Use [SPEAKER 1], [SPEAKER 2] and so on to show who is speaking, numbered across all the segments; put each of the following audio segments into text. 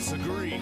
[SPEAKER 1] Disagree.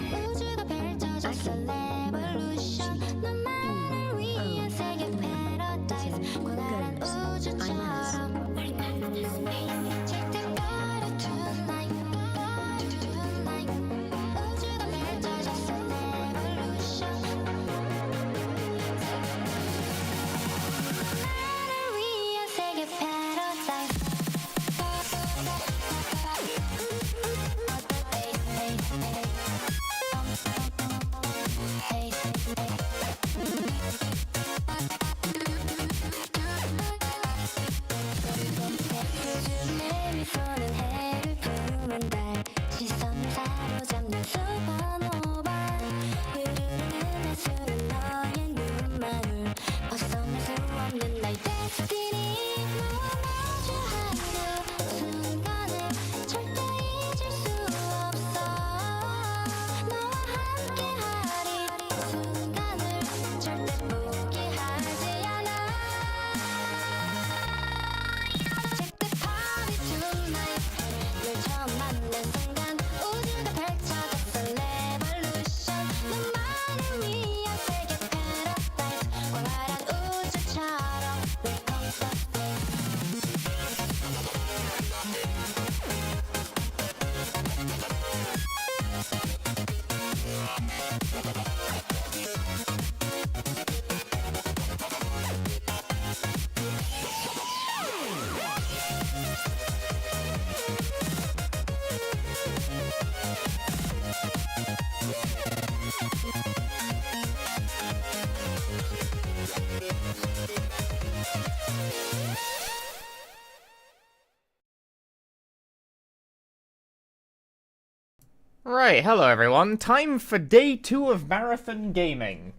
[SPEAKER 2] Right, hello everyone. Time for day 2 of Marathon Gaming.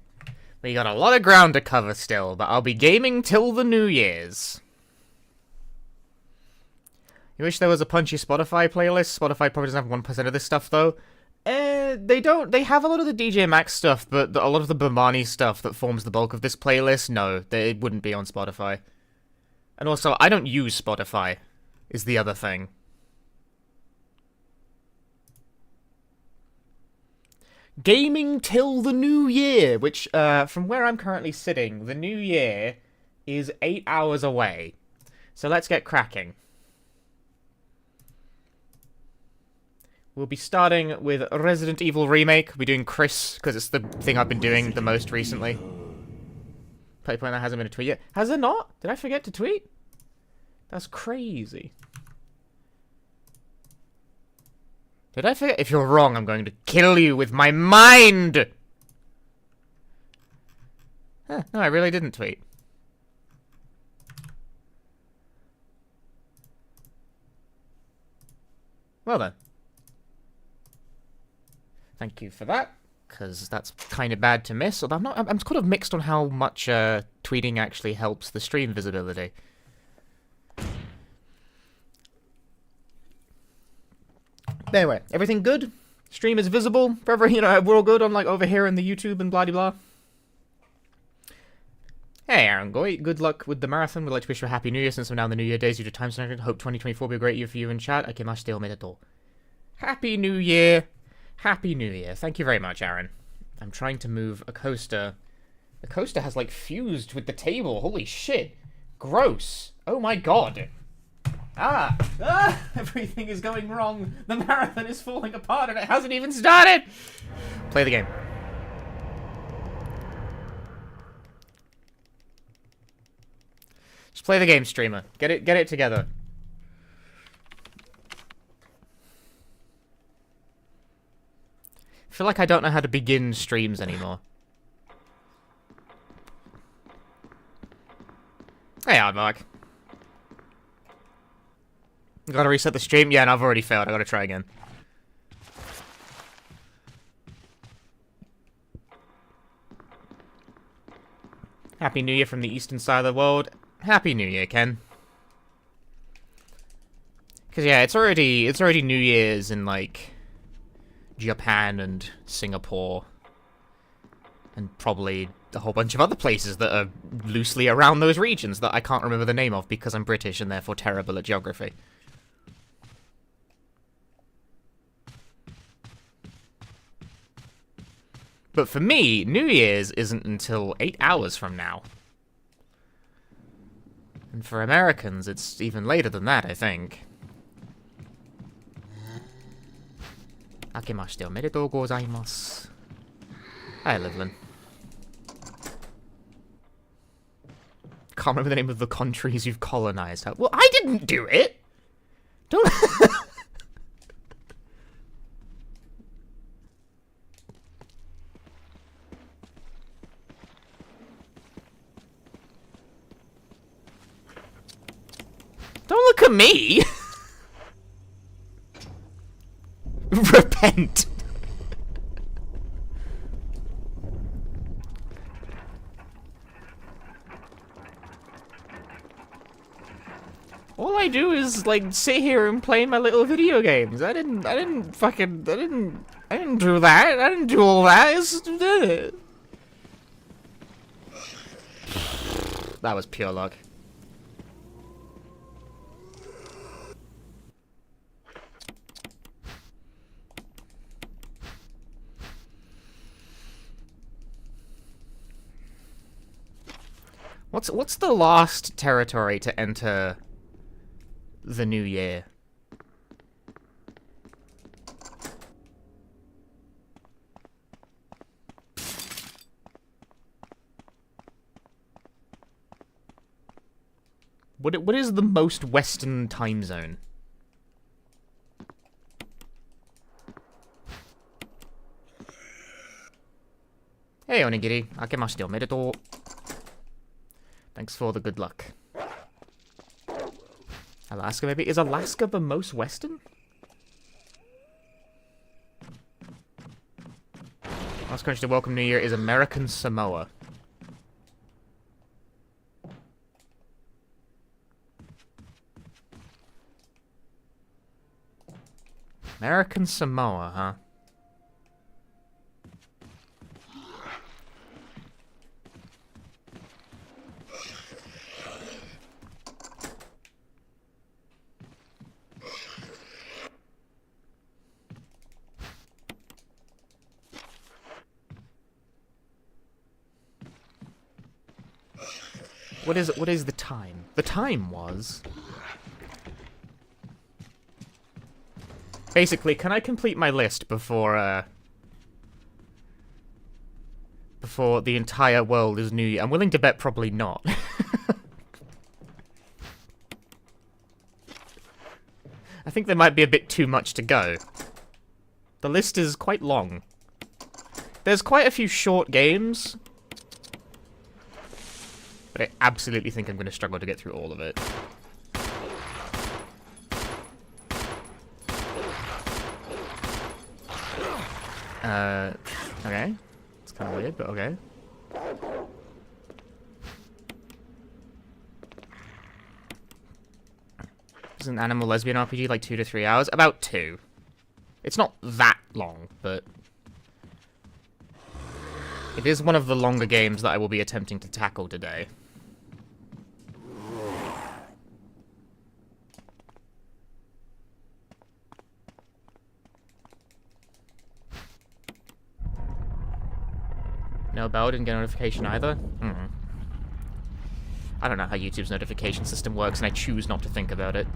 [SPEAKER 2] We got a lot of ground to cover still, but I'll be gaming till the New Year's. You wish there was a punchy Spotify playlist? Spotify probably doesn't have 1% of this stuff, though. They don't. They have a lot of the DJ Max stuff, but a lot of the Bomani stuff that forms the bulk of this playlist, no, it wouldn't be on Spotify. And also, I don't use Spotify, is the other thing. Gaming till the New Year, which, from where I'm currently sitting, the New Year is 8 hours away. So let's get cracking. We'll be starting with Resident Evil Remake. We'll be doing Chris, because it's the thing I've been doing the most recently. Play point that hasn't been a tweet yet. Has it not? Did I forget to tweet? That's crazy. Did I forget? If you're wrong, I'm going to kill you with my mind! Huh, no, I really didn't tweet. Well then. Thank you for that, because that's kind of bad to miss. Although I'm kind of mixed on how much tweeting actually helps the stream visibility. Anyway, everything good? Stream is visible? Forever, you know, we're all good on, like, over here in the YouTube and blah-de-blah. Hey, Aaron Goy, good luck with the marathon. We'd like to wish you a happy new year since we're now in the new year days due to time zone. Hope 2024 will be a great year for you in chat. Akemashite omedetou. Happy New Year. Happy New Year. Thank you very much, Aaron. I'm trying to move a coaster. The coaster has, like, fused with the table. Holy shit. Gross. Oh my god. Everything is going wrong. The marathon is falling apart and it hasn't even started. Play the game. Just play the game, streamer. Get it together. I feel like I don't know how to begin streams anymore. Hey, I'm Mark. Gotta reset the stream? Yeah, and I've already failed. I gotta try again. Happy New Year from the eastern side of the world. Happy New Year, Ken. Because, yeah, it's already New Year's in, like, Japan and Singapore. And probably a whole bunch of other places that are loosely around those regions that I can't remember the name of because I'm British and therefore terrible at geography. But for me, New Year's isn't until 8 hours from now. And for Americans, it's even later than that, I think. Akemashite omedetou gozaimasu. Hi, Livlin. Can't remember the name of the countries you've colonized. Well, I didn't do it! Don't... Don't look at me! Repent! All I do is, like, sit here and play my little video games. I didn't do that. I didn't do all that. That was pure luck. What's the last territory to enter the new year? What is the most western time zone? Hey, Onigiri. Akemashite omedetou. Thanks for the good luck. Alaska, maybe? Is Alaska the most western? Last country to welcome New Year is American Samoa. American Samoa, huh? What is the time? The time was... Basically, can I complete my list before the entire world is New Year? I'm willing to bet probably not. I think there might be a bit too much to go. The list is quite long. There's quite a few short games, but I absolutely think I'm going to struggle to get through all of it. Okay. It's kind of weird, but okay. Is an animal lesbian RPG like 2 to 3 hours? About 2. It's not that long, but it is one of the longer games that I will be attempting to tackle today. No bell, didn't get a notification either? I don't know how YouTube's notification system works, and I choose not to think about it.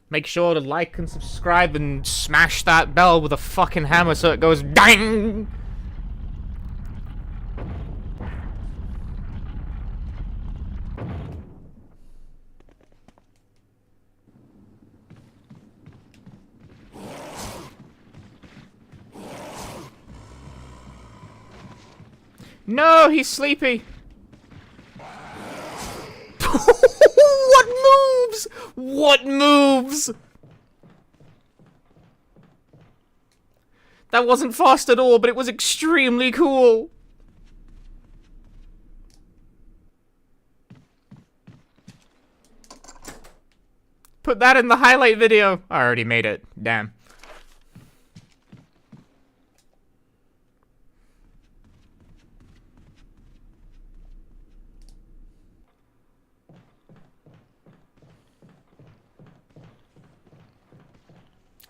[SPEAKER 2] Make sure to like and subscribe and smash that bell with a fucking hammer so it goes dang! No, he's sleepy. What moves? What moves? That wasn't fast at all, but it was extremely cool. Put that in the highlight video. I already made it. Damn.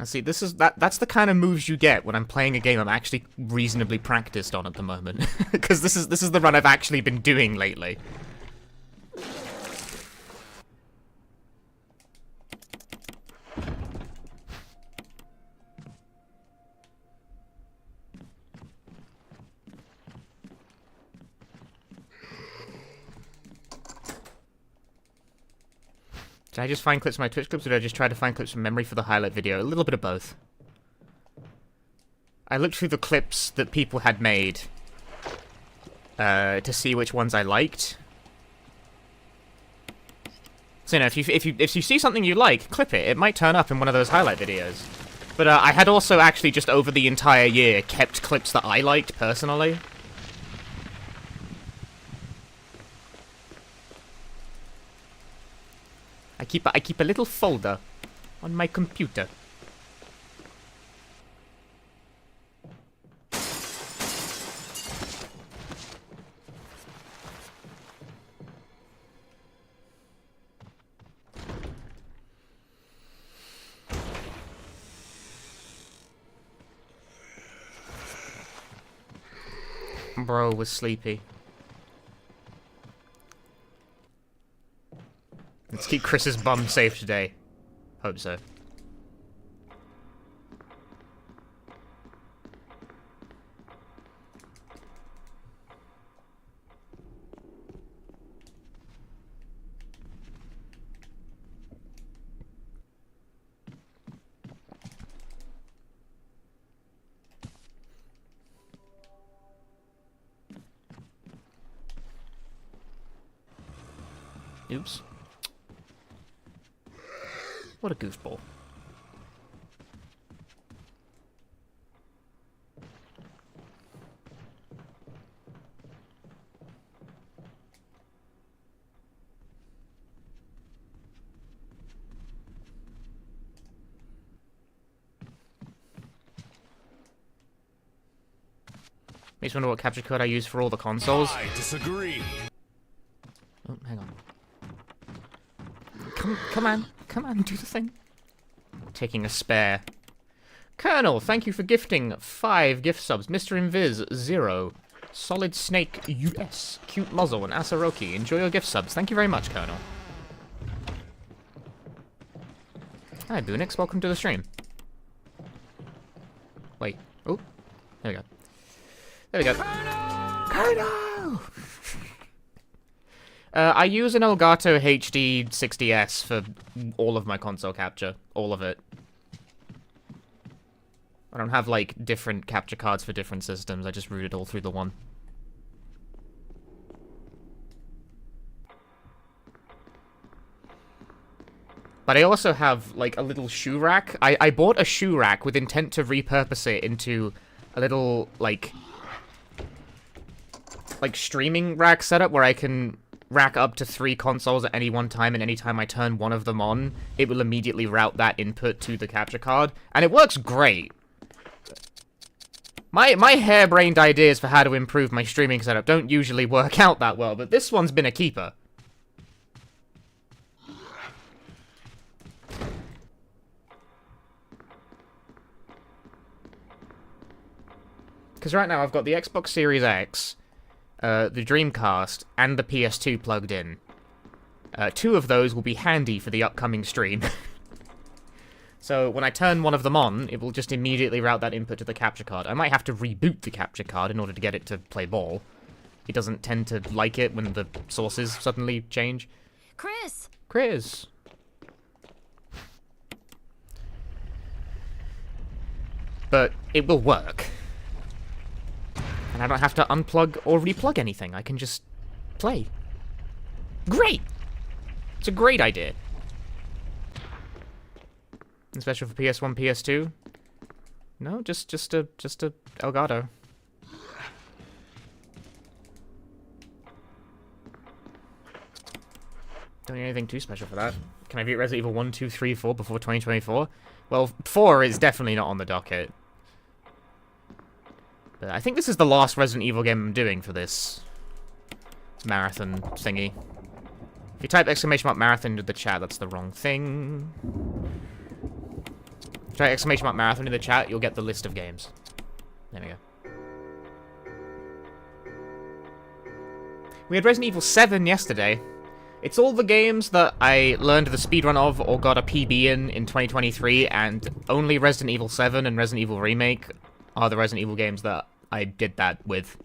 [SPEAKER 2] I see, that's the kind of moves you get when I'm playing a game I'm actually reasonably practiced on at the moment. Because this is the run I've actually been doing lately. Did I just find clips from my Twitch clips, or did I just try to find clips from memory for the highlight video? A little bit of both. I looked through the clips that people had made to see which ones I liked. So, you know, if you see something you like, clip it. It might turn up in one of those highlight videos. But I had also actually just over the entire year kept clips that I liked personally. I keep a little folder on my computer. Bro was sleepy. Let's keep Chris's bum safe today. Hope so. Oops. What a goofball. Makes me wonder what capture code I use for all the consoles.
[SPEAKER 1] I disagree.
[SPEAKER 2] Oh, hang on. Come on, do the thing. Taking a spare. Colonel, thank you for gifting 5 gift subs. Mr. Invis, 0. Solid Snake US. Cute Muzzle and Asaroki. Enjoy your gift subs. Thank you very much, Colonel. Hi, Boonix. Welcome to the stream. Wait. Oh. There we go. There we go. Colonel! I use an Elgato HD 60S for all of my console capture. All of it. I don't have, like, different capture cards for different systems. I just route it all through the one. But I also have, like, a little shoe rack. I bought a shoe rack with intent to repurpose it into a little, like streaming rack setup where I can rack up to 3 consoles at any one time, and anytime I turn one of them on, it will immediately route that input to the capture card. And it works great. My harebrained ideas for how to improve my streaming setup don't usually work out that well, but this one's been a keeper. Because right now I've got the Xbox Series X, the Dreamcast, and the PS2 plugged in. 2 of those will be handy for the upcoming stream. So when I turn one of them on, it will just immediately route that input to the capture card. I might have to reboot the capture card in order to get it to play ball. It doesn't tend to like it when the sources suddenly change. Chris! But it will work. And I don't have to unplug or replug anything. I can just play. Great! It's a great idea. Especially for PS1, PS2. No, just a Elgato. Don't need anything too special for that. Can I beat Resident Evil 1, 2, 3, 4 before 2024? Well, 4 is definitely not on the docket. But I think this is the last Resident Evil game I'm doing for this marathon thingy. If you type !marathon into the chat, that's the wrong thing. Try exclamation mark marathon in the chat, you'll get the list of games. There we go. We had Resident Evil 7 yesterday. It's all the games that I learned the speedrun of or got a PB in 2023, and only Resident Evil 7 and Resident Evil Remake are the Resident Evil games that I did that with.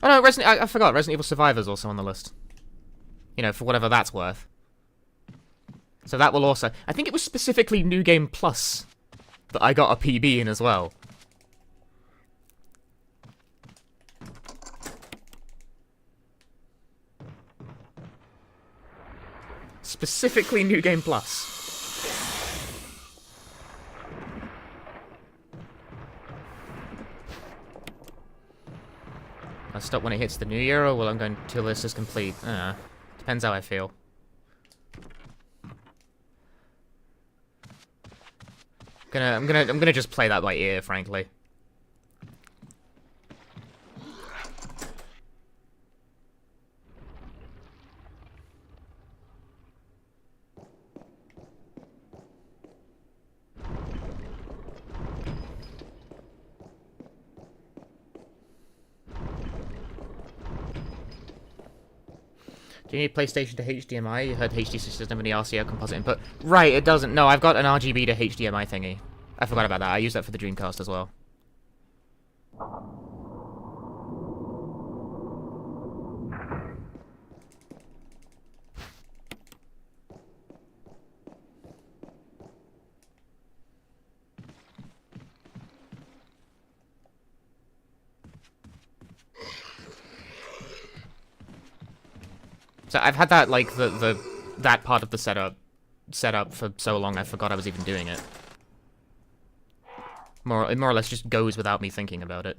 [SPEAKER 2] Oh no, I forgot, Resident Evil Survivor's also on the list. You know, for whatever that's worth. So that will also... I think it was specifically New Game Plus that I got a PB in as well. Specifically New Game Plus. I'll stop when it hits the new year, or will I go until this is complete? Depends how I feel. I'm gonna just play that by ear, frankly. Do you need PlayStation to HDMI? You heard HD doesn't have any RCA composite input. Right, it doesn't. No, I've got an RGB to HDMI thingy. I forgot about that. I use that for the Dreamcast as well. So I've had that, like, that part of the set up for so long I forgot I was even doing it. It more or less just goes without me thinking about it.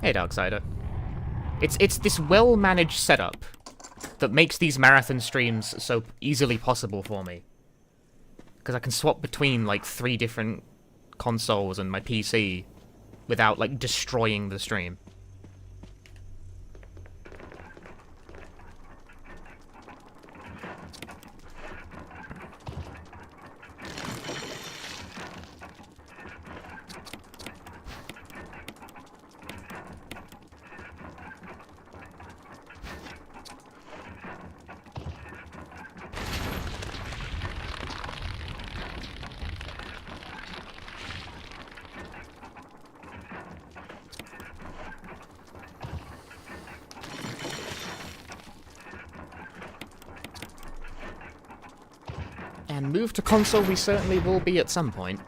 [SPEAKER 2] Hey, Darksider. It's this well-managed setup that makes these marathon streams so easily possible for me. Because I can swap between, like, 3 different consoles and my PC without, like, destroying the stream. And move to console we certainly will be at some point.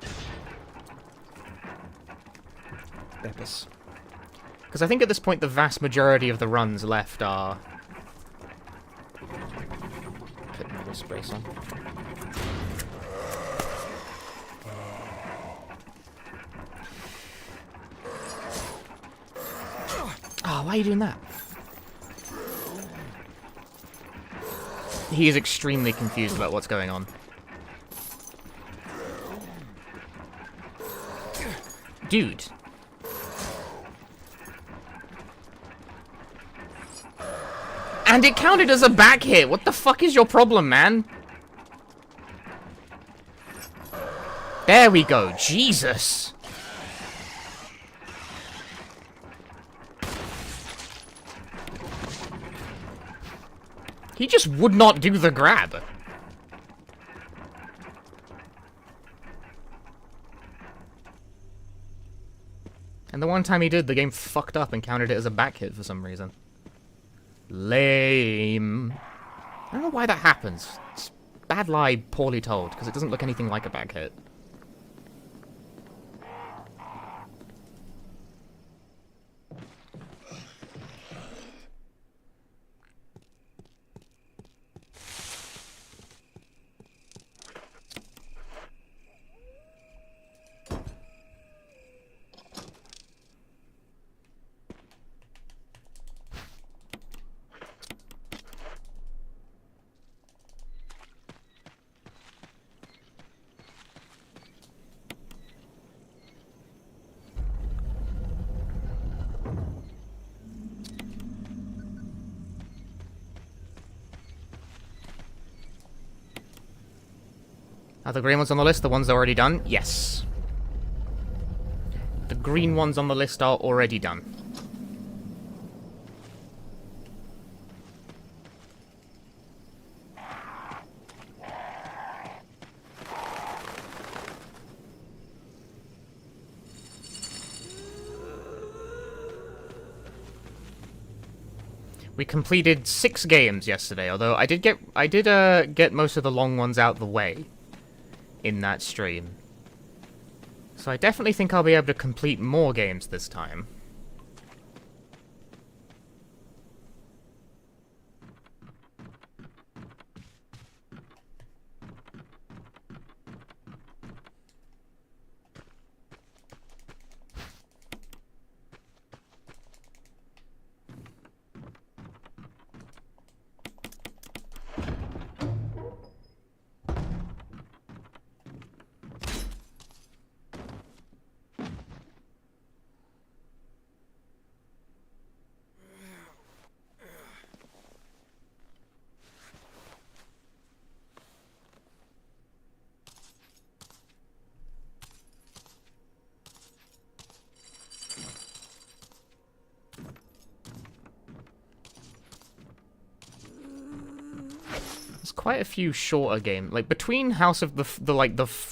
[SPEAKER 2] Because I think at this point the vast majority of the runs left are... Put my wrist brace on. Oh, why are you doing that? He is extremely confused about what's going on. Dude. And it counted as a back hit. What the fuck is your problem, man? There we go. Jesus. He just would not do the grab. And the one time he did, the game fucked up and counted it as a back hit for some reason. Lame. I don't know why that happens. It's bad lie, poorly told, because it doesn't look anything like a back hit. Are the green ones on the list the ones that are already done? Yes. The green ones on the list are already done. We completed 6 games yesterday, although I did get most of the long ones out the way in that stream. So I definitely think I'll be able to complete more games this time. Quite a few shorter games, like between House of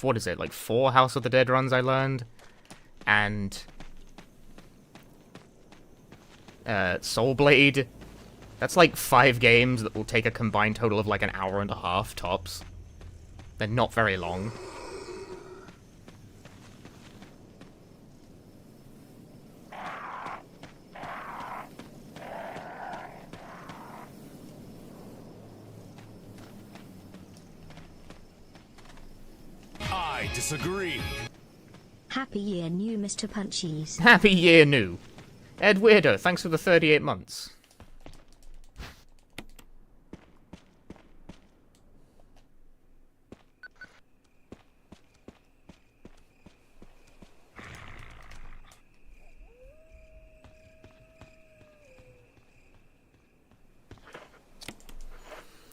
[SPEAKER 2] what is it, like 4 House of the Dead runs I learned, and Soul Blade. That's like 5 games that will take a combined total of like an hour and a half tops. They're not very long.
[SPEAKER 1] Disagree.
[SPEAKER 3] Happy year new, Mr. Punchies.
[SPEAKER 2] Happy year new. Ed Weirdo, thanks for the 38 months.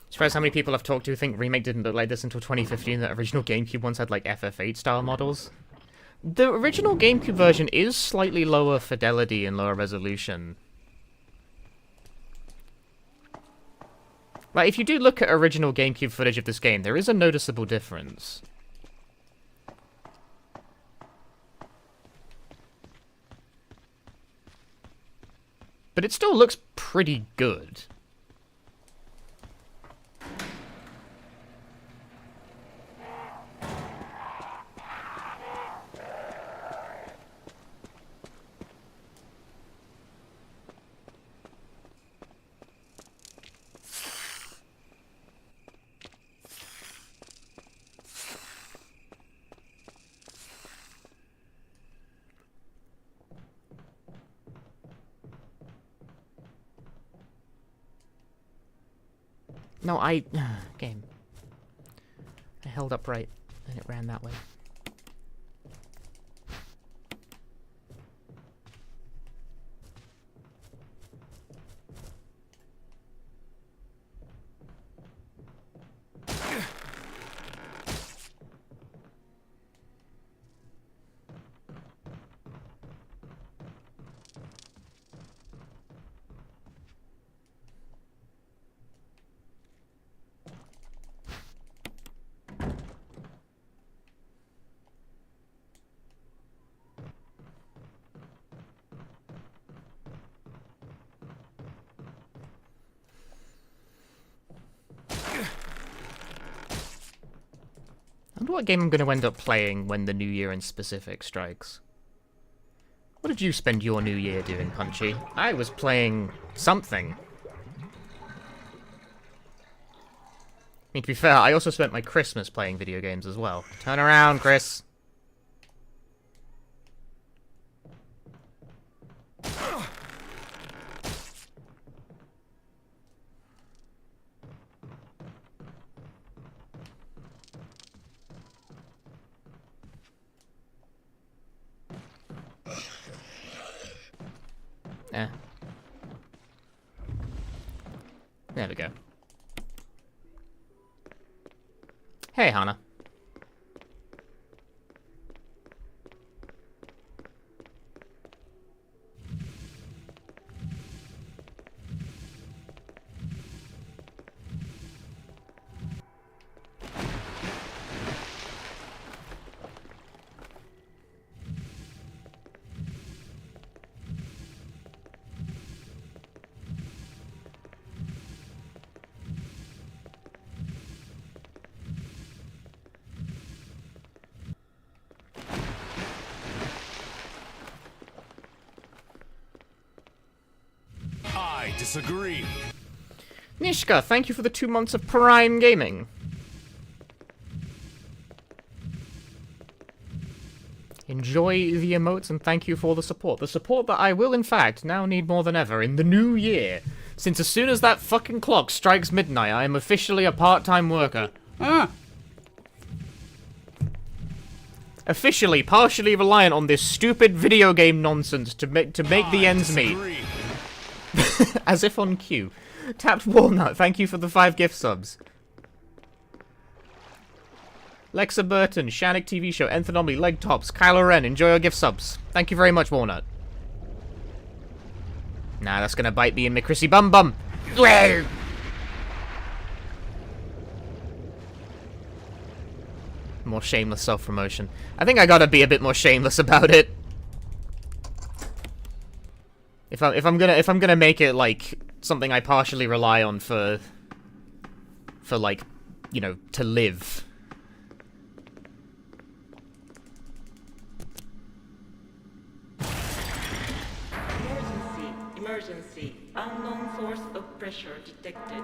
[SPEAKER 2] Surprised how many people I've talked to think Remake didn't look like this until 2015, that original GameCube ones had like FF8 style models. The original GameCube version is slightly lower fidelity and lower resolution. Like, if you do look at original GameCube footage of this game, there is a noticeable difference. But it still looks pretty good. No, game. I held up right, and it ran that way. I wonder what game I'm going to end up playing when the new year in specific strikes. What did you spend your new year doing, Punchy? I was playing something. I mean, to be fair, I also spent my Christmas playing video games as well. Turn around, Chris. There we go. Hey, Hannah.
[SPEAKER 1] disagree.
[SPEAKER 2] Nishka, thank you for the 2 months of Prime Gaming. Enjoy the emotes and thank you for the support. The support that I will, in fact, now need more than ever in the new year. Since as soon as that fucking clock strikes midnight, I am officially a part-time worker. Officially, partially reliant on this stupid video game nonsense to make the ends meet. As if on cue. Tapped Walnut, thank you for the 5 gift subs. Lexa Burton, Shannick TV Show, Enthanomy, Leg Tops, Kylo Ren, enjoy your gift subs. Thank you very much, Walnut. Nah, that's gonna bite me in my Chrissy Bum Bum. More shameless self-promotion. I think I gotta be a bit more shameless about it. If I'm gonna make it like something I partially rely on for like, you know, to live.
[SPEAKER 4] Emergency. Unknown source of pressure detected.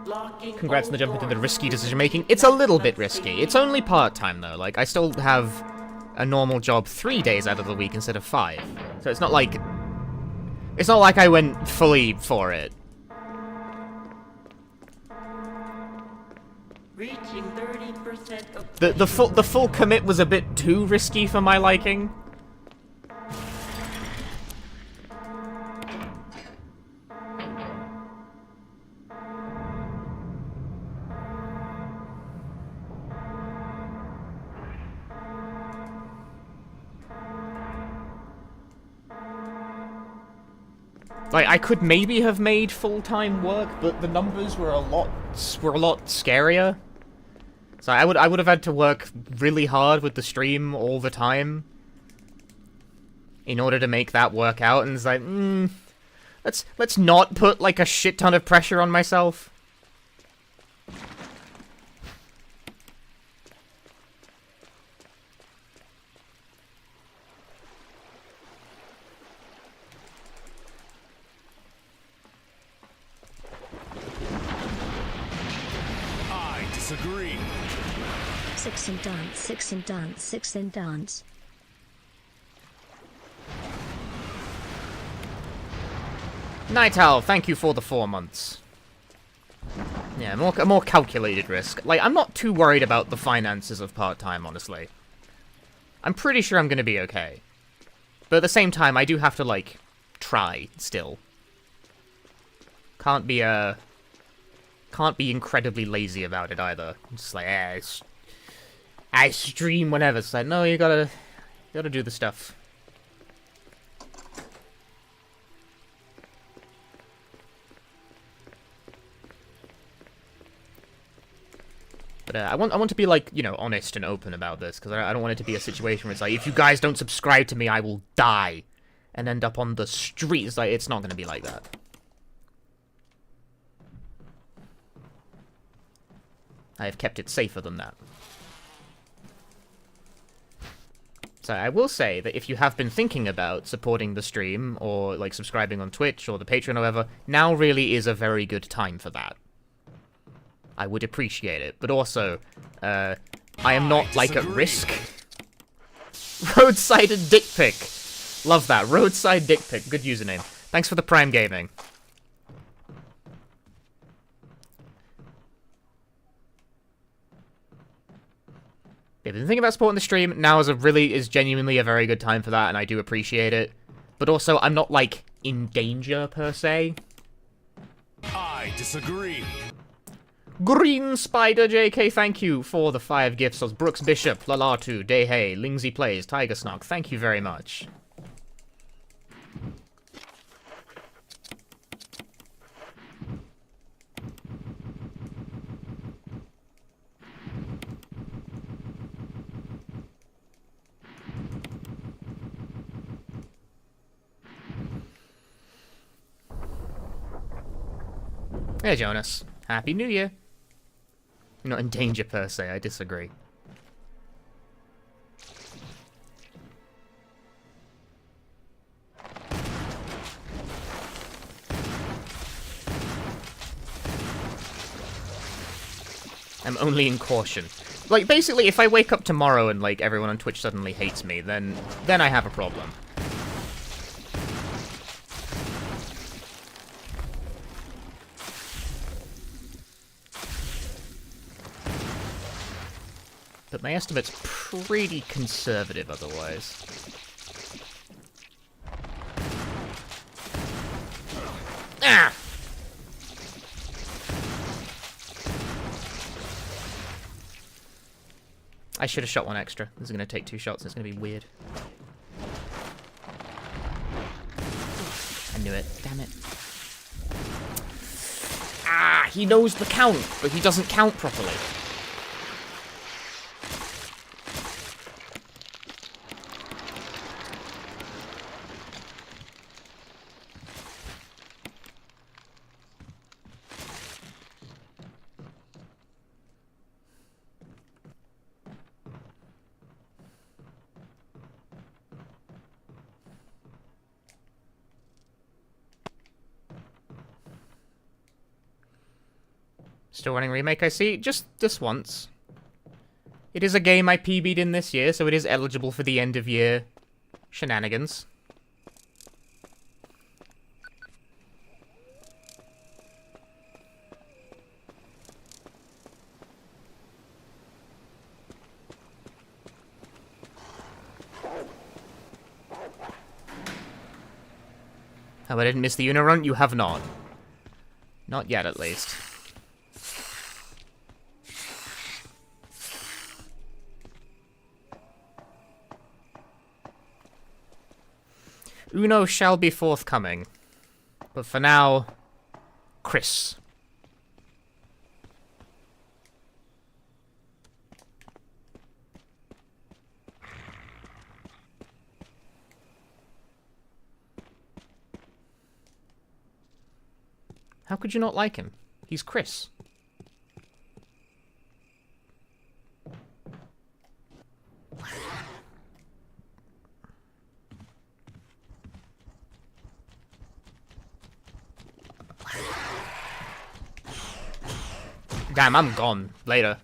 [SPEAKER 4] Locking.
[SPEAKER 2] Congrats on the jump into the risky decision making. It's a little bit risky. It's only part-time though. Like, I still have a normal job 3 days out of the week instead of 5. So it's not like I went fully for it.
[SPEAKER 4] Reaching 30% of
[SPEAKER 2] The full commit was a bit too risky for my liking. Like, I could maybe have made full-time work, but the numbers were a lot scarier. So I would have had to work really hard with the stream all the time in order to make that work out, and it's like, let's not put like a shit ton of pressure on myself.
[SPEAKER 1] Disagree.
[SPEAKER 3] 6 and dance, 6 and dance, 6 and dance.
[SPEAKER 2] Night Owl, thank you for the 4 months. Yeah, a more calculated risk. Like, I'm not too worried about the finances of part-time, honestly. I'm pretty sure I'm gonna be okay. But at the same time, I do have to, like, try, still. Can't be incredibly lazy about it either. I'm just like, I stream whenever. It's like, no, you gotta do the stuff. But I want to be, like, you know, honest and open about this, because I don't want it to be a situation where it's like, if you guys don't subscribe to me, I will die and end up on the streets. Like, it's not gonna be like that. I have kept it safer than that. So I will say that if you have been thinking about supporting the stream, or like subscribing on Twitch, or the Patreon or whatever, now really is a very good time for that. I would appreciate it. But also, I am not, like, at risk. Roadside dick pic. Love that. Roadside dick pic. Good username. Thanks for the Prime Gaming. If you've been thinking about supporting the stream, now is genuinely a very good time for that, and I do appreciate it. But also, I'm not, like, in danger, per se.
[SPEAKER 1] I disagree.
[SPEAKER 2] Green Spider JK, thank you for the 5 gifts. Brooks Bishop, Lalatu, Dehey, Lingsy Plays, Tiger Snark, thank you very much. Hey, Jonas. Happy New Year. You're not in danger, per se. I disagree. I'm only in caution. Like, basically, if I wake up tomorrow and, like, everyone on Twitch suddenly hates me, then I have a problem. But my estimate's pretty conservative otherwise. Ah! I should have shot one extra. This is going to take 2 shots. It's going to be weird. I knew it. Damn it. Ah, he knows the count, but he doesn't count properly. Still running remake, I see. Just this once. It is a game I PB'd in this year, so it is eligible for the end of year shenanigans. Oh, I didn't miss the Unirun? You have not. Not yet, at least. Uno shall be forthcoming. But for now, Chris. How could you not like him? He's Chris. Damn, I'm gone. Later.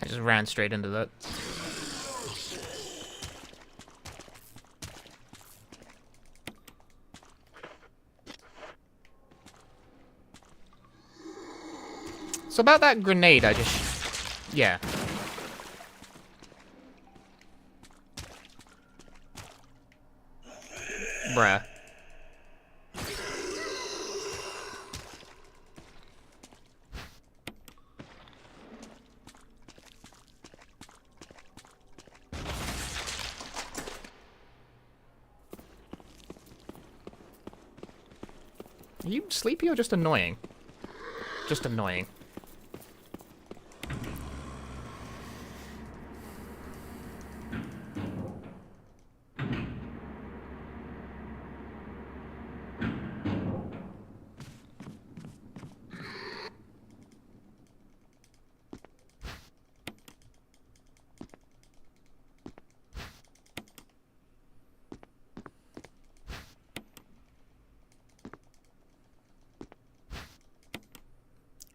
[SPEAKER 2] I just ran straight into that. So about that grenade, I just... yeah. Bruh. Are you sleepy or just annoying? Just annoying.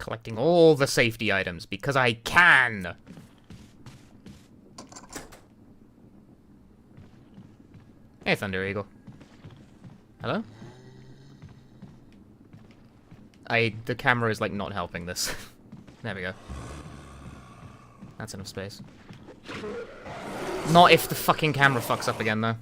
[SPEAKER 2] Collecting all the safety items, because I can! Hey, Thunder Eagle. Hello? The camera is, like, not helping this. There we go. That's enough space. Not if the fucking camera fucks up again, though.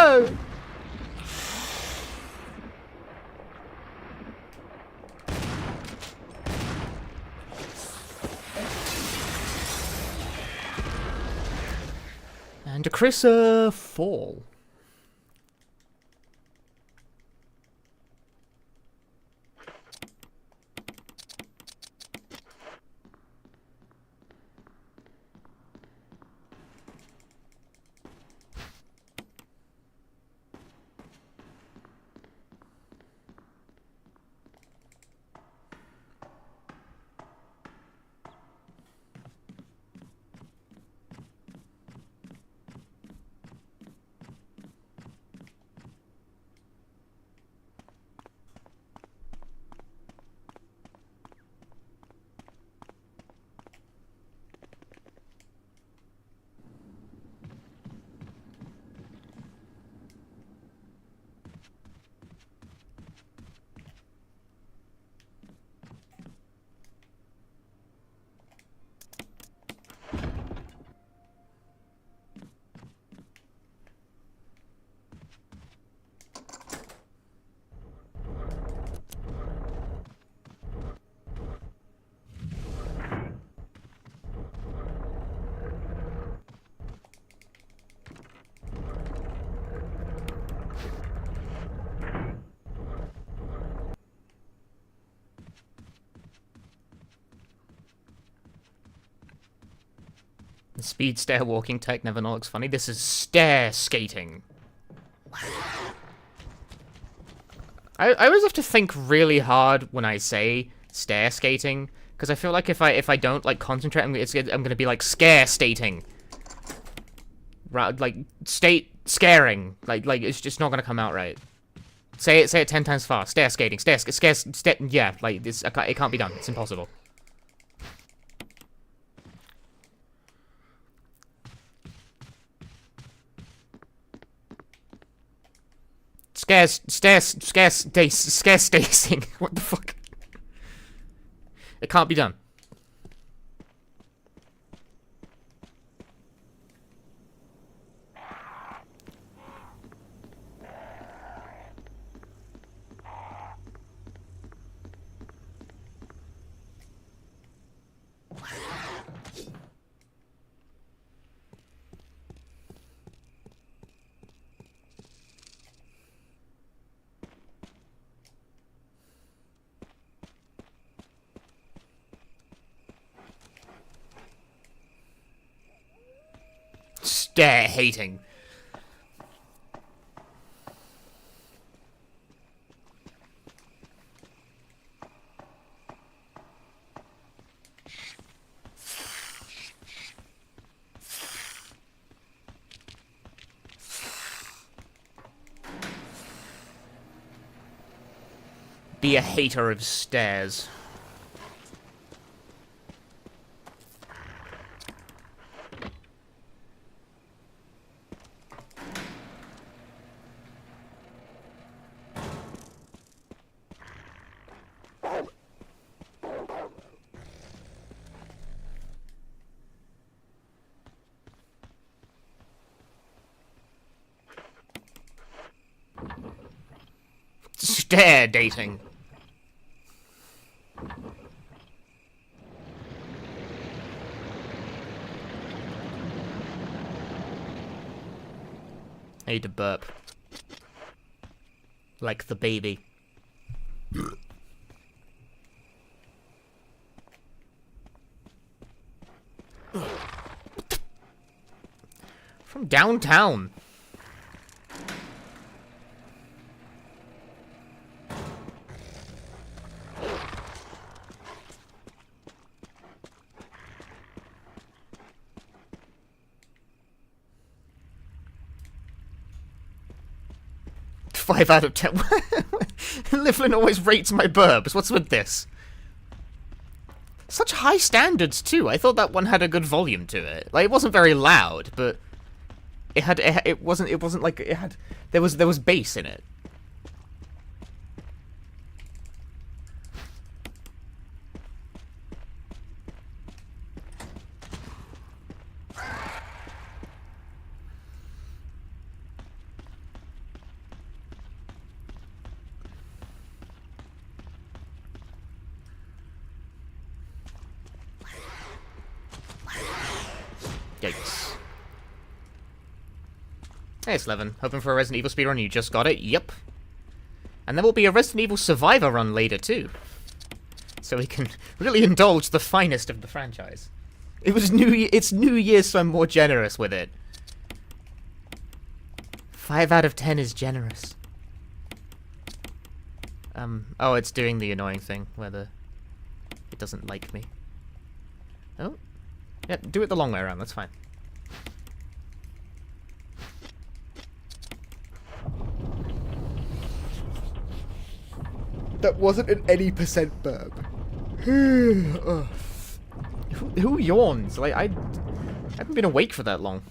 [SPEAKER 2] Oh! And a Chrissa fall. The speed stair walking tech never not looks funny. This is stair skating. I always have to think really hard when I say stair skating, because I feel like if I don't like concentrate, I'm gonna be like scare stating. Right, like scaring. Like it's just not gonna come out right. Say it 10 times fast. Stair skating. Stair. Yeah, like this. It can't be done. It's impossible. Scare stacing. What the fuck? It can't be done. Stair hating. Be a hater of stairs. Stair dating. I need to burp. Like the baby. From downtown. Five out of 10. Livlin always rates my burbs. What's with this? Such high standards too. I thought that one had a good volume to it. Like, it wasn't very loud, but it wasn't like it had. There was bass in it. Yikes. Hey, Slevin. Hoping for a Resident Evil speedrun, you just got it? Yep. And there will be a Resident Evil Survivor run later, too. So we can really indulge the finest of the franchise. It's New Year's, so I'm more generous with it. 5 out of 10 is generous. Oh, it's doing the annoying thing, where it doesn't like me. Oh. Yeah, do it the long way around, that's fine. That wasn't an any percent burp. Who yawns? Like, I haven't been awake for that long.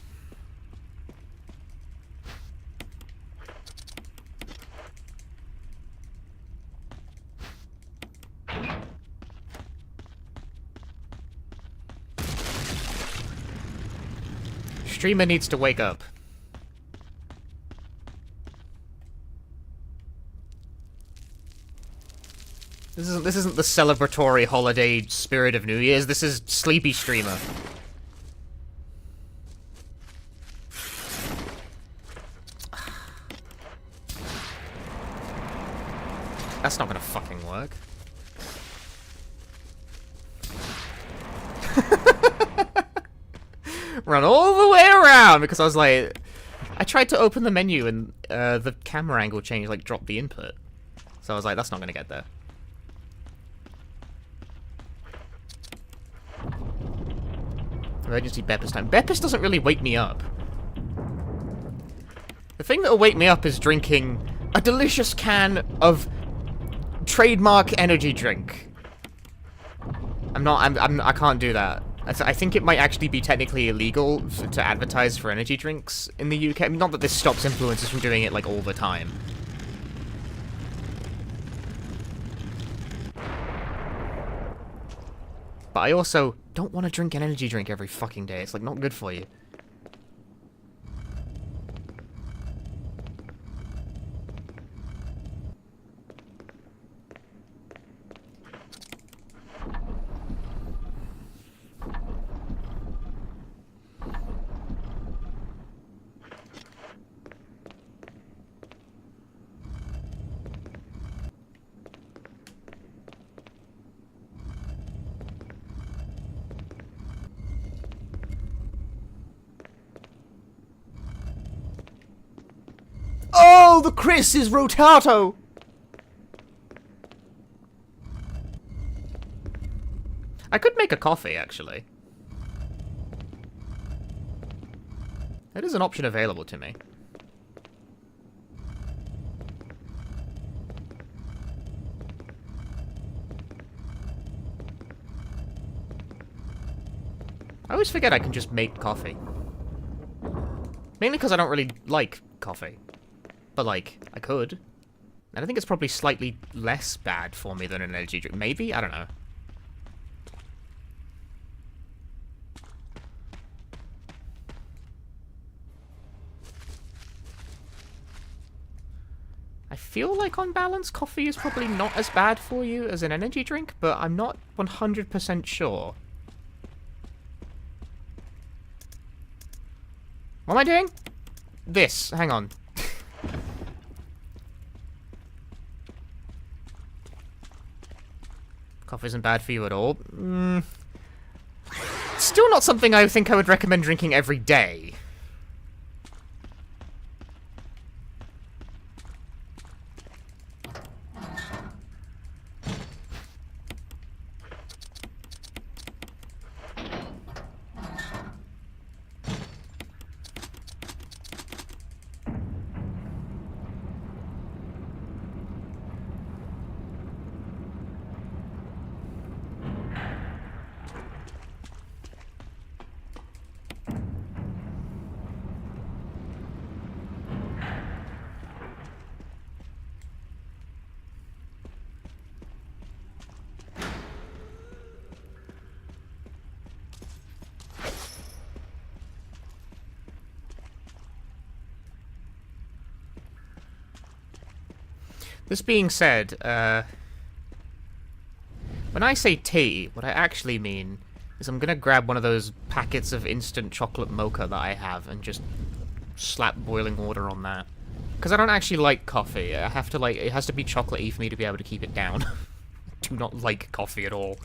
[SPEAKER 2] Streamer needs to wake up. This isn't the celebratory holiday spirit of New Year's. This is sleepy streamer. That's not gonna fucking work. Run all the way around because I was like, I tried to open the menu and the camera angle change like dropped the input, so I was like, that's not gonna get there. Emergency Beppis time. Beppis doesn't really wake me up. The thing that'll wake me up is drinking a delicious can of trademark energy drink. I can't do that. I think it might actually be technically illegal to advertise for energy drinks in the UK. I mean, not that this stops influencers from doing it, like, all the time. But I also don't want to drink an energy drink every fucking day. It's, like, not good for you. Oh, the Chris is rotato! I could make a coffee, actually. That is an option available to me. I always forget I can just make coffee. Mainly because I don't really like coffee. But, like, I could. And I think it's probably slightly less bad for me than an energy drink. Maybe? I don't know. I feel like, on balance, coffee is probably not as bad for you as an energy drink, but I'm not 100% sure. What am I doing? This. Hang on. Coffee isn't bad for you at all. Still not something I think I would recommend drinking every day. This being said, when I say tea, what I actually mean is I'm gonna grab one of those packets of instant chocolate mocha that I have and just slap boiling water on that. Because I don't actually like coffee. I have to it has to be chocolatey for me to be able to keep it down. I do not like coffee at all.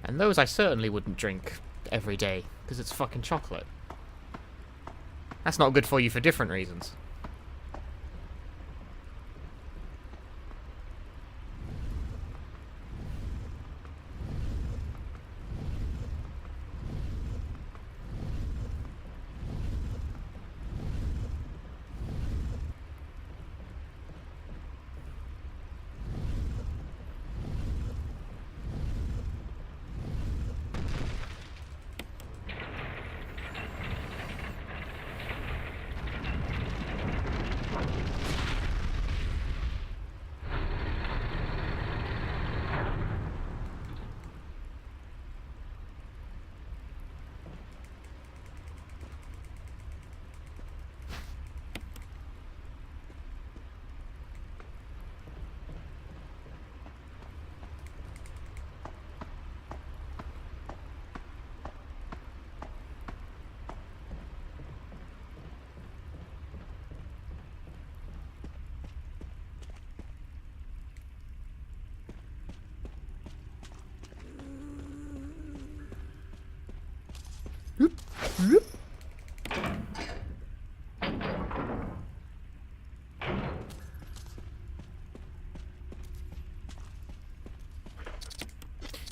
[SPEAKER 2] And those I certainly wouldn't drink every day, because it's fucking chocolate. That's not good for you for different reasons.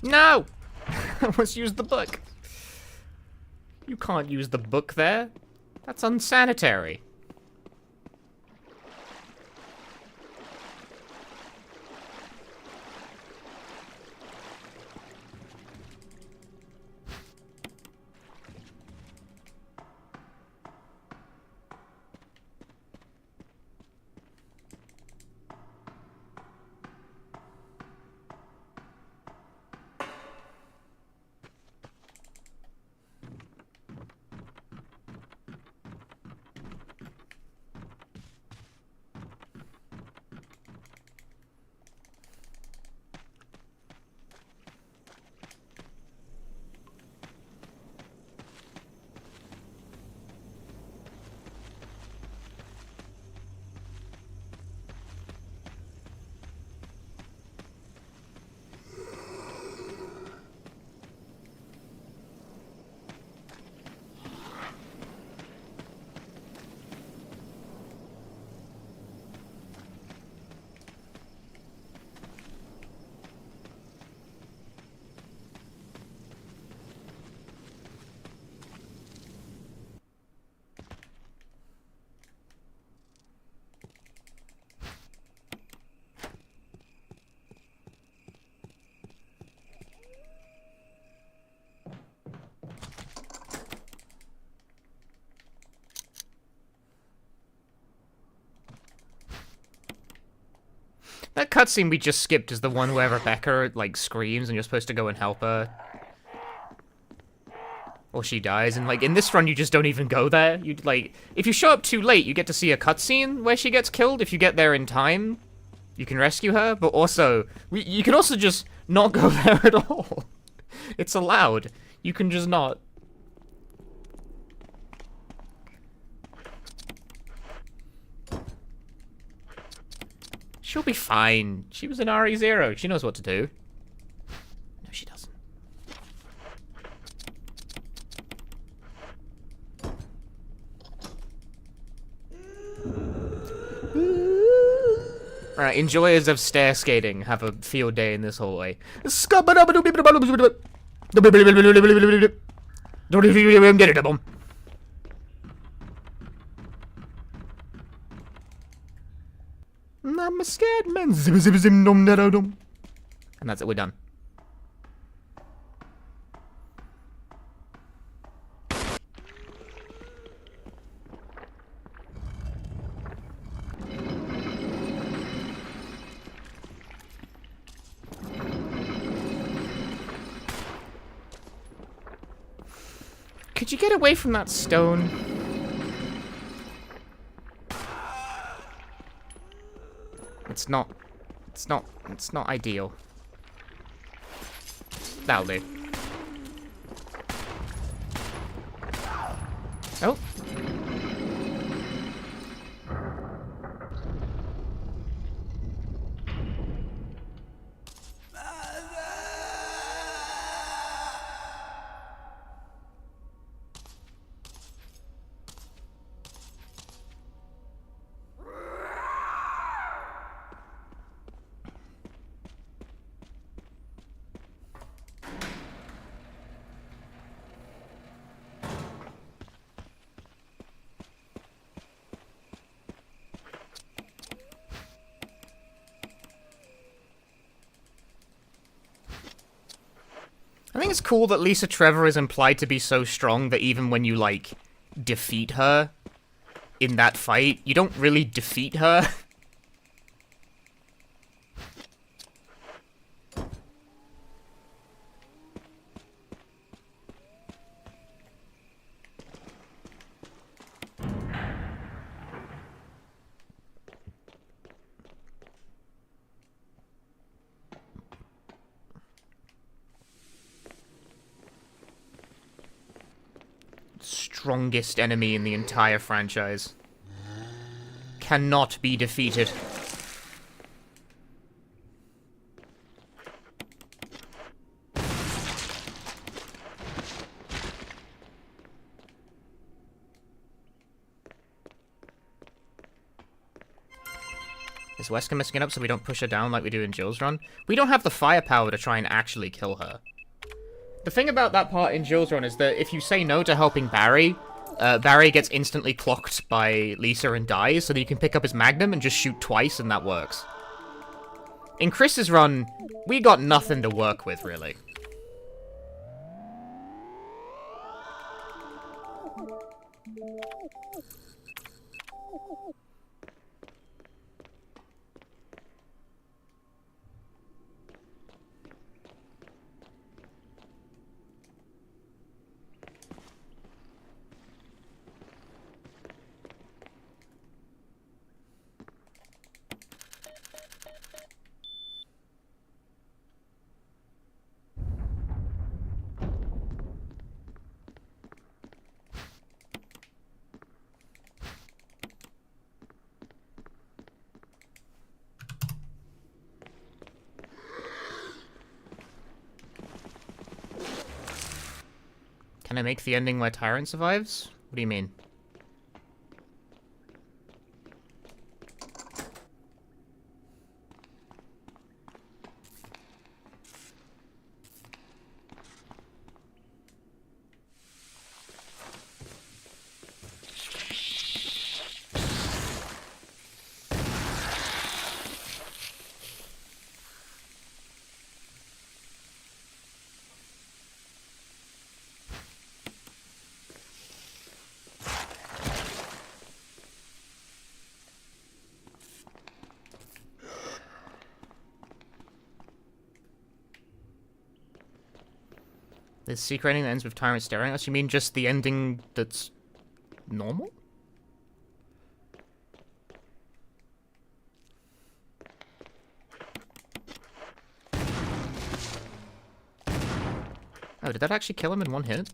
[SPEAKER 2] No! I almost used the book. You can't use the book there. That's unsanitary. That cutscene we just skipped is the one where Rebecca, like, screams and you're supposed to go and help her. Or she dies, and, like, in this run you just don't even go there. You like, if you show up too late, you get to see a cutscene where she gets killed. If you get there in time, you can rescue her, but also, you can also just not go there at all. It's allowed. You can just not. She'll be fine. She was an RE0. She knows what to do. No, she doesn't. Alright, enjoyers of stair skating have a field day in this hallway. I'm a scared man. And that's it, we're done. Could you get away from that stone? It's not ideal. That'll do. Oh. I think it's cool that Lisa Trevor is implied to be so strong that even when you, like, defeat her in that fight, you don't really defeat her. Strongest enemy in the entire franchise. Cannot be defeated. Is Wesker messing it up so we don't push her down like we do in Jill's run? We don't have the firepower to try and actually kill her. The thing about that part in Jill's run is that if you say no to helping Barry, Barry gets instantly clocked by Lisa and dies, so that you can pick up his magnum and just shoot twice, and that works. In Chris's run, we got nothing to work with, really. Can I make the ending where Tyrant survives? What do you mean? The secret ending that ends with Tyrant staring at us? You mean just the ending that's normal? Oh, did that actually kill him in one hit?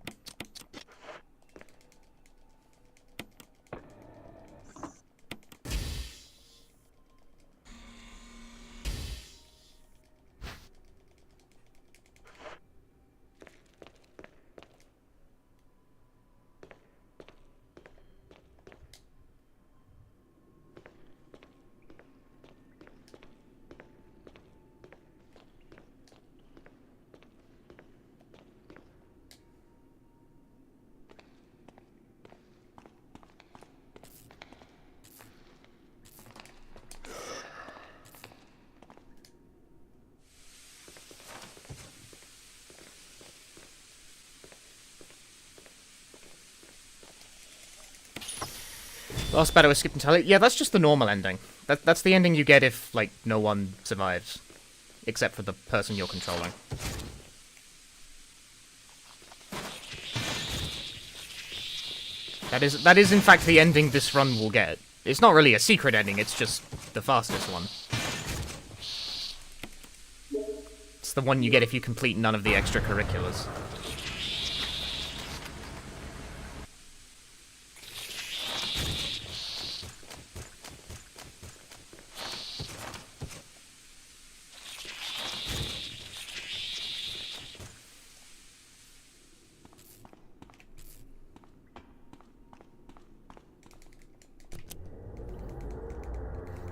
[SPEAKER 2] Last battle was skipped entirely. Yeah, that's just the normal ending. That's the ending you get if, like, no one survives. Except for the person you're controlling. That is in fact the ending this run will get. It's not really a secret ending, it's just the fastest one. It's the one you get if you complete none of the extracurriculars.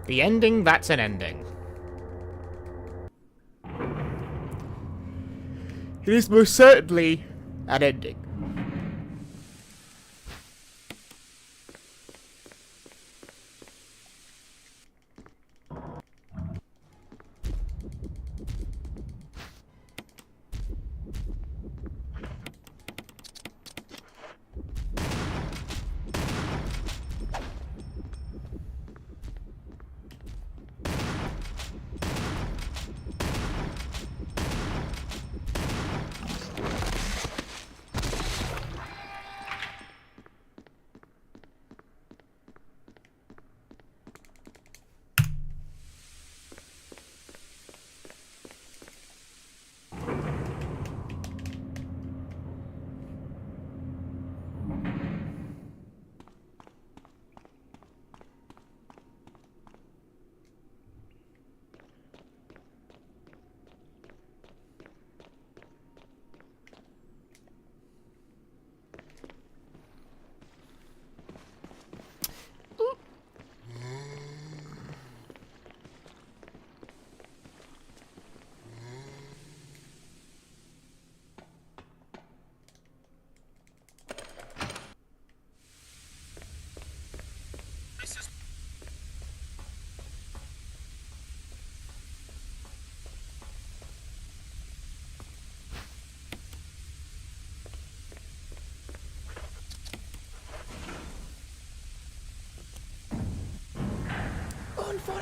[SPEAKER 2] The ending, that's an ending. It is most certainly an ending.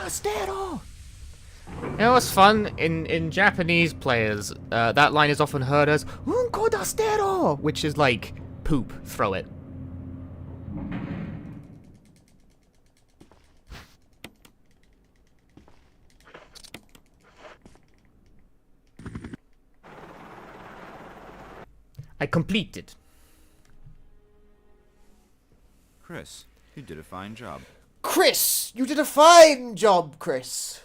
[SPEAKER 2] Stair. You know what's fun? In Japanese players, that line is often heard as "Unko da stero," which is like poop, throw it. I completed.
[SPEAKER 5] Chris, you did a fine job.
[SPEAKER 2] Chris, you did a fine job, Chris.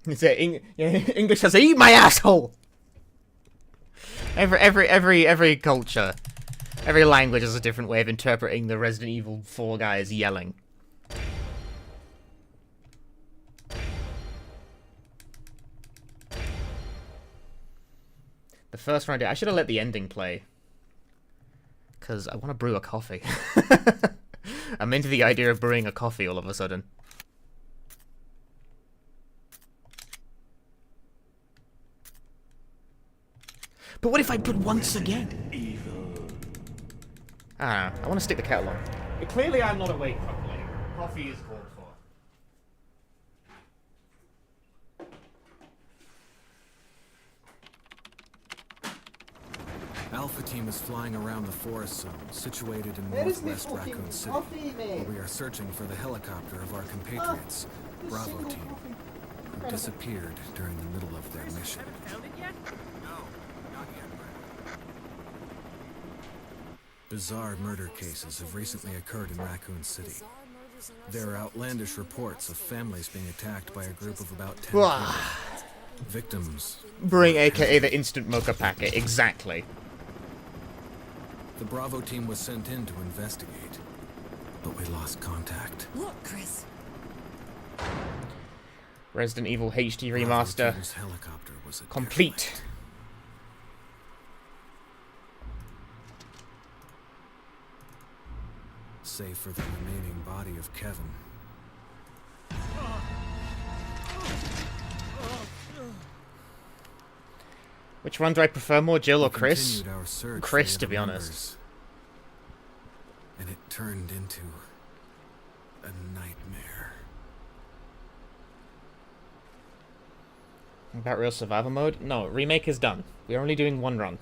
[SPEAKER 2] Is it English has eat my asshole. Every culture, every language has a different way of interpreting the Resident Evil 4 guys yelling. The first round, I should have let the ending play. Because I want to brew a coffee. I'm into the idea of brewing a coffee all of a sudden. But what if I put once again? I want to stick the kettle on. Clearly I'm not awake properly. Coffee is called for.
[SPEAKER 6] Alpha Team is flying around the forest zone, situated in northwest Raccoon City, where we are searching for the helicopter of our compatriots, Bravo Team, who disappeared during the middle of their mission. Bizarre murder cases have recently occurred in Raccoon City. There are outlandish reports of families being attacked by a group of about 10 people. Victims.
[SPEAKER 2] Bring aka the instant mocha packet, exactly.
[SPEAKER 6] The Bravo team was sent in to investigate, but we lost contact.
[SPEAKER 7] Look, Chris.
[SPEAKER 2] Resident Evil HD
[SPEAKER 6] Bravo
[SPEAKER 2] remaster
[SPEAKER 6] team's helicopter was a
[SPEAKER 2] complete.
[SPEAKER 6] derelict. Save for the remaining body of Kevin.
[SPEAKER 2] Which one do I prefer more, Jill or
[SPEAKER 6] We
[SPEAKER 2] Chris?
[SPEAKER 6] continued our search
[SPEAKER 2] Chris,
[SPEAKER 6] for
[SPEAKER 2] to
[SPEAKER 6] the
[SPEAKER 2] be
[SPEAKER 6] other
[SPEAKER 2] honest.
[SPEAKER 6] members, and it turned into a nightmare.
[SPEAKER 2] About real survival mode? No, remake is done. We're only doing one run.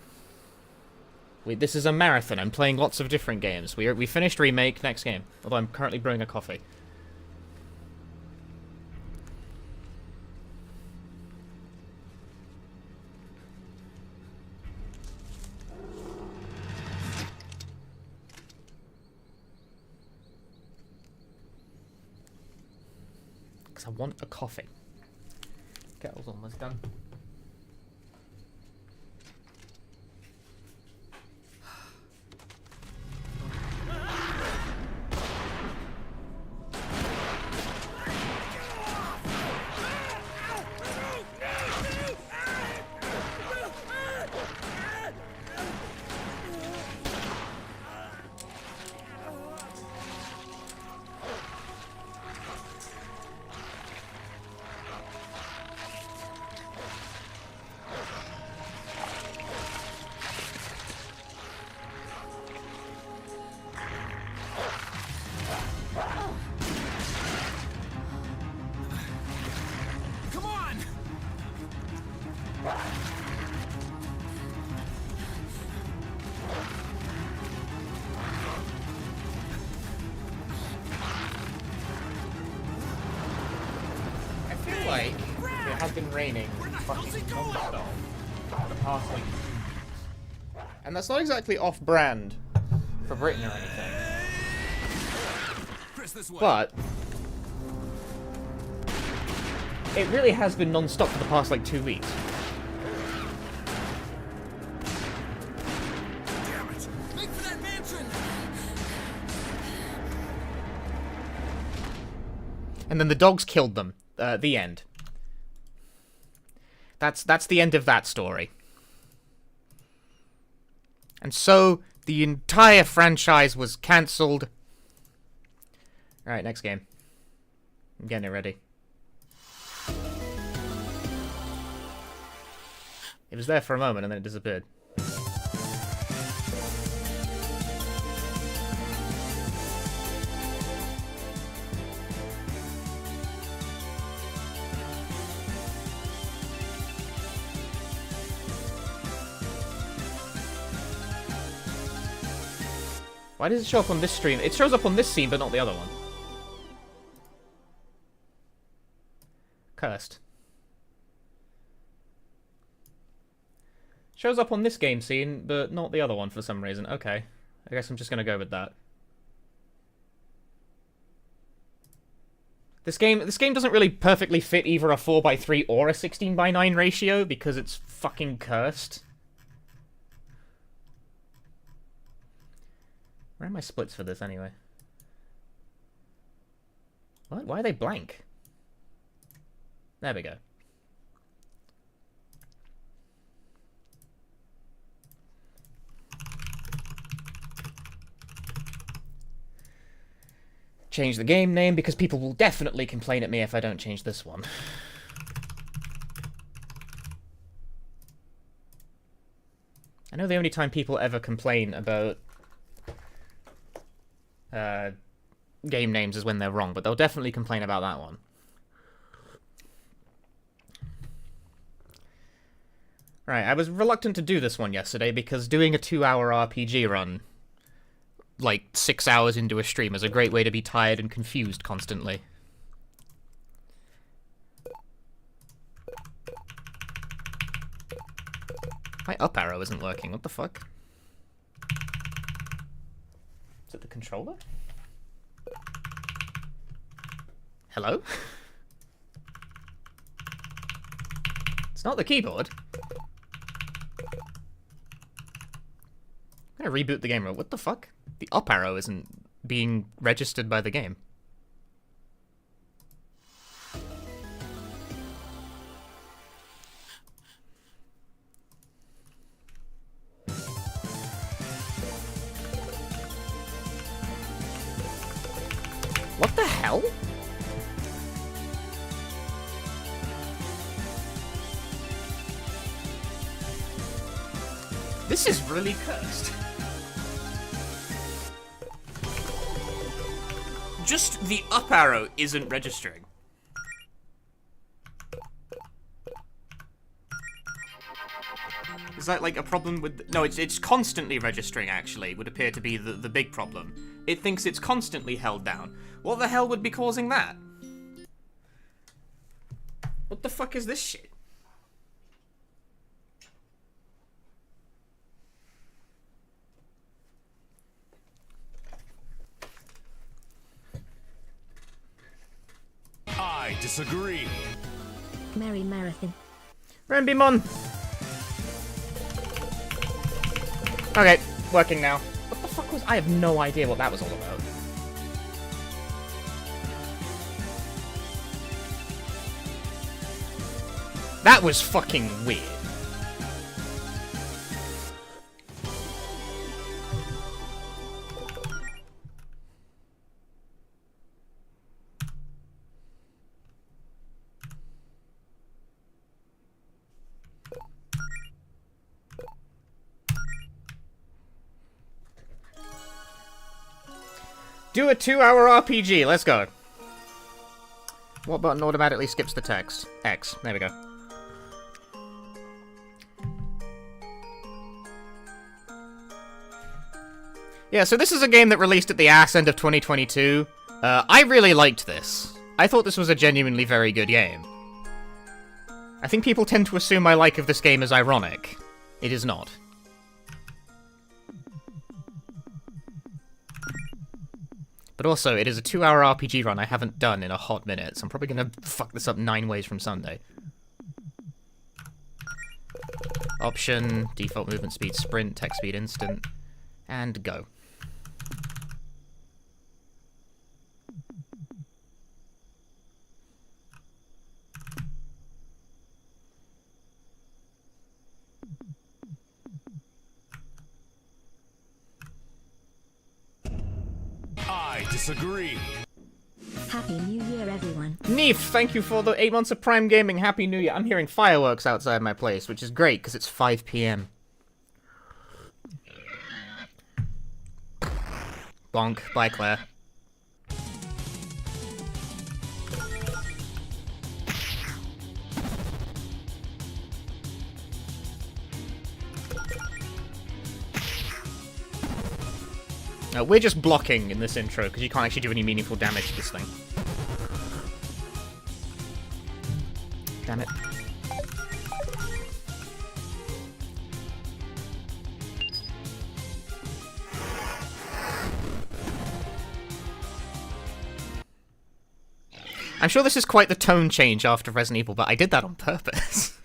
[SPEAKER 2] This is a marathon. I'm playing lots of different games. We finished remake, next game. Although I'm currently brewing a coffee. Because I want a coffee. Kettle's almost done. I feel like it has been raining fucking non-stop for the past like 2 weeks. And that's not exactly off-brand for Britain or anything. But it really has been non-stop for the past like 2 weeks. And then the dogs killed them. The end. That's the end of that story. And so the entire franchise was cancelled. Alright, next game. I'm getting it ready. It was there for a moment and then it disappeared. Why does it show up on this stream? It shows up on this scene, but not the other one. Cursed. Shows up on this game scene, but not the other one for some reason. Okay. I guess I'm just gonna go with that. This game doesn't really perfectly fit either a 4:3 or a 16:9 ratio, because it's fucking cursed. Where are my splits for this, anyway? What? Why are they blank? There we go. Change the game name, because people will definitely complain at me if I don't change this one. I know the only time people ever complain about game names is when they're wrong, but they'll definitely complain about that one. Right, I was reluctant to do this one yesterday because doing a 2-hour RPG run, like 6 hours into a stream, is a great way to be tired and confused constantly. My up arrow isn't working, what the fuck? Is it the controller? Hello? It's not the keyboard. I'm gonna reboot the game. What the fuck? The up arrow isn't being registered by the game. What the hell? This is really cursed. Just the up arrow isn't registering. Is that like a problem with... No, it's constantly registering, actually, would appear to be the big problem. It thinks it's constantly held down. What the hell would be causing that? What the fuck is this shit?
[SPEAKER 1] I disagree.
[SPEAKER 3] Merry Marathon.
[SPEAKER 2] Rambimon! Okay, working now. What the fuck was... I have no idea what that was all about. That was fucking weird. Do a 2-hour RPG, let's go. What button automatically skips the text? X, there we go. Yeah, so this is a game that released at the ass end of 2022. I really liked this. I thought this was a genuinely very good game. I think people tend to assume my like of this game is ironic. It is not. But also, it is a 2-hour RPG run I haven't done in a hot minute, so I'm probably gonna fuck this up 9 ways from Sunday. Option, default movement speed, sprint, text speed, instant, and go.
[SPEAKER 1] I disagree.
[SPEAKER 3] Happy New Year, everyone.
[SPEAKER 2] Neef, thank you for the 8 months of Prime Gaming. Happy New Year. I'm hearing fireworks outside my place, which is great, because it's 5 p.m. Bonk. Bye, Claire. We're just blocking in this intro, because you can't actually do any meaningful damage to this thing. Damn it. I'm sure this is quite the tone change after Resident Evil, but I did that on purpose.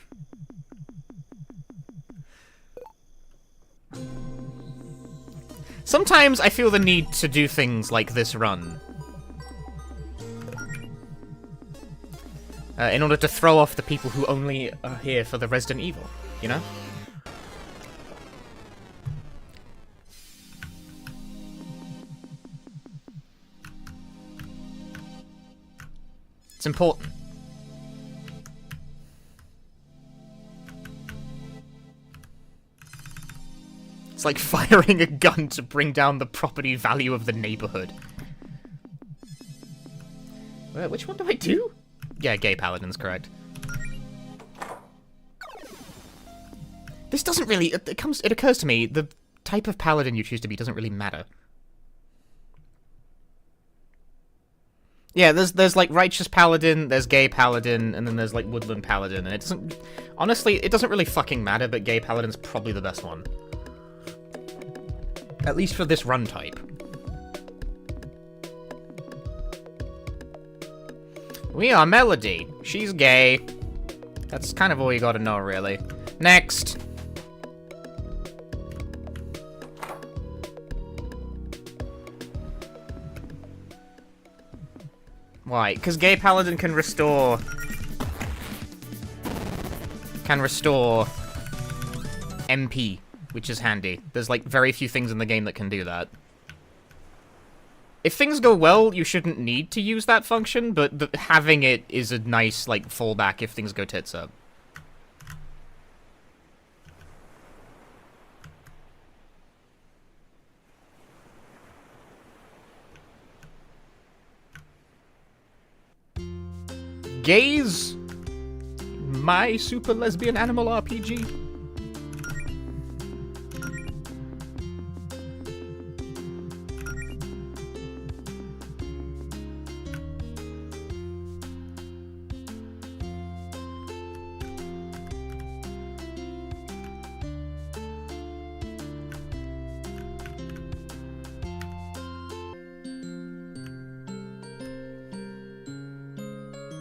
[SPEAKER 2] Sometimes I feel the need to do things like this run. In order to throw off the people who only are here for the Resident Evil, you know? It's important. It's like firing a gun to bring down the property value of the neighborhood. Which one do I do? Yeah, gay paladin's correct. This doesn't really... It occurs to me, the type of paladin you choose to be doesn't really matter. Yeah, there's like righteous paladin, there's gay paladin, and then there's like woodland paladin, and it doesn't... Honestly, it doesn't really fucking matter, but gay paladin's probably the best one. At least for this run type. We are Melody. She's gay. That's kind of all you gotta know, really. Next! Why? Because gay paladin can restore... MP, which is handy. There's, like, very few things in the game that can do that. If things go well, you shouldn't need to use that function, but having it is a nice, like, fallback if things go tits up. Gays? My super lesbian animal RPG?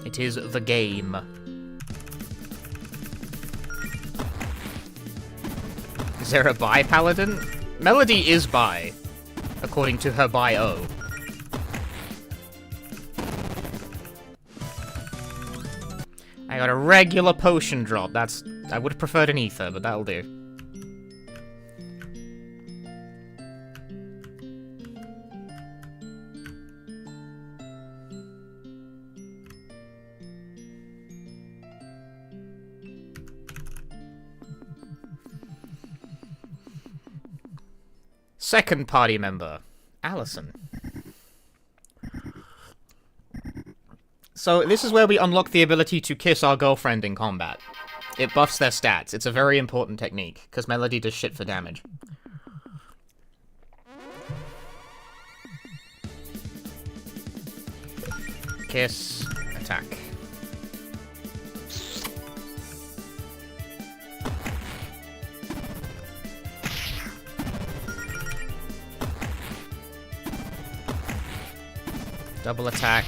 [SPEAKER 2] It is the game. Is there a bi paladin? Melody is bi, according to her bio. I got a regular potion drop. I would have preferred an ether, but that'll do. Second party member, Allison. So this is where we unlock the ability to kiss our girlfriend in combat. It buffs their stats. It's a very important technique, because Melody does shit for damage. Kiss, attack. Double attack.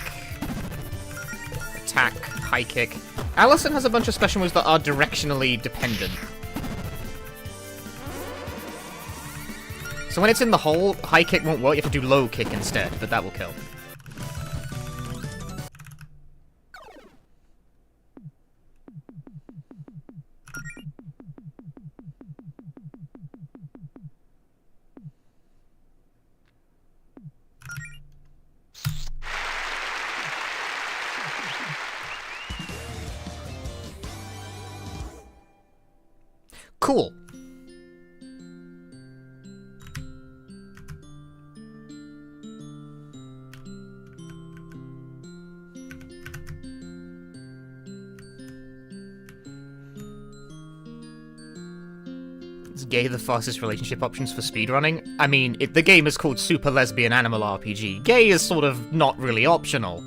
[SPEAKER 2] Attack, high kick. Allison has a bunch of special moves that are directionally dependent. So when it's in the hole, high kick won't work, you have to do low kick instead, but that will kill. Cool. Is gay the fastest relationship options for speedrunning? I mean, the game is called Super Lesbian Animal RPG. Gay is sort of not really optional.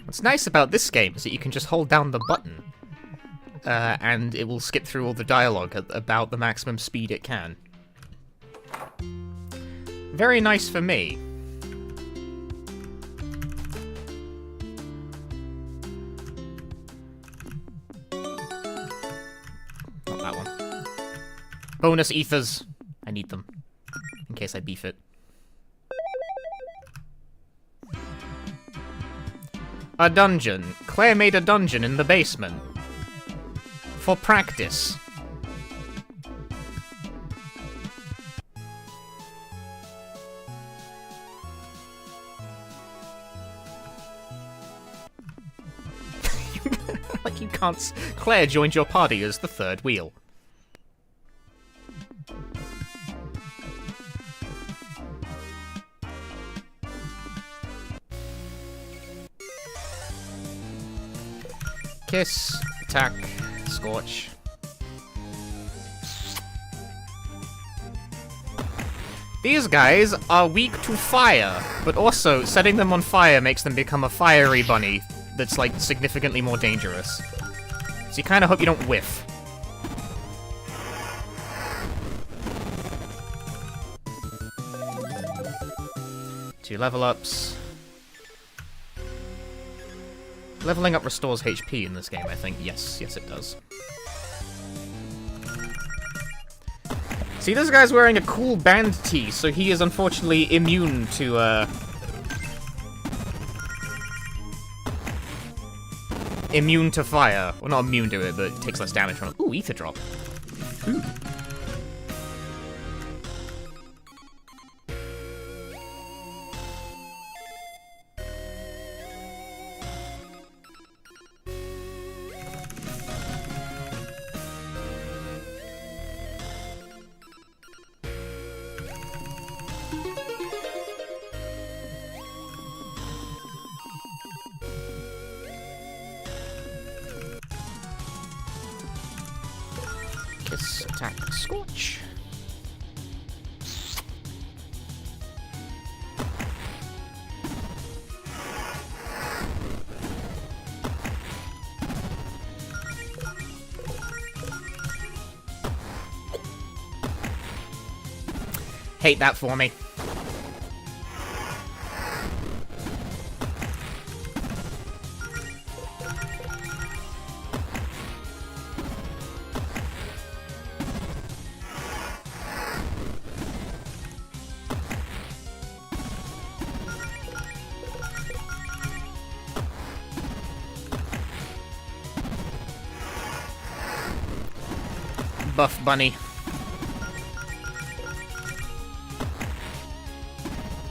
[SPEAKER 2] What's nice about this game is that you can just hold down the button, and it will skip through all the dialogue at about the maximum speed it can. Very nice for me. Not that one. Bonus ethers. I need them, in case I beef it. A dungeon. Claire made a dungeon in the basement. For practice. You can't... Claire joined your party as the third wheel. Kiss, attack, scorch. These guys are weak to fire, but also setting them on fire makes them become a fiery bunny that's, like, significantly more dangerous. So you kind of hope you don't whiff. Two level ups. Leveling up restores HP in this game, I think. Yes, yes it does. See, this guy's wearing a cool band tee, so he is unfortunately immune to, immune to fire. Well, not immune to it, but it takes less damage from it. Ooh, ether drop. Ooh. Kiss, attack, scorch. Hate that for me. Buff bunny.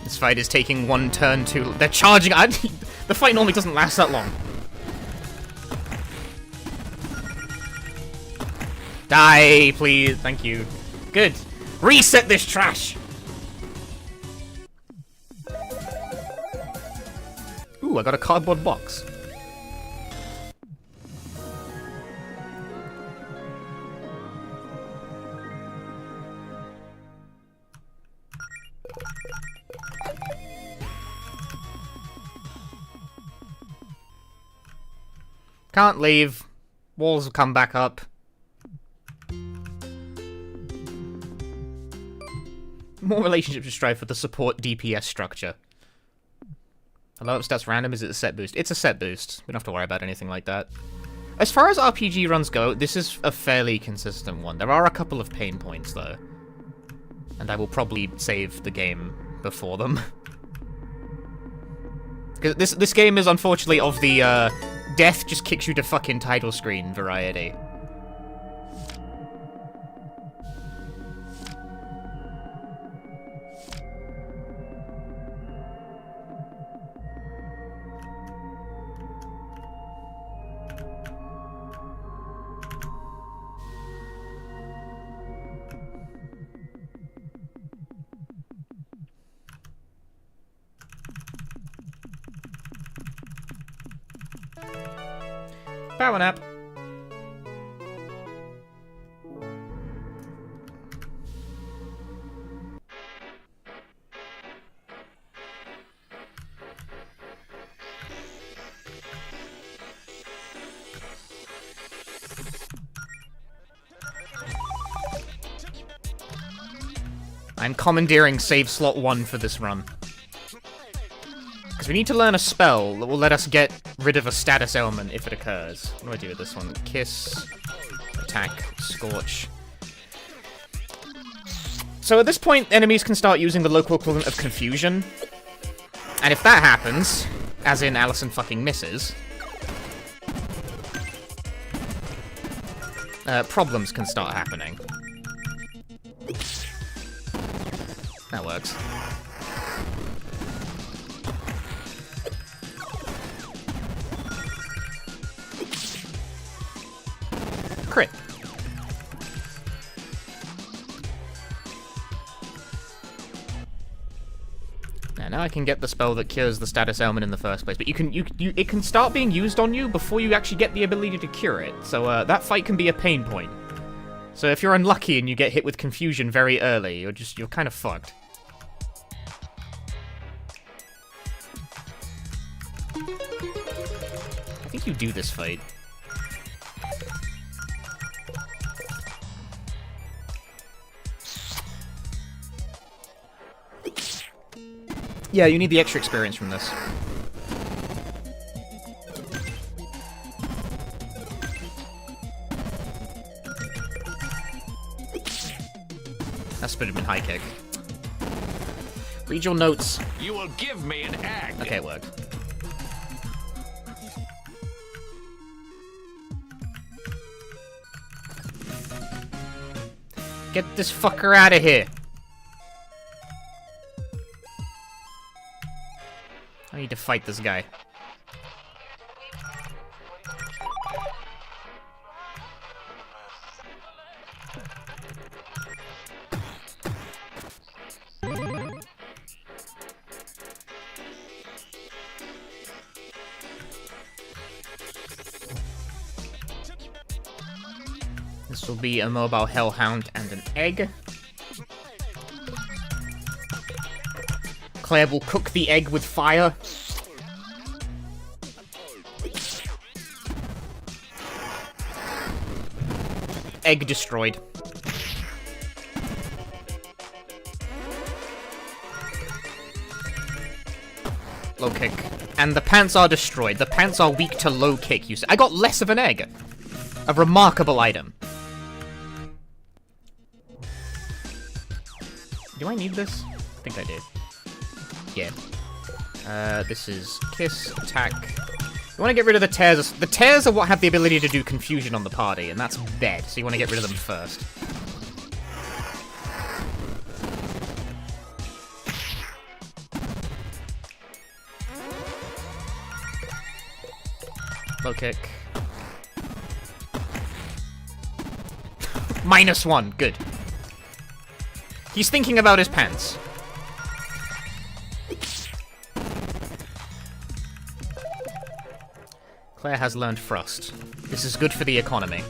[SPEAKER 2] This fight is taking one turn too... They're charging... The fight normally doesn't last that long. Die, please. Thank you. Good. Reset this trash! Ooh, I got a cardboard box. Can't leave. Walls will come back up. More relationships to strive for the support DPS structure. Hello, stats random. Is it a set boost? It's a set boost. We don't have to worry about anything like that. As far as RPG runs go, this is a fairly consistent one. There are a couple of pain points, though. And I will probably save the game before them. Because this game is unfortunately of the, death just kicks you to fucking title screen variety. Power nap. I'm commandeering save slot 1 for this run. Because we need to learn a spell that will let us get rid of a status ailment if it occurs. What do I do with this one? Kiss, attack, scorch. So at this point, enemies can start using the local equivalent of confusion. And if that happens, as in Allison fucking misses, problems can start happening. That works. Yeah, now I can get the spell that cures the status ailment in the first place, but it can start being used on you before you actually get the ability to cure it, so that fight can be a pain point. So if you're unlucky and you get hit with confusion very early, you're kind of fucked. I think you do this fight. Yeah, you need the extra experience from this. That should have been high kick. Read your notes.
[SPEAKER 1] You will give me an egg.
[SPEAKER 2] Okay, it worked. Get this fucker out of here. I need to fight this guy. This will be a mobile hellhound and an egg. Claire will cook the egg with fire. Egg destroyed. Low kick. And the pants are destroyed. The pants are weak to low kick. I got less of an egg. A remarkable item. Do I need this? I think I did. Yeah. This is kiss, attack. You want to get rid of the tears. The tears are what have the ability to do confusion on the party, and that's bed, so you want to get rid of them first. Low kick. -1, good. He's thinking about his pants. Claire has learned Frost. This is good for the economy.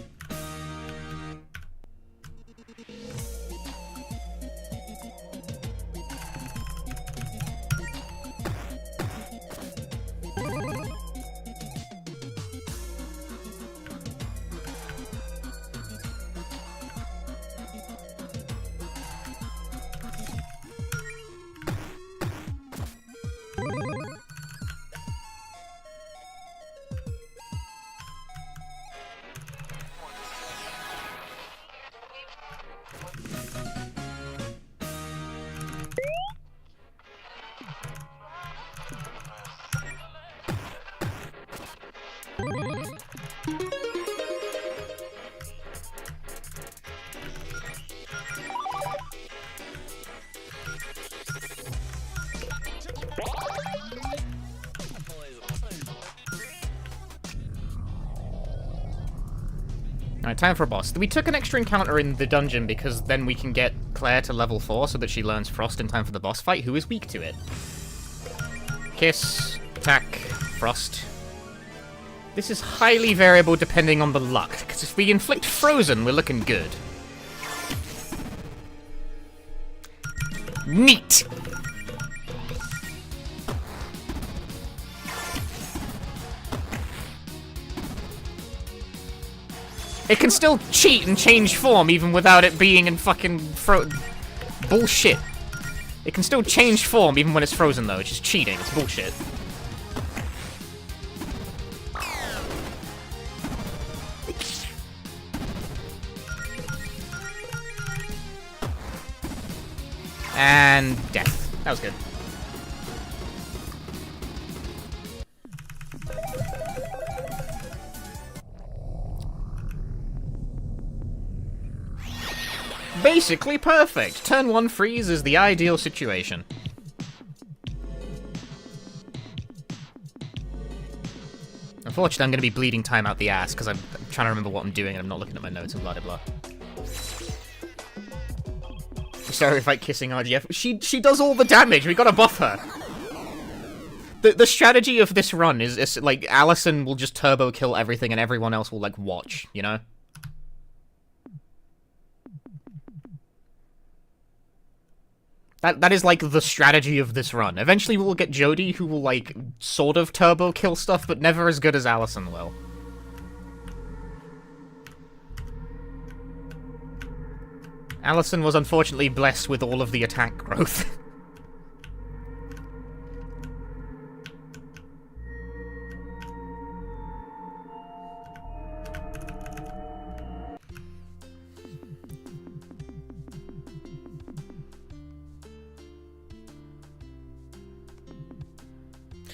[SPEAKER 2] Alright, time for a boss. We took an extra encounter in the dungeon because then we can get Claire to level 4 so that she learns Frost in time for the boss fight, who is weak to it. Kiss, attack, Frost. This is highly variable depending on the luck, because if we inflict Frozen, we're looking good. Neat! It can still cheat and change form even without it being in fucking bullshit. It can still change form even when it's frozen though, which is cheating. It's bullshit. And death. That was good. Basically perfect. Turn 1 freeze is the ideal situation. Unfortunately, I'm going to be bleeding time out the ass because I'm trying to remember what I'm doing and I'm not looking at my notes and blah, blah, blah. Sorry if I'm kissing RGF. She does all the damage. We gotta buff her. The strategy of this run is like Allison will just turbo kill everything and everyone else will like watch, you know? That is like the strategy of this run. Eventually we'll get Jody who will like sort of turbo kill stuff, but never as good as Allison will. Allison was unfortunately blessed with all of the attack growth.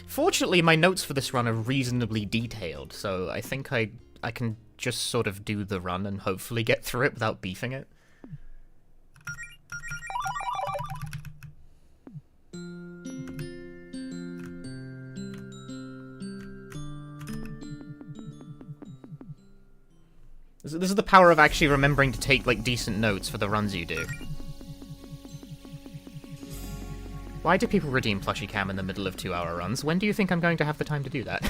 [SPEAKER 2] Fortunately, my notes for this run are reasonably detailed, so I think I can just sort of do the run and hopefully get through it without beefing it. This is the power of actually remembering to take, like, decent notes for the runs you do. Why do people redeem plushie cam in the middle of 2-hour runs? When do you think I'm going to have the time to do that?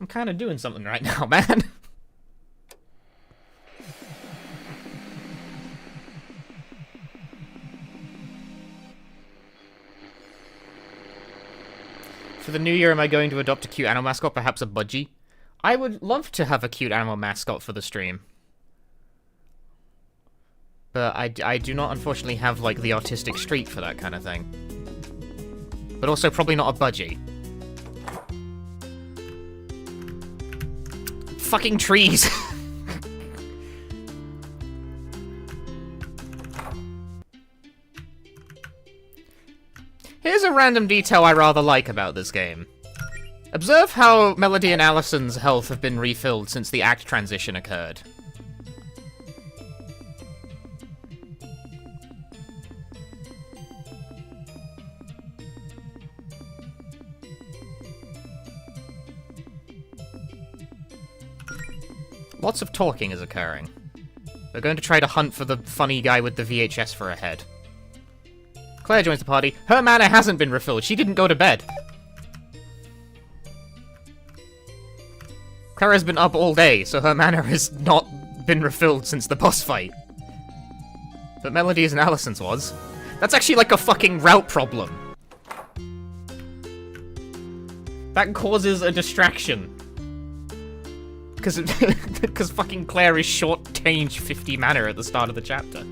[SPEAKER 2] I'm kind of doing something right now, man. For the new year, am I going to adopt a cute animal mascot, perhaps a budgie? I would love to have a cute animal mascot for the stream. But I do not, unfortunately, have, like, the artistic streak for that kind of thing. But also, probably not a budgie. Fucking trees! Here's a random detail I rather like about this game. Observe how Melody and Allison's health have been refilled since the act transition occurred. Lots of talking is occurring. They're going to try to hunt for the funny guy with the VHS for a head. Claire joins the party. Her mana hasn't been refilled. She didn't go to bed. Clara's been up all day, so her mana has not been refilled since the boss fight. But Melody's and Allison's was. That's actually like a fucking route problem. That causes a distraction. Because fucking Claire is short-changed 50 mana at the start of the chapter.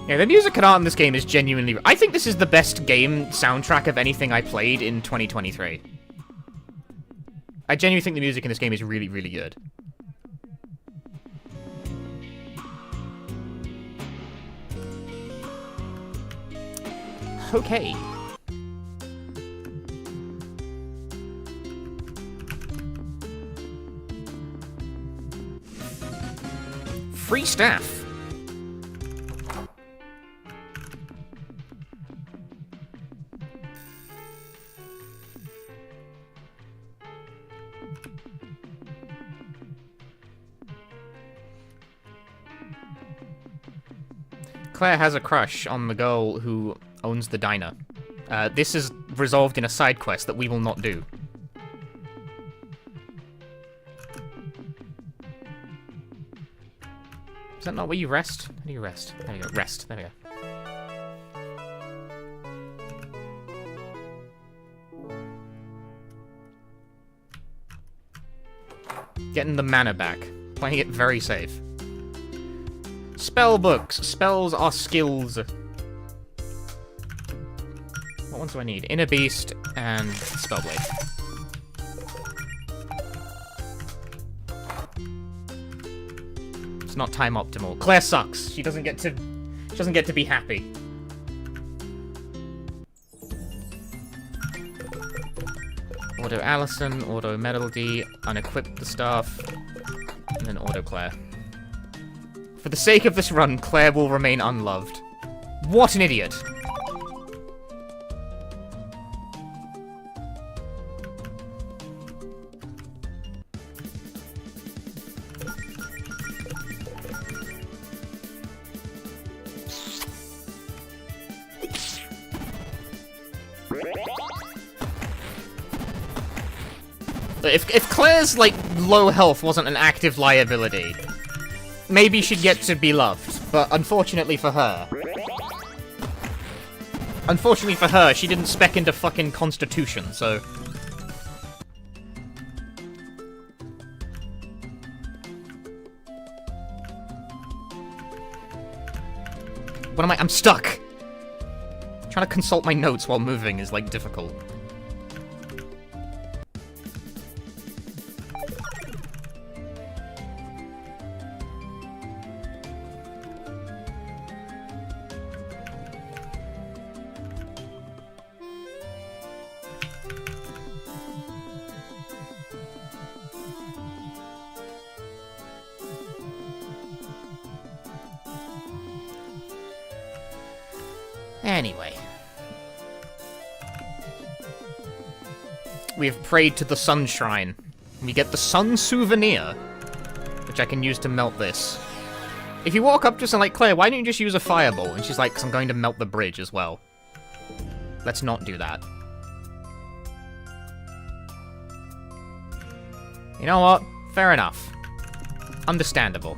[SPEAKER 2] Yeah, the music and art in this game is genuinely... I think this is the best game soundtrack of anything I played in 2023. I genuinely think the music in this game is really, really good. Okay. Free staff. Claire has a crush on the girl who owns the diner. This is resolved in a side quest that we will not do. Is that not where you rest? How do you rest? There we go. Rest. There we go. Getting the mana back. Playing it very safe. Spell books. Spells are skills. What ones do I need? Inner Beast and Spellblade. It's not time optimal. Claire sucks. She doesn't get to be happy. Auto Allison, auto Metal D, unequip the staff, and then auto Claire. For the sake of this run, Claire will remain unloved. What an idiot! If Claire's, like, low health wasn't an active liability, maybe she'd get to be loved, but unfortunately for her... Unfortunately for her, she didn't spec into fucking Constitution, so... What am I? I'm stuck! Trying to consult my notes while moving is, like, difficult. Anyway. We have prayed to the sun shrine. We get the sun souvenir, which I can use to melt this. If you walk up to us and like, Claire, why don't you just use a fireball? And she's like, 'cause I'm going to melt the bridge as well. Let's not do that. You know what? Fair enough. Understandable.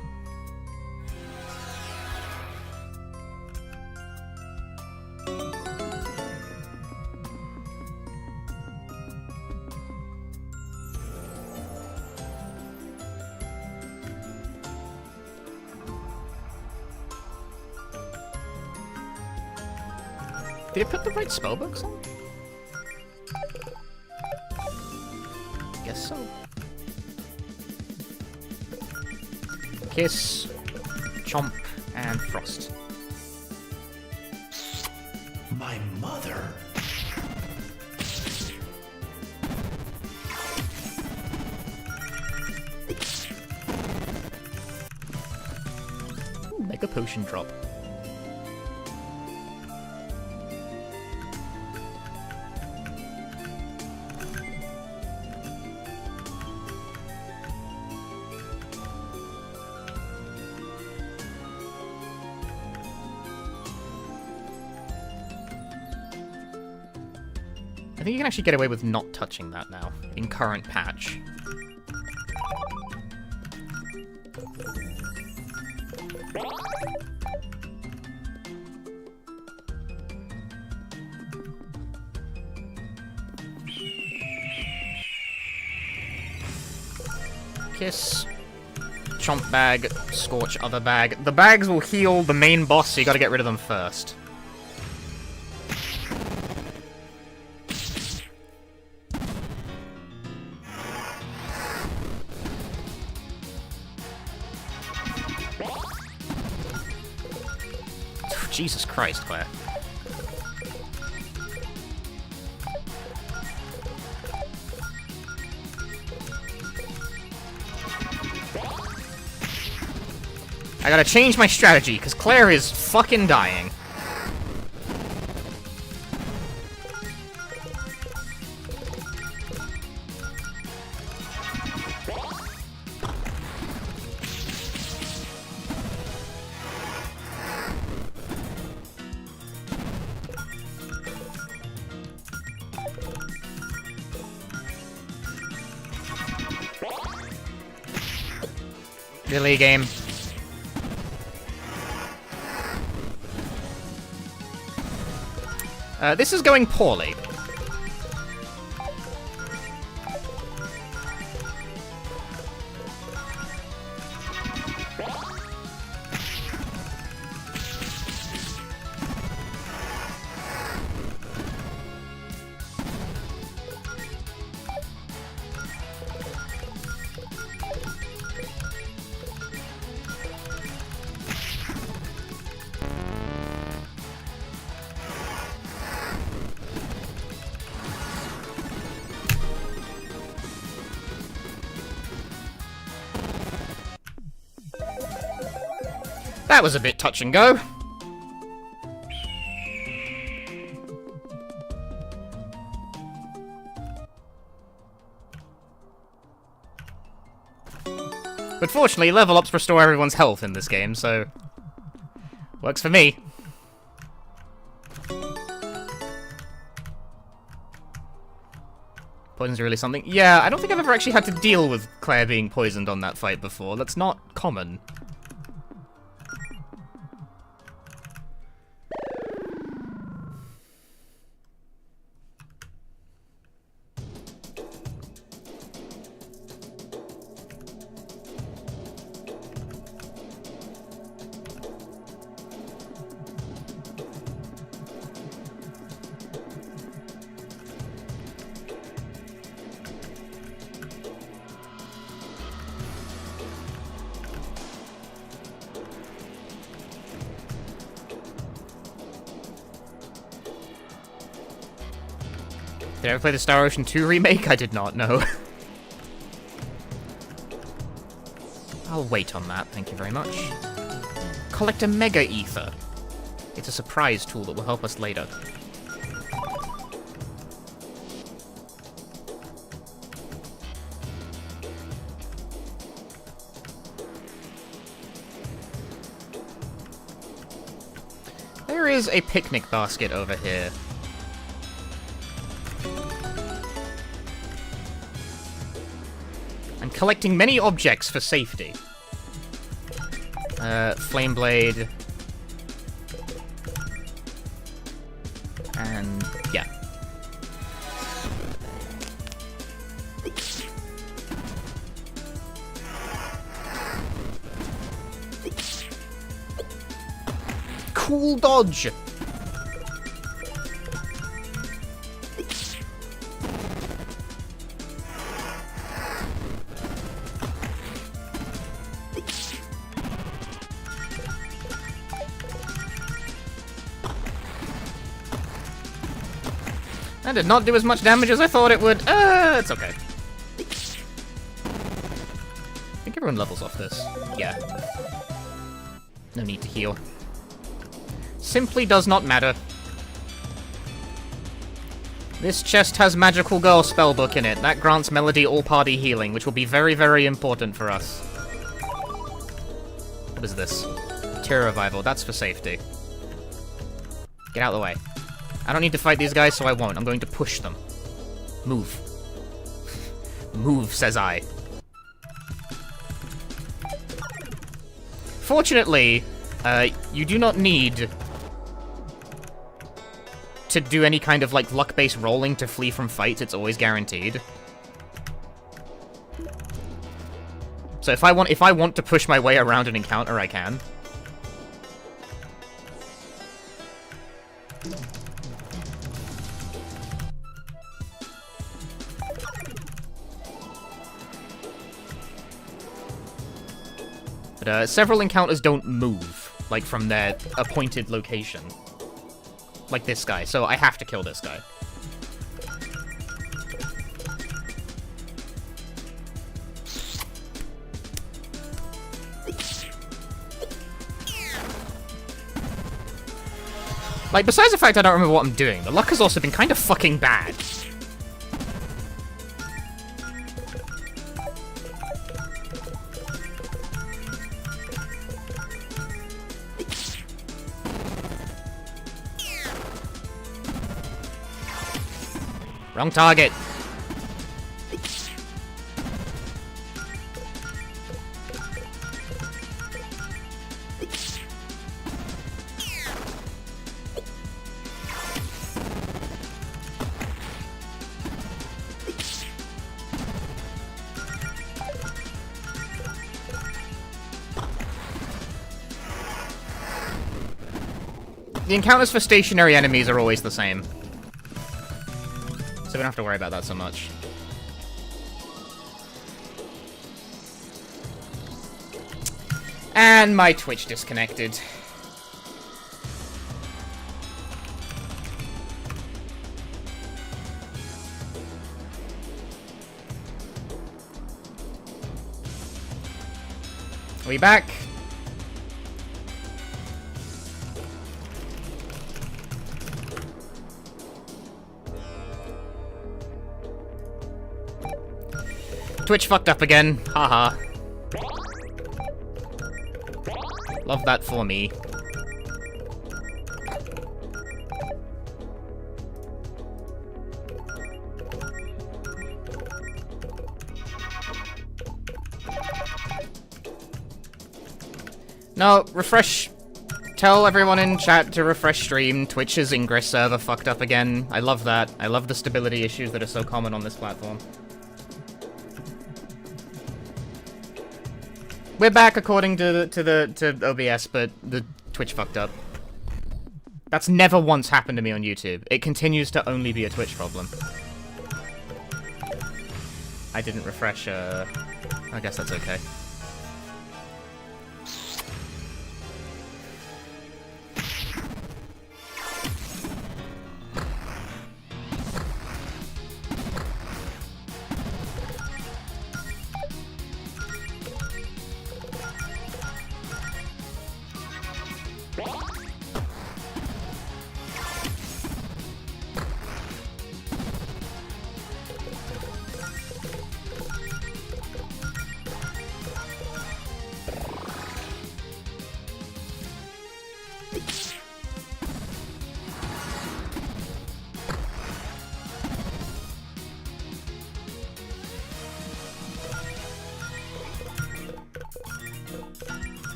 [SPEAKER 2] Did it put the right spellbooks on? Guess so. Kiss, Chomp, and Frost.
[SPEAKER 1] My mother?
[SPEAKER 2] Ooh, Mega Potion drop. I think you can actually get away with not touching that now, in current patch. Kiss, Chomp bag, Scorch other bag. The bags will heal the main boss, so you gotta get rid of them first. Jesus Christ, Claire. I gotta change my strategy, because Claire is fucking dying. Really, game? This is going poorly. that was a bit touch and go. But fortunately, level ups restore everyone's health in this game, so... works for me. Poison's really something. Yeah, I don't think I've ever actually had to deal with Claire being poisoned on that fight before. That's not common. Did I ever play the Star Ocean 2 remake? I did not, no. I'll wait on that, thank you very much. Collect a Mega Ether. It's a surprise tool that will help us later. There is a picnic basket over here. And collecting many objects for safety. Flame blade. And yeah. Cool dodge. That did not do as much damage as I thought it would. It's okay. I think everyone levels off this. Yeah. No need to heal. Simply does not matter. This chest has Magical Girl spellbook in it. That grants Melody all-party healing, which will be very, very important for us. What is this? Tear Revival. That's for safety. Get out of the way. I don't need to fight these guys, so I won't. I'm going to push them. Move. Move, says I. Fortunately, you do not need to do any kind of, like, luck-based rolling to flee from fights. It's always guaranteed. So if I want to push my way around an encounter, I can. But several encounters don't move, like, from their appointed location. Like this guy, so I have to kill this guy. Like, besides the fact I don't remember what I'm doing, the luck has also been kind of fucking bad. Wrong target. The encounters for stationary enemies are always the same. So we don't have to worry about that so much. And my Twitch disconnected. Are we back? Twitch fucked up again. Haha. Love that for me. No, refresh. Tell everyone in chat to refresh stream. Twitch's Ingress server fucked up again. I love that. I love the stability issues that are so common on this platform. We're back according to OBS, but the Twitch fucked up. That's never once happened to me on YouTube. It continues to only be a Twitch problem. I didn't refresh, I guess that's okay.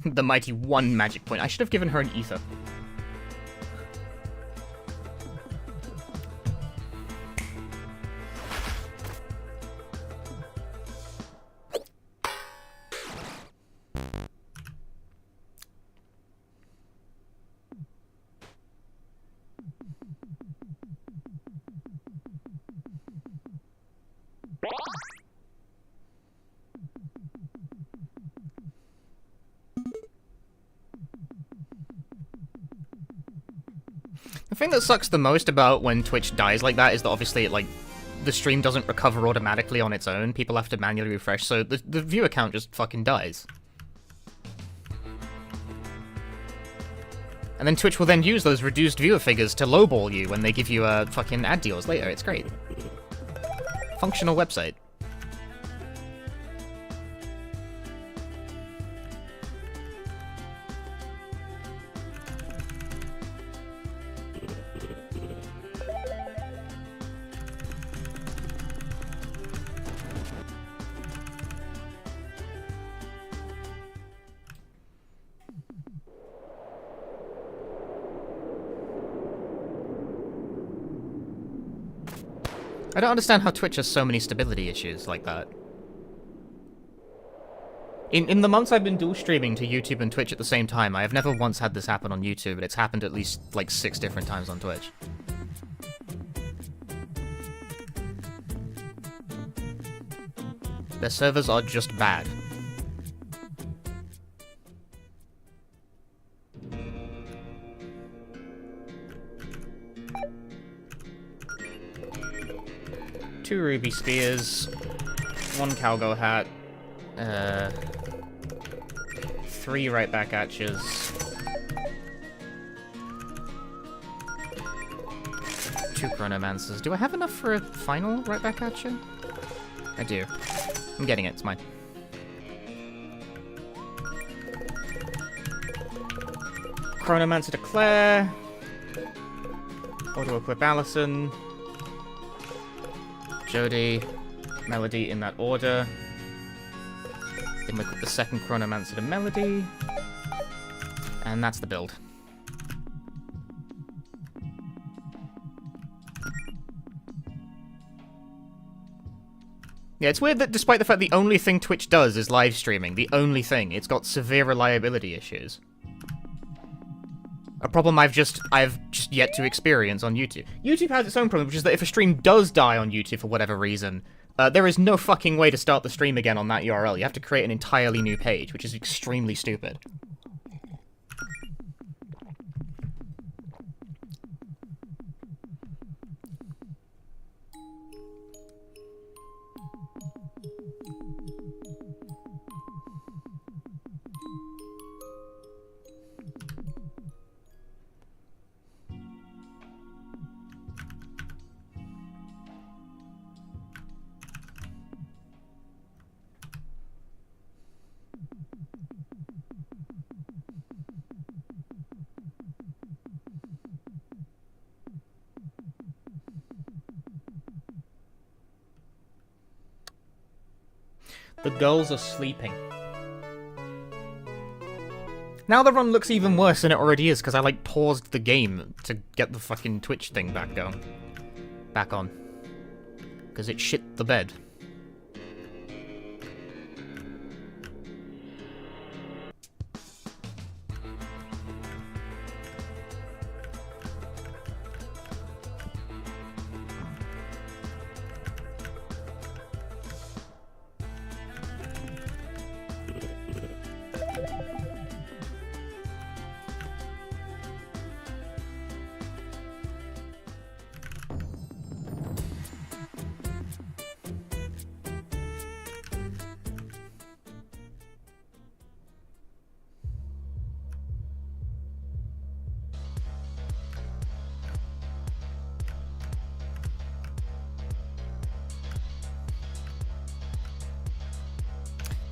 [SPEAKER 2] The mighty one magic point. I should have given her an ether. The thing that sucks the most about when Twitch dies like that is that obviously it, like, the stream doesn't recover automatically on its own. People have to manually refresh, so the viewer count just fucking dies. And then Twitch will then use those reduced viewer figures to lowball you when they give you fucking ad deals later. It's great. Functional website. I don't understand how Twitch has so many stability issues like that. In the months I've been dual streaming to YouTube and Twitch at the same time, I have never once had this happen on YouTube, but it's happened at least like 6 different times on Twitch. Their servers are just bad. Two ruby spears, 1 cowgirl hat, 3 right back atches, 2 chronomancers. Do I have enough for a final right back atcha? I do. I'm getting it, it's mine. Chronomancer to Claire. Auto-equip Allison. Jodie, Melody in that order. Then we equip the second Chronomancer to Melody. And that's the build. Yeah, it's weird that despite the fact the only thing Twitch does is live streaming, the only thing, it's got severe reliability issues. A problem I've just yet to experience on YouTube. YouTube has its own problem, which is that if a stream does die on YouTube for whatever reason, there is no fucking way to start the stream again on that URL. You have to create an entirely new page, which is extremely stupid. The girls are sleeping. Now the run looks even worse than it already is, because I, like, paused the game to get the fucking Twitch thing back on. Because it shit the bed.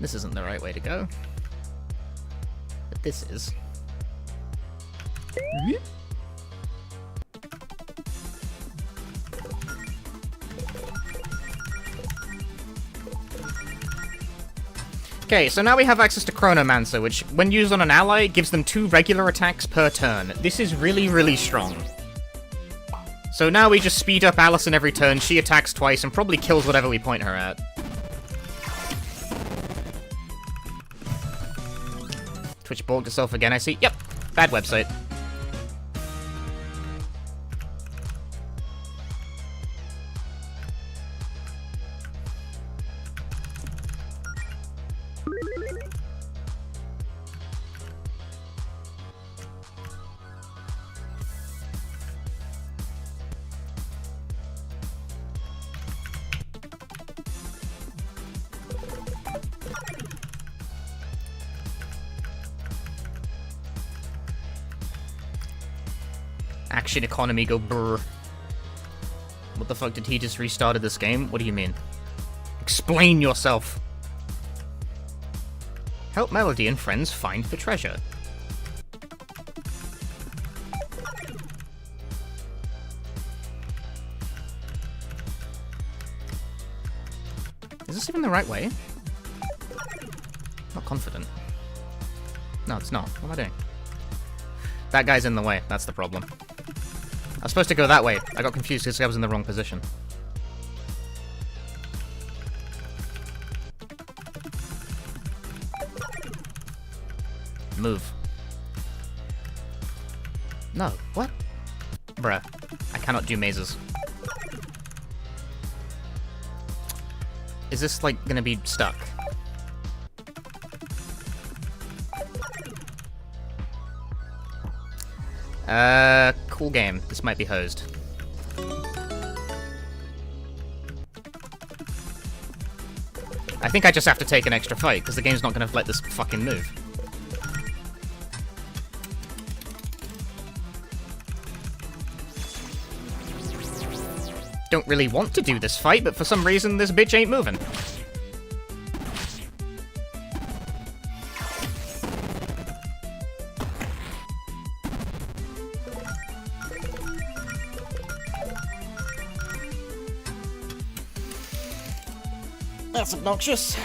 [SPEAKER 2] This isn't the right way to go. But this is. Okay, so now we have access to Chronomancer, which, when used on an ally, gives them 2 regular attacks per turn. This is really, really strong. So now we just speed up Allison every turn, she attacks twice, and probably kills whatever we point her at. Twitch borged itself again, I see. Yep, bad website. Action economy go brr. What the fuck, did he just restarted this game? What do you mean? Explain yourself! Help Melody and friends find the treasure. Is this even the right way? Not confident. No, it's not. What am I doing? That guy's in the way. That's the problem. I was supposed to go that way. I got confused because I was in the wrong position. Move. No. What? Bruh. I cannot do mazes. Is this, like, gonna be stuck? Cool game. This might be hosed. I think I just have to take an extra fight, because the game's not gonna let this fucking move. Don't really want to do this fight, but for some reason this bitch ain't moving. That's obnoxious.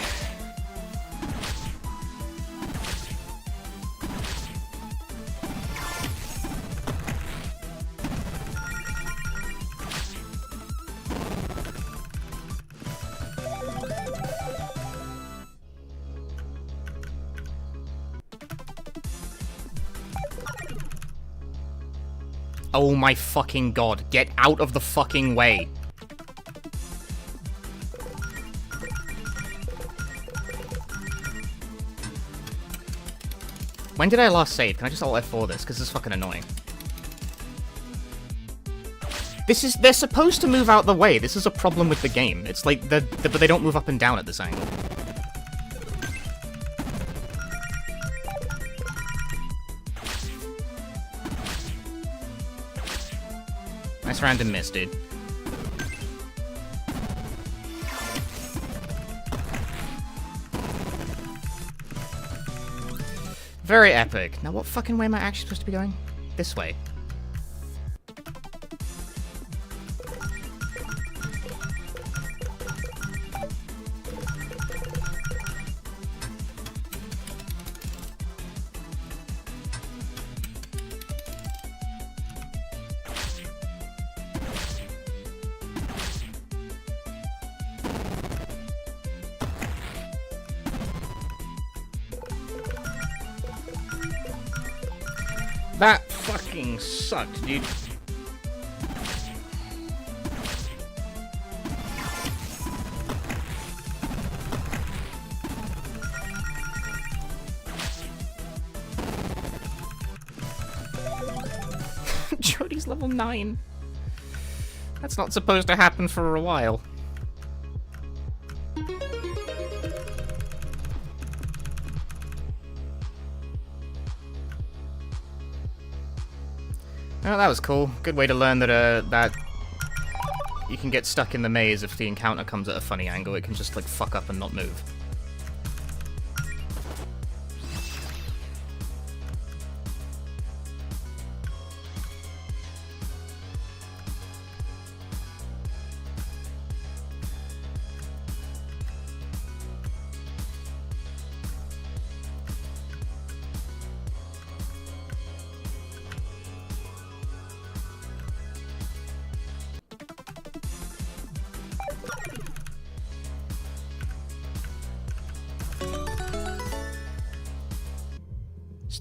[SPEAKER 2] Oh my fucking god. Get out of the fucking way. When did I last save? Can I just alt F4 this? Because this is fucking annoying. They're supposed to move out the way. This is a problem with the game. It's like, but they don't move up and down at this angle. Nice random miss, dude. Very epic. Now, what fucking way am I actually supposed to be going? This way. That fucking sucked, dude. Jody's level 9. That's not supposed to happen for a while. Oh, that was cool. Good way to learn that, that you can get stuck in the maze if the encounter comes at a funny angle. It can just, like, fuck up and not move.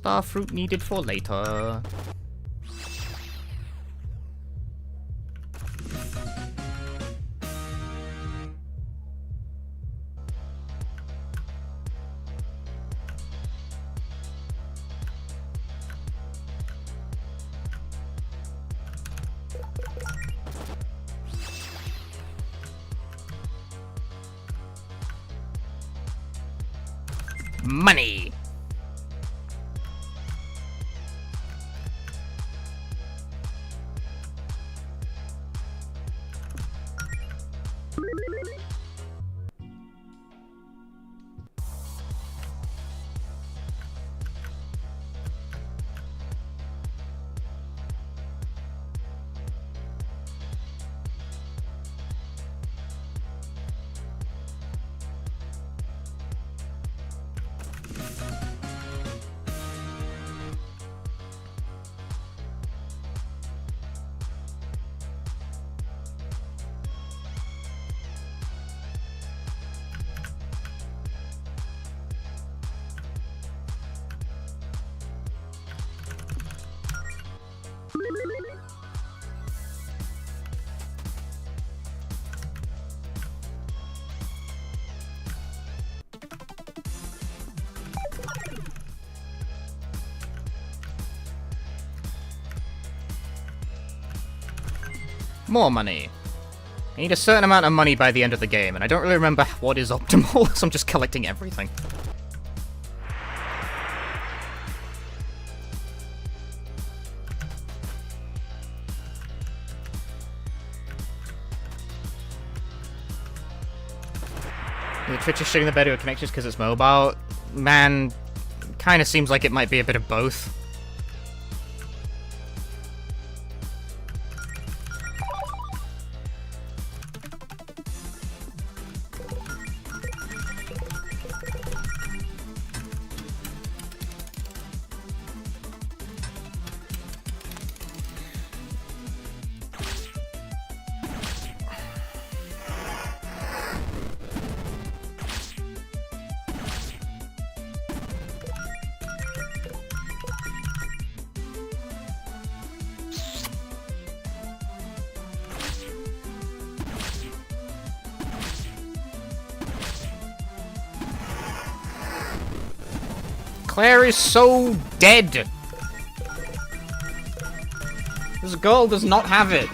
[SPEAKER 2] Starfruit needed for later. Money! More money. I need a certain amount of money by the end of the game, and I don't really remember what is optimal, so I'm just collecting everything. The Twitch is showing the better connections because it's mobile. Man, kind of seems like it might be a bit of both. Claire is so dead. This girl does not have it.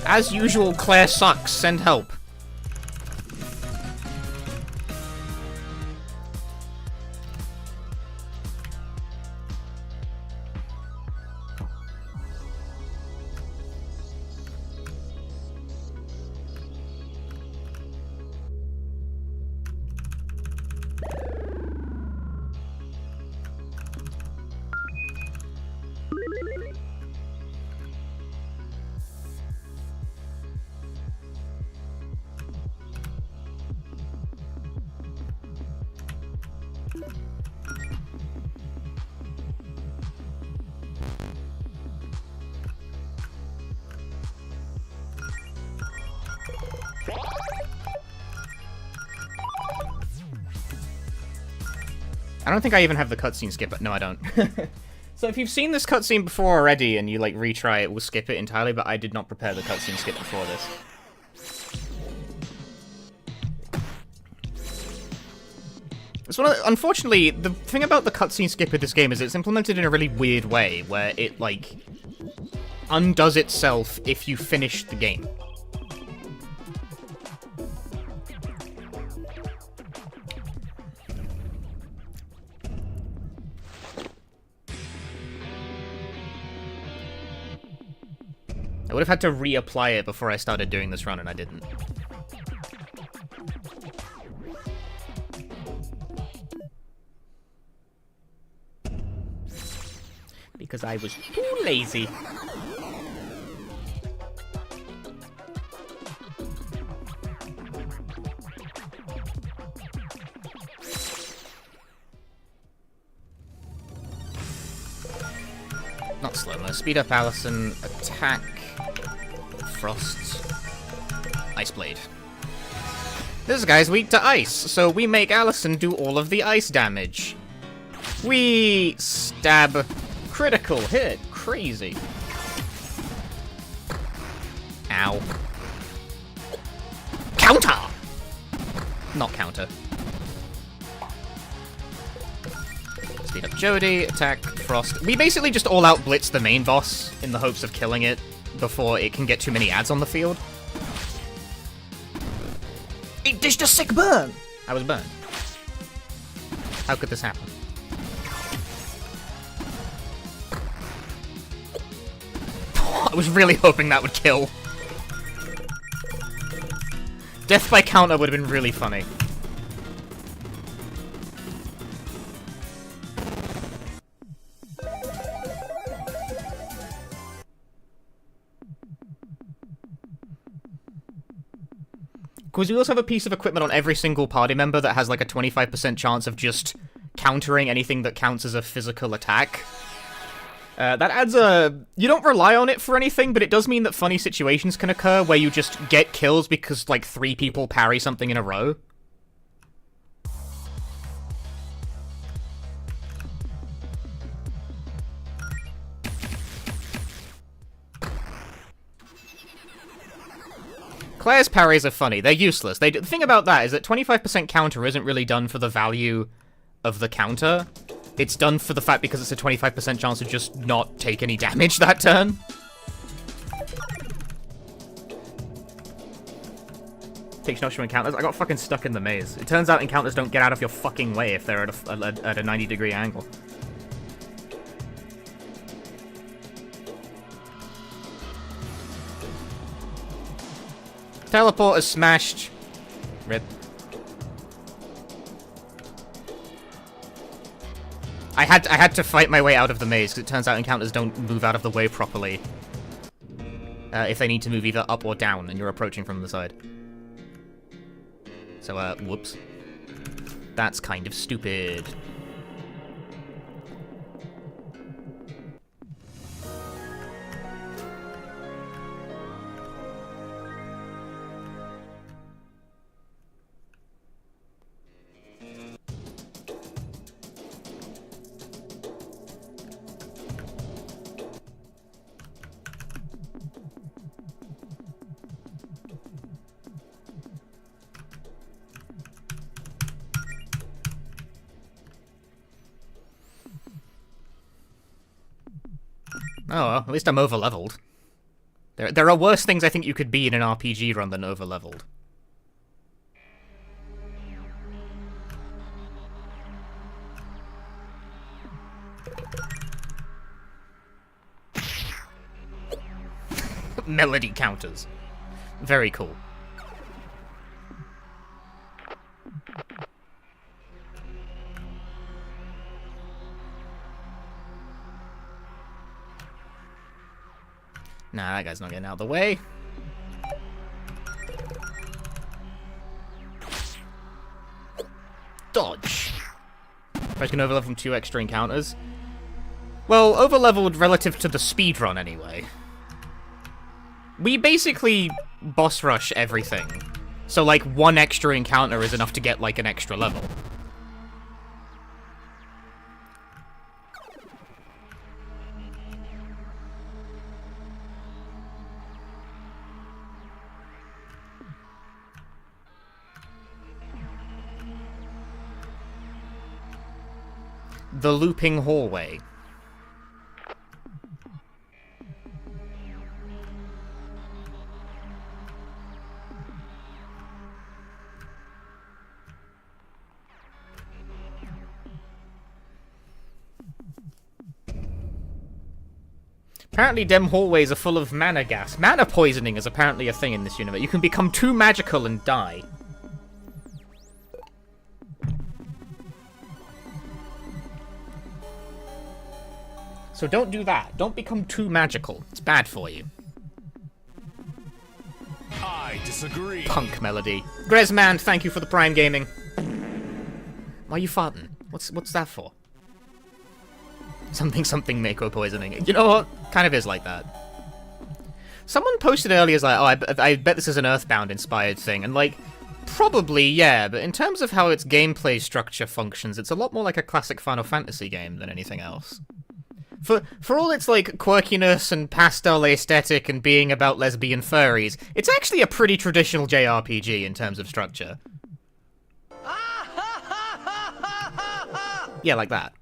[SPEAKER 2] As usual, Claire sucks. Send help. I don't think I even have the cutscene skip, but no, I don't. So if you've seen this cutscene before already and you like retry it, we'll skip it entirely, but I did not prepare the cutscene skip before this. It's one of the, unfortunately, the thing about the cutscene skip in this game is it's implemented in a really weird way, where it, like, undoes itself if you finish the game. I would have had to reapply it before I started doing this run, and I didn't. Because I was too lazy. Not slow-mo. Speed up Allison. Attack. Frost. Ice Blade. This guy's weak to ice, so we make Allison do all of the ice damage. We stab. Critical hit. Crazy. Ow. Counter! Not counter. Speed up Jodie. Attack Frost. We basically just all-out blitz the main boss in the hopes of killing it before it can get too many ads on the field. It dished a sick burn! I was burned. How could this happen? I was really hoping that would kill. Death by counter would have been really funny. Because we also have a piece of equipment on every single party member that has like a 25% chance of just countering anything that counts as a physical attack. That adds a... You don't rely on it for anything, but it does mean that funny situations can occur where you just get kills because, like, 3 people parry something in a row. Claire's parries are funny. They're useless. The thing about that is that 25% counter isn't really done for the value of the counter. It's done for the fact because it's a 25% chance to just not take any damage that turn. Takes no showing encounters. I got fucking stuck in the maze. It turns out encounters don't get out of your fucking way if they're at a 90-degree angle. Teleport is smashed. Rip. I had to fight my way out of the maze, because it turns out encounters don't move out of the way properly. If they need to move either up or down, and you're approaching from the side. So, whoops. That's kind of stupid. Oh, well, at least I'm over-leveled. There are worse things I think you could be in an RPG run than over-leveled. Melody counters. Very cool. Nah, that guy's not getting out of the way. Dodge. If I can overlevel from 2 extra encounters. Well, overleveled relative to the speedrun anyway. We basically boss rush everything. So, like, 1 extra encounter is enough to get, like, an extra level. The looping hallway. Apparently dem hallways are full of mana gas. Mana poisoning is apparently a thing in this universe. You can become too magical and die. So don't do that. Don't become too magical. It's bad for you.
[SPEAKER 1] I disagree.
[SPEAKER 2] Punk melody. Grezman, thank you for the Prime Gaming. Why are you farting? What's that for? Something Mako poisoning. You know what? Kind of is like that. Someone posted earlier, like, oh, I bet this is an Earthbound-inspired thing, and, like, probably, yeah, but in terms of how its gameplay structure functions, it's a lot more like a classic Final Fantasy game than anything else. For all its, like, quirkiness and pastel aesthetic and being about lesbian furries, it's actually a pretty traditional JRPG in terms of structure. Yeah, like that.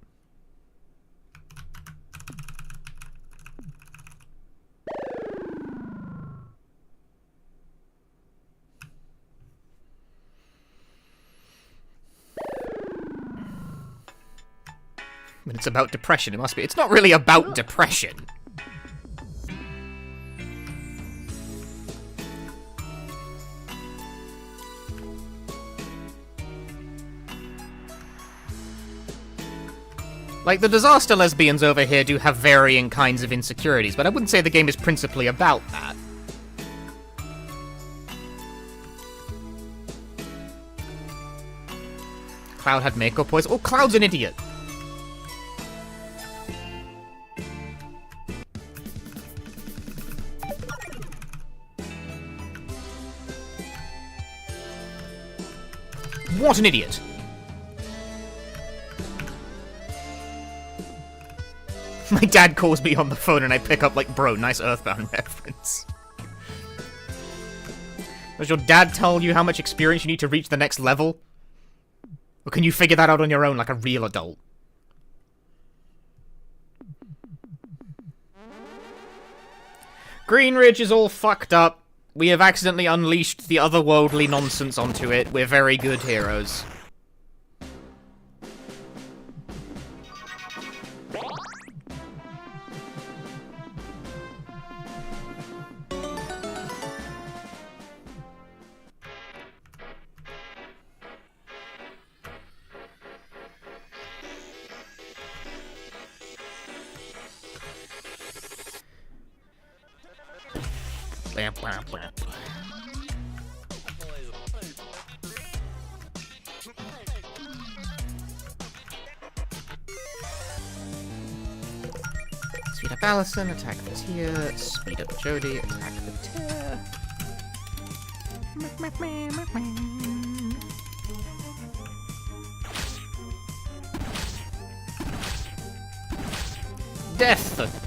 [SPEAKER 2] But it's about depression, it must be. It's not really about depression. Like, the disaster lesbians over here do have varying kinds of insecurities, but I wouldn't say the game is principally about that. Cloud had makeup poison. Oh, Cloud's an idiot. What an idiot! My dad calls me on the phone and I pick up like, bro, nice Earthbound reference. Does your dad tell you how much experience you need to reach the next level? Or can you figure that out on your own like a real adult? Greenridge is all fucked up. We have accidentally unleashed the otherworldly nonsense onto it. We're very good heroes. Speed up Allison, attack the Tier. Speed up Jody, attack the Tier. Death!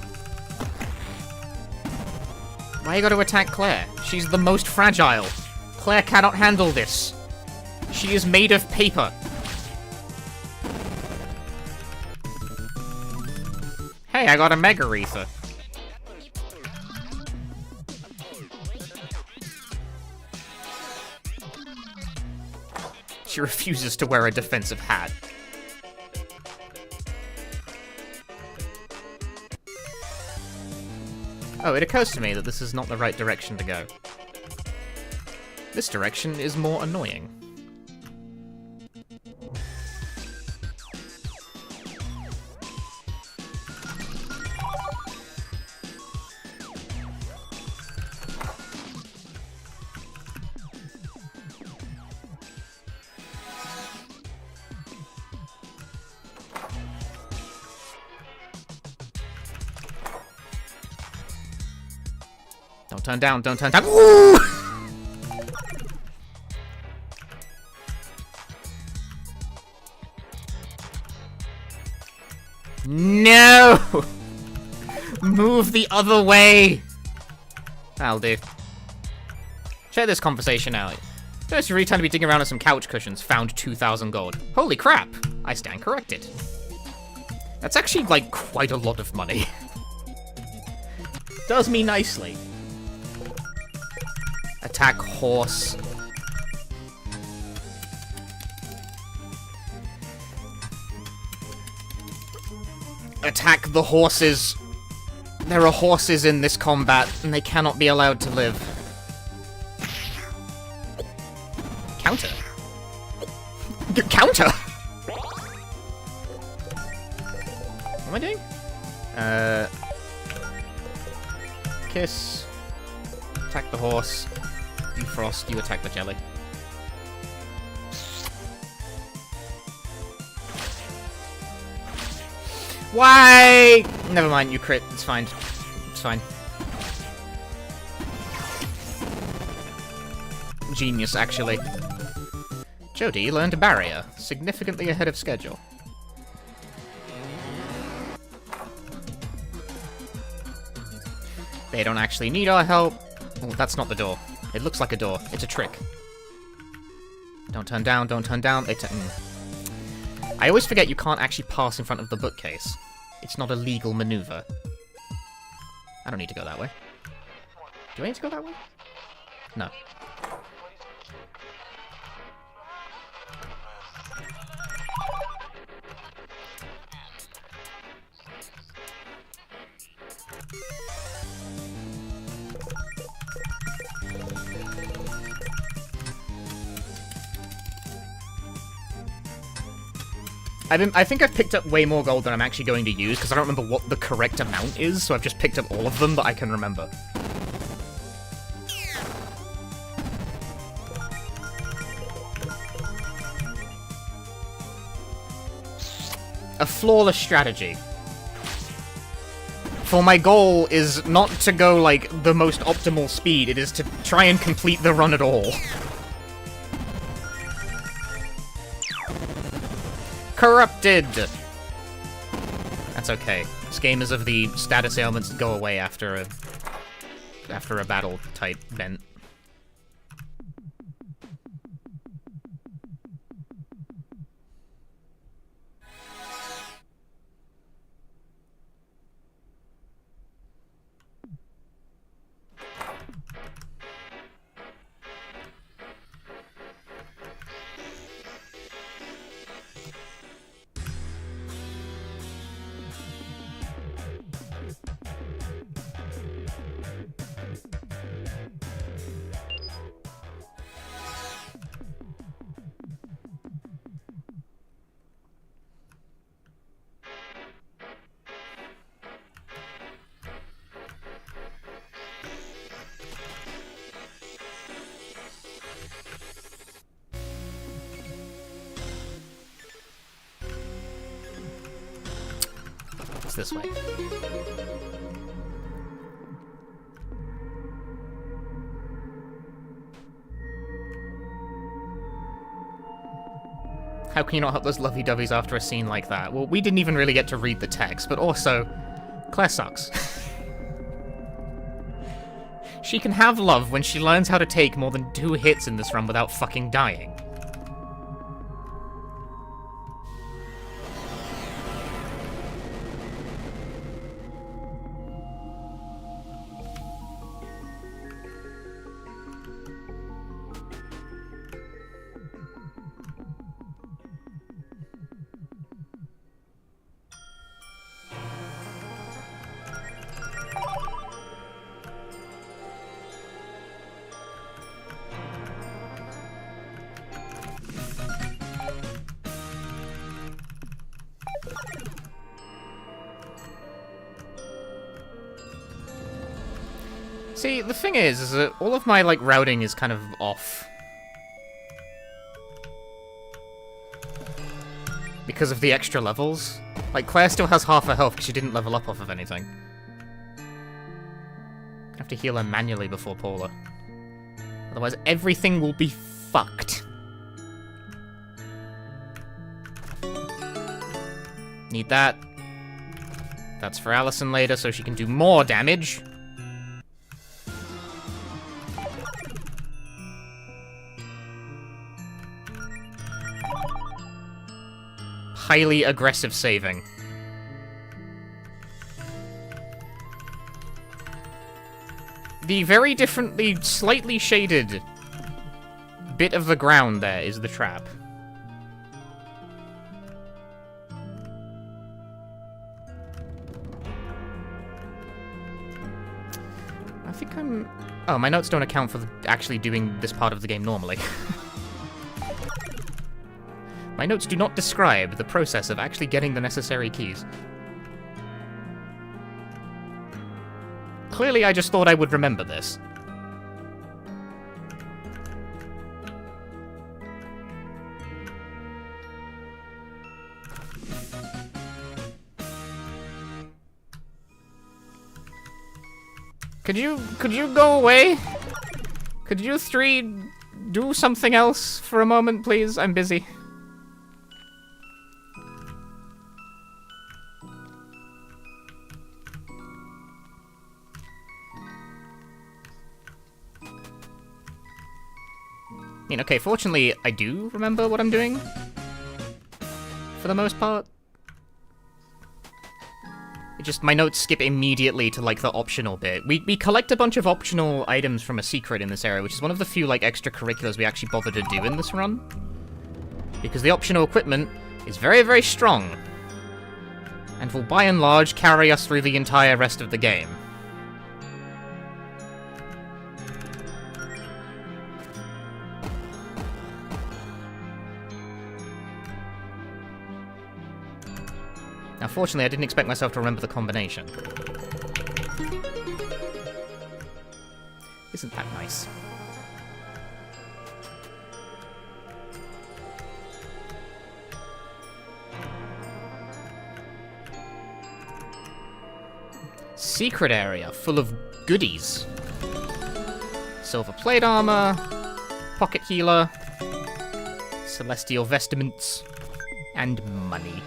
[SPEAKER 2] Why you gotta attack Claire? She's the most fragile. Claire cannot handle this. She is made of paper. Hey, I got a Mega Ether. She refuses to wear a defensive hat. Oh, it occurs to me that this is not the right direction to go. This direction is more annoying. Don't turn down, don't turn down. Ooh! No! Move the other way! That'll do. Check this conversation out. Notice you're really trying to be digging around on some couch cushions. Found 2,000 gold. Holy crap! I stand corrected. That's actually, like, quite a lot of money. Does me nicely. Attack horse. Attack the horses. There are horses in this combat, and they cannot be allowed to live. Counter. Counter! What am I doing? Kiss. Attack the horse. You frost, you attack the jelly. Why? Never mind, you crit. It's fine. It's fine. Genius, actually. Jody learned a barrier, significantly ahead of schedule. They don't actually need our help. Oh, that's not the door. It looks like a door. It's a trick. Don't turn down, don't turn down. I always forget you can't actually pass in front of the bookcase. It's not a legal maneuver. I don't need to go that way. Do I need to go that way? No. I think I've picked up way more gold than I'm actually going to use, because I don't remember what the correct amount is, so I've just picked up all of them that I can remember. A flawless strategy. For my goal is not to go, like, the most optimal speed, it is to try and complete the run at all. Corrupted! That's okay. This game is of the status ailments that go away after a battle type event. This way. How can you not help those lovey-doveys after a scene like that? Well, we didn't even really get to read the text, but also, Claire sucks. She can have love when she learns how to take more than 2 hits in this run without fucking dying. See, the thing is that all of my, like, routing is kind of off. Because of the extra levels. Like, Claire still has half her health because she didn't level up off of anything. I have to heal her manually before Paula. Otherwise, everything will be fucked. Need that. That's for Allison later, so she can do more damage. Highly aggressive saving. The very differently, slightly shaded bit of the ground there is the trap. I think I'm... Oh, my notes don't account for actually doing this part of the game normally. My notes do not describe the process of actually getting the necessary keys. Clearly, I just thought I would remember this. Could you go away? Could you three do something else for a moment, please? I'm busy. I mean, okay, fortunately, I do remember what I'm doing. For the most part. It just, my notes skip immediately to, like, the optional bit. We collect a bunch of optional items from a secret in this area, which is one of the few, like, extracurriculars we actually bother to do in this run. Because the optional equipment is very, very strong. And will, by and large, carry us through the entire rest of the game. Now, fortunately, I didn't expect myself to remember the combination. Isn't that nice? Secret area full of goodies. Silver plate armor, pocket healer, celestial vestments, and money.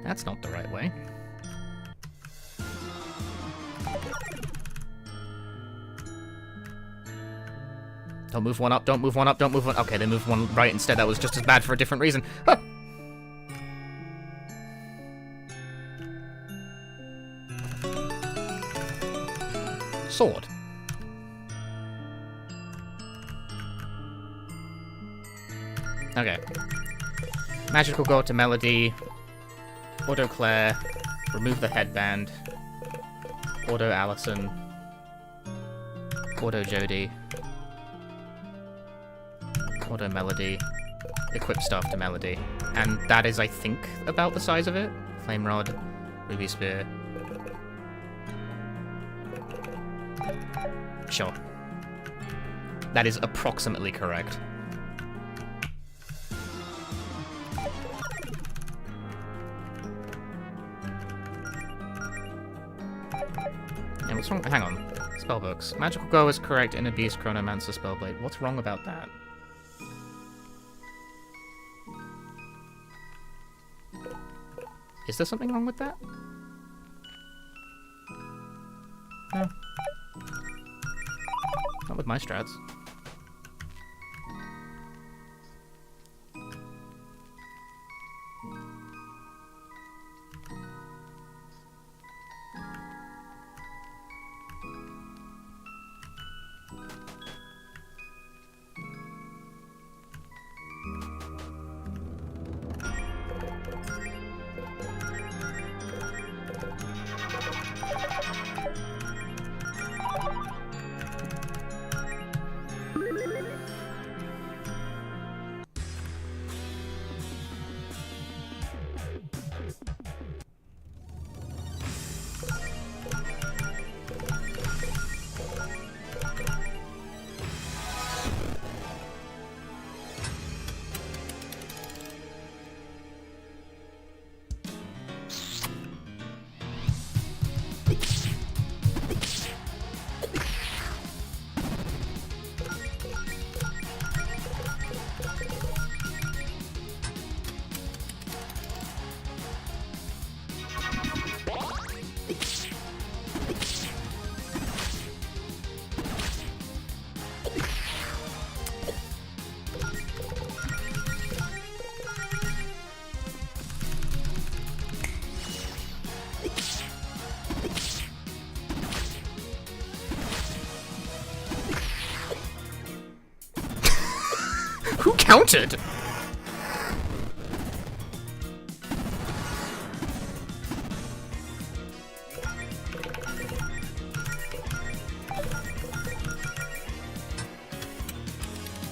[SPEAKER 2] That's not the right way. Don't move one up, don't move one up, don't move one... Okay, they moved one right instead. That was just as bad for a different reason. Ah! Sword. Okay. Magical go to Melody. Auto Claire, remove the headband, Auto Allison, Auto Jody, Auto Melody, equip stuff to Melody, and that is, I think, about the size of it. Flame Rod, Ruby Spear. Sure. That is approximately correct. What's wrong? Hang on. Spellbooks. Magical Go is correct. Inner Beast, Chronomancer, Spellblade. What's wrong about that? Is there something wrong with that? No. Not with my strats. countered!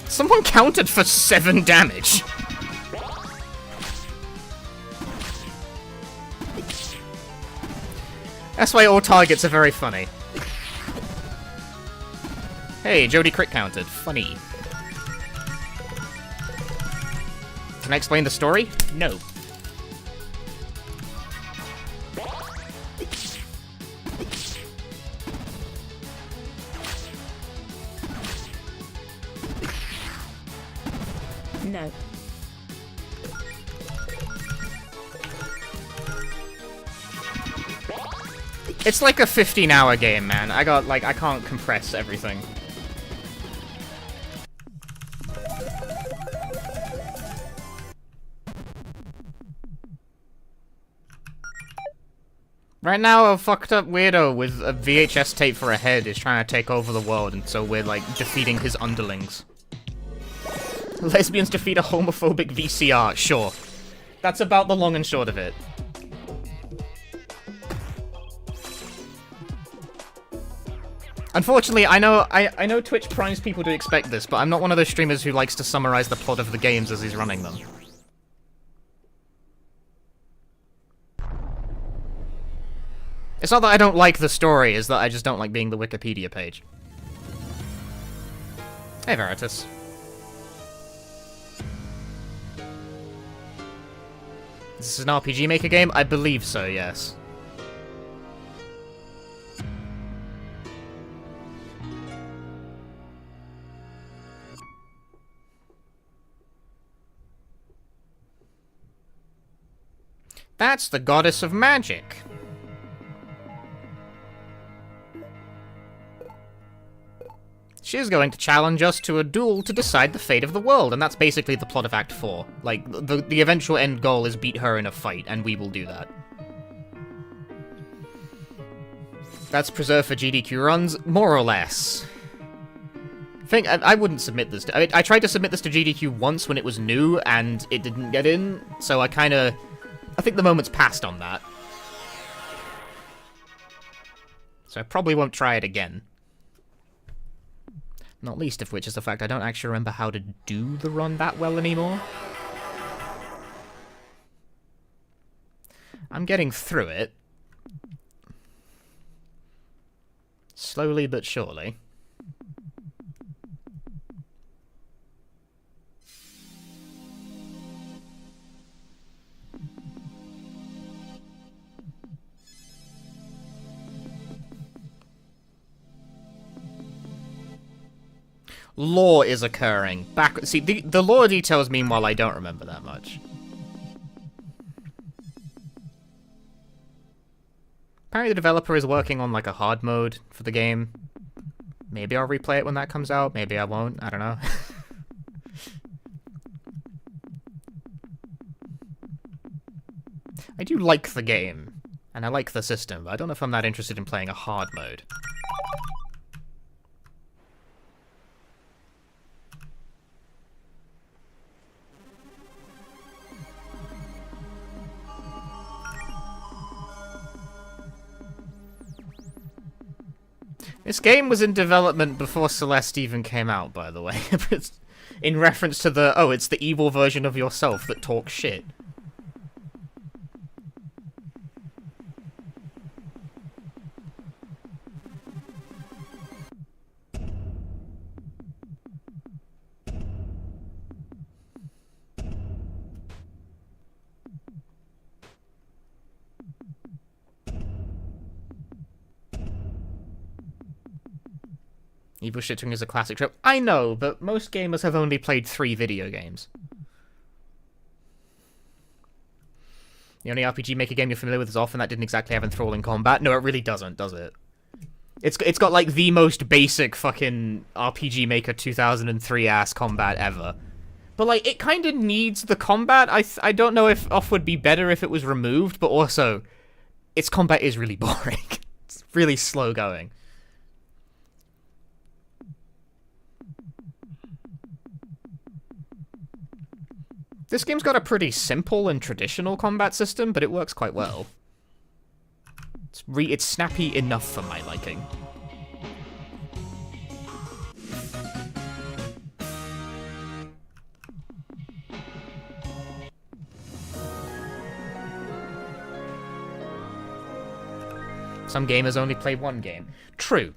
[SPEAKER 2] Someone countered for 7 damage. That's why all targets are very funny. Hey, Jody crit counted. Funny. Can I explain the story? No.
[SPEAKER 3] No.
[SPEAKER 2] It's like a 15-hour game, man. I can't compress everything. Right now, a fucked up weirdo with a VHS tape for a head is trying to take over the world, and so we're, like, defeating his underlings. Lesbians defeat a homophobic VCR, sure. That's about the long and short of it. Unfortunately, I know Twitch primes people to expect this, but I'm not one of those streamers who likes to summarize the plot of the games as he's running them. It's not that I don't like the story, it's that I just don't like being the Wikipedia page. Hey, Veritas. This is an RPG Maker game? I believe so, yes. That's the goddess of magic. She is going to challenge us to a duel to decide the fate of the world, and that's basically the plot of Act 4. Like, the eventual end goal is beat her in a fight, and we will do that. That's preserved for GDQ runs? More or less. I wouldn't submit this to... I tried to submit this to GDQ once when it was new, and it didn't get in, so I think the moment's passed on that. So I probably won't try it again. Not least of which is the fact I don't actually remember how to do the run that well anymore. I'm getting through it. Slowly but surely. Lore is occurring. See, the lore details, meanwhile, I don't remember that much. Apparently the developer is working on, like, a hard mode for the game. Maybe I'll replay it when that comes out. Maybe I won't. I don't know. I do like the game, and I like the system, but I don't know if I'm that interested in playing a hard mode. This game was in development before Celeste even came out, by the way. In reference to the, oh, it's the evil version of yourself that talks shit. Evil shitting is a classic trope. I know, but most gamers have only played 3 video games. The only RPG Maker game you're familiar with is off, and that didn't exactly have enthralling combat. No, it really doesn't, does it? It's got, like, the most basic fucking RPG Maker 2003 ass combat ever. But, like, it kind of needs the combat. I don't know if off would be better if it was removed, but also, its combat is really boring. It's really slow going. This game's got a pretty simple and traditional combat system, but it works quite well. It's snappy enough for my liking. Some gamers only play one game. True.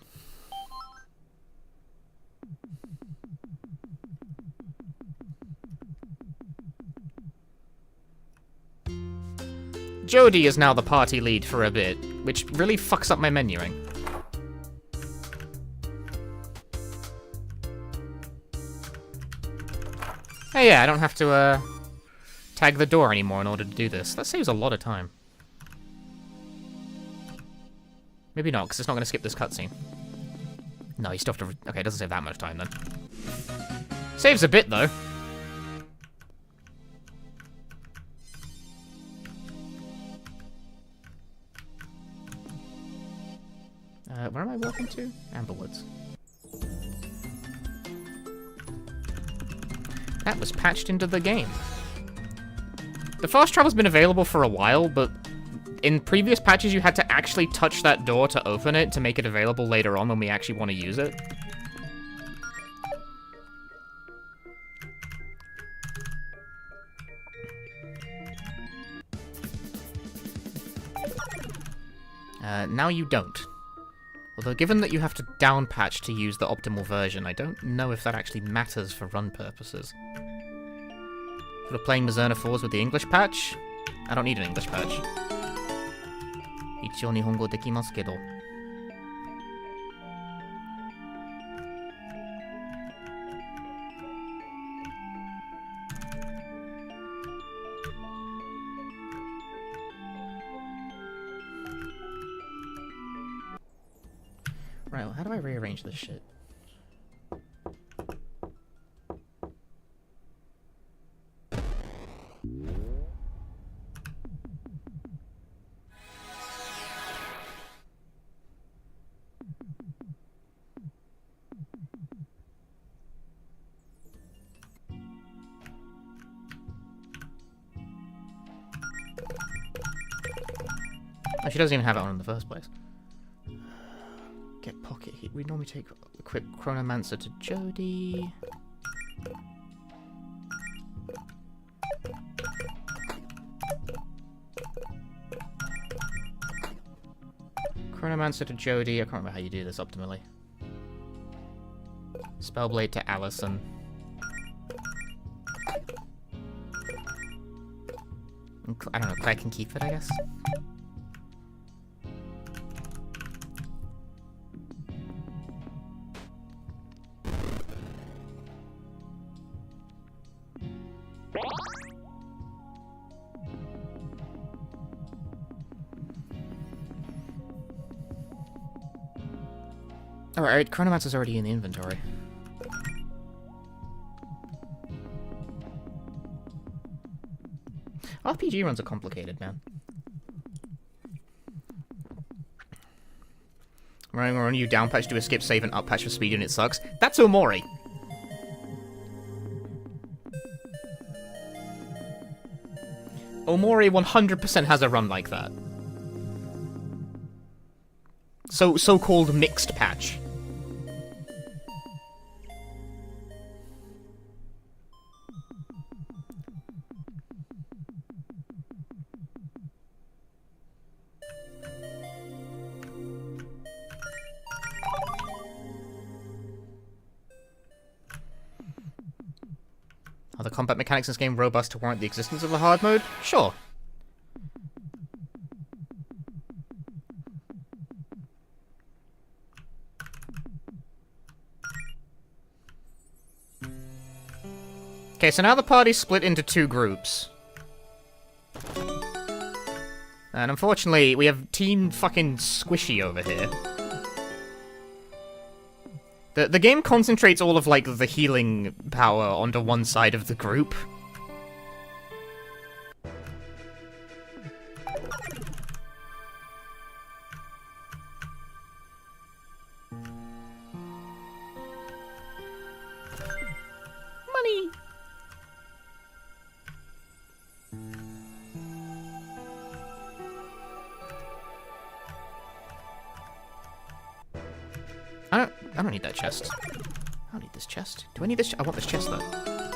[SPEAKER 2] Jodie is now the party lead for a bit, which really fucks up my menuing. Hey, yeah, I don't have to, tag the door anymore in order to do this. That saves a lot of time. Maybe not, because it's not going to skip this cutscene. No, you still have to... Okay, it doesn't save that much time, then. Saves a bit, though. Where am I walking to? Amberwoods. That was patched into the game. The fast travel's been available for a while, but in previous patches you had to actually touch that door to open it to make it available later on when we actually want to use it. Now you don't. Although, given that you have to downpatch to use the optimal version, I don't know if that actually matters for run purposes. For playing Mazurna 4s with the English patch, I don't need an English patch. Ichio nihongo dekimasu kedo. Right, well, how do I rearrange this shit? Oh, she doesn't even have it on in the first place. Get pocket heat. We normally take a quick Chronomancer to Jodie. Chronomancer to Jodie. I can't remember how you do this optimally. Spellblade to Allison. I don't know, Claire can keep it, I guess. Alright, Chronomancer's already in the inventory. RPG runs are complicated, man. Running on you down patch to escape save and up patch for speed and it sucks. That's Omori. Omori 100% has a run like that. So-called mixed patch. Are the combat mechanics in this game robust to warrant the existence of a hard mode? Sure. Okay, so now the party's split into two groups. And unfortunately, we have Team fucking Squishy over here. The game concentrates all of, like, the healing power onto one side of the group. Money! I don't need that chest. I don't need this chest. Do I need this? I want this chest though.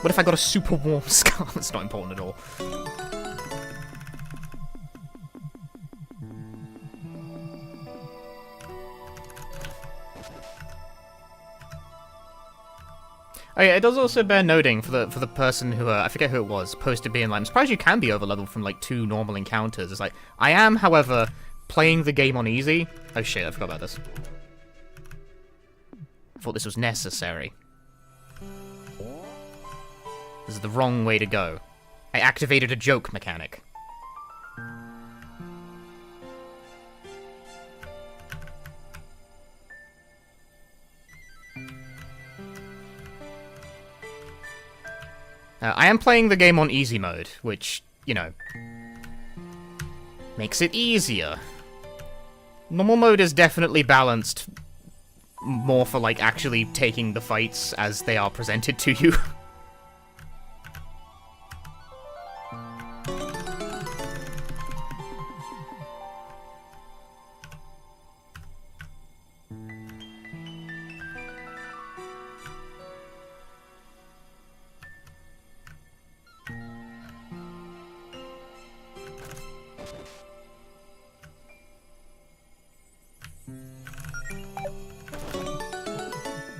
[SPEAKER 2] What if I got a super warm skull? That's not important at all. Oh yeah, it does also bear noting for the person who I forget who it was posted being like, I'm surprised you can be overleveled from like 2 normal encounters. It's like I am, however, playing the game on easy. Oh shit, I forgot about this. I thought this was necessary. This is the wrong way to go. I activated a joke mechanic. I am playing the game on easy mode, which, you know, makes it easier. Normal mode is definitely balanced more for, like, actually taking the fights as they are presented to you.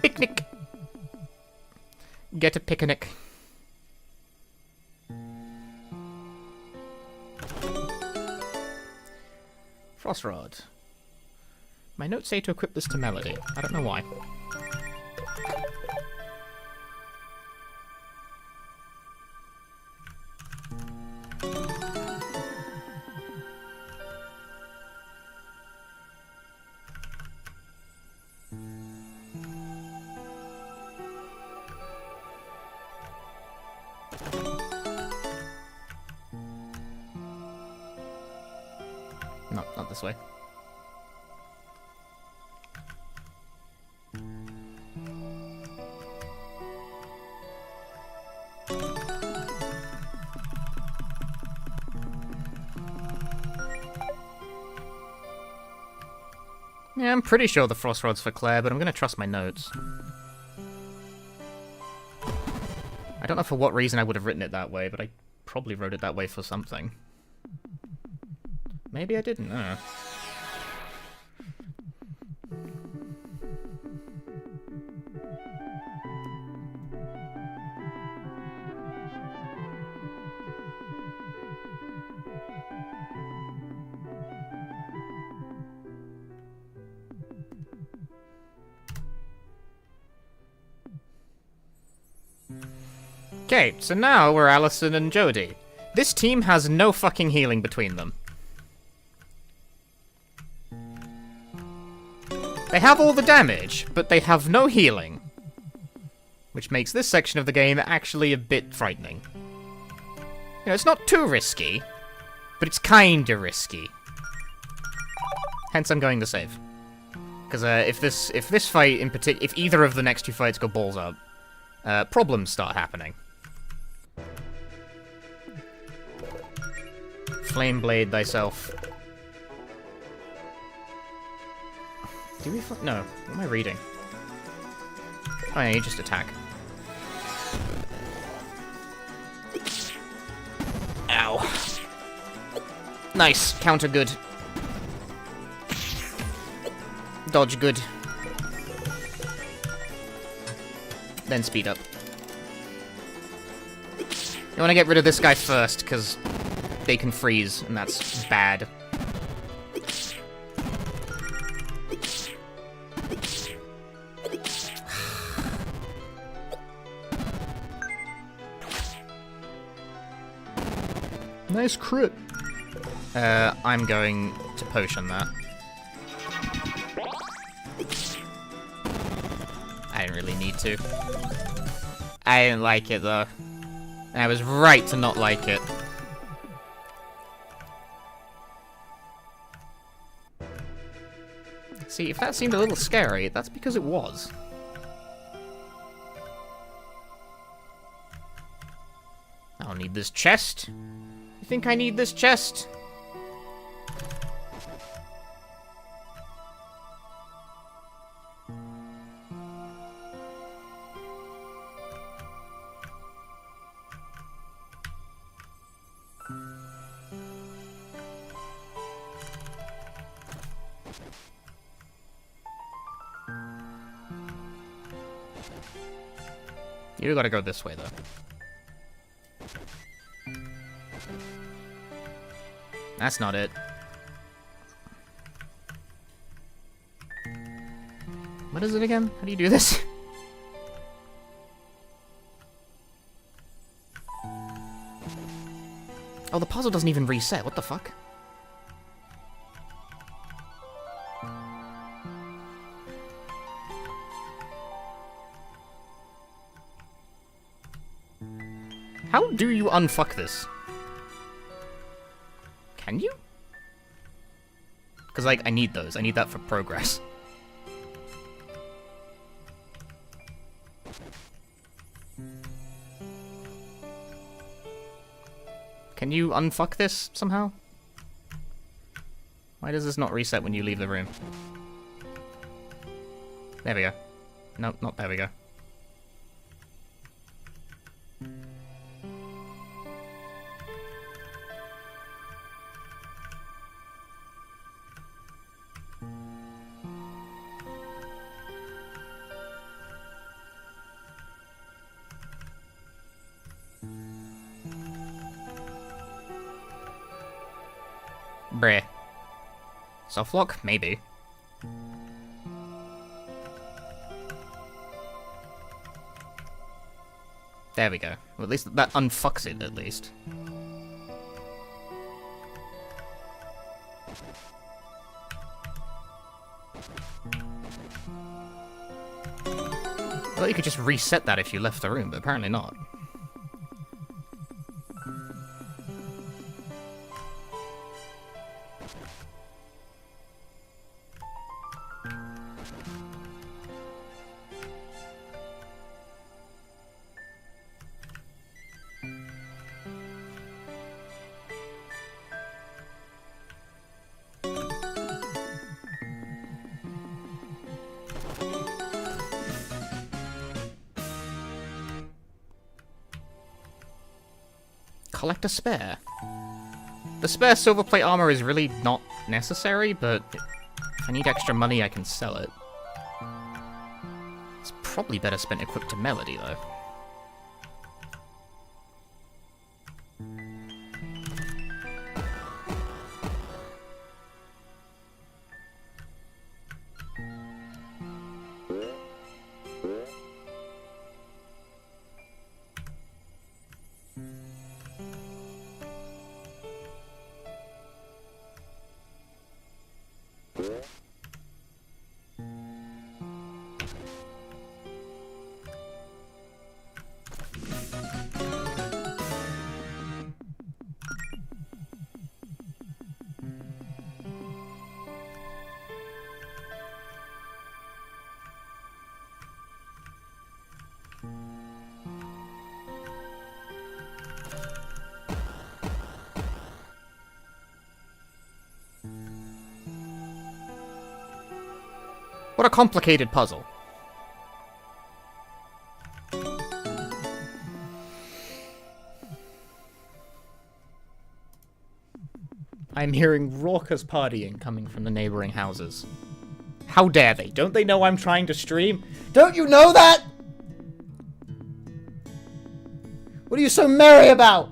[SPEAKER 2] Picnic! Get a picnic. Frost Rod. My notes say to equip this to Melody. I don't know why. No, not this way. Yeah, I'm pretty sure the Frost Rod's for Claire, but I'm gonna trust my notes. I don't know for what reason I would have written it that way, but I probably wrote it that way for something. Maybe I didn't, I don't know. Okay, so now we're Allison and Jodie. This team has no fucking healing between them. They have all the damage, but they have no healing. Which makes this section of the game actually a bit frightening. You know, it's not too risky, but it's kinda risky. Hence I'm going to save. Because if this fight in particular, if either of the next 2 fights go balls up, problems start happening. Flame blade thyself. Do we no, what am I reading? Oh yeah, you just attack. Ow. Nice, counter good. Dodge good. Then speed up. You want to get rid of this guy first, because they can freeze, and that's bad. Nice crit. I'm going to potion that. I didn't really need to. I didn't like it, though. I was right to not like it. See, if that seemed a little scary, that's because it was. I don't need this chest. You think I need this chest? You gotta go this way, though. That's not it. What is it again? How do you do this? Oh, the puzzle doesn't even reset. What the fuck? How do you unfuck this? Can you? Because, like, I need those. I need that for progress. Can you unfuck this somehow? Why does this not reset when you leave the room? There we go. No, not there we go. Bruh. Soft lock? Maybe. There we go. Well, at least that unfucks it, at least. I thought you could just reset that if you left the room, but apparently not. Collect a spare. The spare silver plate armor is really not necessary, but if I need extra money, I can sell it. It's probably better spent equipped to Melody, though. What a complicated puzzle. I'm hearing raucous partying coming from the neighboring houses. How dare they? Don't they know I'm trying to stream? Don't you know that? What are you so merry about?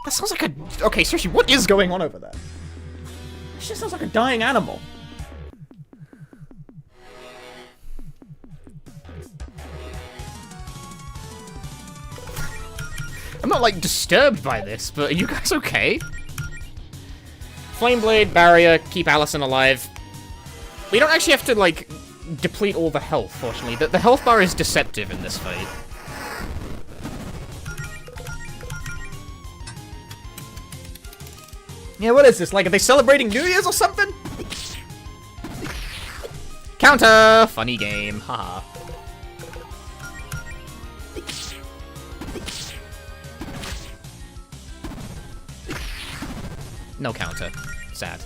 [SPEAKER 2] That sounds like a... Okay, seriously, what is going on over there? This just sounds like a dying animal. I'm not, like, disturbed by this, but are you guys okay? Flameblade, barrier, keep Allison alive. We don't actually have to, like, deplete all the health, fortunately. The health bar is deceptive in this fight. Yeah, what is this? Like, are they celebrating New Year's or something? Counter! Funny game, haha. No counter. Sad.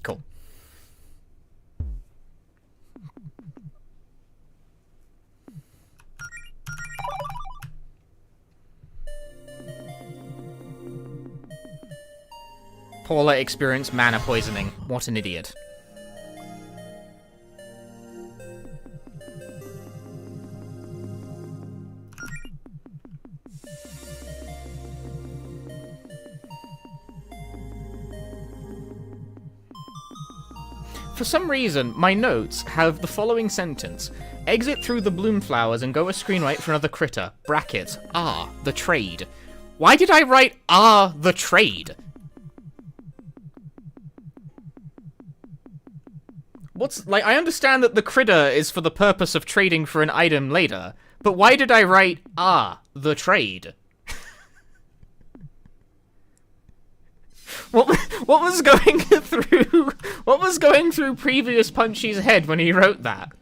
[SPEAKER 2] Cool. Paula experienced mana poisoning. What an idiot. For some reason, my notes have the following sentence. Exit through the bloom flowers and go a screen right for another critter. Brackets. Ah, the trade. Why did I write the trade? What's, like, I understand that the critter is for the purpose of trading for an item later, but why did I write the trade? What was going through previous Punchy's head when he wrote that?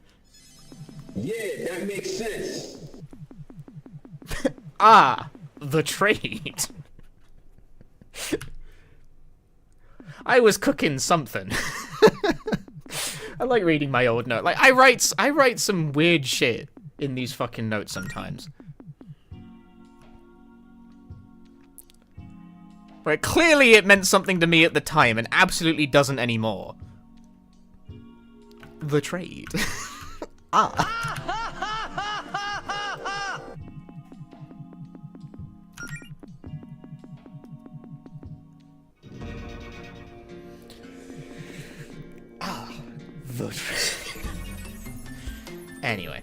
[SPEAKER 7] Yeah, that makes sense.
[SPEAKER 2] The trade. I was cooking something. I like reading my old note. Like I write some weird shit in these fucking notes sometimes. But clearly it meant something to me at the time and absolutely doesn't anymore. The trade. The trade. Anyway.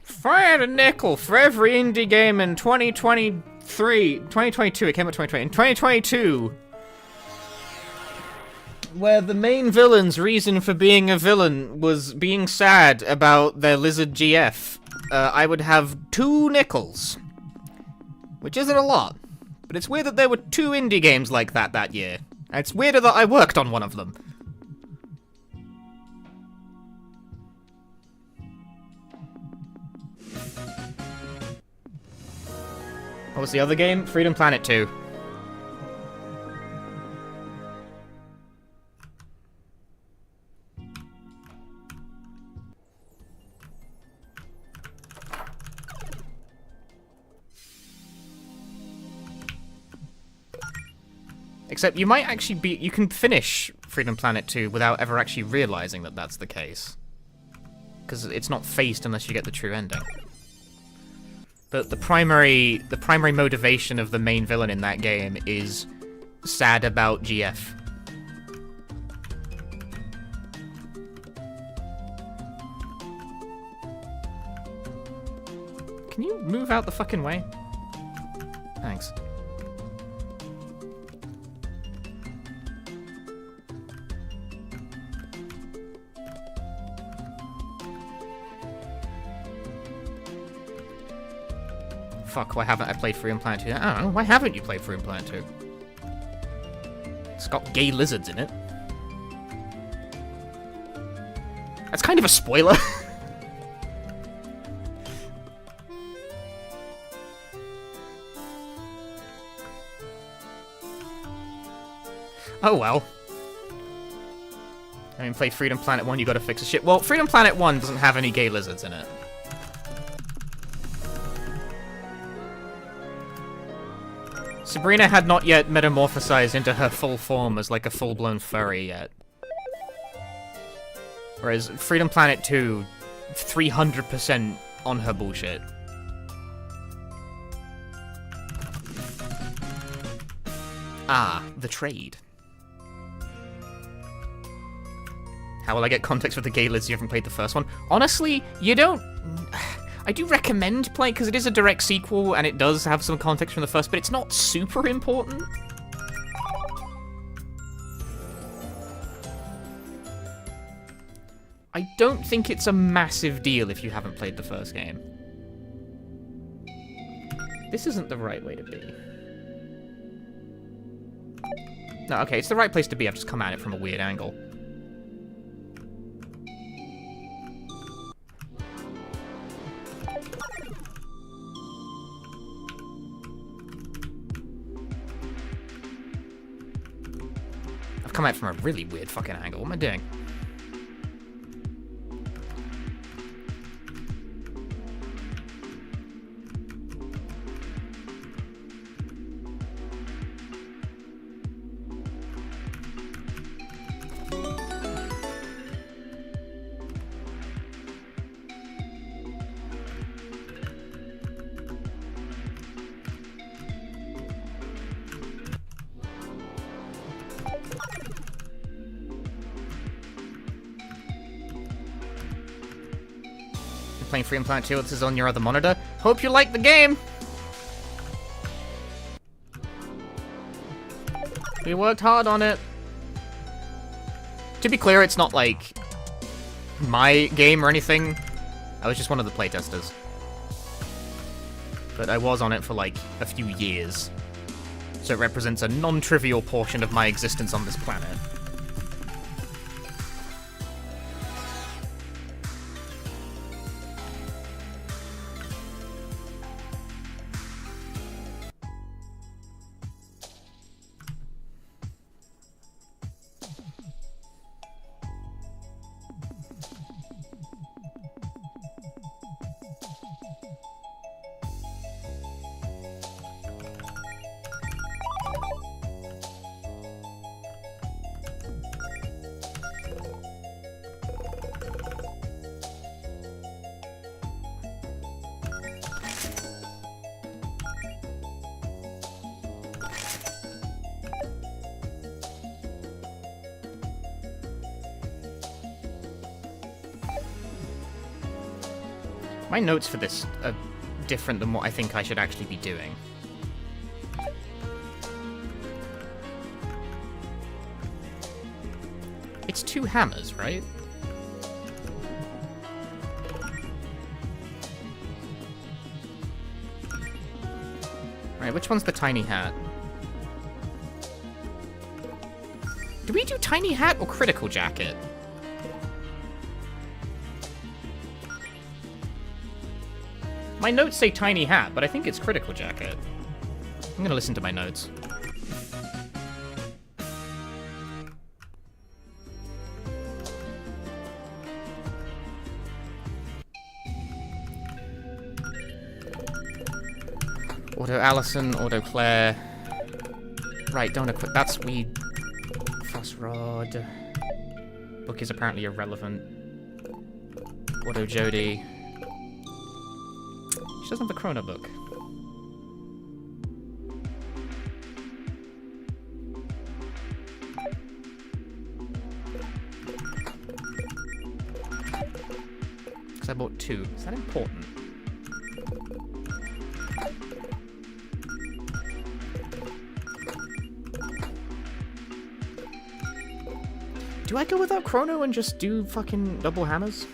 [SPEAKER 2] Fired a nickel for every indie game in 2022, it came out 2020, in 2022, where the main villain's reason for being a villain was being sad about their lizard GF, I would have 2 nickels. Which isn't a lot, but it's weird that there were 2 indie games like that year. And it's weirder that I worked on one of them. What was the other game? Freedom Planet 2. Except you might actually you can finish Freedom Planet 2 without ever actually realizing that that's the case. Because it's not faced unless you get the true ending. But the primary motivation of the main villain in that game is sad about GF. Can you move out the fucking way? Thanks. Fuck, why haven't I played Freedom Planet 2? I don't know, why haven't you played Freedom Planet 2? It's got gay lizards in it. That's kind of a spoiler. Oh well. I mean, play Freedom Planet 1, you gotta fix the shit. Well, Freedom Planet 1 doesn't have any gay lizards in it. Sabrina had not yet metamorphosized into her full form as like a full-blown furry yet. Whereas Freedom Planet 2, 300% on her bullshit. The trade. How will I get context for the gay lizards? You haven't played the first one? Honestly, you don't... I do recommend playing, because it is a direct sequel, and it does have some context from the first, but it's not super important. I don't think it's a massive deal if you haven't played the first game. This isn't the right way to be. No, okay, it's the right place to be. I've just come at it from a weird angle. come out from a really weird fucking angle. What am I doing? Playing Freedom Planet 2, this is on your other monitor. Hope you like the game! We worked hard on it. To be clear, it's not like my game or anything. I was just one of the playtesters. But I was on it for like a few years. So it represents a non-trivial portion of my existence on this planet. My notes for this are different than what I think I should actually be doing. It's 2 hammers, right? Right, which one's the tiny hat? Do we do tiny hat or critical jacket? My notes say tiny hat, but I think it's critical jacket. I'm gonna listen to my notes. Auto Allison, Auto Claire. Right, don't equip. That's we. Fuss Rod. Book is apparently irrelevant. Auto Jody. She doesn't have the Chrono book. Because I bought 2. Is that important? Do I go without Chrono and just do fucking double hammers?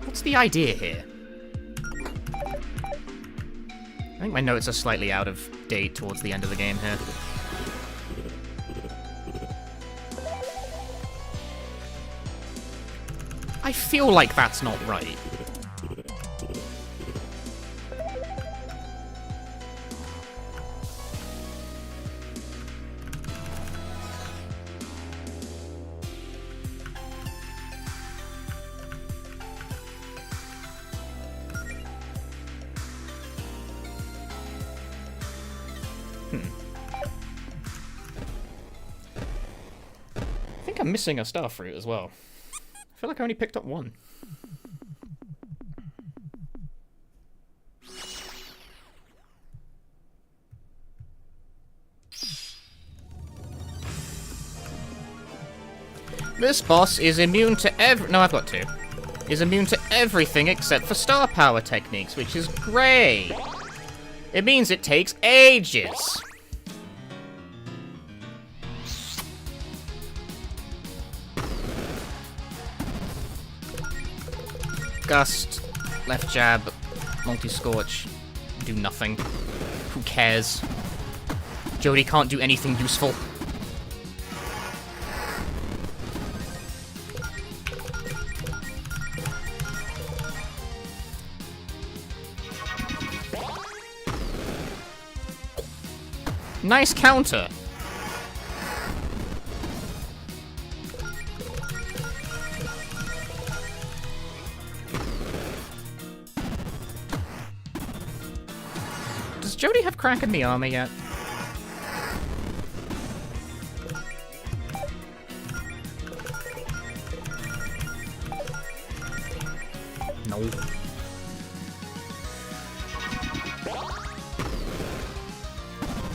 [SPEAKER 2] What's the idea here? I think my notes are slightly out of date towards the end of the game here. I feel like that's not right. I think I'm missing a star fruit as well. I feel like I only picked up 1. This boss is immune to no, I've got 2. Is immune to everything except for star power techniques, which is great. It means it takes ages. Gust, left jab, multi-scorch, do nothing. Who cares? Jody can't do anything useful. Nice counter. Does Jodie have crack in the armor yet? No.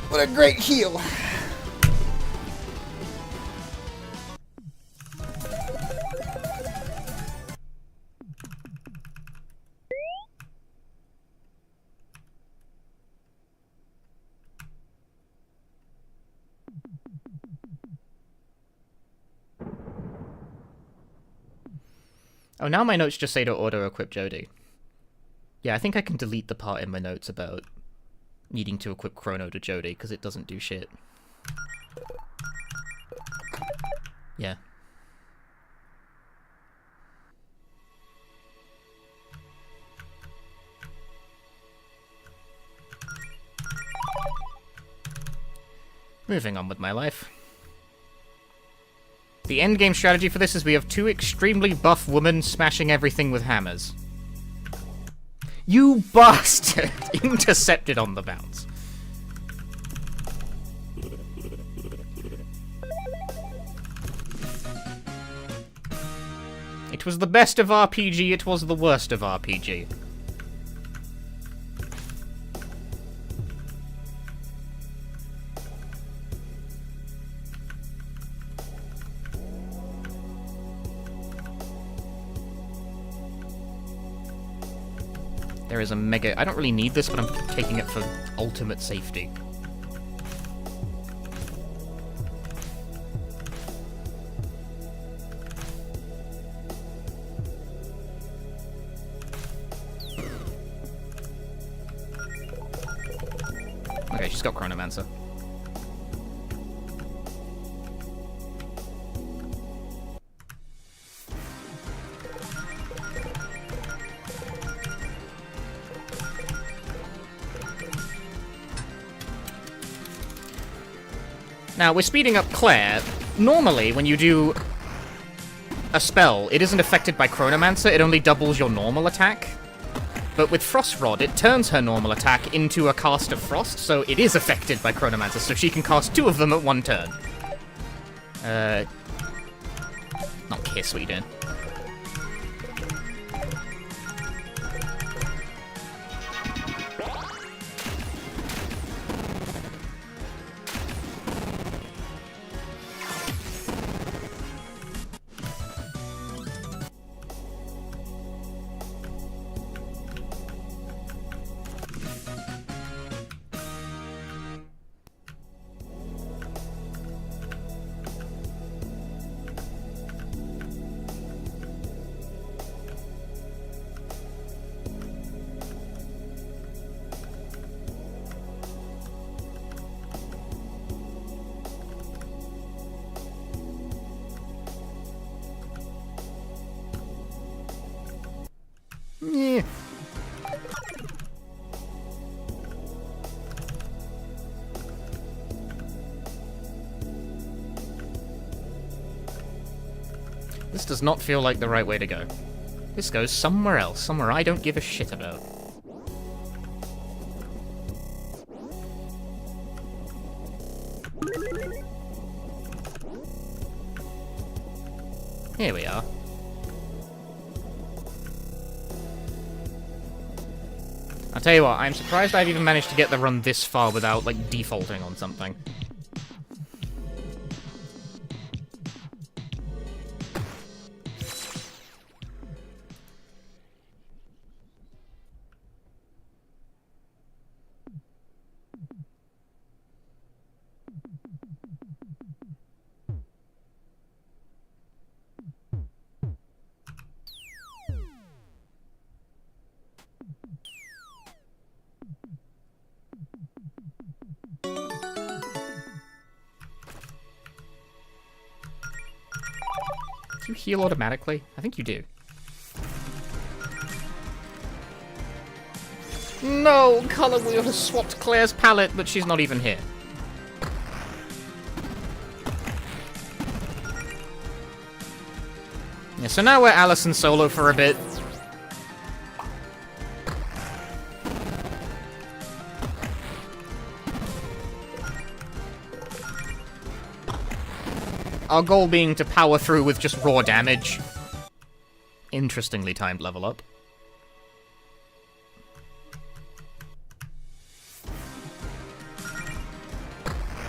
[SPEAKER 2] What a great heal! Oh, now my notes just say to auto-equip Jodie. Yeah, I think I can delete the part in my notes about needing to equip Chrono to Jodie, because it doesn't do shit. Yeah. Moving on with my life. The endgame strategy for this is we have two extremely buff women smashing everything with hammers. You bastard! Intercepted on the bounce. It was the best of RPG, it was the worst of RPG. There is a mega... I don't really need this, but I'm taking it for ultimate safety. Okay, she's got Chronomancer. Now, we're speeding up Claire. Normally, when you do a spell, it isn't affected by Chronomancer, it only doubles your normal attack. But with Frost Rod, it turns her normal attack into a cast of Frost, so it is affected by Chronomancer, so she can cast 2 of them at one turn. Not Kiss, what are you doing? Yeah. This does not feel like the right way to go. This goes somewhere else, somewhere I don't give a shit about. Here we are. I'll tell you what, I'm surprised I've even managed to get the run this far without, like, defaulting on something. Do you heal automatically? I think you do. No! Color Wheel has swapped Claire's palette, but she's not even here. So now we're Allison solo for a bit. Our goal being to power through with just raw damage. Interestingly timed level up.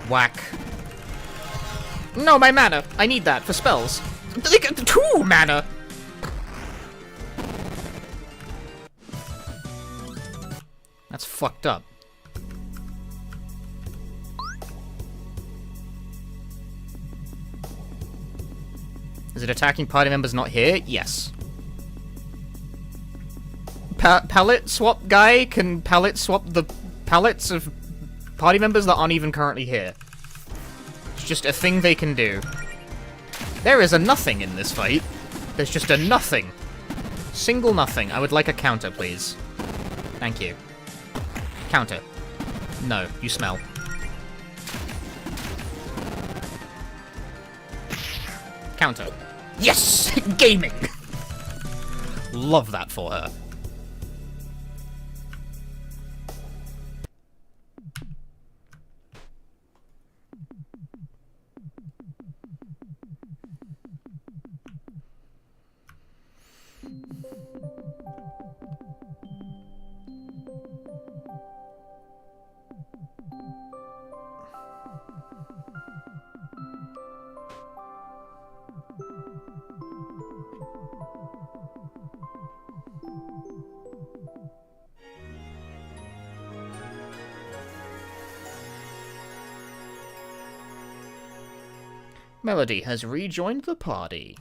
[SPEAKER 2] Whack. No, my mana! I need that for spells. Like, 2 mana! That's fucked up. Is it attacking party members not here? Yes. Palette swap guy can palette swap the palettes of party members that aren't even currently here. It's just a thing they can do. There is a nothing in this fight. There's just a nothing. Single nothing. I would like a counter, please. Thank you. Counter. No, you smell. Counter. Yes! Gaming! Love that for her. Melody has rejoined the party.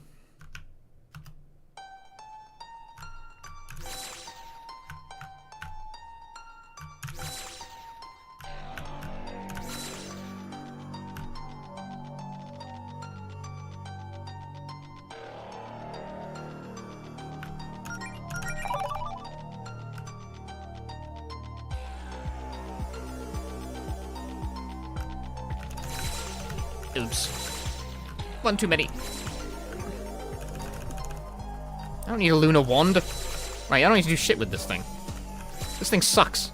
[SPEAKER 2] Oops. One too many. I don't need a Luna Wand. Right, I don't need to do shit with this thing. This thing sucks.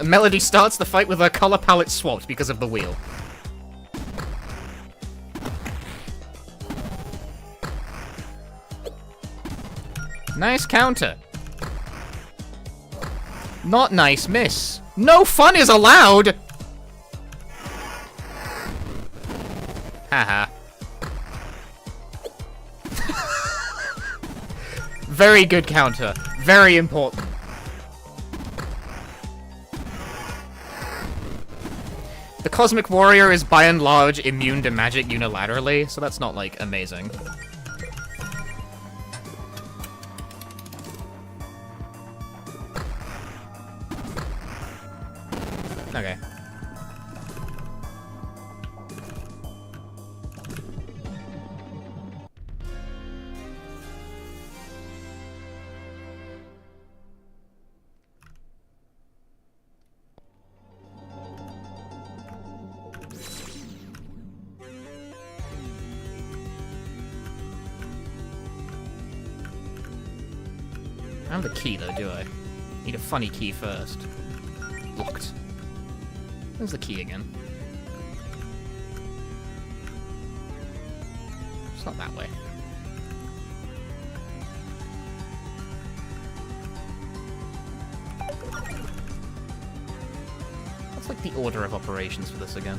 [SPEAKER 2] Melody starts the fight with her color palette swapped because of the wheel. Nice counter. Not nice miss. No fun is allowed! Haha. Very good counter. Very important. The Cosmic Warrior is by and large immune to magic unilaterally, so that's not, like, amazing. Okay. I don't have the key though, do I? Need a funny key first. Locked. Where's the key again? It's not that way. What's like the order of operations for this again?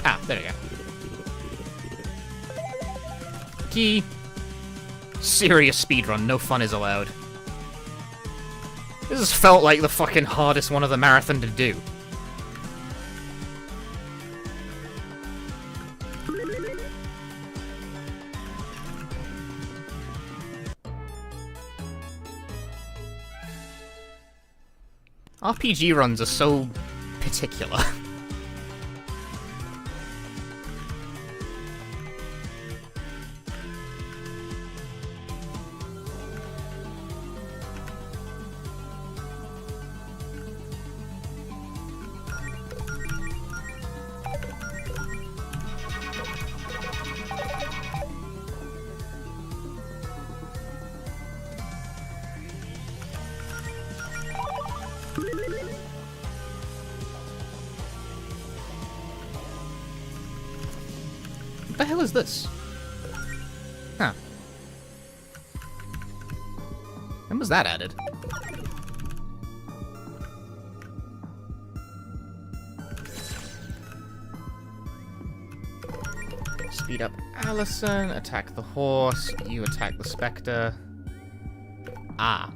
[SPEAKER 2] Ah, there we go. Key. Serious speedrun, no fun is allowed. This has felt like the fucking hardest one of the marathon to do. RPG runs are so particular. What the hell is this? Huh. When was that added? Speed up Allison, attack the horse, you attack the Spectre. Ah.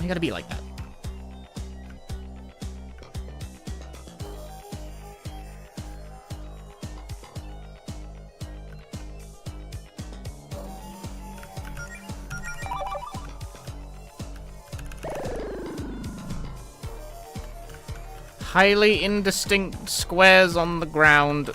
[SPEAKER 2] You gotta be like that. Highly indistinct squares on the ground.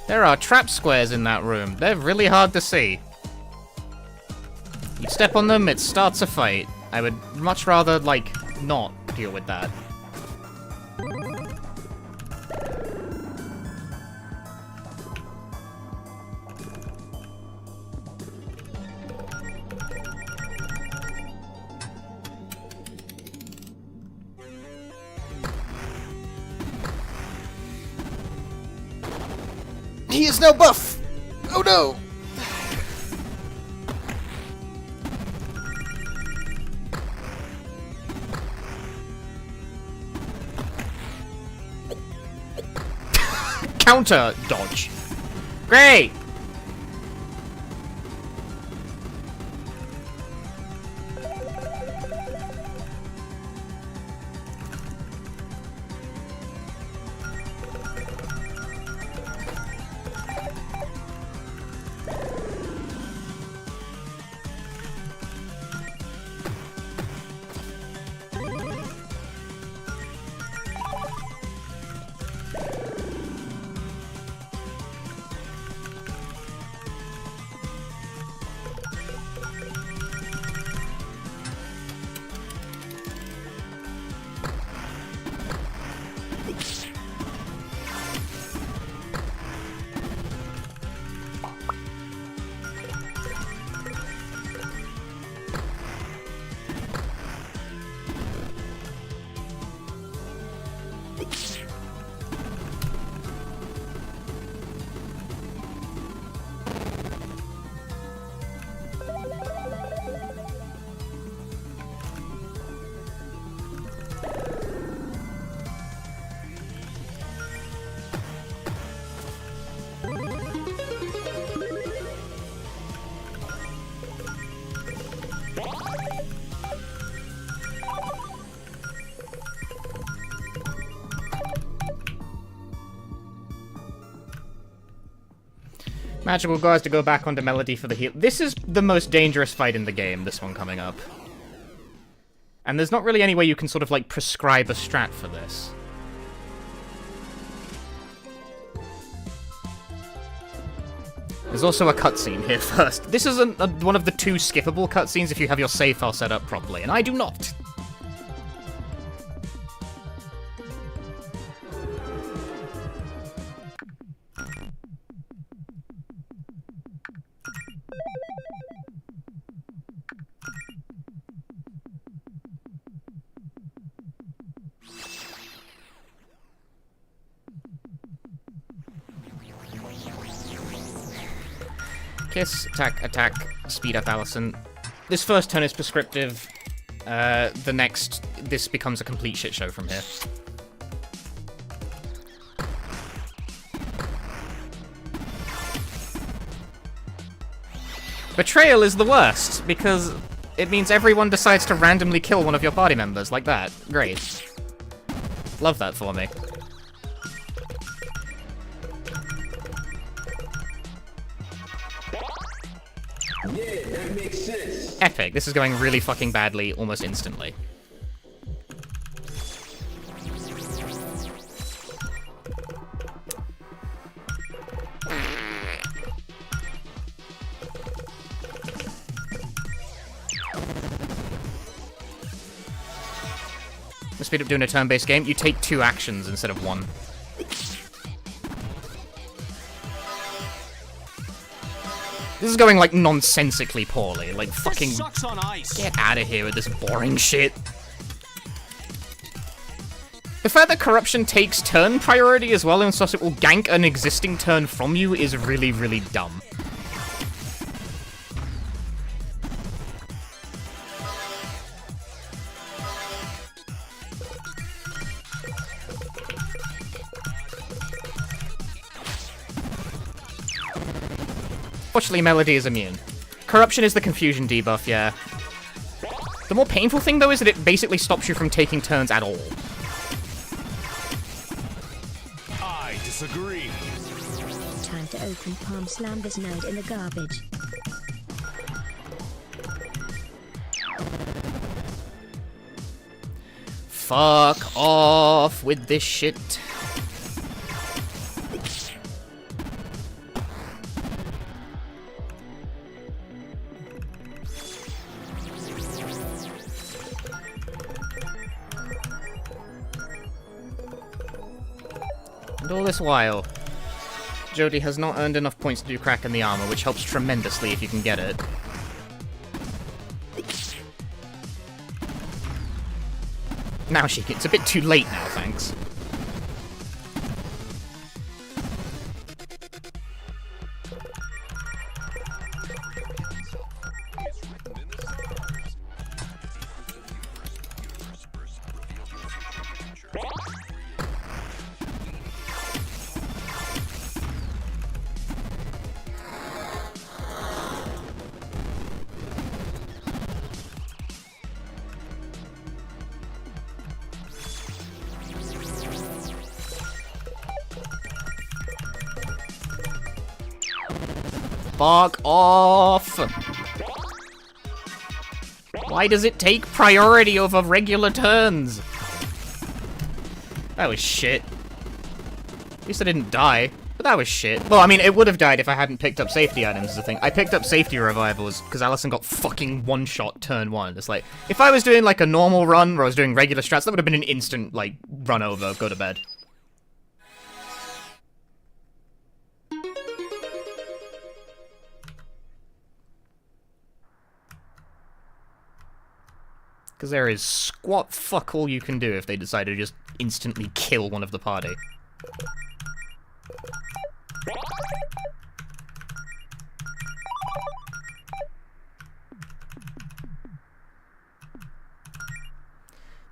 [SPEAKER 2] There are trap squares in that room. They're really hard to see. You step on them, it starts a fight. I would much rather, like, not deal with that. He is now buff! Oh no! Counter dodge. Great! Magical guys to go back onto Melody for the heal. This is the most dangerous fight in the game, this one coming up. And there's not really any way you can sort of, like, prescribe a strat for this. There's also a cutscene here first. This is one of the 2 skippable cutscenes if you have your save file set up properly, and I do not. Kiss, attack, speed up Allison. This first turn is prescriptive. The next, this becomes a complete shit show from here. Betrayal is the worst, because it means everyone decides to randomly kill one of your party members, like that. Great. Love that for me.
[SPEAKER 7] Yeah, that makes sense.
[SPEAKER 2] Epic. This is going really fucking badly almost instantly. To speed up doing a turn-based game, you take 2 actions instead of 1. This is going, like, nonsensically poorly. Like, fucking...
[SPEAKER 1] Sucks on ice.
[SPEAKER 2] Get out of here with this boring shit. The fact that corruption takes turn priority as well, and so it will gank an existing turn from you, is really, really dumb. Fortunately, Melody is immune. Corruption is the confusion debuff, yeah. The more painful thing, though, is that it basically stops you from taking turns at all.
[SPEAKER 1] I disagree.
[SPEAKER 3] Time to open palm slam this node in the garbage.
[SPEAKER 2] Fuck off with this shit. And all this while, Jodie has not earned enough points to do crack in the armor, which helps tremendously if you can get it. Now she can. It's a bit too late now, thanks. Fuck off! Why does it take priority over regular turns? That was shit. At least I didn't die. But that was shit. Well, I mean, it would have died if I hadn't picked up safety items is the thing. I picked up safety revivals because Allison got fucking one-shot turn 1. It's like, if I was doing like a normal run where I was doing regular strats, that would have been an instant, like, run over, go to bed. Because there is squat fuck all you can do if they decide to just instantly kill one of the party.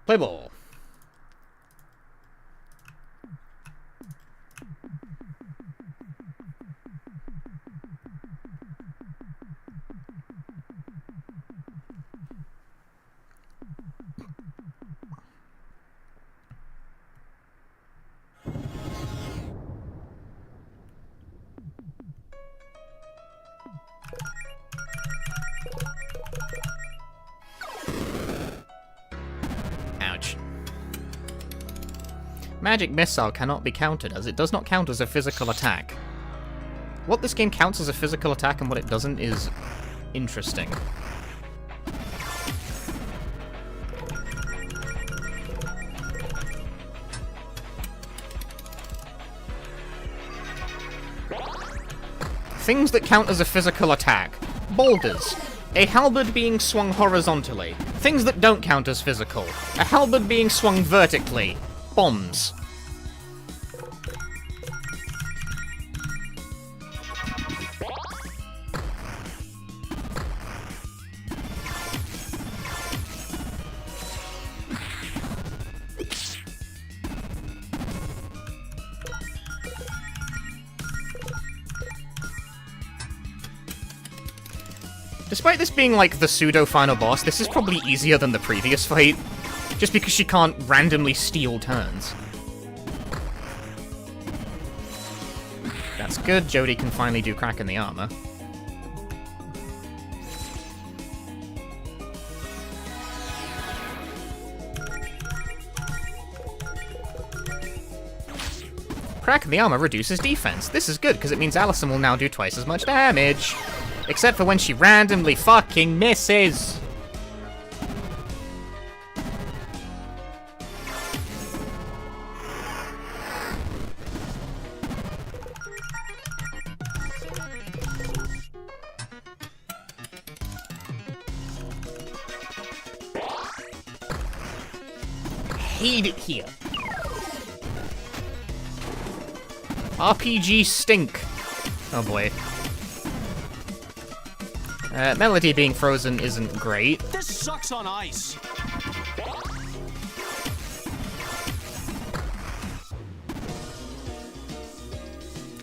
[SPEAKER 2] Play ball. Magic missile cannot be countered, as it does not count as a physical attack. What this game counts as a physical attack and what it doesn't is interesting. Things that count as a physical attack. Boulders. A halberd being swung horizontally. Things that don't count as physical. A halberd being swung vertically. Bombs. Despite this being like the pseudo-final boss, this is probably easier than the previous fight, just because she can't randomly steal turns. That's good, Jodie can finally do crack in the armor. Crack in the armor reduces defense. This is good, because it means Allison will now do twice as much damage. Except for when she randomly fucking misses. Hate it here. RPG stink. Oh boy. Melody being frozen isn't great.
[SPEAKER 1] This sucks on ice.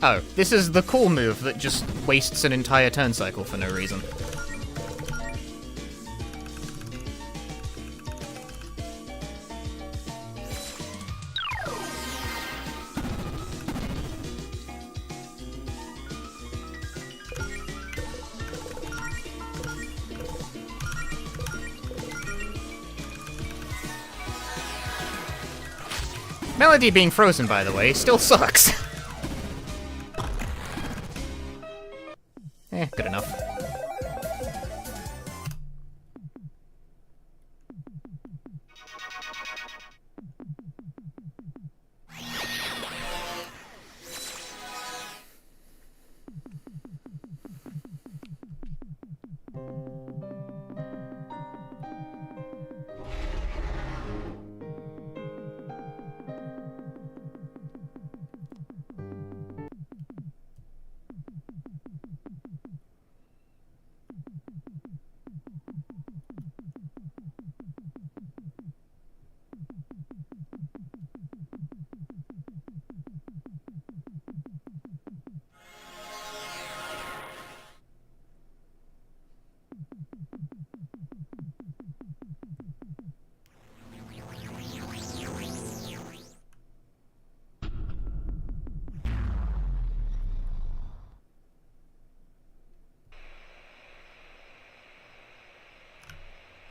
[SPEAKER 2] Oh, this is the cool move that just wastes an entire turn cycle for no reason. Melody being frozen, by the way, still sucks. Good enough.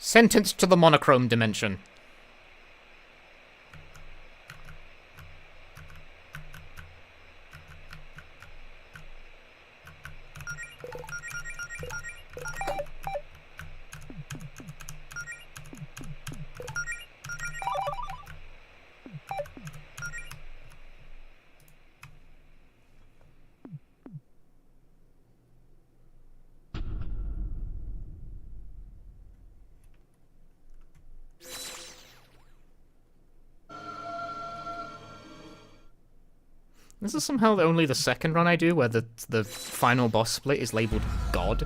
[SPEAKER 2] Sentenced to the monochrome dimension. This is somehow only the second run I do where the final boss split is labeled God.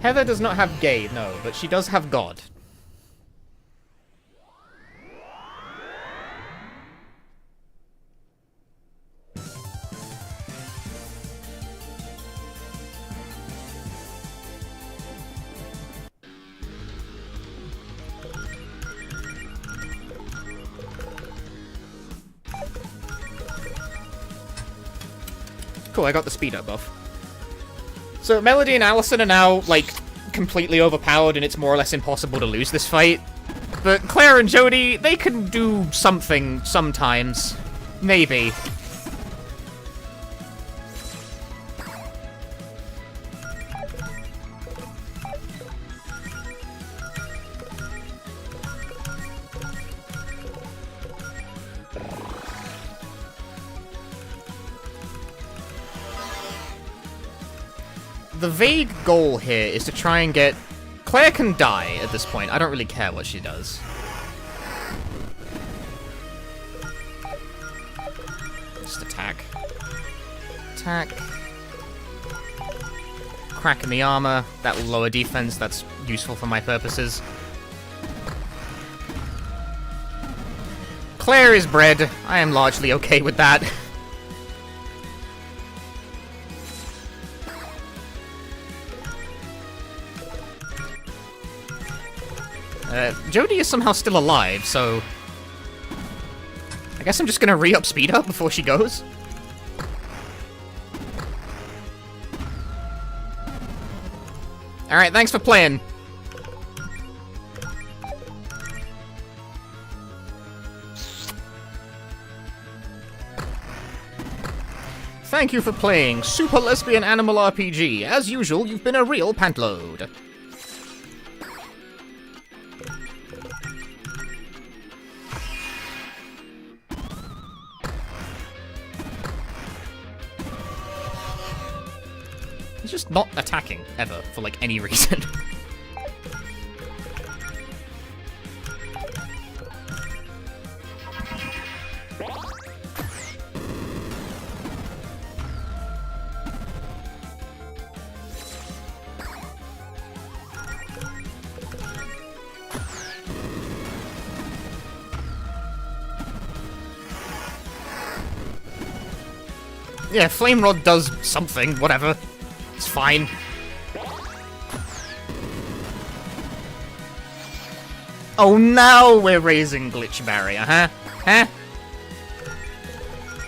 [SPEAKER 2] Heather does not have gay, no, but she does have God. Cool, I got the speed up buff. So Melody and Allison are now, like, completely overpowered and it's more or less impossible to lose this fight. But Claire and Jody, they can do something sometimes. Maybe. The vague goal here is to try and get... Claire can die at this point. I don't really care what she does. Just attack. Attack. Crack in the armor. That will lower defense. That's useful for my purposes. Claire is bred. I am largely okay with that. Jody is somehow still alive, so... I guess I'm just gonna re-up speed up before she goes. Alright, thanks for playing. Thank you for playing Super Lesbian Animal RPG. As usual, you've been a real pantload. He's just not attacking, ever, for, like, any reason. Yeah, Flame Rod does something, whatever. It's fine. Oh, now we're raising Glitch Barrier, huh? Huh?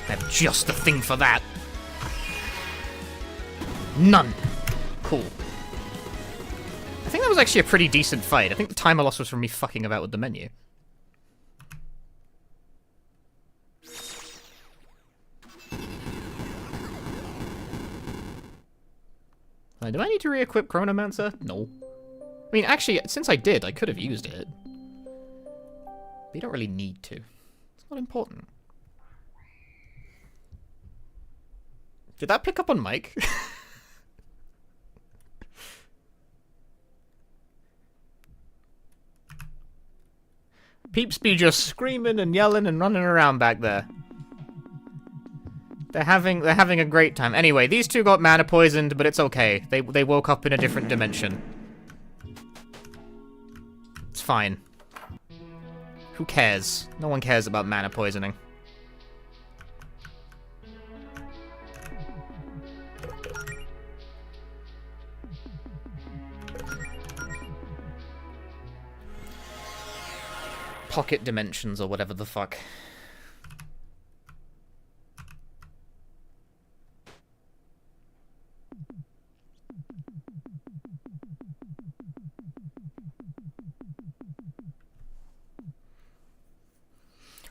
[SPEAKER 2] I have just the thing for that. None. Cool. I think that was actually a pretty decent fight. I think the time I lost was from me fucking about with the menu. Do I need to re-equip Chronomancer? No. I mean, actually, since I did, I could have used it. But you don't really need to. It's not important. Did that pick up on Mike? Peeps be just screaming and yelling and running around back there. They're having a great time. Anyway, these two got mana poisoned, but it's okay. They woke up in a different dimension. It's fine. Who cares? No one cares about mana poisoning. Pocket dimensions or whatever the fuck.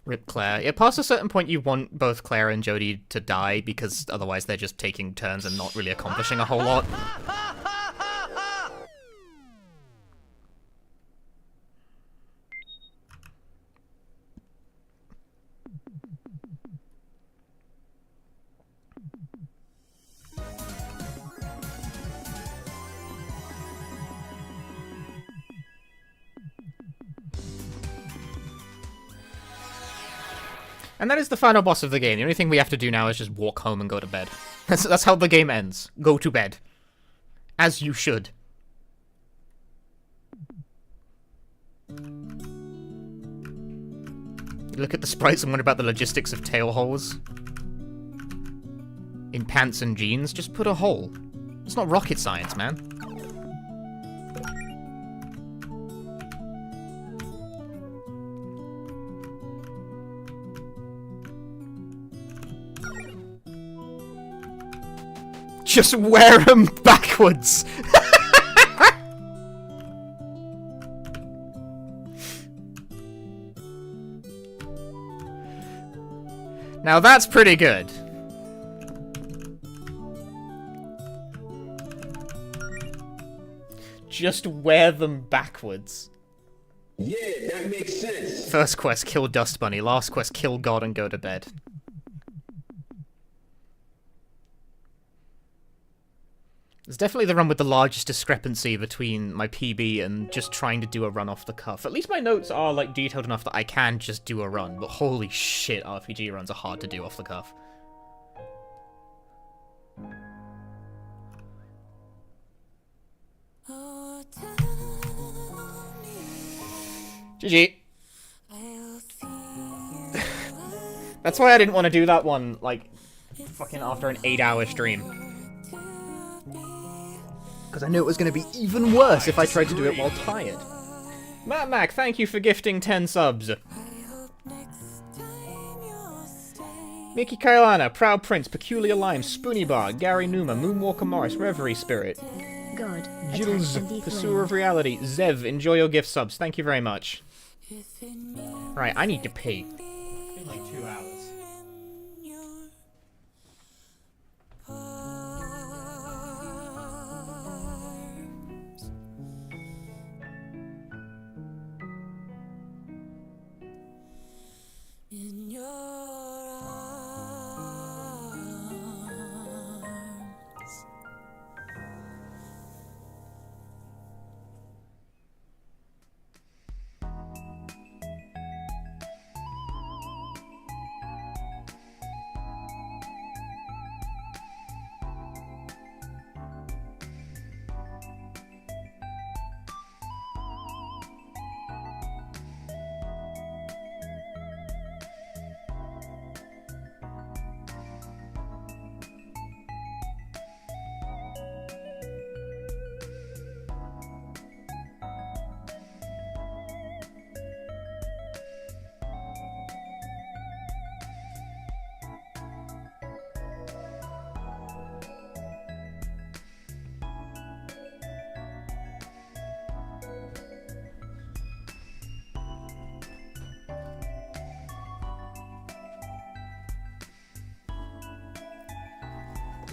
[SPEAKER 2] Rip Claire. Yeah, past a certain point you want both Claire and Jody to die, because otherwise they're just taking turns and not really accomplishing a whole lot. And that is the final boss of the game. The only thing we have to do now is just walk home and go to bed. That's how the game ends. Go to bed. As you should. Look at the sprites and wonder about the logistics of tail holes. In pants and jeans, just put a hole. It's not rocket science, man. Just wear them backwards! Now that's pretty good. Just wear them backwards.
[SPEAKER 7] Yeah, that makes sense.
[SPEAKER 2] First quest, kill Dust Bunny. Last quest, kill God and go to bed. It's definitely the run with the largest discrepancy between my PB and just trying to do a run off the cuff. At least my notes are, like, detailed enough that I can just do a run, but holy shit, RPG runs are hard to do off the cuff. GG. That's why I didn't want to do that one, like, fucking after an 8-hour stream. Because I knew it was going to be even worse if I tried to do it while tired. Matt Mac, thank you for gifting 10 subs. Mickey Kailana, Proud Prince, Peculiar Lime, Spoonie Bar, Gary Numa, Moonwalker Morris, Reverie Spirit.
[SPEAKER 3] God.
[SPEAKER 2] Jules,
[SPEAKER 3] attack and
[SPEAKER 2] Pursuer of
[SPEAKER 3] dethrone.
[SPEAKER 2] Reality, Zev, enjoy your gift subs. Thank you very much. Right, I need to pee. It's been like 2 hours.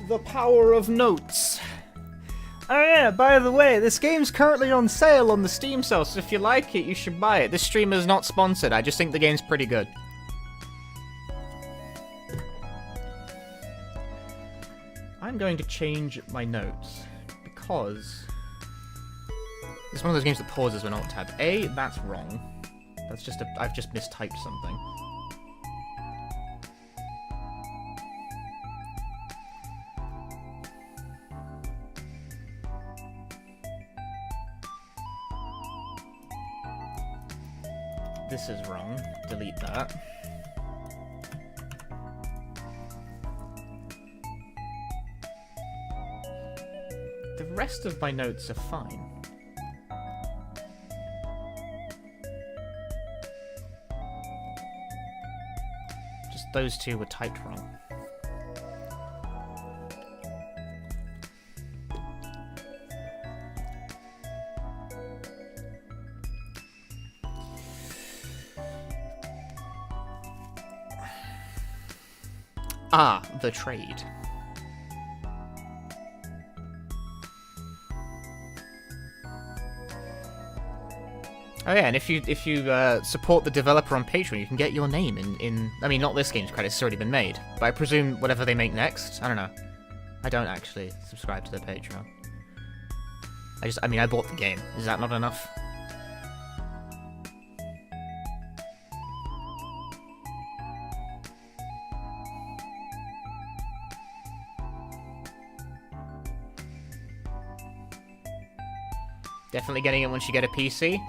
[SPEAKER 2] The power of notes. Oh yeah, by the way, this game's currently on sale on the Steam sale, so if you like it, you should buy it. This stream is not sponsored, I just think the game's pretty good. I'm going to change my notes, because... it's one of those games that pauses when alt tab. A, that's wrong. That's just I've just mistyped something. This is wrong. Delete that. The rest of my notes are fine. Just those two were typed wrong. Ah, the trade. Oh yeah, and if you support the developer on Patreon, you can get your name in I mean, not this game's credits, it's already been made, but I presume whatever they make next. I don't know. I don't actually subscribe to their Patreon. I mean, I bought the game. Is that not enough? Definitely getting it once you get a PC.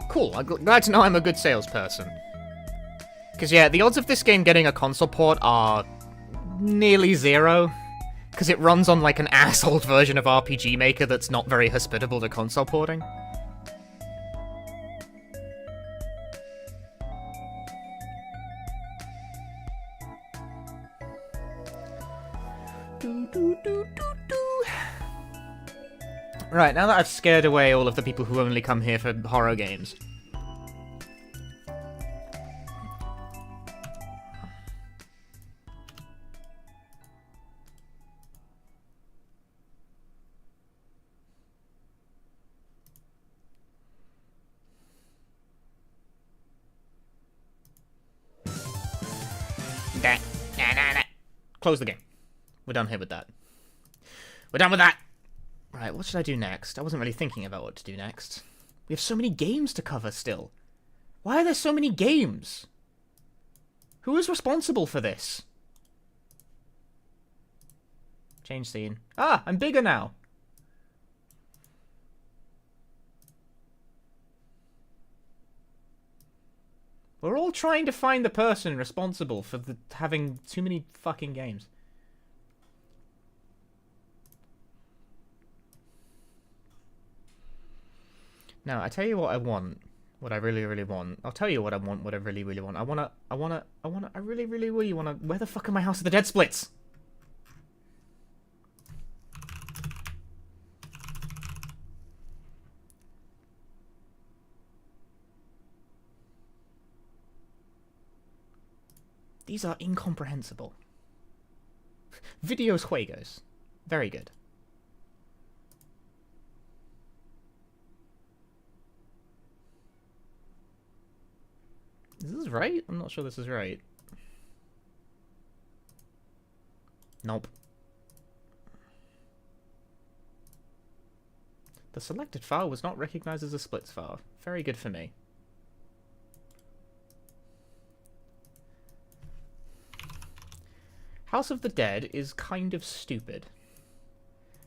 [SPEAKER 2] Cool, I'm glad to know I'm a good salesperson. Because, yeah, the odds of this game getting a console port are nearly zero. Because it runs on, like, an ass-old version of RPG Maker that's not very hospitable to console porting. Right, now that I've scared away all of the people who only come here for horror games. Close the game. We're done here with that. We're done with that! Right, what should I do next? I wasn't really thinking about what to do next. We have so many games to cover still. Why are there so many games? Who is responsible for this? Change scene. Ah, I'm bigger now. We're all trying to find the person responsible for having too many fucking games. Now, I tell you what I want. What I really, really want. I'll tell you what I want, what I really, really want. I really, really, really wanna... Where the fuck are my House of the Dead splits? These are incomprehensible. Videos Juegos. Very good. Is this right? I'm not sure this is right. Nope. The selected file was not recognized as a splits file. Very good for me. House of the Dead is kind of stupid.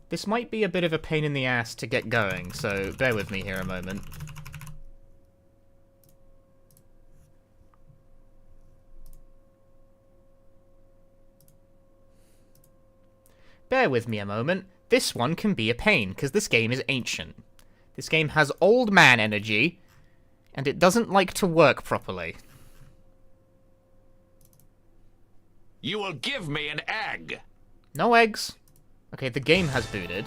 [SPEAKER 2] This might be a bit of a pain in the ass to get going, so bear with me here a moment. Bear with me a moment. This one can be a pain, because this game is ancient. This game has old man energy, and it doesn't like to work properly.
[SPEAKER 1] You will give me an egg.
[SPEAKER 2] No eggs. Okay, the game has booted.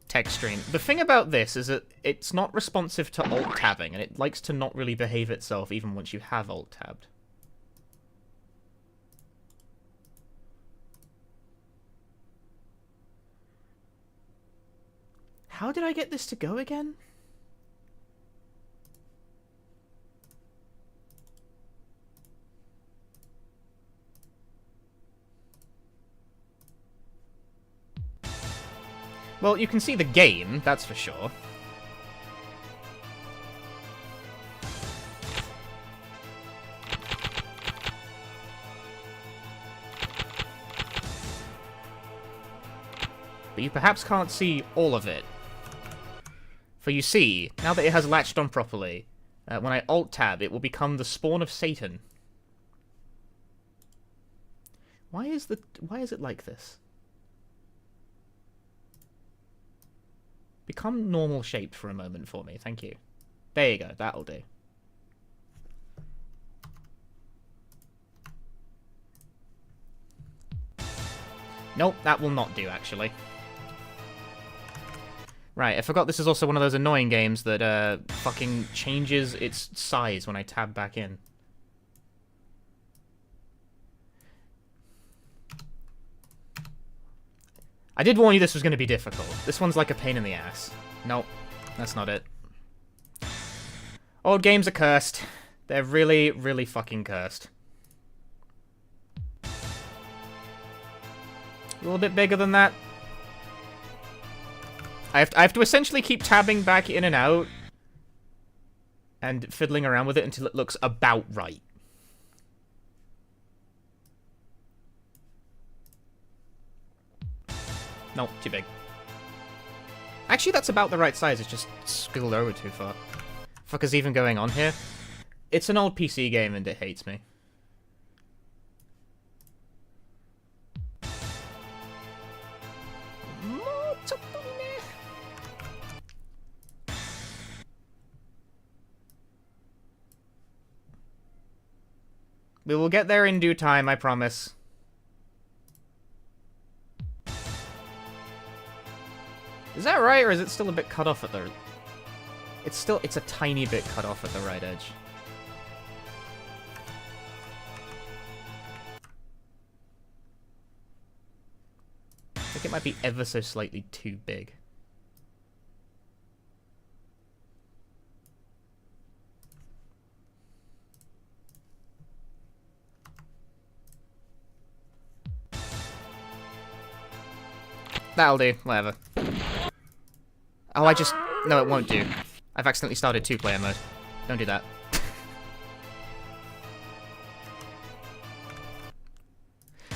[SPEAKER 2] Text stream. The thing about this is that it's not responsive to alt-tabbing, and it likes to not really behave itself even once you have alt-tabbed. How did I get this to go again? Well, you can see the game, that's for sure. But you perhaps can't see all of it. For you see, now that it has latched on properly, when I alt-tab, it will become the spawn of Satan. Why is it like this? Become normal shaped for a moment for me, thank you. There you go, that'll do. Nope, that will not do, actually. Right, I forgot this is also one of those annoying games that fucking changes its size when I tab back in. I did warn you this was going to be difficult. This one's like a pain in the ass. Nope, that's not it. Old games are cursed. They're really, really fucking cursed. A little bit bigger than that. I have to essentially keep tabbing back in and out and fiddling around with it until it looks about right. Nope, too big. Actually, that's about the right size. It's just scrolled over too far. Fuck is even going on here? It's an old PC game and it hates me. We will get there in due time, I promise. Is that right, or is it still a bit cut off at the... It's a tiny bit cut off at the right edge. I think it might be ever so slightly too big. That'll do, whatever. Oh, no, it won't do. I've accidentally started 2-player mode. Don't do that.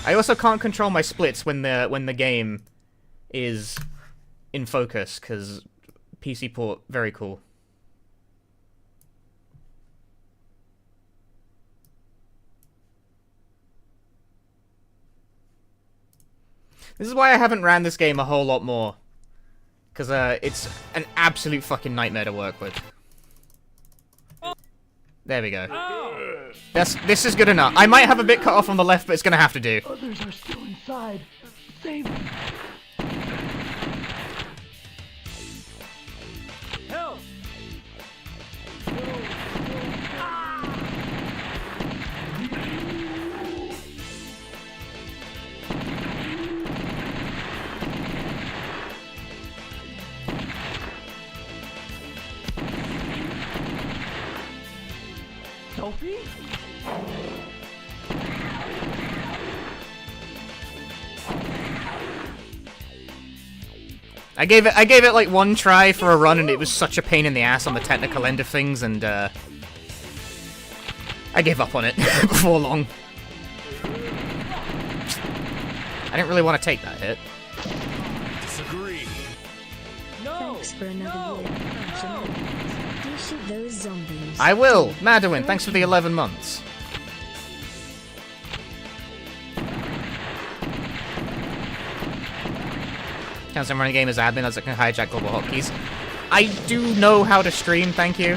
[SPEAKER 2] I also can't control my splits when the game is in focus, because PC port, very cool. This is why I haven't ran this game a whole lot more. Because it's an absolute fucking nightmare to work with. There we go. This is good enough. I might have a bit cut off on the left, but it's gonna have to do.
[SPEAKER 8] Others are still inside. Save them. Help! Sophie?
[SPEAKER 2] I gave it like one try for a run, and it was such a pain in the ass on the technical end of things, and I gave up on it before long. I didn't really want to take that hit.
[SPEAKER 1] Disagree.
[SPEAKER 3] Thanks for another year. Do you shoot those zombies?
[SPEAKER 2] I will! Madwin, thanks for the 11 months. Counts I'm running game as admin as I can hijack global hotkeys. I do know how to stream, thank you.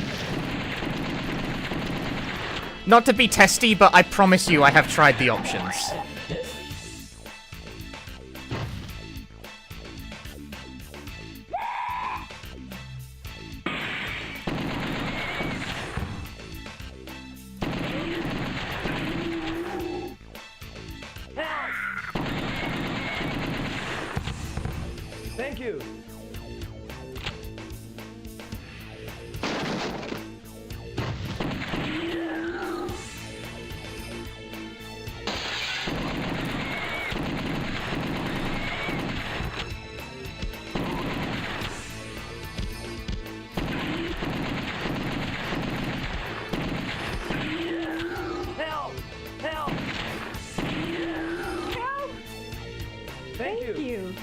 [SPEAKER 2] Not to be testy, but I promise you I have tried the options.
[SPEAKER 8] Thank you. Help! Help! Help! Thank you.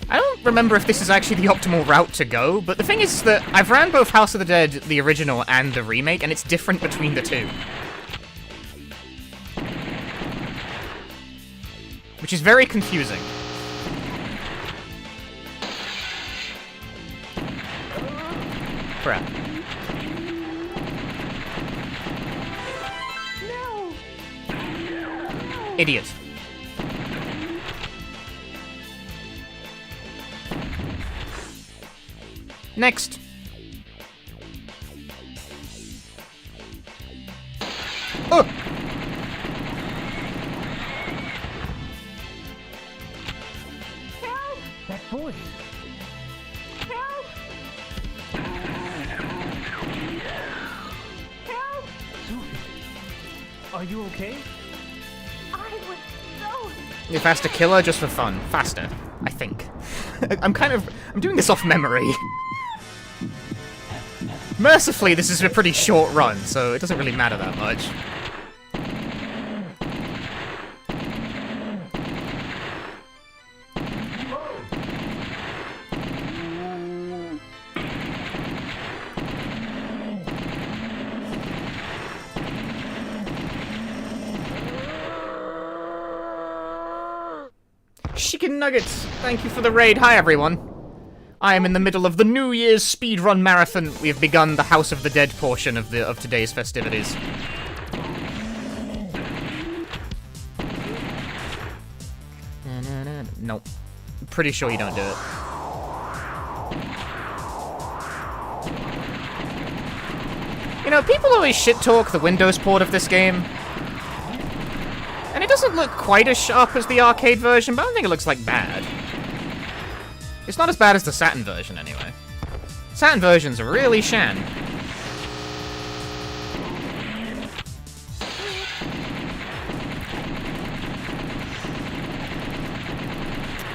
[SPEAKER 2] I don't remember if this is actually the optimal route to go, but the thing is that I've ran both House of the Dead, the original, and the remake, and it's different between the two. Which is very confusing. Crap.
[SPEAKER 8] No!
[SPEAKER 2] Idiot. Next. Oh!
[SPEAKER 8] Help! That voice. Help! Help! Are you okay?
[SPEAKER 3] I was so...
[SPEAKER 2] You're faster killer just for fun. Faster, I think. I'm doing this off memory. Mercifully, this is a pretty short run, so it doesn't really matter that much. Chicken nuggets! Thank you for the raid. Hi, everyone. I am in the middle of the New Year's speedrun marathon. We have begun the House of the Dead portion of today's festivities. Nope. Pretty sure you don't do it. You know, people always shit-talk the Windows port of this game. And it doesn't look quite as sharp as the arcade version, but I don't think it looks, like, bad. It's not as bad as the Saturn version, anyway. Saturn version's really shan.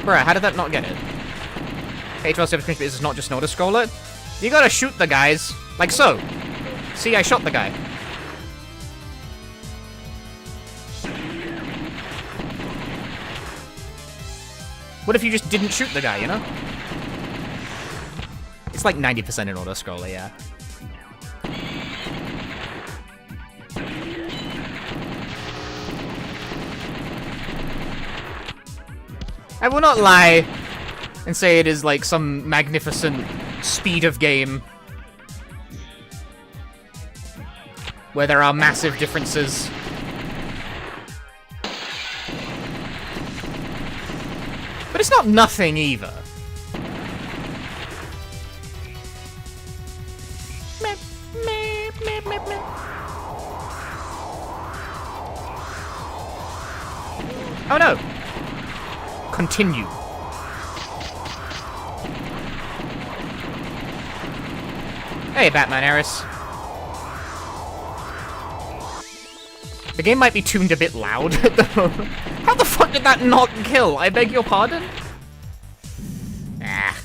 [SPEAKER 2] Bruh, how did that not get it? H12 this is not just an auto-scroller. You gotta shoot the guys. Like so. See, I shot the guy. What if you just didn't shoot the guy, you know? It's like 90% in auto-scroller, yeah. I will not lie and say it is like some magnificent speed of game where there are massive differences. But it's not nothing either. Oh no! Continue. Hey, Batman Eris. The game might be tuned a bit loud at the moment. How the fuck did that not kill? I beg your pardon? Ah.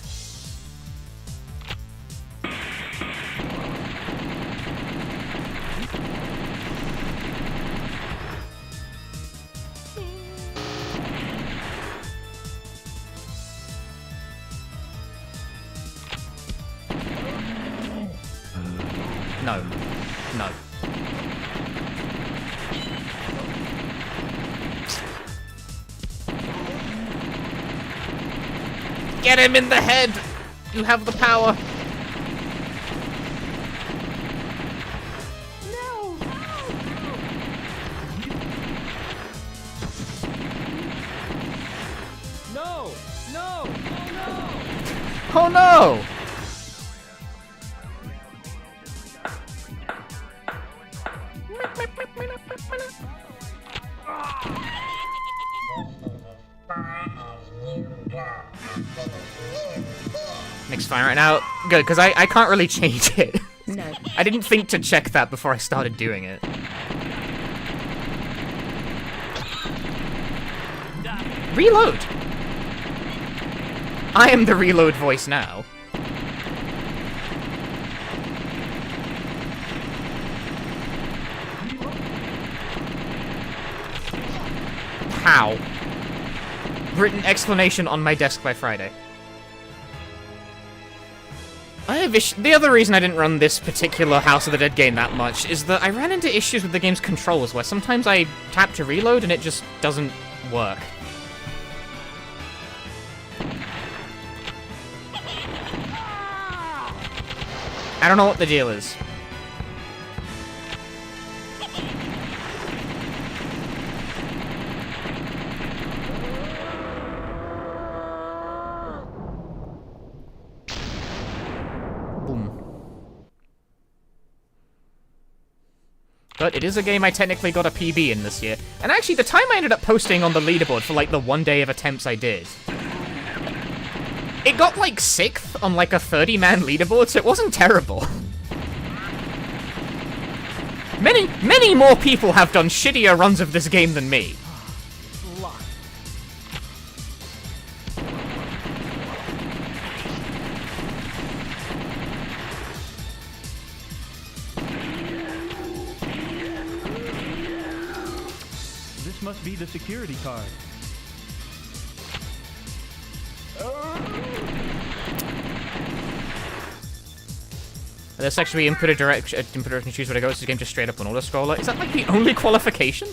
[SPEAKER 2] No. No. Get him in the head! You have the power.
[SPEAKER 3] No!
[SPEAKER 8] No! No! No!
[SPEAKER 2] Oh no! Nick's fine right now. Good, because I can't really change it.
[SPEAKER 3] No.
[SPEAKER 2] I didn't think to check that before I started doing it. Reload! I am the reload voice now. How? Written explanation on my desk by Friday. I have the other reason I didn't run this particular House of the Dead game that much is that I ran into issues with the game's controls where sometimes I tap to reload and it just doesn't work. I don't know what the deal is. But it is a game I technically got a PB in this year. And actually, the time I ended up posting on the leaderboard for, like, the 1 day of attempts I did, it got, like, 6th on, like, a 30-man leaderboard, so it wasn't terrible. Many more people have done shittier runs of this game than me.
[SPEAKER 8] Locked. This must be the security card.
[SPEAKER 2] There's actually input direction, choose where to go. It's this game just straight up an auto scroller. Is that like the only qualification?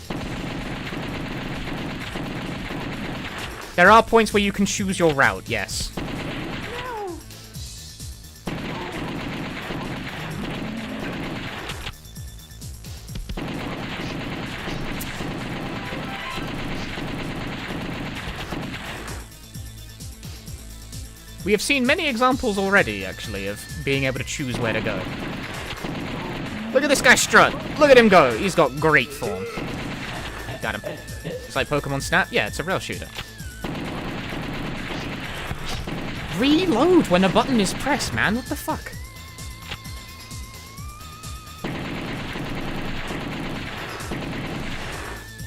[SPEAKER 2] There are points where you can choose your route, yes. We have seen many examples already, actually, of being able to choose where to go. Look at this guy strut. Look at him go. He's got great form. Got him. It's like Pokemon Snap. Yeah, it's a rail shooter. Reload when a button is pressed, man. What the fuck?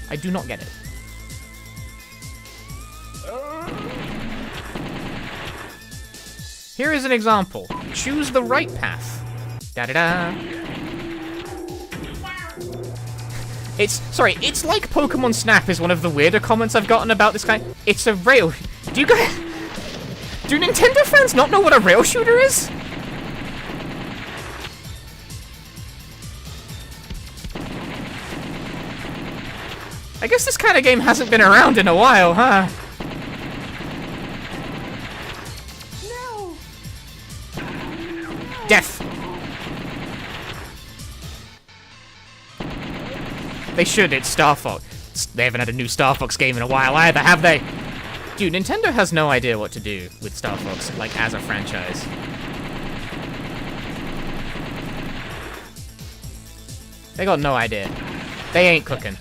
[SPEAKER 2] I do not get it. Here is an example. Choose the right path. Da-da-da. It's like Pokemon Snap is one of the weirder comments I've gotten about this guy. It's a rail... Do Nintendo fans not know what a rail shooter is? I guess this kind of game hasn't been around in a while, huh? Death! They should, it's Star Fox. They haven't had a new Star Fox game in a while either, have they? Dude, Nintendo has no idea what to do with Star Fox, like, as a franchise. They got no idea. They ain't cooking.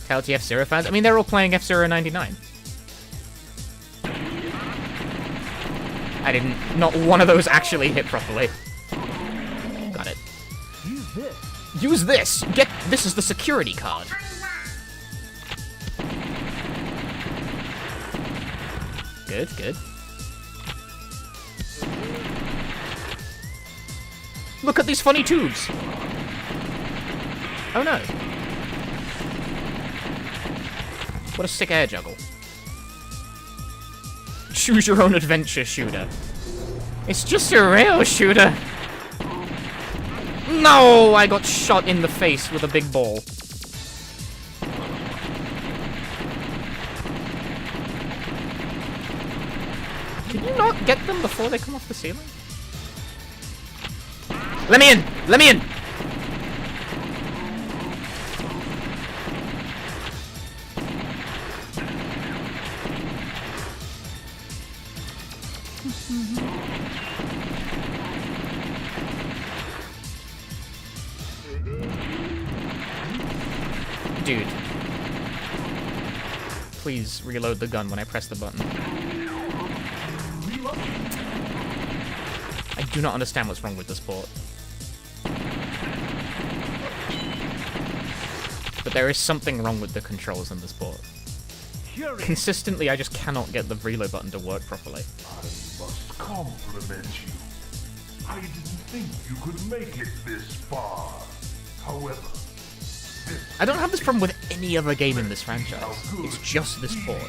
[SPEAKER 2] Tell to F-Zero fans? I mean, they're all playing F-Zero 99. I didn't... Not one of those actually hit properly. Got it.
[SPEAKER 8] Use this.
[SPEAKER 2] Use this! This is the security card. Good, good. Look at these funny tubes! Oh no. What a sick air juggle. Choose your own adventure shooter. It's just a rail shooter. No! I got shot in the face with a big ball. Can you not get them before they come off the ceiling? Let me in! Let me in! Dude. Please reload the gun when I press the button. I do not understand what's wrong with this port. But there is something wrong with the controls in this port. Consistently, I just cannot get the reload button to work properly.
[SPEAKER 9] I must compliment you. I didn't think you could make it this far. However,
[SPEAKER 2] I don't have this problem with any other game in this franchise. It's just this port.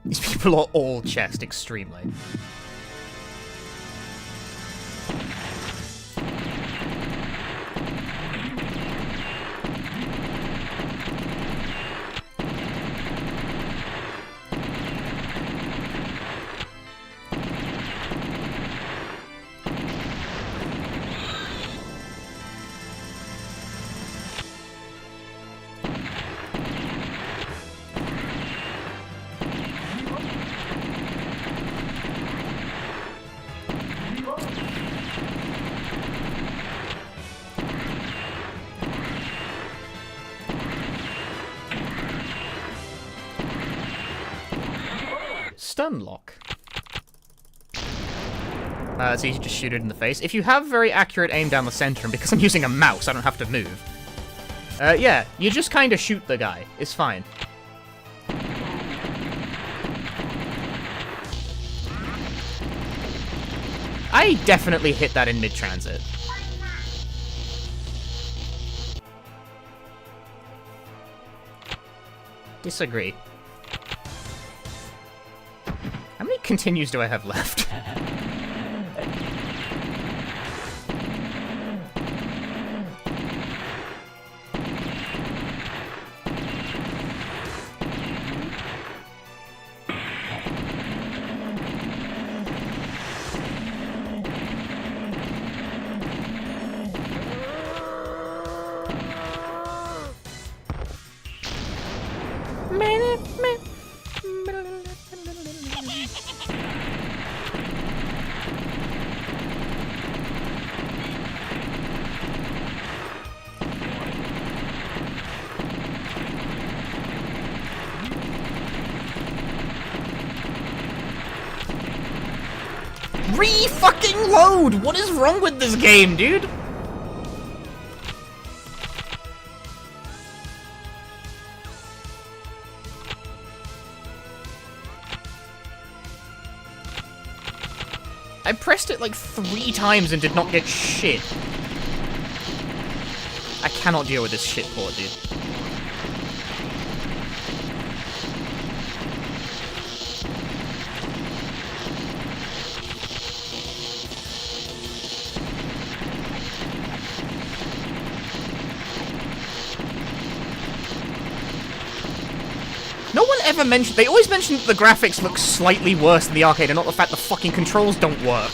[SPEAKER 2] These people are all chest extremely. Stun lock. It's easy to shoot it in the face. If you have very accurate aim down the center, and because I'm using a mouse, I don't have to move. Yeah, you just kind of shoot the guy. It's fine. I definitely hit that in mid-transit. Disagree. How many continues do I have left? Re-fucking load! What is wrong with this game, dude? I pressed it like 3 times and did not get shit. I cannot deal with this shit port, dude. Ever mentioned, they always mention that the graphics look slightly worse than the arcade and not the fact the fucking controls don't work.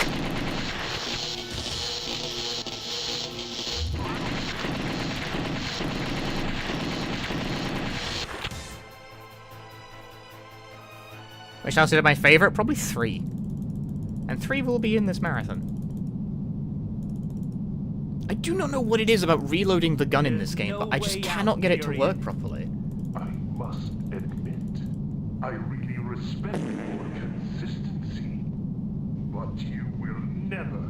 [SPEAKER 2] Which now consider my favorite? Probably 3. And 3 will be in this marathon. I do not know what it is about reloading the gun in this game, but I just cannot get it to work properly.
[SPEAKER 9] I must admit, I really respect your consistency, but you will never,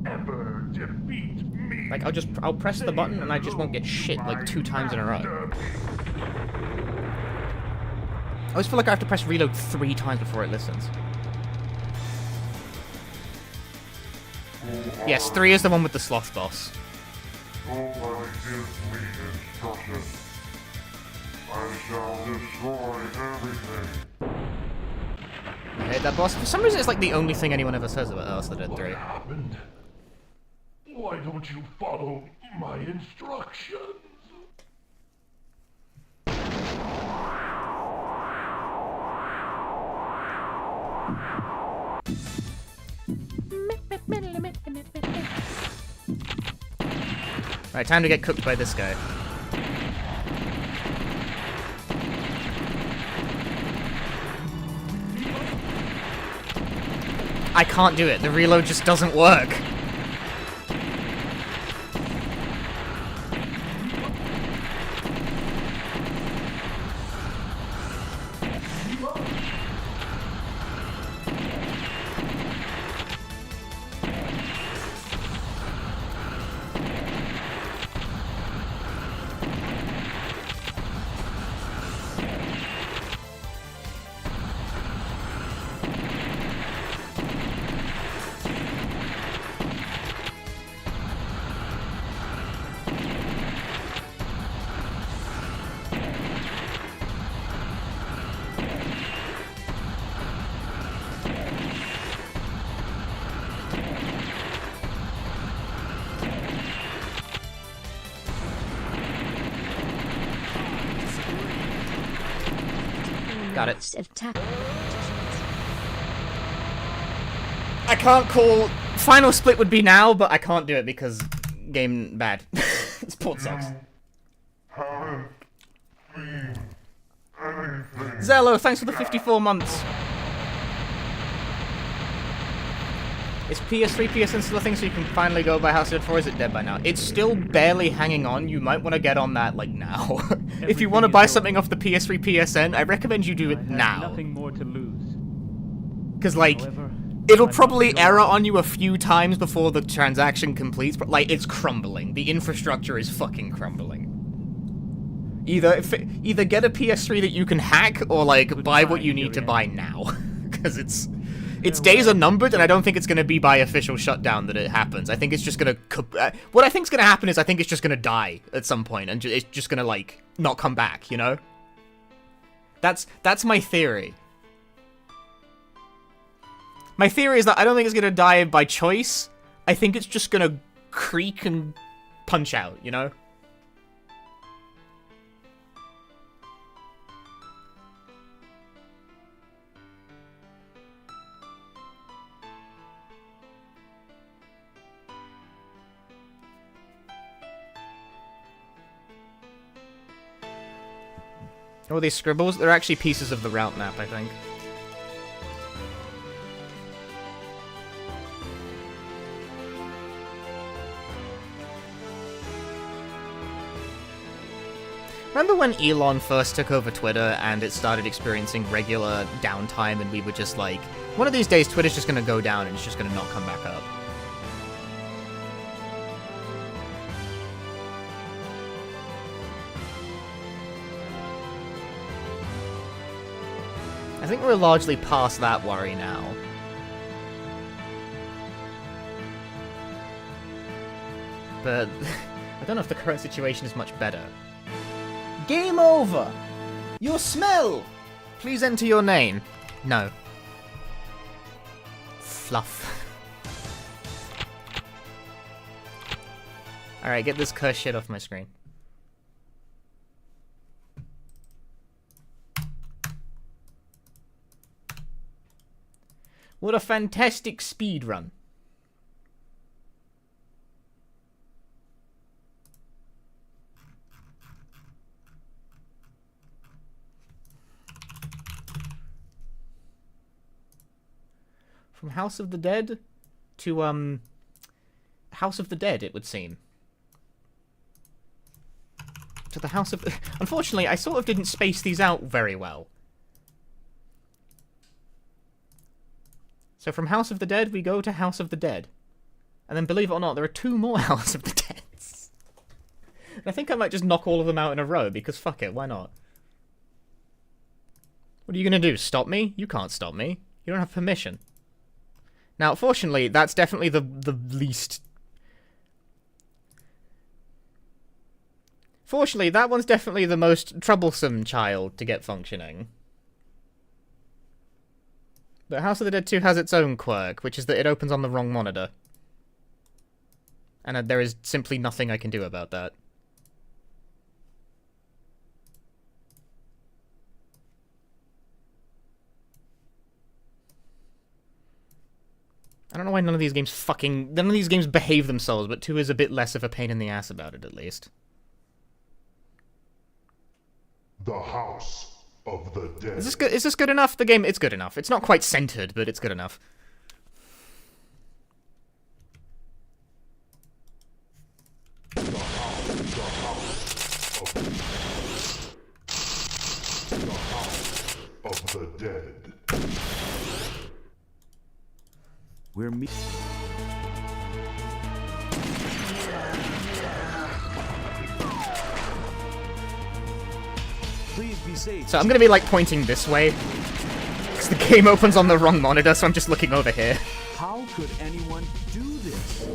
[SPEAKER 9] ever defeat me.
[SPEAKER 2] Like, I'll press the button and I just won't get shit like 2 times in a row. I always feel like I have to press reload 3 times before it listens. Yes, 3 is the one with the sloth boss.
[SPEAKER 9] Nobody gives me instructions. I shall destroy everything.
[SPEAKER 2] I hate that boss. For some reason, it's like the only thing anyone ever says about Last of the Dead 3.
[SPEAKER 9] What happened? Why don't you follow my instructions?
[SPEAKER 2] Right, time to get cooked by this guy. I can't do it. The reload just doesn't work. Got it. I can't call... Final split would be now, but I can't do it because game bad. This port sucks. Zello, thanks for the 54 months. Is PS3, PSN still a thing so you can finally go buy House of Dead 4? Is it dead by now? It's still barely hanging on. You might want to get on that, like, now. If you want to buy something off the PS3, PSN, I recommend you do it now.
[SPEAKER 8] Nothing more to lose.
[SPEAKER 2] Because, like,
[SPEAKER 8] However,
[SPEAKER 2] it'll
[SPEAKER 8] I'm
[SPEAKER 2] probably
[SPEAKER 8] not sure.
[SPEAKER 2] error on you a few times before the transaction completes, but, like, it's crumbling. The infrastructure is fucking crumbling. Either get a PS3 that you can hack, or, like, buy what you need to buy now. Because its days are numbered, and I don't think it's going to be by official shutdown that it happens. I think it's just going to... what I think's going to happen is I think it's just going to die at some point, and it's just going to, like, not come back, you know? That's my theory. My theory is that I don't think it's going to die by choice. I think it's just going to creak and punch out, you know? Oh, these scribbles? They're actually pieces of the route map, I think. Remember when Elon first took over Twitter and it started experiencing regular downtime and we were just like, one of these days Twitter's just gonna go down and it's just gonna not come back up. I think we're largely past that worry now. But I don't know if the current situation is much better. Game over! Your smell! Please enter your name. No. Fluff. Alright, get this cursed shit off my screen. What a fantastic speedrun. From House of the Dead to, House of the Dead, it would seem. To the House of... Unfortunately, I sort of didn't space these out very well. So from House of the Dead, we go to House of the Dead. And then, believe it or not, there are 2 more House of the Deads. And I think I might just knock all of them out in a row, because fuck it, why not? What are you gonna do, stop me? You can't stop me. You don't have permission. Now, fortunately, that's definitely the least... Fortunately, that one's definitely the most troublesome child to get functioning. But House of the Dead 2 has its own quirk, which is that it opens on the wrong monitor. And there is simply nothing I can do about that. I don't know why none of these games behave themselves, but 2 is a bit less of a pain in the ass about it, at least.
[SPEAKER 9] The House of the Dead.
[SPEAKER 2] Is this good enough? The game, it's good enough. It's not quite centered, but it's good enough.
[SPEAKER 9] The House of the Dead.
[SPEAKER 5] We're me. Please be safe.
[SPEAKER 2] So I'm gonna be like pointing this way, because the game opens on the wrong monitor, so I'm just looking over here.
[SPEAKER 5] How could anyone do this?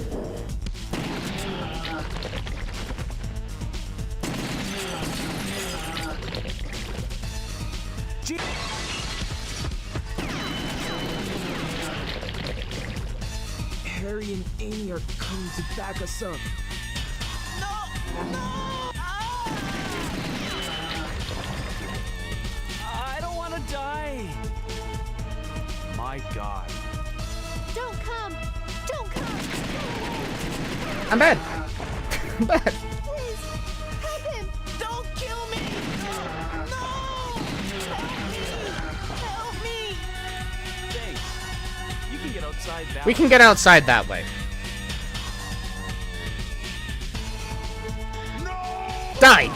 [SPEAKER 10] Harry and Amy are coming to back us up.
[SPEAKER 5] I don't want to die. My God.
[SPEAKER 3] Don't come! Don't come!
[SPEAKER 2] I'm bad. I'm bad.
[SPEAKER 3] Please! Help him!
[SPEAKER 10] Don't kill me! No! Help me!
[SPEAKER 5] Thanks. You can get outside that
[SPEAKER 2] We can get outside that way. Die!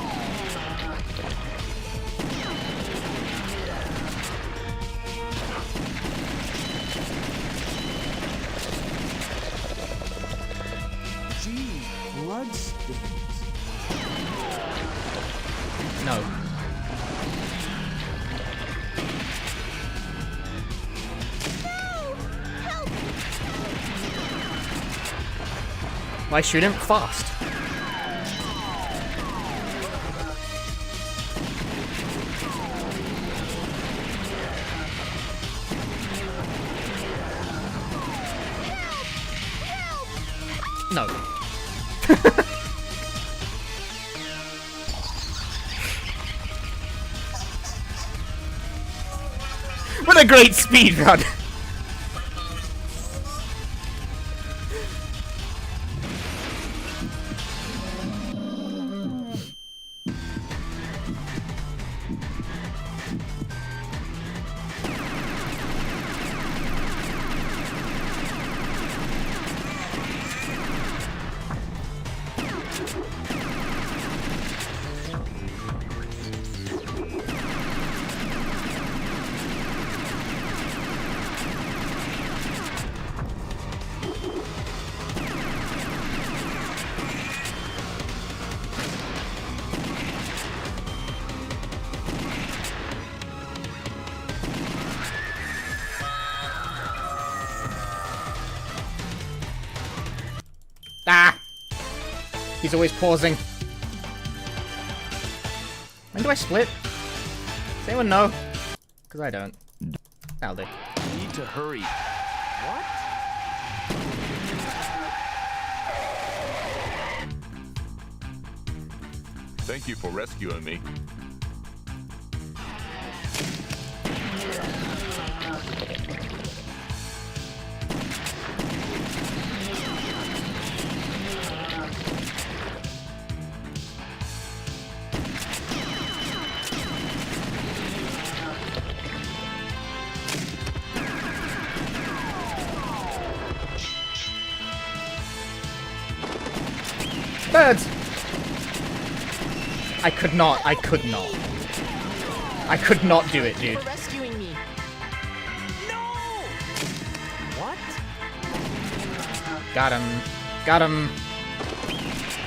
[SPEAKER 2] Why shoot him fast? No. What a great speedrun! Ah! He's always pausing. When do I split? Does anyone know? Because I don't. That'll do.
[SPEAKER 5] Need to hurry. What?
[SPEAKER 9] Thank you for rescuing me.
[SPEAKER 2] Birds! I could not do it, dude.
[SPEAKER 10] For rescuing me.
[SPEAKER 5] What?
[SPEAKER 2] Got him. Got him.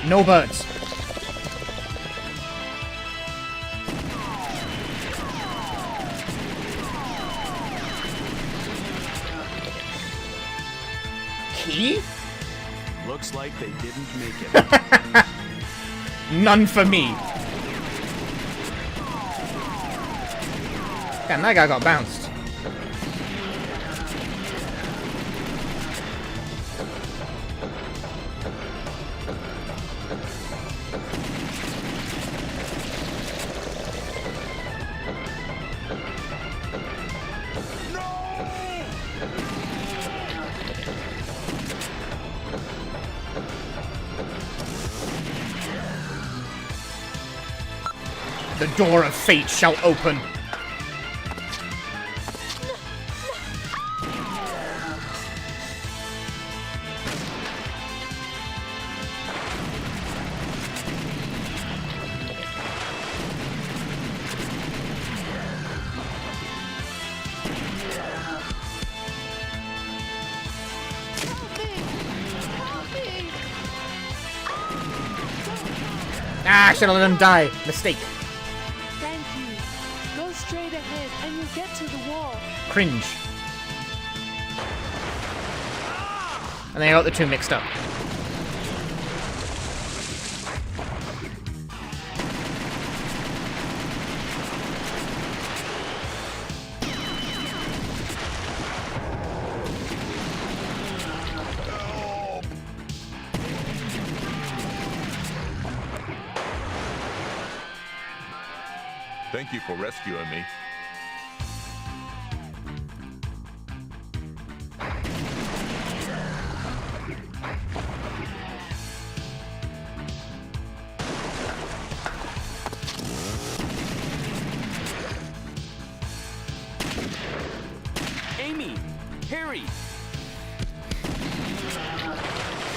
[SPEAKER 2] No birds. Key?
[SPEAKER 5] Looks like they didn't make it.
[SPEAKER 2] None for me. Damn, that guy got bounced. The door of fate shall open. Ah, I should have let him die. Mistake.
[SPEAKER 10] Thank you. Go straight ahead and you'll get to the wall.
[SPEAKER 2] Cringe. And then I got the two mixed up.
[SPEAKER 9] Thank you for rescuing me.
[SPEAKER 5] Amy! Harry!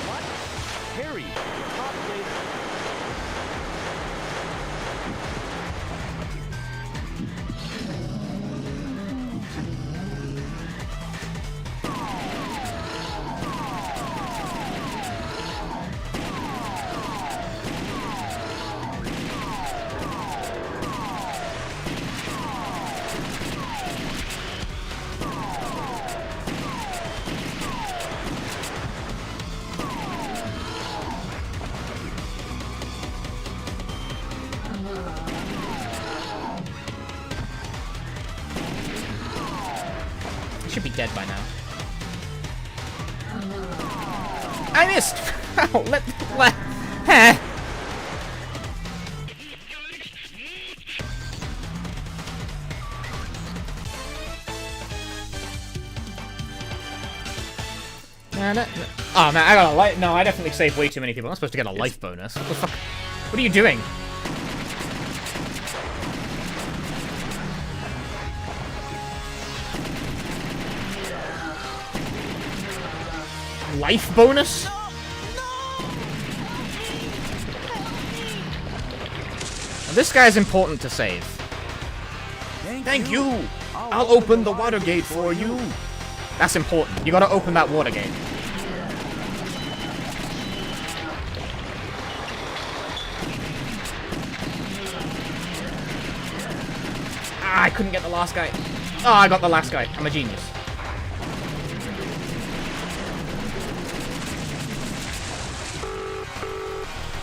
[SPEAKER 5] What? Harry! Talk later.
[SPEAKER 2] Should be dead by now. I missed! Ow, let, heh. Oh man, I got a life. No, I definitely saved way too many people. I'm supposed to get a life bonus. What the fuck? What are you doing? Life bonus? Now, this guy's important to save. Thank you! I'll open the water gate for you! That's important. You gotta open that water gate. Ah, I couldn't get the last guy. Oh, I got the last guy. I'm a genius.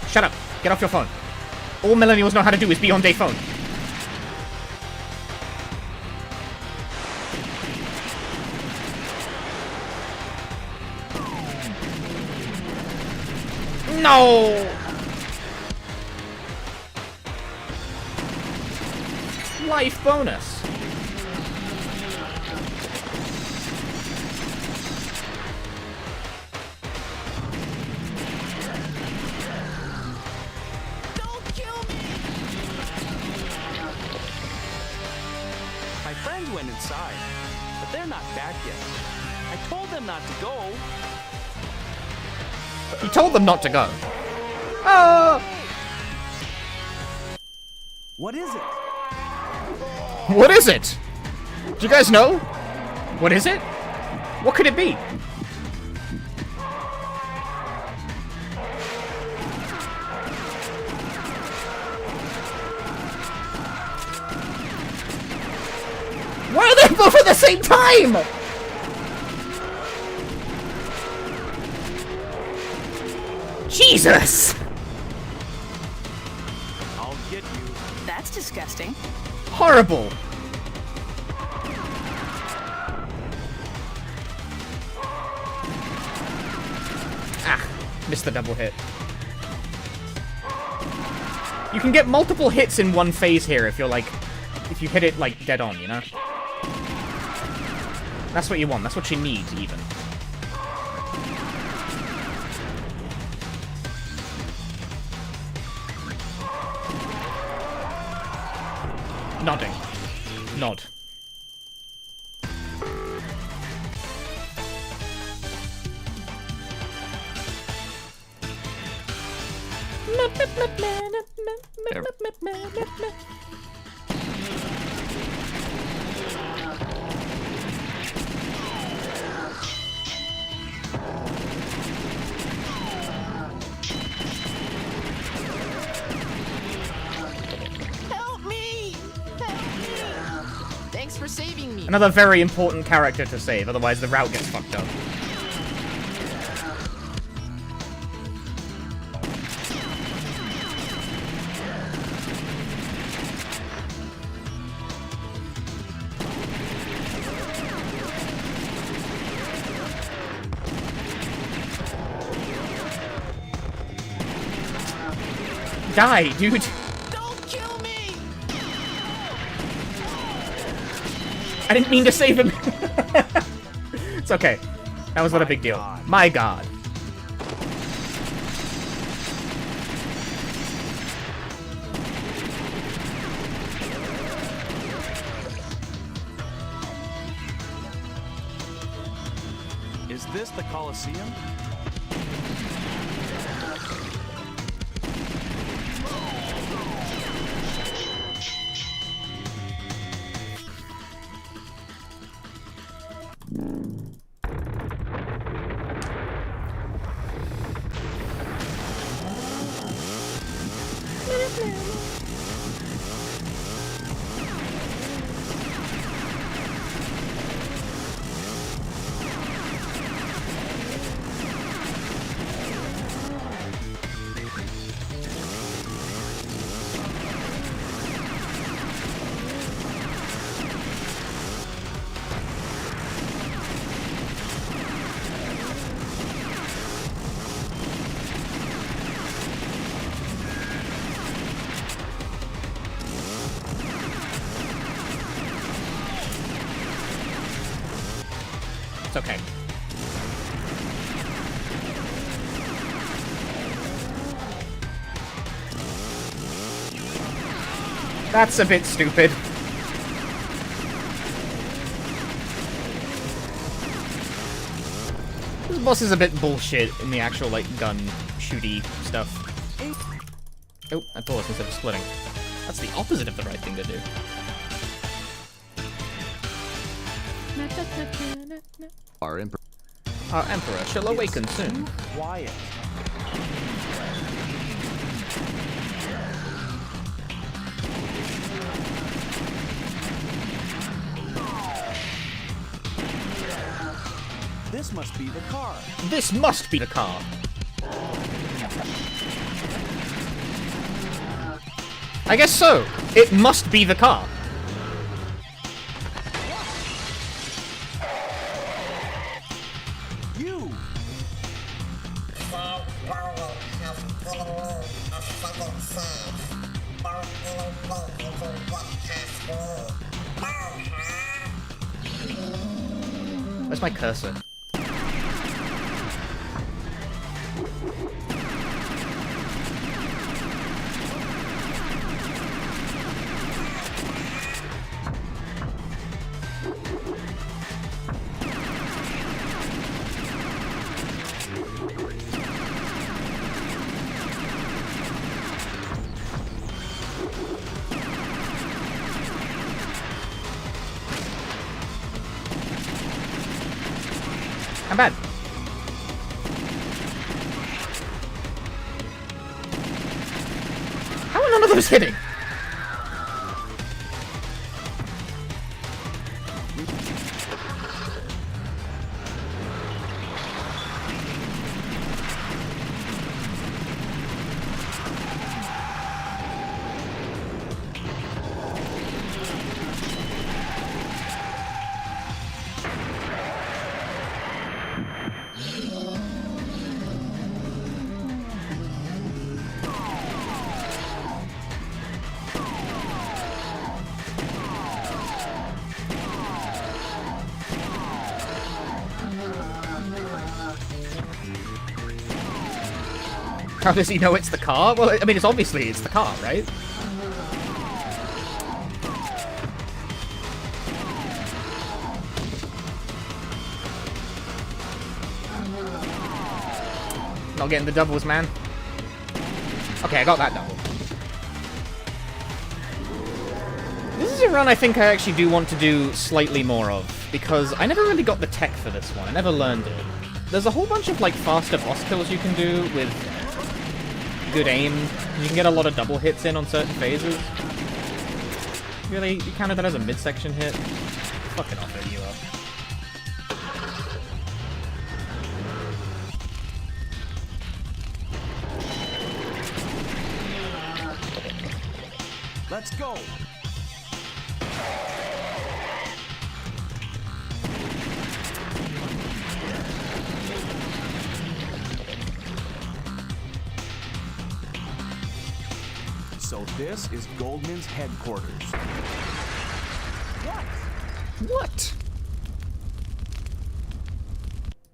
[SPEAKER 2] Shut up. Get off your phone. All millennials know how to do is be on their phone. No! Life bonus.
[SPEAKER 5] Don't kill me! My friends went inside, but they're not back yet. I told them not to go.
[SPEAKER 2] You told them not to go. Oh!
[SPEAKER 5] What is it?
[SPEAKER 2] What is it? Do you guys know? What is it? What could it be? Why are they both at the same time? Jesus!
[SPEAKER 5] I'll get you.
[SPEAKER 11] That's disgusting.
[SPEAKER 2] Horrible. Ah, missed the double hit. You can get multiple hits in one phase here if you're like, if you hit it like dead on, you know? That's what you want, that's what you need even. Nodding. Nod.
[SPEAKER 11] For saving me.
[SPEAKER 2] Another very important character to save, otherwise the route gets fucked up. Die, dude! I didn't mean to save him. It's okay. That was not a big deal. My God.
[SPEAKER 5] Is this the Colosseum?
[SPEAKER 2] It's okay. That's a bit stupid. This boss is a bit bullshit in the actual, like, gun shooty stuff. Oh, I paused instead of splitting. That's the opposite of the right thing to do.
[SPEAKER 12] Our
[SPEAKER 2] Emperor shall awaken soon.
[SPEAKER 5] Quiet. This must be the car.
[SPEAKER 2] This must be the car. I guess so. It must be the car.
[SPEAKER 5] You!
[SPEAKER 2] Where's my cursor? I'm bad. How are none of those hitting? How does he know it's the car? Well, I mean, it's obviously it's the car, right? Not getting the doubles, man. Okay, I got that double. This is a run I think I actually do want to do slightly more of, because I never really got the tech for this one. I never learned it. There's a whole bunch of, like, faster boss kills you can do with good aim. You can get a lot of double hits in on certain phases. Really? You counted that as a midsection hit? Fucking off it, you are.
[SPEAKER 5] Let's go. So this is Goldman's headquarters. What?
[SPEAKER 2] What?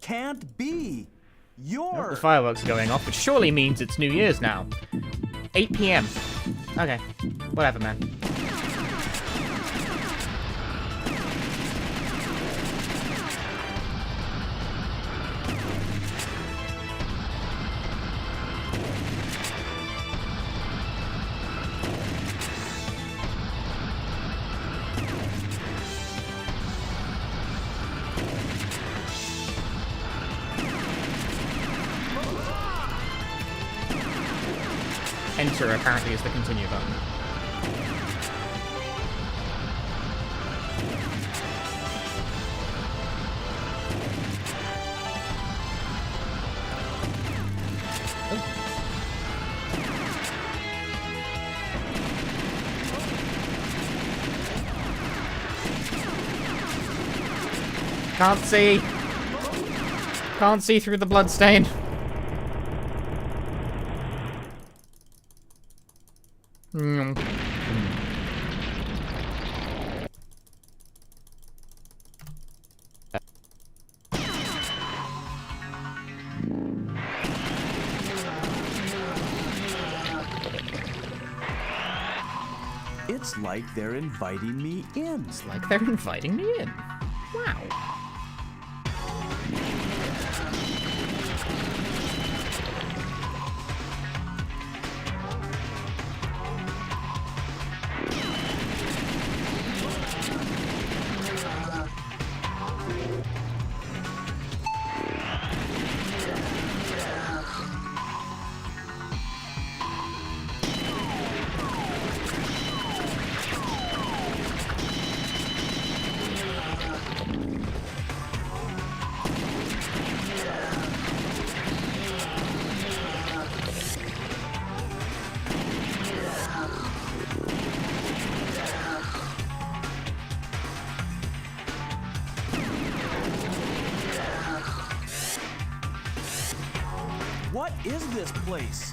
[SPEAKER 5] Can't be. You're...
[SPEAKER 2] The fireworks are going off, which surely means it's New Year's now. 8 PM. Okay. Whatever, man. Enter apparently is the continue button. Can't see. Can't see through the bloodstain.
[SPEAKER 5] It's like they're inviting me in.
[SPEAKER 2] It's like they're inviting me in. Wow.
[SPEAKER 5] What is this place?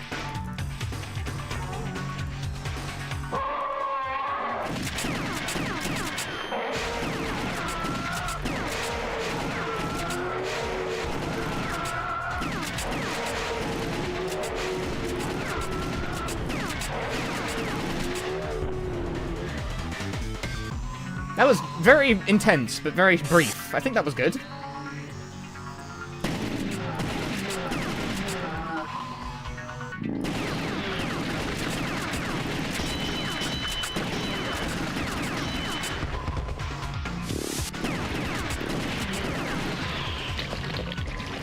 [SPEAKER 2] That was very intense, but very brief. I think that was good.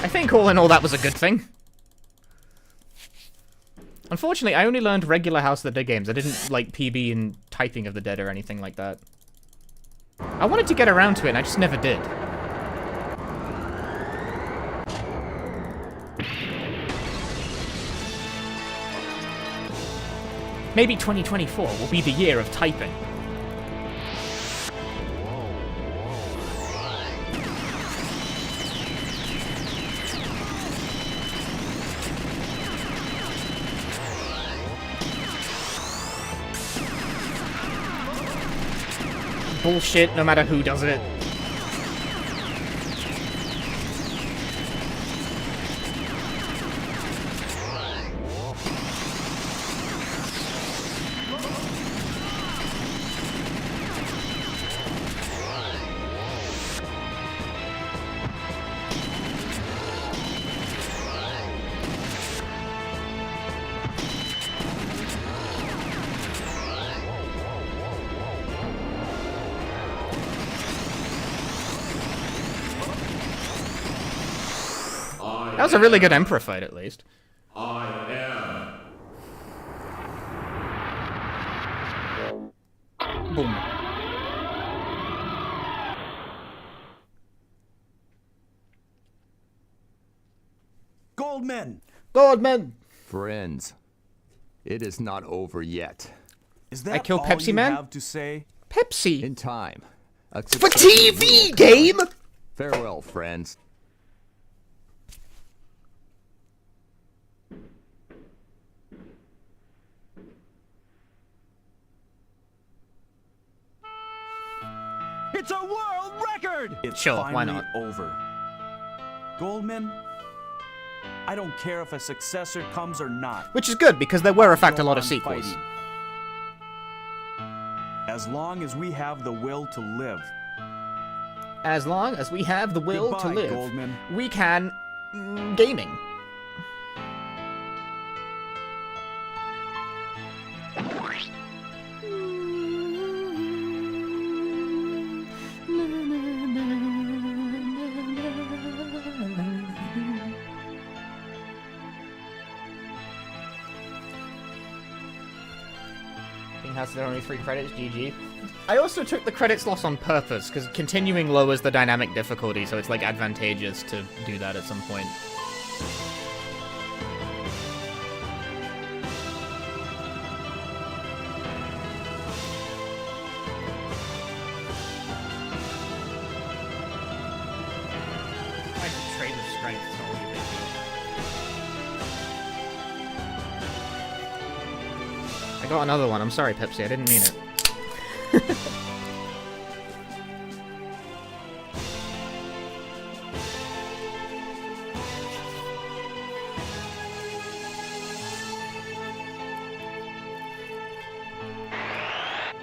[SPEAKER 2] I think all in all that was a good thing. Unfortunately, I only learned regular House of the Dead games. I didn't like PB and Typing of the Dead or anything like that. I wanted to get around to it and I just never did. Maybe 2024 will be the year of typing. Bullshit, no matter who does it. That was a really good Emperor fight, at least.
[SPEAKER 1] I am.
[SPEAKER 2] Boom.
[SPEAKER 5] Goldman!
[SPEAKER 2] Goldman!
[SPEAKER 12] Friends, it is not over yet.
[SPEAKER 5] Is that
[SPEAKER 2] I killed
[SPEAKER 5] all
[SPEAKER 2] Pepsi
[SPEAKER 5] you
[SPEAKER 2] Man?
[SPEAKER 5] have to say?
[SPEAKER 2] Pepsi!
[SPEAKER 12] In time.
[SPEAKER 2] For TV game!
[SPEAKER 12] Farewell, friends.
[SPEAKER 5] It's a world record! It's
[SPEAKER 2] Sure, why
[SPEAKER 5] finally
[SPEAKER 2] not?
[SPEAKER 5] over. Goldman, I don't care if a successor comes or not.
[SPEAKER 2] Which is good, because there were, in fact, a
[SPEAKER 5] Go
[SPEAKER 2] lot of
[SPEAKER 5] on
[SPEAKER 2] sequels.
[SPEAKER 5] fighting. As long as we have the will to live.
[SPEAKER 2] As long as we have the will to
[SPEAKER 5] Goodbye,
[SPEAKER 2] live,
[SPEAKER 5] Goldman.
[SPEAKER 2] we can... gaming. House there are only 3 credits, GG. I also took the credits loss on purpose, because continuing lowers the dynamic difficulty, so it's like advantageous to do that at some point. I should trade with strength, it's not really a big deal. I got another one. I'm sorry, Pepsi. I didn't mean it.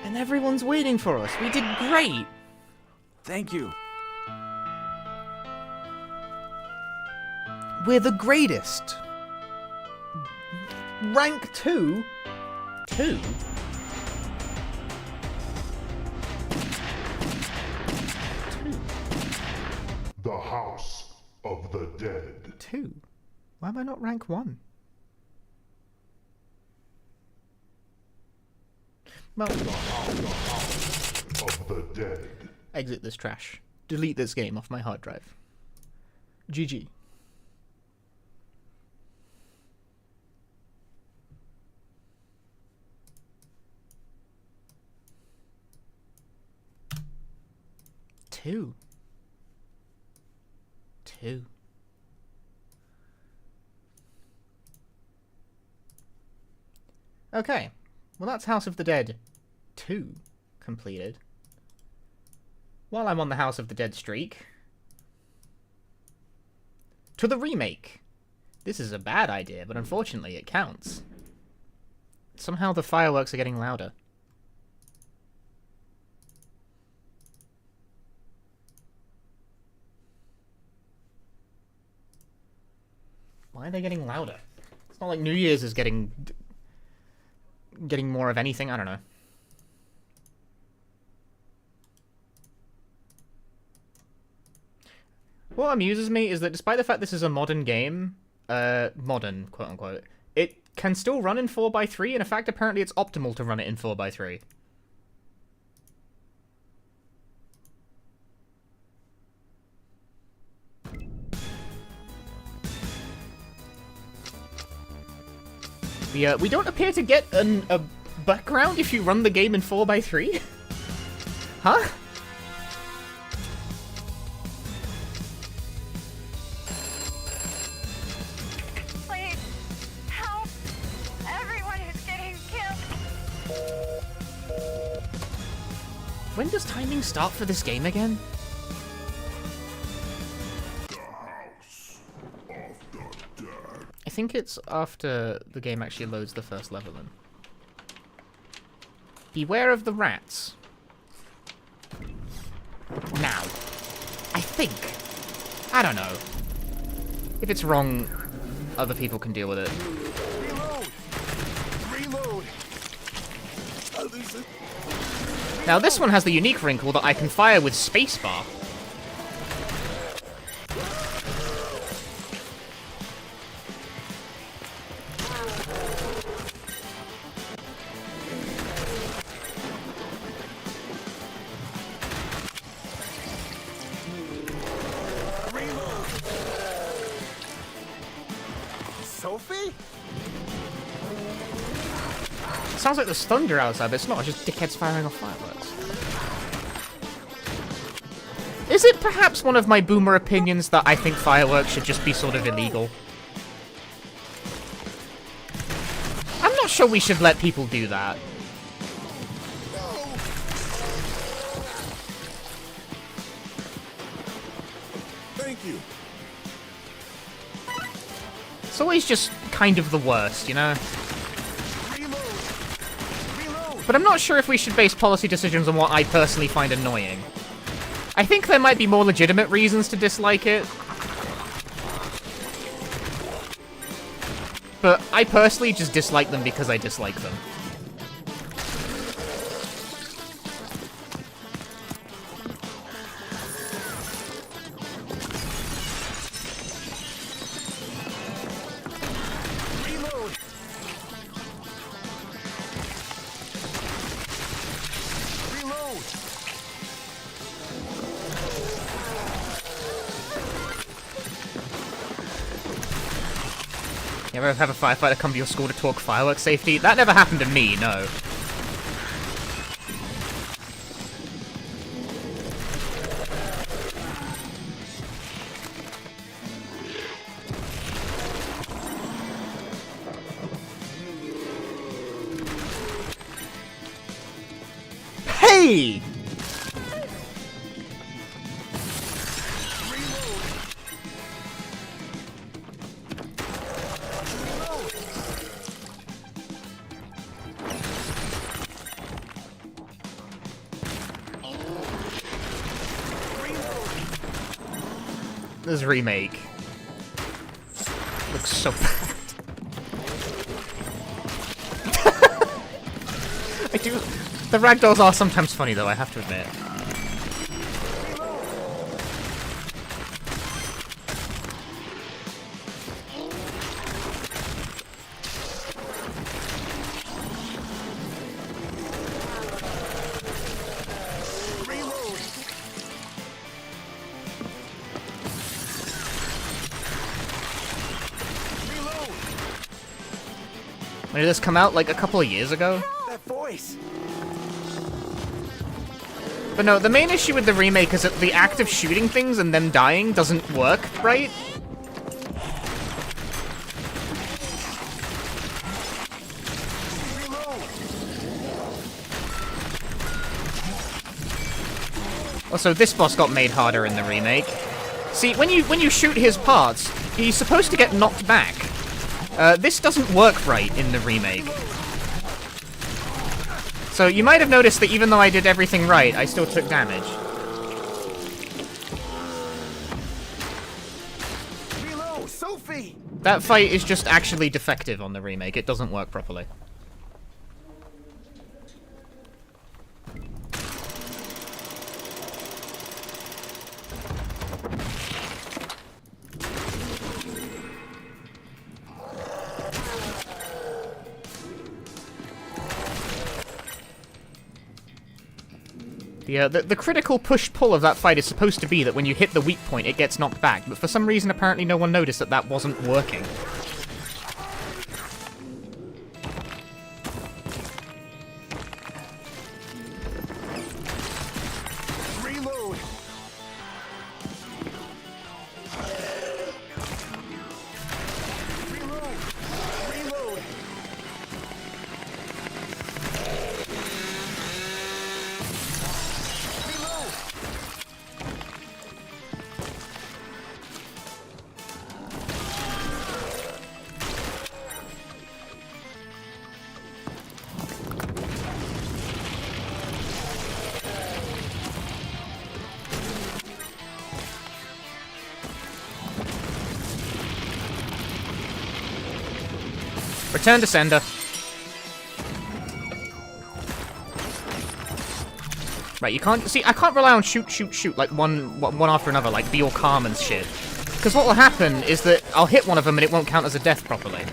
[SPEAKER 2] And And everyone's waiting for us. We did great.
[SPEAKER 5] Thank you.
[SPEAKER 2] We're the greatest. Rank 2? 2?
[SPEAKER 9] The House of the Dead.
[SPEAKER 2] 2? Why am I not rank 1? Well,
[SPEAKER 9] The House of the Dead.
[SPEAKER 2] Exit this trash. Delete this game off my hard drive. GG. Two. Okay. Well, that's House of the Dead 2 completed. While I'm on the House of the Dead streak, to the remake. This is a bad idea, but unfortunately it counts. Somehow the fireworks are getting louder. Why are they getting louder? It's not like New Year's is getting more of anything. I don't know. What amuses me is that despite the fact this is a modern game, modern, quote-unquote, it can still run in 4x3, and in fact, apparently it's optimal to run it in 4x3. We don't appear to get a background if you run the game in 4x3? Huh?
[SPEAKER 13] Please, help! Everyone is getting killed!
[SPEAKER 2] When does timing start for this game again? I think it's after the game actually loads the first level in. Beware of the rats. Now. I think. I don't know. If it's wrong, other people can deal with it.
[SPEAKER 14] Reload!
[SPEAKER 2] Now this one has the unique wrinkle that I can fire with spacebar.
[SPEAKER 14] Sophie?
[SPEAKER 2] Sounds like there's thunder outside, but it's not. It's just dickheads firing off fireworks. Is it perhaps one of my boomer opinions that I think fireworks should just be sort of illegal? I'm not sure we should let people do that.
[SPEAKER 14] Thank you.
[SPEAKER 2] It's always just kind of the worst, you know? But I'm not sure if we should base policy decisions on what I personally find annoying. I think there might be more legitimate reasons to dislike it. But I personally just dislike them because I dislike them. You ever have a firefighter come to your school to talk fireworks safety? That never happened to me, no. Hey! This remake looks so bad. I do. The ragdolls are sometimes funny, though, I have to admit. When did this come out? Like a couple of years ago?
[SPEAKER 14] That voice.
[SPEAKER 2] But no, the main issue with the remake is that the act of shooting things and them dying doesn't work, right? Also, this boss got made harder in the remake. See, when you shoot his parts, he's supposed to get knocked back. This doesn't work right in the remake. So you might have noticed that even though I did everything right, I still took damage.
[SPEAKER 14] Reload, Sophie!
[SPEAKER 2] That fight is just actually defective on the remake. It doesn't work properly. The critical push-pull of that fight is supposed to be that when you hit the weak point, it gets knocked back, but for some reason, apparently no one noticed that that wasn't working.
[SPEAKER 14] Reload! Reload!
[SPEAKER 2] Return to sender. Right, you can't see. I can't rely on shoot like one after another, like be all calm and shit. Because what will happen is that I'll hit one of them and it won't count as a death properly.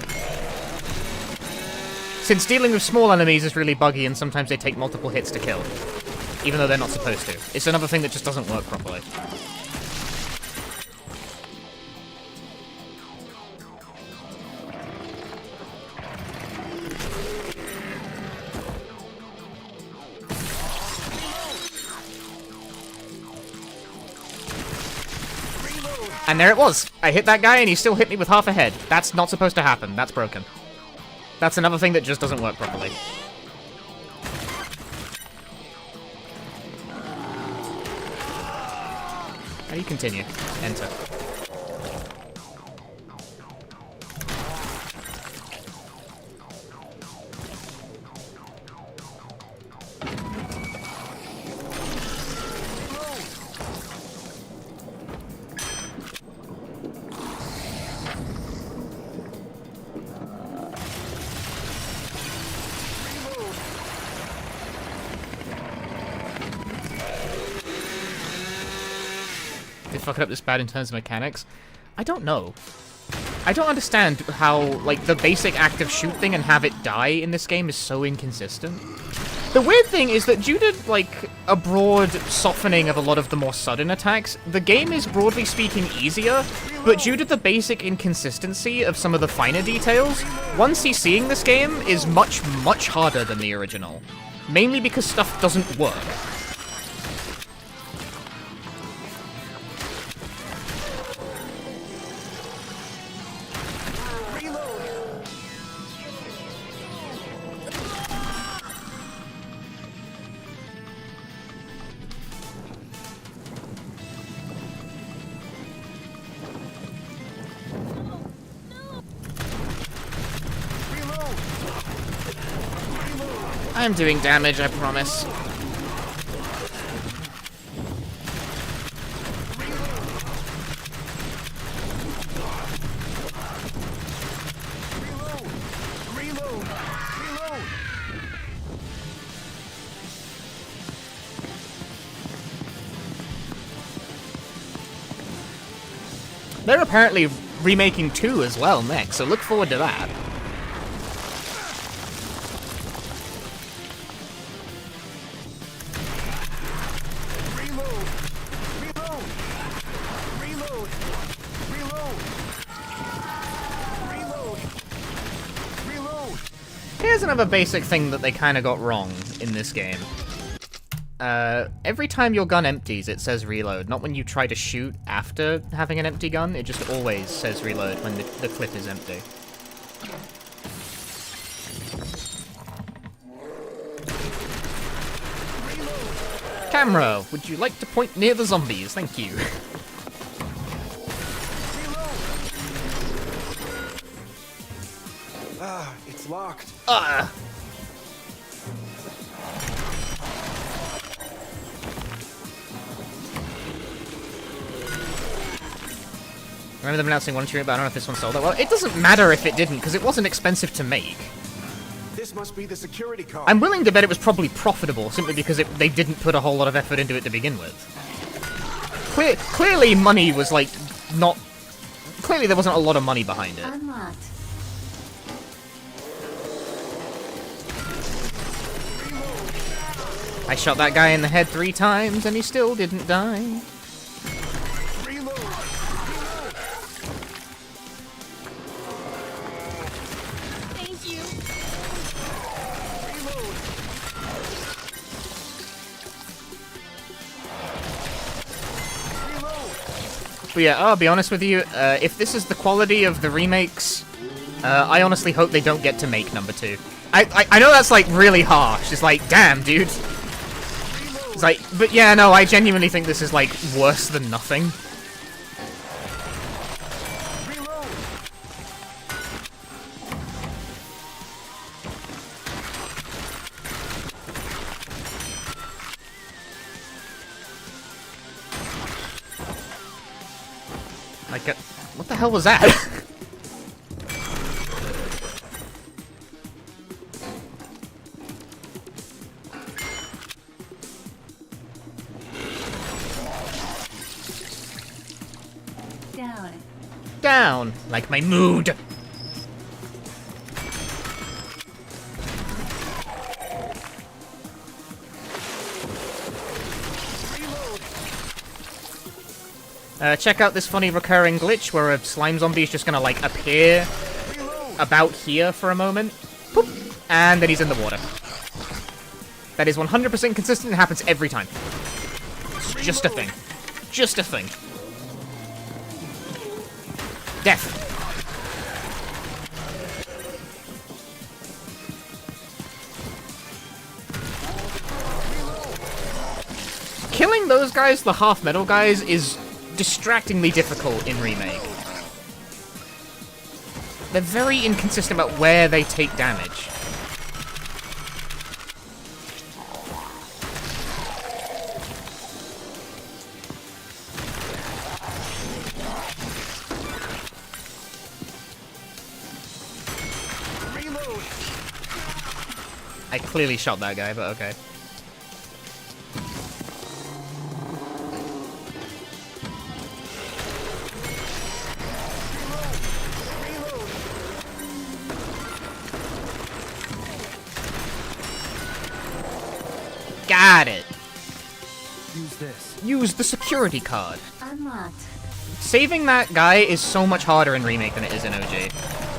[SPEAKER 2] Since dealing with small enemies is really buggy and sometimes they take multiple hits to kill, even though they're not supposed to. It's another thing that just doesn't work properly. And there it was. I hit that guy and he still hit me with half a head. That's not supposed to happen. That's broken. That's another thing that just doesn't work properly. How do you continue? Enter. Fuck it up this bad in terms of mechanics? I don't know. I don't understand how, like, the basic active shoot thing and have it die in this game is so inconsistent. The weird thing is that due to, like, a broad softening of a lot of the more sudden attacks, the game is, broadly speaking, easier, but due to the basic inconsistency of some of the finer details, 1CCing this game is much, much harder than the original. Mainly because stuff doesn't work. I'm doing damage, I promise. They're apparently remaking 2 as well next, so look forward to that.
[SPEAKER 14] Reload. Reload. Reload. Reload. Reload. Reload.
[SPEAKER 2] Here's another basic thing that they kind of got wrong in this game. Every time your gun empties, it says reload. Not when you try to shoot after having an empty gun, it just always says reload when the clip is empty. Camera, would you like to point near the zombies? Thank you.
[SPEAKER 14] Ah, it's locked.
[SPEAKER 2] Remember them announcing 1 2, but I don't know if this one sold out. Well, it doesn't matter if it didn't, because it wasn't expensive to make.
[SPEAKER 14] This must be the security card.
[SPEAKER 2] I'm willing to bet it was probably profitable, simply because they didn't put a whole lot of effort into it to begin with. Clearly money was, like, not... Clearly there wasn't a lot of money behind it.
[SPEAKER 3] Unlocked.
[SPEAKER 2] I shot that guy in the head 3 times, and he still didn't die.
[SPEAKER 3] Thank you.
[SPEAKER 2] But yeah, I'll be honest with you, if this is the quality of the remakes, I honestly hope they don't get to make number 2. I know that's, like, really harsh. It's like, damn, dude. It's like, but yeah, no, I genuinely think this is, like, worse than nothing. Like, what the hell was that? Down, like my mood. Check out this funny recurring glitch where a slime zombie is just gonna, like, appear about here for a moment. Poop, and then he's in the water. That is 100% consistent and happens every time. It's just a thing. Just a thing. Death. Killing those guys, the half-metal guys, is distractingly difficult in Remake. They're very inconsistent about where they take damage. I clearly shot that guy, but okay. Got it.
[SPEAKER 14] Use this.
[SPEAKER 2] Use the security card.
[SPEAKER 3] Unlocked.
[SPEAKER 2] Saving that guy is so much harder in Remake than it is in OG.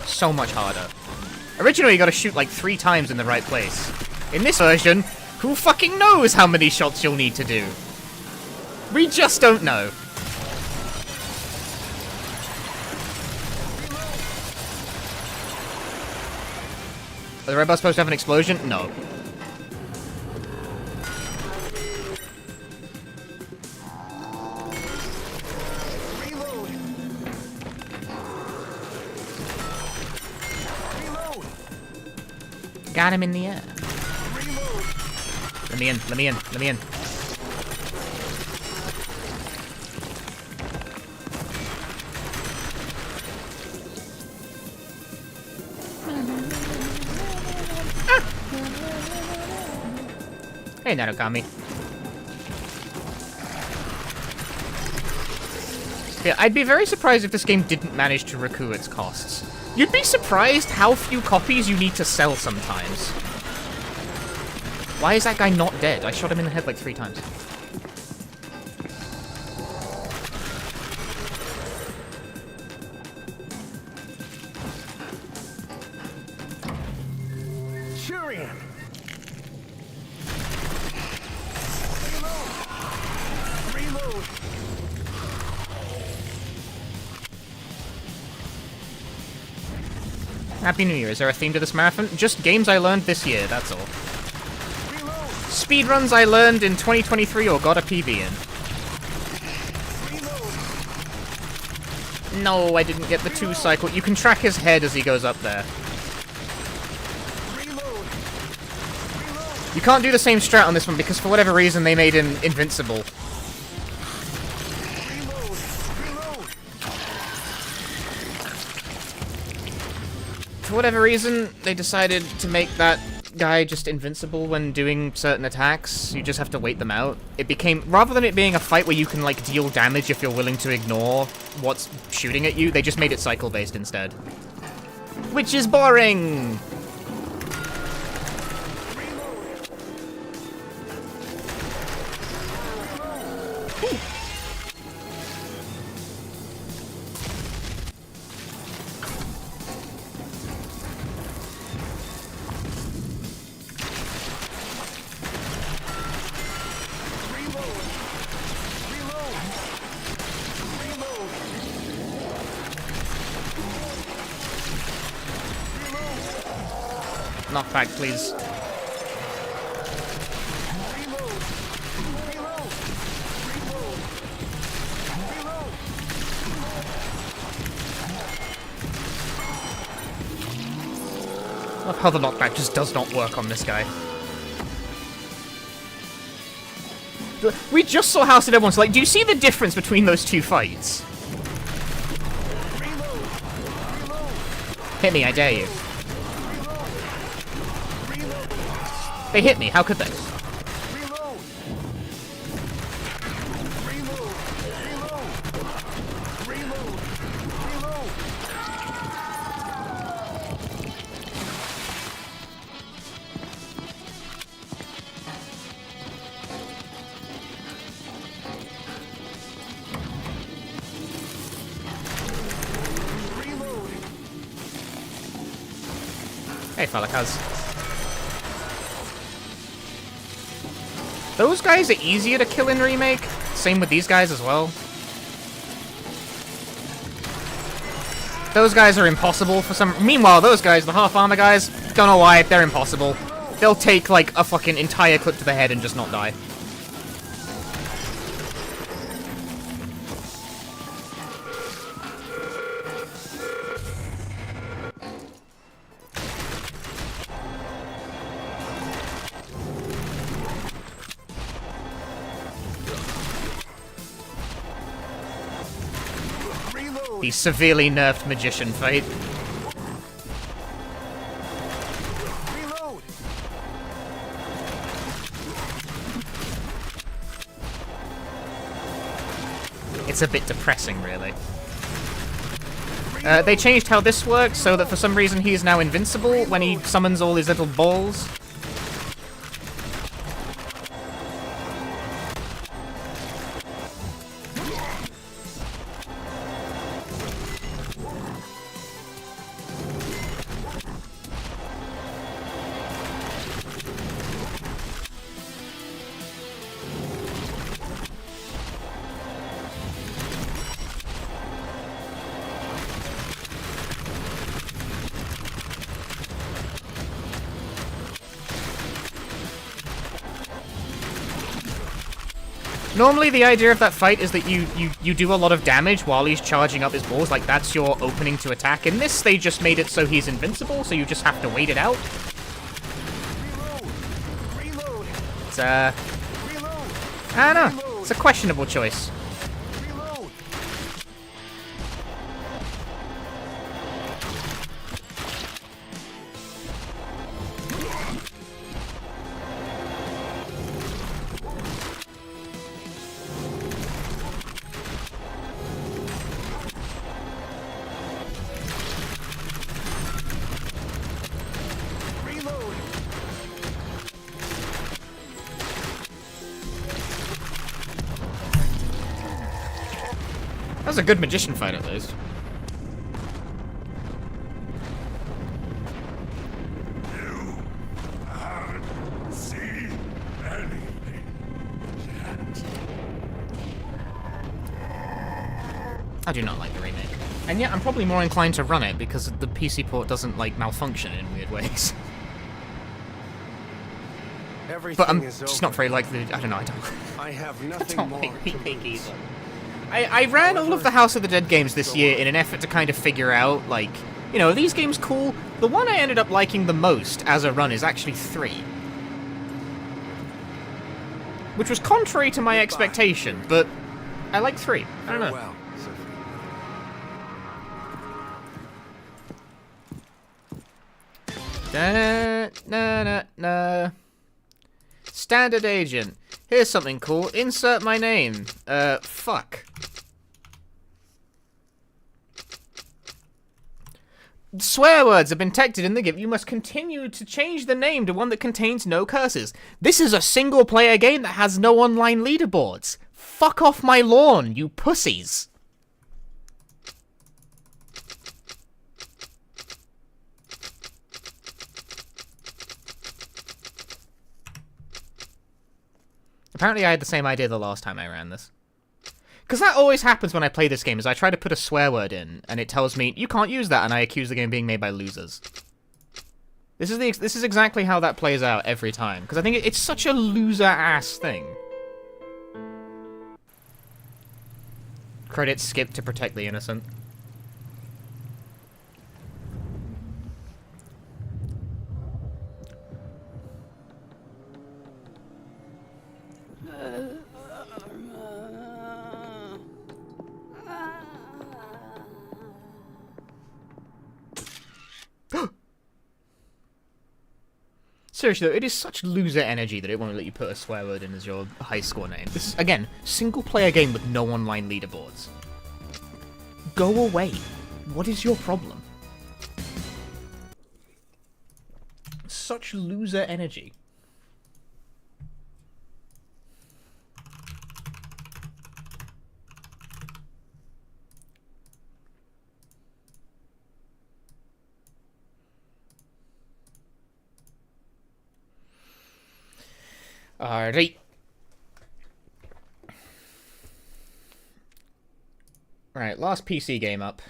[SPEAKER 2] So much harder. Originally, you gotta shoot like 3 times in the right place. In this version, who fucking knows how many shots you'll need to do? We just don't know. Are the red bus supposed to have an explosion? No. Got him in the air. Let me in, let me in, let me in. Ah. Hey, Narukami. Yeah, I'd be very surprised if this game didn't manage to recoup its costs. You'd be surprised how few copies you need to sell sometimes. Why is that guy not dead? I shot him in the head like 3 times.
[SPEAKER 14] Shurian! Reload!
[SPEAKER 2] Happy New Year. Is there a theme to this marathon? Just games I learned this year, that's all. Speedruns I learned in 2023 or got a PB in. No, I didn't get the 2 cycle. You can track his head as he goes up there. You can't do the same strat on this one because for whatever reason they made him invincible. For whatever reason, they decided to make that guy just invincible when doing certain attacks. You just have to wait them out. It became, rather than it being a fight where you can like deal damage if you're willing to ignore what's shooting at you, they just made it cycle based instead. Which is boring! Knockback, please. Love how the knockback just does not work on this guy. We just saw House of Dead once. Like, do you see the difference between those 2 fights? Hit me, I dare you. They hit me, how could they? Hey, Falakaz. Those guys are easier to kill in Remake. Same with these guys as well. Those guys are impossible for some... Meanwhile, those guys, the half-armor guys, don't know why, they're impossible. They'll take, like, a fucking entire clip to the head and just not die. The severely nerfed magician fight.
[SPEAKER 14] Reload!
[SPEAKER 2] It's a bit depressing, really. They changed how this works so that for some reason he is now invincible when he summons all his little balls. Normally the idea of that fight is that you do a lot of damage while he's charging up his balls, like that's your opening to attack. In this, they just made it so he's invincible, so you just have to wait it out. It's, I don't know. It's a questionable choice. That was a good magician fight, at least.
[SPEAKER 9] You haven't seen anything yet.
[SPEAKER 2] I do not like the remake. And yet, I'm probably more inclined to run it because the PC port doesn't, like, malfunction in weird ways. But I'm just not very likely. I don't know.
[SPEAKER 14] I have
[SPEAKER 2] I
[SPEAKER 14] nothing
[SPEAKER 2] don't
[SPEAKER 14] more
[SPEAKER 2] like
[SPEAKER 14] to
[SPEAKER 2] remake
[SPEAKER 14] lose.
[SPEAKER 2] either. I ran all of the House of the Dead games this year in an effort to kind of figure out, like, you know, are these games cool? The one I ended up liking the most as a run is actually 3. Which was contrary to my expectation, but I like 3. I don't know.
[SPEAKER 14] Farewell, Sophie.
[SPEAKER 2] Da-na-na-na-na. Standard agent. Here's something cool. Insert my name. Fuck. Swear words have been detected in the game. You must continue to change the name to one that contains no curses. This is a single-player game that has no online leaderboards. Fuck off my lawn, you pussies. Apparently I had the same idea the last time I ran this. Because that always happens when I play this game, is I try to put a swear word in, and it tells me, you can't use that, and I accuse the game of being made by losers. This is exactly how that plays out every time, because I think it's such a loser-ass thing. Credits skip to protect the innocent. Seriously though, it is such loser energy that it won't let you put a swear word in as your high score name. This is, again, single-player game with no online leaderboards. Go away. What is your problem? Such loser energy. Alright. Right, last PC game up.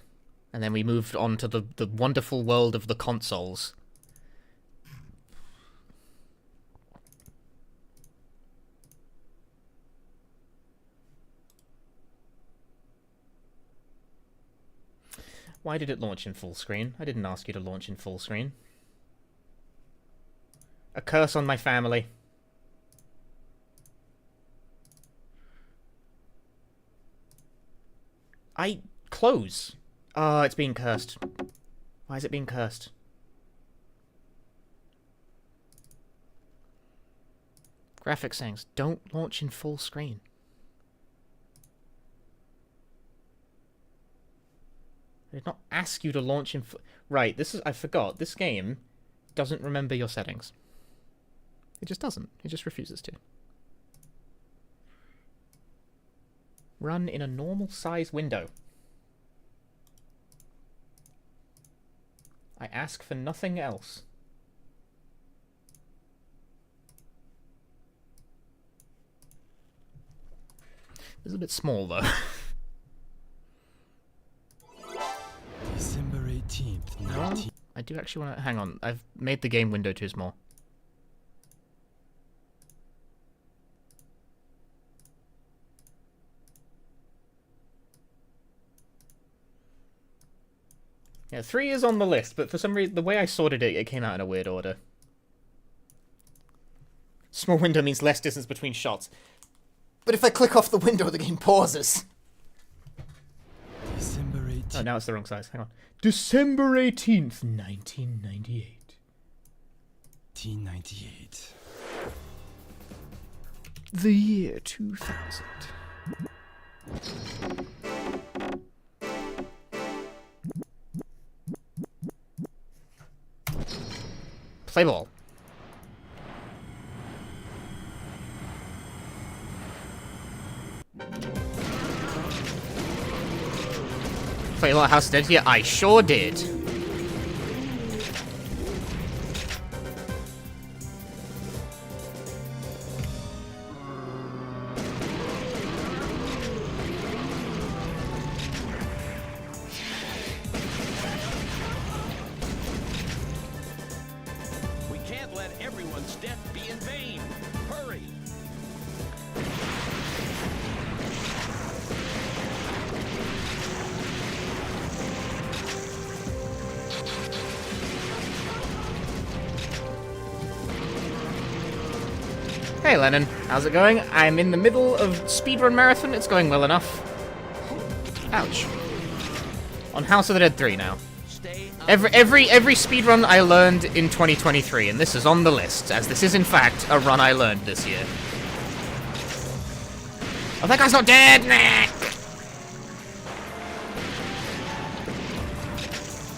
[SPEAKER 2] And then we moved on to the wonderful world of the consoles. Why did it launch in full screen? I didn't ask you to launch in full screen. A curse on my family. Close. Oh, it's being cursed. Why is it being cursed? Graphics settings. Don't launch in full screen. I did not ask you to launch in full... Right, this is... I forgot. This game doesn't remember your settings. It just doesn't. It just refuses to. Run in a normal size window. I ask for nothing else. This is a bit small, though.
[SPEAKER 15] December 18th, 19...
[SPEAKER 2] I do actually want to... Hang on. I've made the game window too small. Yeah, 3 is on the list, but for some reason, the way I sorted it, it came out in a weird order. Small window means less distance between shots. But if I click off the window, the game pauses.
[SPEAKER 15] December 18th.
[SPEAKER 2] Oh, now it's the wrong size. Hang on. December 18th, 1998.
[SPEAKER 15] 1998.
[SPEAKER 2] The year 2000. Play ball. Play a lot of House of Dead here? I sure did.
[SPEAKER 14] We can't let everyone's death be in vain. Hurry!
[SPEAKER 2] Hey Lennon, how's it going? I'm in the middle of Speedrun Marathon. It's going well enough. Ouch. On House of the Dead 3 now. Every speedrun I learned in 2023, and this is on the list, as this is in fact a run I learned this year. Oh, that guy's not dead! Nah!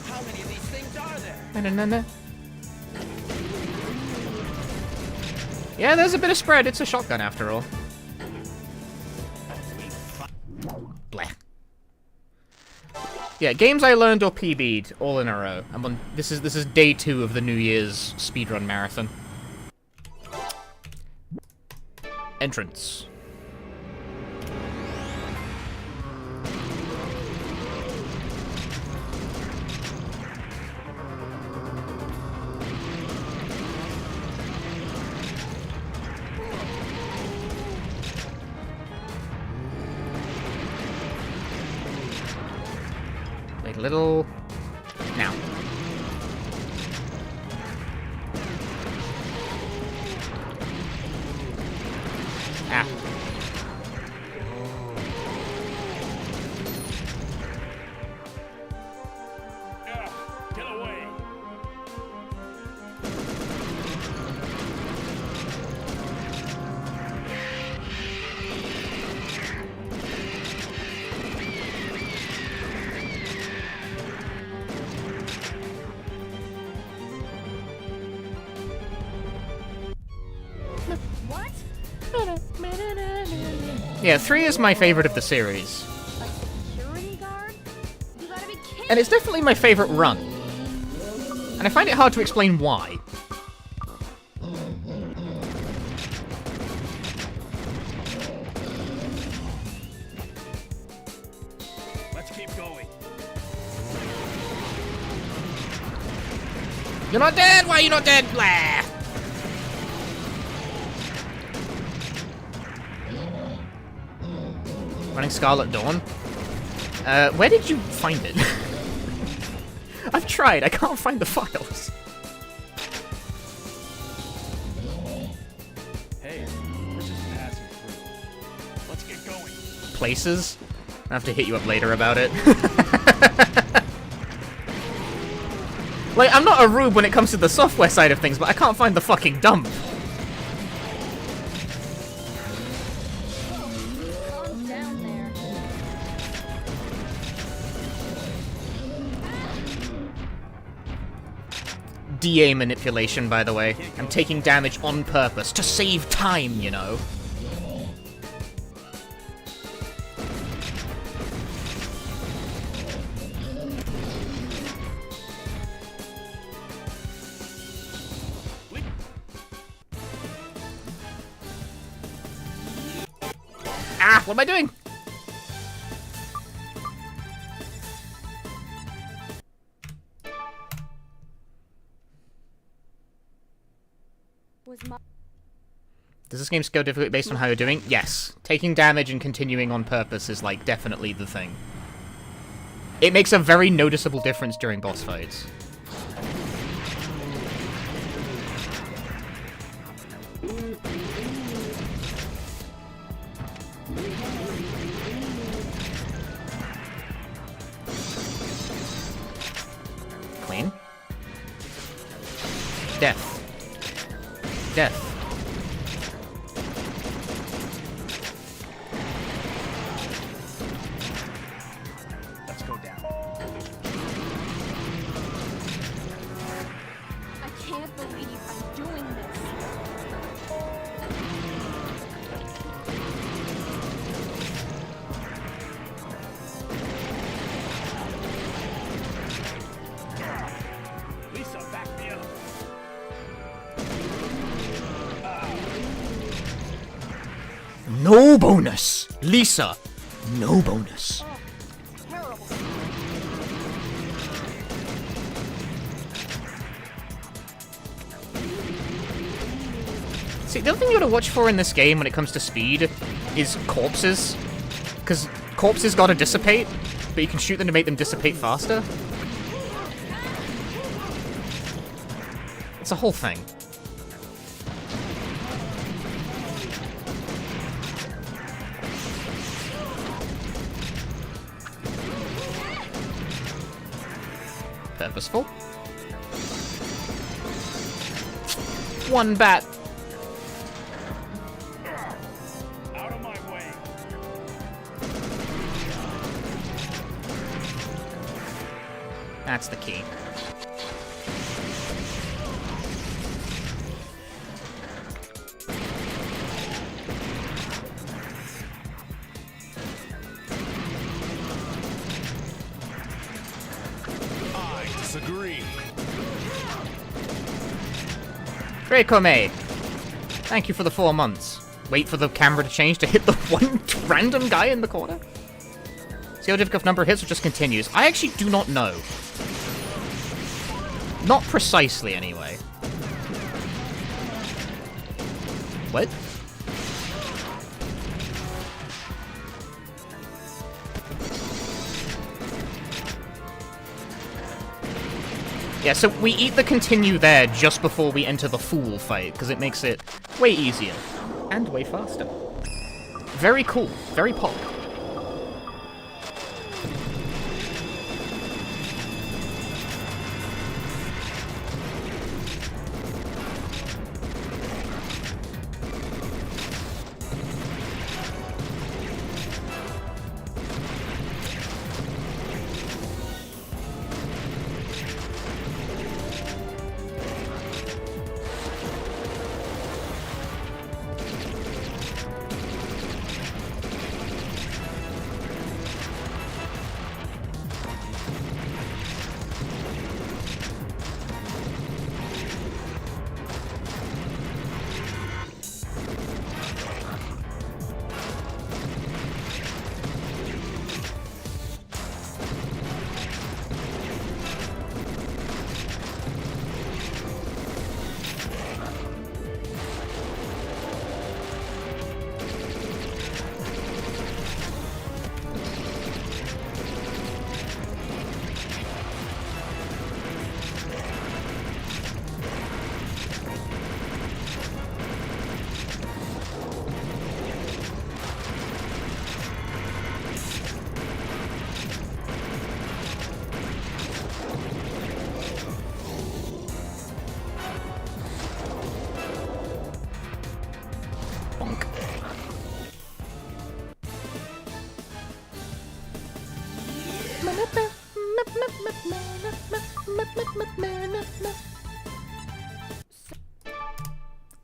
[SPEAKER 14] How many of these things are there?
[SPEAKER 2] No. Yeah, there's a bit of spread. It's a shotgun after all. Bleh. Yeah, games I learned or PBed all in a row. This is day 2 of the New Year's speedrun marathon. Entrance. Like little... Now. Ah.
[SPEAKER 14] Get away!
[SPEAKER 13] What?
[SPEAKER 2] Yeah, 3 is my favorite of the series.
[SPEAKER 13] Security guard? You gotta be kidding.
[SPEAKER 2] And it's definitely my favorite run. And I find it hard to explain why.
[SPEAKER 14] Let's keep going.
[SPEAKER 2] You're not dead? Why are you not dead? Blah! Running Scarlet Dawn? Where did you find it? I've tried, I can't find the files.
[SPEAKER 14] Hey, we're just passing through. Let's get going.
[SPEAKER 2] Places? I have to hit you up later about it. Like, I'm not a rube when it comes to the software side of things, but I can't find the fucking dump.
[SPEAKER 13] Calm down there.
[SPEAKER 2] DA manipulation, by the way. I'm taking damage on purpose, to save time, you know. Ah, what am I doing? Does this game scale difficulty based on how you're doing? Yes. Taking damage and continuing on purpose is, like, definitely the thing. It makes a very noticeable difference during boss fights. Clean. Death. Death.
[SPEAKER 14] Let's go down.
[SPEAKER 13] I can't believe I'm doing this.
[SPEAKER 2] No bonus! Lisa, no bonus. See, the other thing you gotta watch for in this game when it comes to speed is corpses. Because corpses gotta dissipate, but you can shoot them to make them dissipate faster. It's a whole thing. Purposeful. One bat.
[SPEAKER 14] Out of my way.
[SPEAKER 2] That's the key.
[SPEAKER 14] I disagree.
[SPEAKER 2] Reikome, thank you for the 4 months. Wait for the camera to change to hit the one random guy in the corner? See how difficult number hits or just continues? I actually do not know. Not precisely, anyway. What? Yeah, so we eat the continue there just before we enter the fool fight, because it makes it way easier. And way faster. Very cool. Very pop.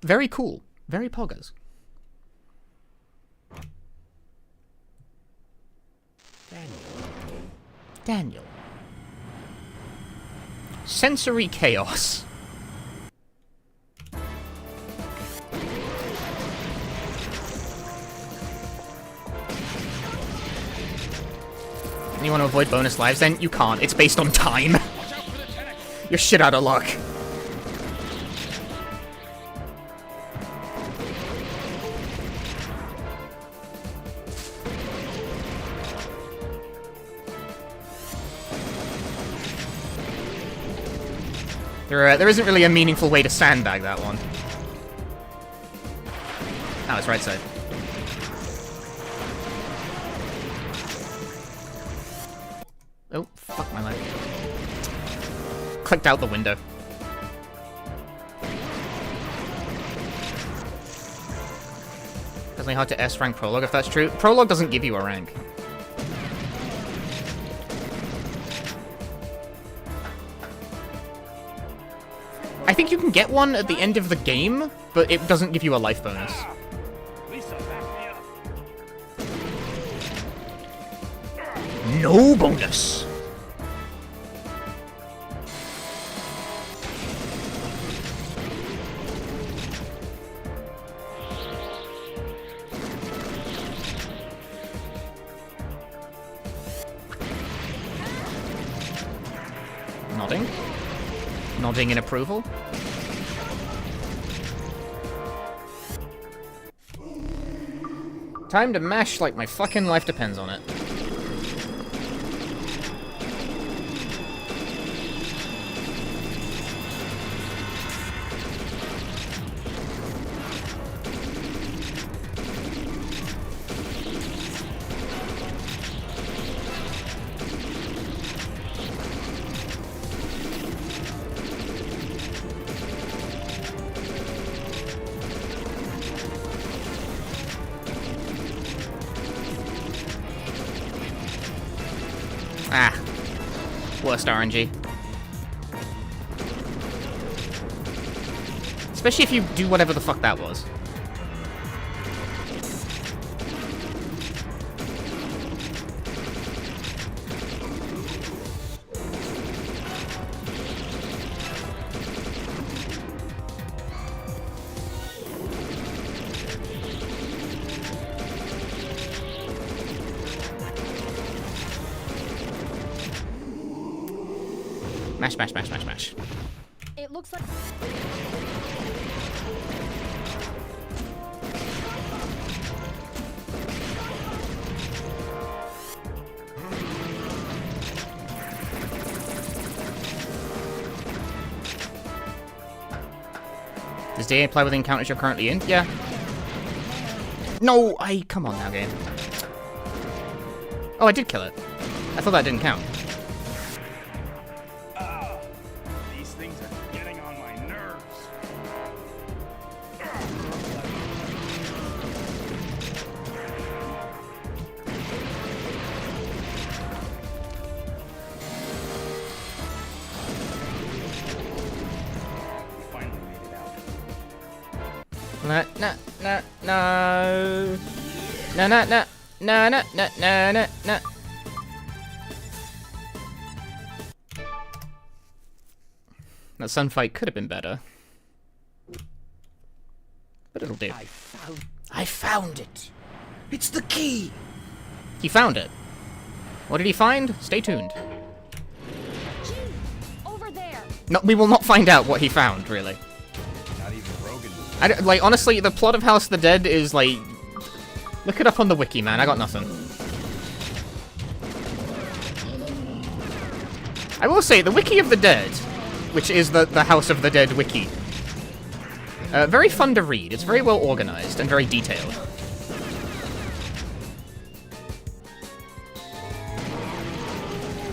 [SPEAKER 2] Very cool. Very poggers. Daniel. Sensory chaos. And you want to avoid bonus lives then? You can't. It's based on time. You're shit out of luck. There isn't really a meaningful way to sandbag that one. Oh, it's right side. Oh, fuck my life. Clicked out the window. Definitely hard to S rank Prologue if that's true. Prologue doesn't give you a rank. I think you can get one at the end of the game, but it doesn't give you a life bonus.
[SPEAKER 14] Lisa, back me up.
[SPEAKER 2] No bonus. Nodding. Nodding in approval. Time to mash like my fucking life depends on it. Ah. Worst RNG. Especially if you do whatever the fuck that was. Mash, mash, mash, mash, mash.
[SPEAKER 13] It looks like...
[SPEAKER 2] Does DA apply with the encounters you're currently in? Yeah. No, come on now, game. Oh, I did kill it. I thought that didn't count.
[SPEAKER 14] These things are getting on my nerves. We finally made it out.
[SPEAKER 2] No. No. That sunfight could have been better. But it'll do. I found it! It's the key! He found it. What did he find? Stay tuned.
[SPEAKER 13] Gee, over there.
[SPEAKER 2] No, we will not find out what he found, really.
[SPEAKER 14] Not even Rogan.
[SPEAKER 2] Like, honestly, the plot of House of the Dead is, like... Look it up on the wiki, man. I got nothing. I will say, the Wiki of the Dead, which is the House of the Dead wiki, very fun to read. It's very well organized and very detailed.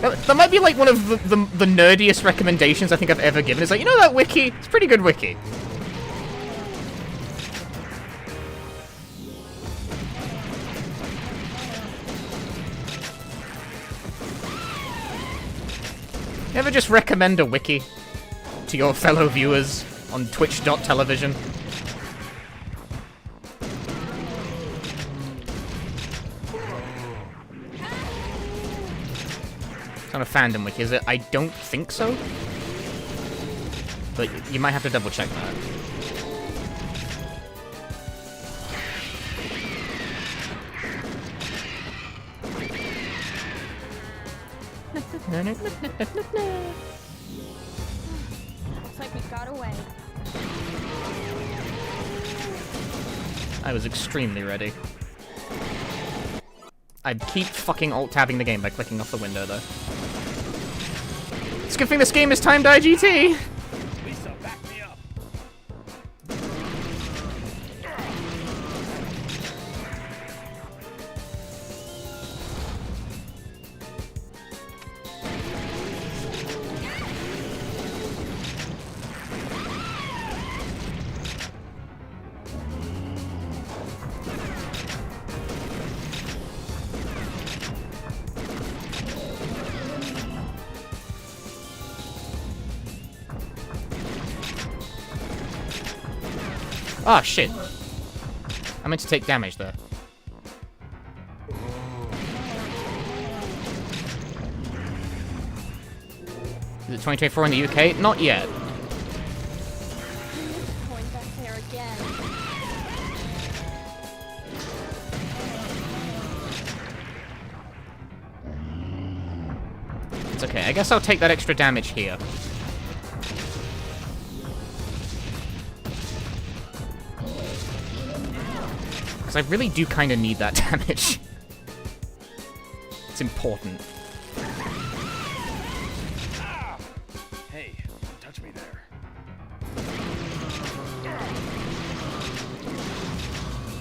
[SPEAKER 2] That might be, like, one of the nerdiest recommendations I think I've ever given. It's like, you know that wiki? It's a pretty good wiki. You ever just recommend a wiki to your fellow viewers on twitch.television? It's not a fandom wiki, is it? I don't think so. But you might have to double check that.
[SPEAKER 13] Looks like we got away.
[SPEAKER 2] I was extremely ready. I'd keep fucking alt-tabbing the game by clicking off the window, though. It's a good thing this game is timed IGT!
[SPEAKER 14] Lisa, back me up.
[SPEAKER 2] Oh, shit. I meant to take damage there. Is it 2024 in the UK? Not yet.
[SPEAKER 13] Point back there again.
[SPEAKER 2] It's okay. I guess I'll take that extra damage here. Because I really do kind of need that damage. It's important.
[SPEAKER 14] Hey, don't touch me there.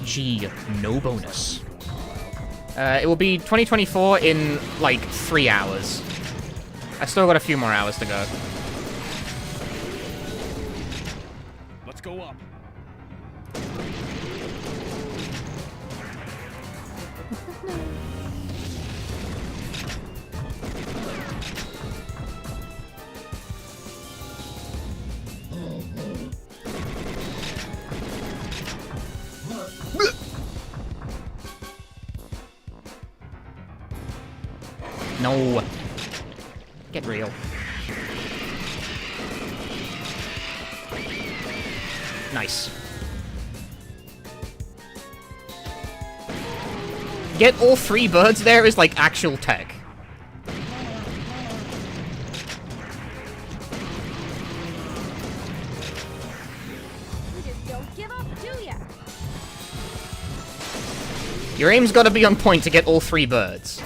[SPEAKER 2] Gee, no bonus. It will be 2024 in, like, 3 hours. I still got a few more hours to go.
[SPEAKER 14] Let's go up.
[SPEAKER 2] No. Get real. Nice. Get all 3 birds there is like actual tech.
[SPEAKER 13] You just don't give up, do ya?
[SPEAKER 2] Your aim's gotta be on point to get all 3 birds.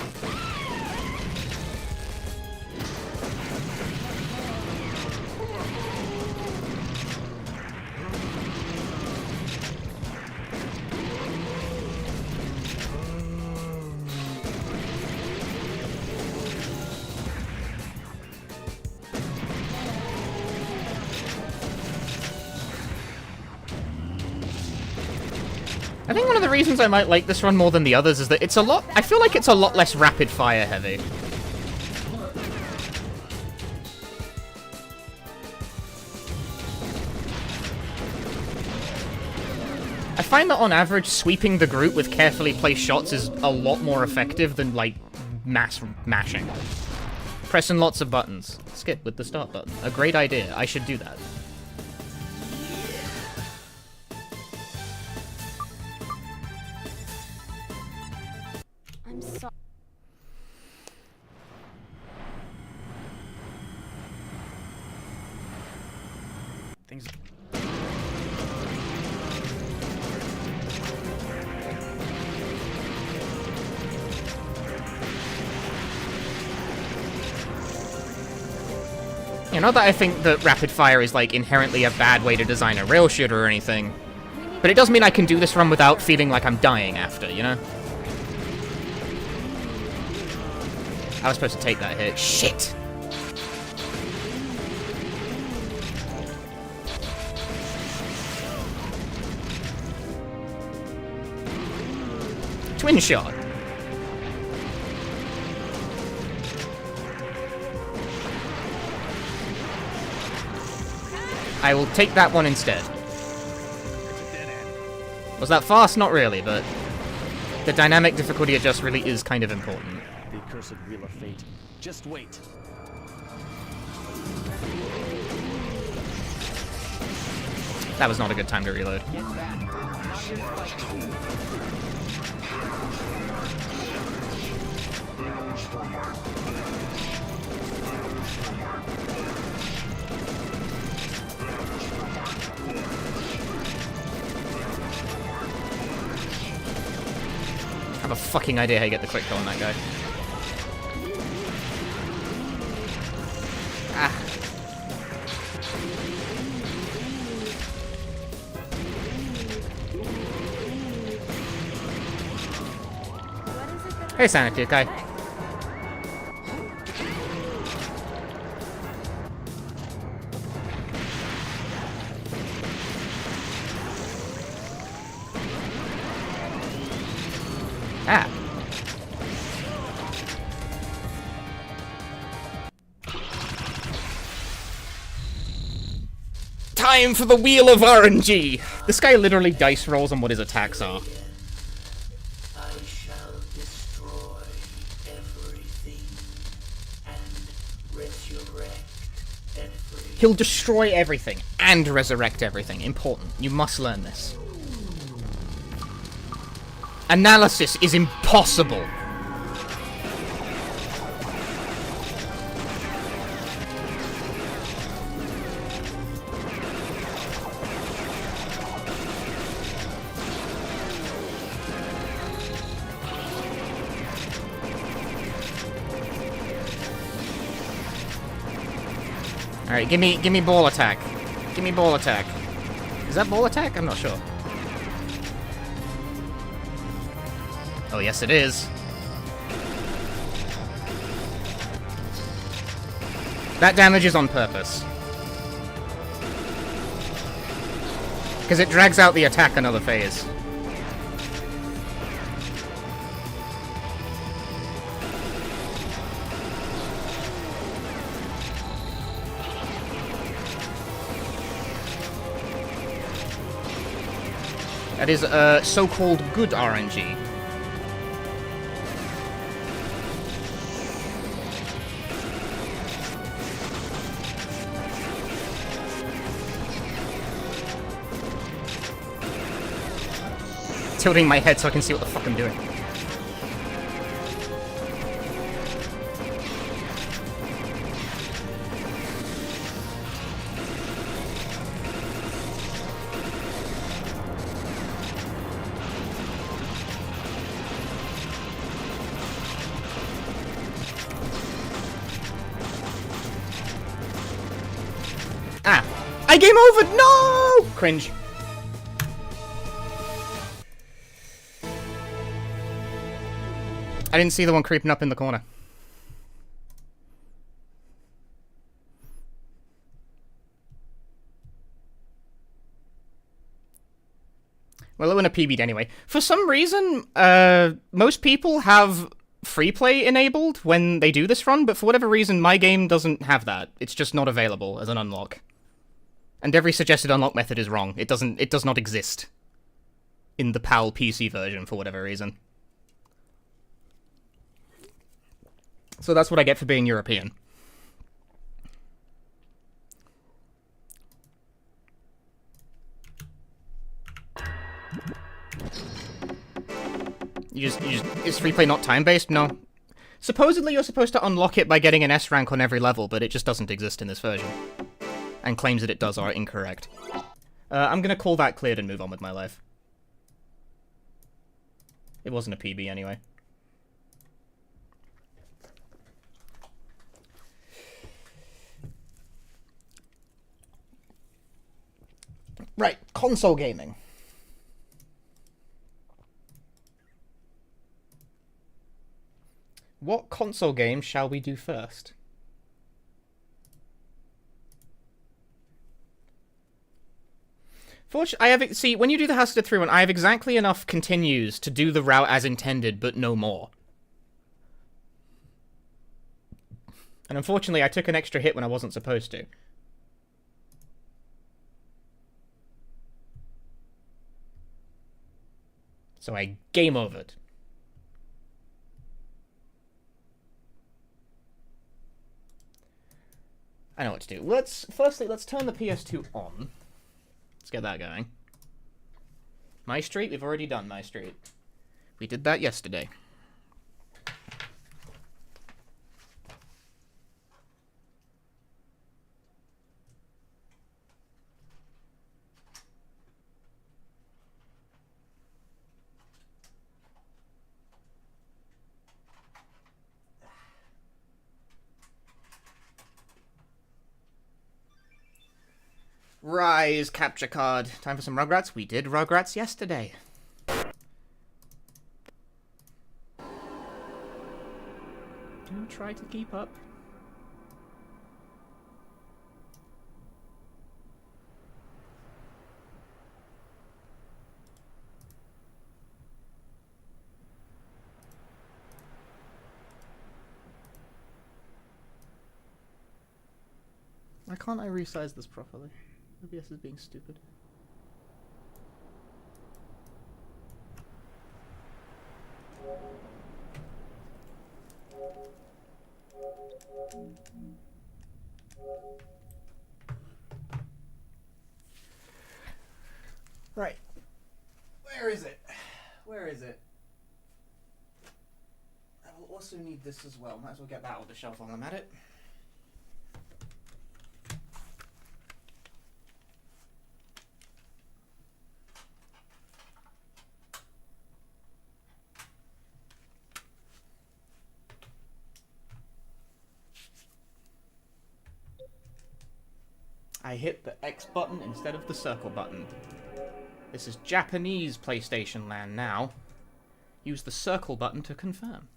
[SPEAKER 2] I think one of the reasons I might like this run more than the others is that it's a lot... I feel like it's a lot less rapid fire heavy. I find that on average, sweeping the group with carefully placed shots is a lot more effective than, like, mass mashing. Pressing lots of buttons. Skip with the start button. A great idea. I should do that.
[SPEAKER 13] I'm sorry.
[SPEAKER 14] Things.
[SPEAKER 2] You know, not that I think that rapid fire is, like, inherently a bad way to design a rail shooter or anything, but it does mean I can do this run without feeling like I'm dying after, you know? I was supposed to take that hit. Shit! Twin shot. I will take that one instead. Was that fast? Not really, but the dynamic difficulty adjust really is kind of important.
[SPEAKER 14] The accursed wheel of fate. Just wait.
[SPEAKER 2] That was not a good time to reload. I have a fucking idea how you get the quick kill on that guy. Ah. Hey, Sanity, okay. Ah. Time for the Wheel of RNG! This guy literally dice rolls on what his attacks are.
[SPEAKER 15] I shall destroy everything and resurrect everything.
[SPEAKER 2] He'll destroy everything and resurrect everything. Important. You must learn this. Analysis is impossible. Alright, give me ball attack. Give me ball attack. Is that ball attack? I'm not sure. Oh, yes it is. That damage is on purpose. Because it drags out the attack another phase. That is so-called good RNG. Tilting my head so I can see what the fuck I'm doing. Ah! I game over! No! Cringe. I didn't see the one creeping up in the corner. Well, it went a PBed anyway. For some reason, most people have free play enabled when they do this run, but for whatever reason, my game doesn't have that. It's just not available as an unlock. And every suggested unlock method is wrong. It does not exist in the PAL PC version for whatever reason. So that's what I get for being European. Is free play not time-based? No. Supposedly you're supposed to unlock it by getting an S rank on every level, but it just doesn't exist in this version. And claims that it does are incorrect. I'm gonna call that cleared and move on with my life. It wasn't a PB anyway. Right, console gaming. What console game shall we do first? Fortunately, see, when you do the House of the 3 one, I have exactly enough continues to do the route as intended, but no more. And unfortunately, I took an extra hit when I wasn't supposed to. So I game overed. I know what to do. Firstly, let's turn the PS2 on. Let's get that going. My Street, we've already done My Street. We did that yesterday. Rise, capture card. Time for some Rugrats? We did Rugrats yesterday. Do try to keep up. Why can't I resize this properly? OBS is being stupid. Right. Where is it? Where is it? I will also need this as well. Might as well get that off the shelf while I'm at it. I hit the X button instead of the circle button. This is Japanese PlayStation land now. Use the circle button to confirm.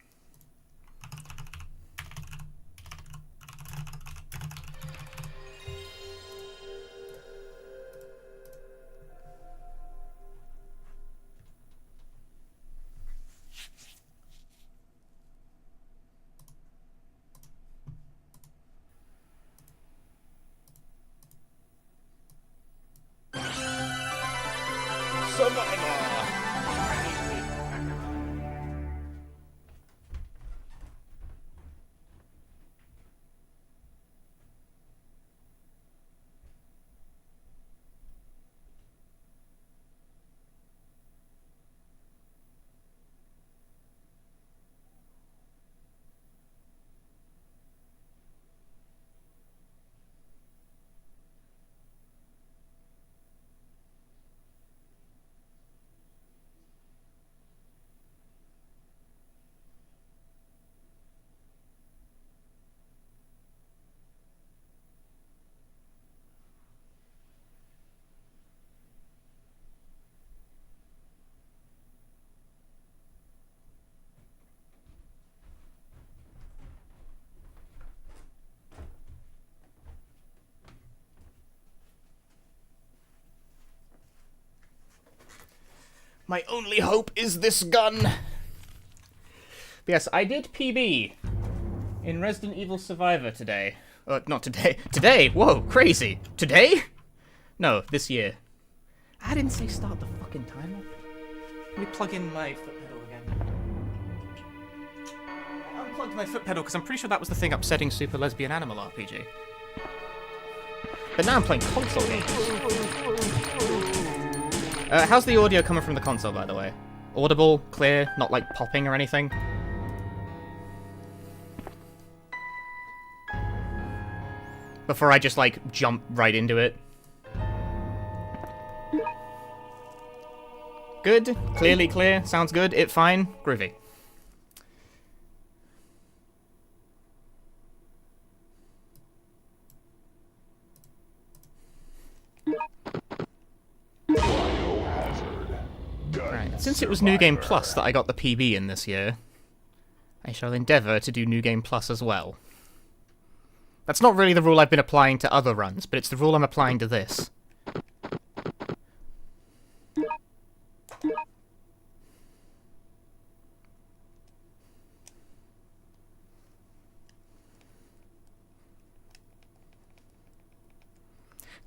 [SPEAKER 2] My only hope is this gun. But yes, I did PB in Resident Evil Survivor today. Not today. Today? Whoa, crazy. Today? No, this year. I didn't say start the fucking timer. Let me plug in my foot pedal again. I unplugged my foot pedal because I'm pretty sure that was the thing upsetting Super Lesbian Animal RPG. But now I'm playing console games. How's the audio coming from the console, by the way? Audible, clear, not like popping or anything? Before I just like jump right into it. Good, clearly clear, sounds good, it fine, groovy. Alright, since it was New Game Plus that I got the PB in this year, I shall endeavour to do New Game Plus as well. That's not really the rule I've been applying to other runs, but it's the rule I'm applying to this.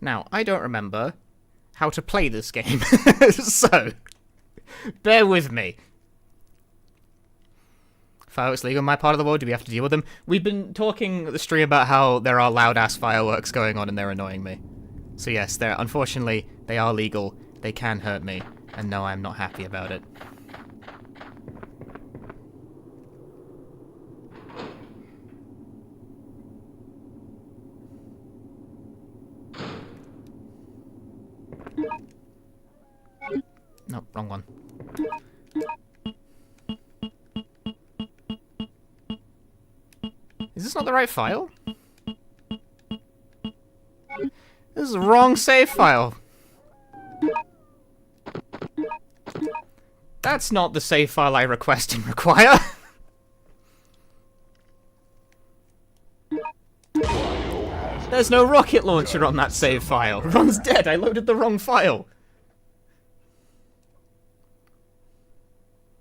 [SPEAKER 2] Now, I don't remember how to play this game, so bear with me. Fireworks legal in my part of the world, do we have to deal with them? We've been talking at the stream about how there are loud-ass fireworks going on and they're annoying me. So yes, unfortunately, they are legal, they can hurt me, and no, I'm not happy about it. Nope, wrong one. Is this not the right file? This is the wrong save file. That's not the save file I request and require. There's no rocket launcher on that save file. Ron's dead, I loaded the wrong file.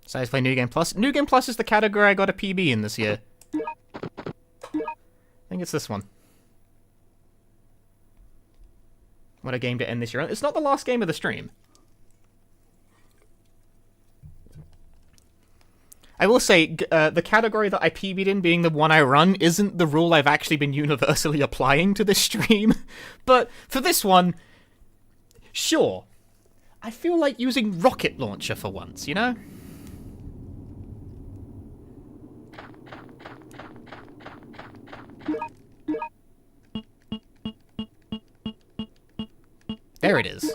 [SPEAKER 2] Satisfy New Game Plus. New Game Plus is the category I got a PB in this year. I think it's this one. What a game to end this year on. It's not the last game of the stream. I will say, the category that I PB'd in being the one I run isn't the rule I've actually been universally applying to this stream. But for this one, sure. I feel like using rocket launcher for once, you know? There it is.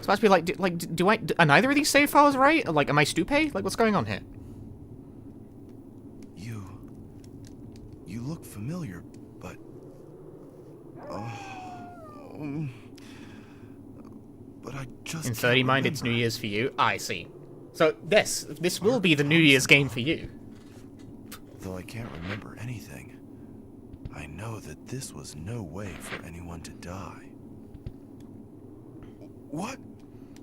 [SPEAKER 2] It's about to be are neither of these save files right? Like, am I stupid? Like, what's going on here?
[SPEAKER 16] You look familiar, but... but I just...
[SPEAKER 2] In 30 mind, it's New Year's for you. I see. So, this will be the New Year's game for you.
[SPEAKER 16] Though I can't remember anything, I know that this was no way for anyone to die. What?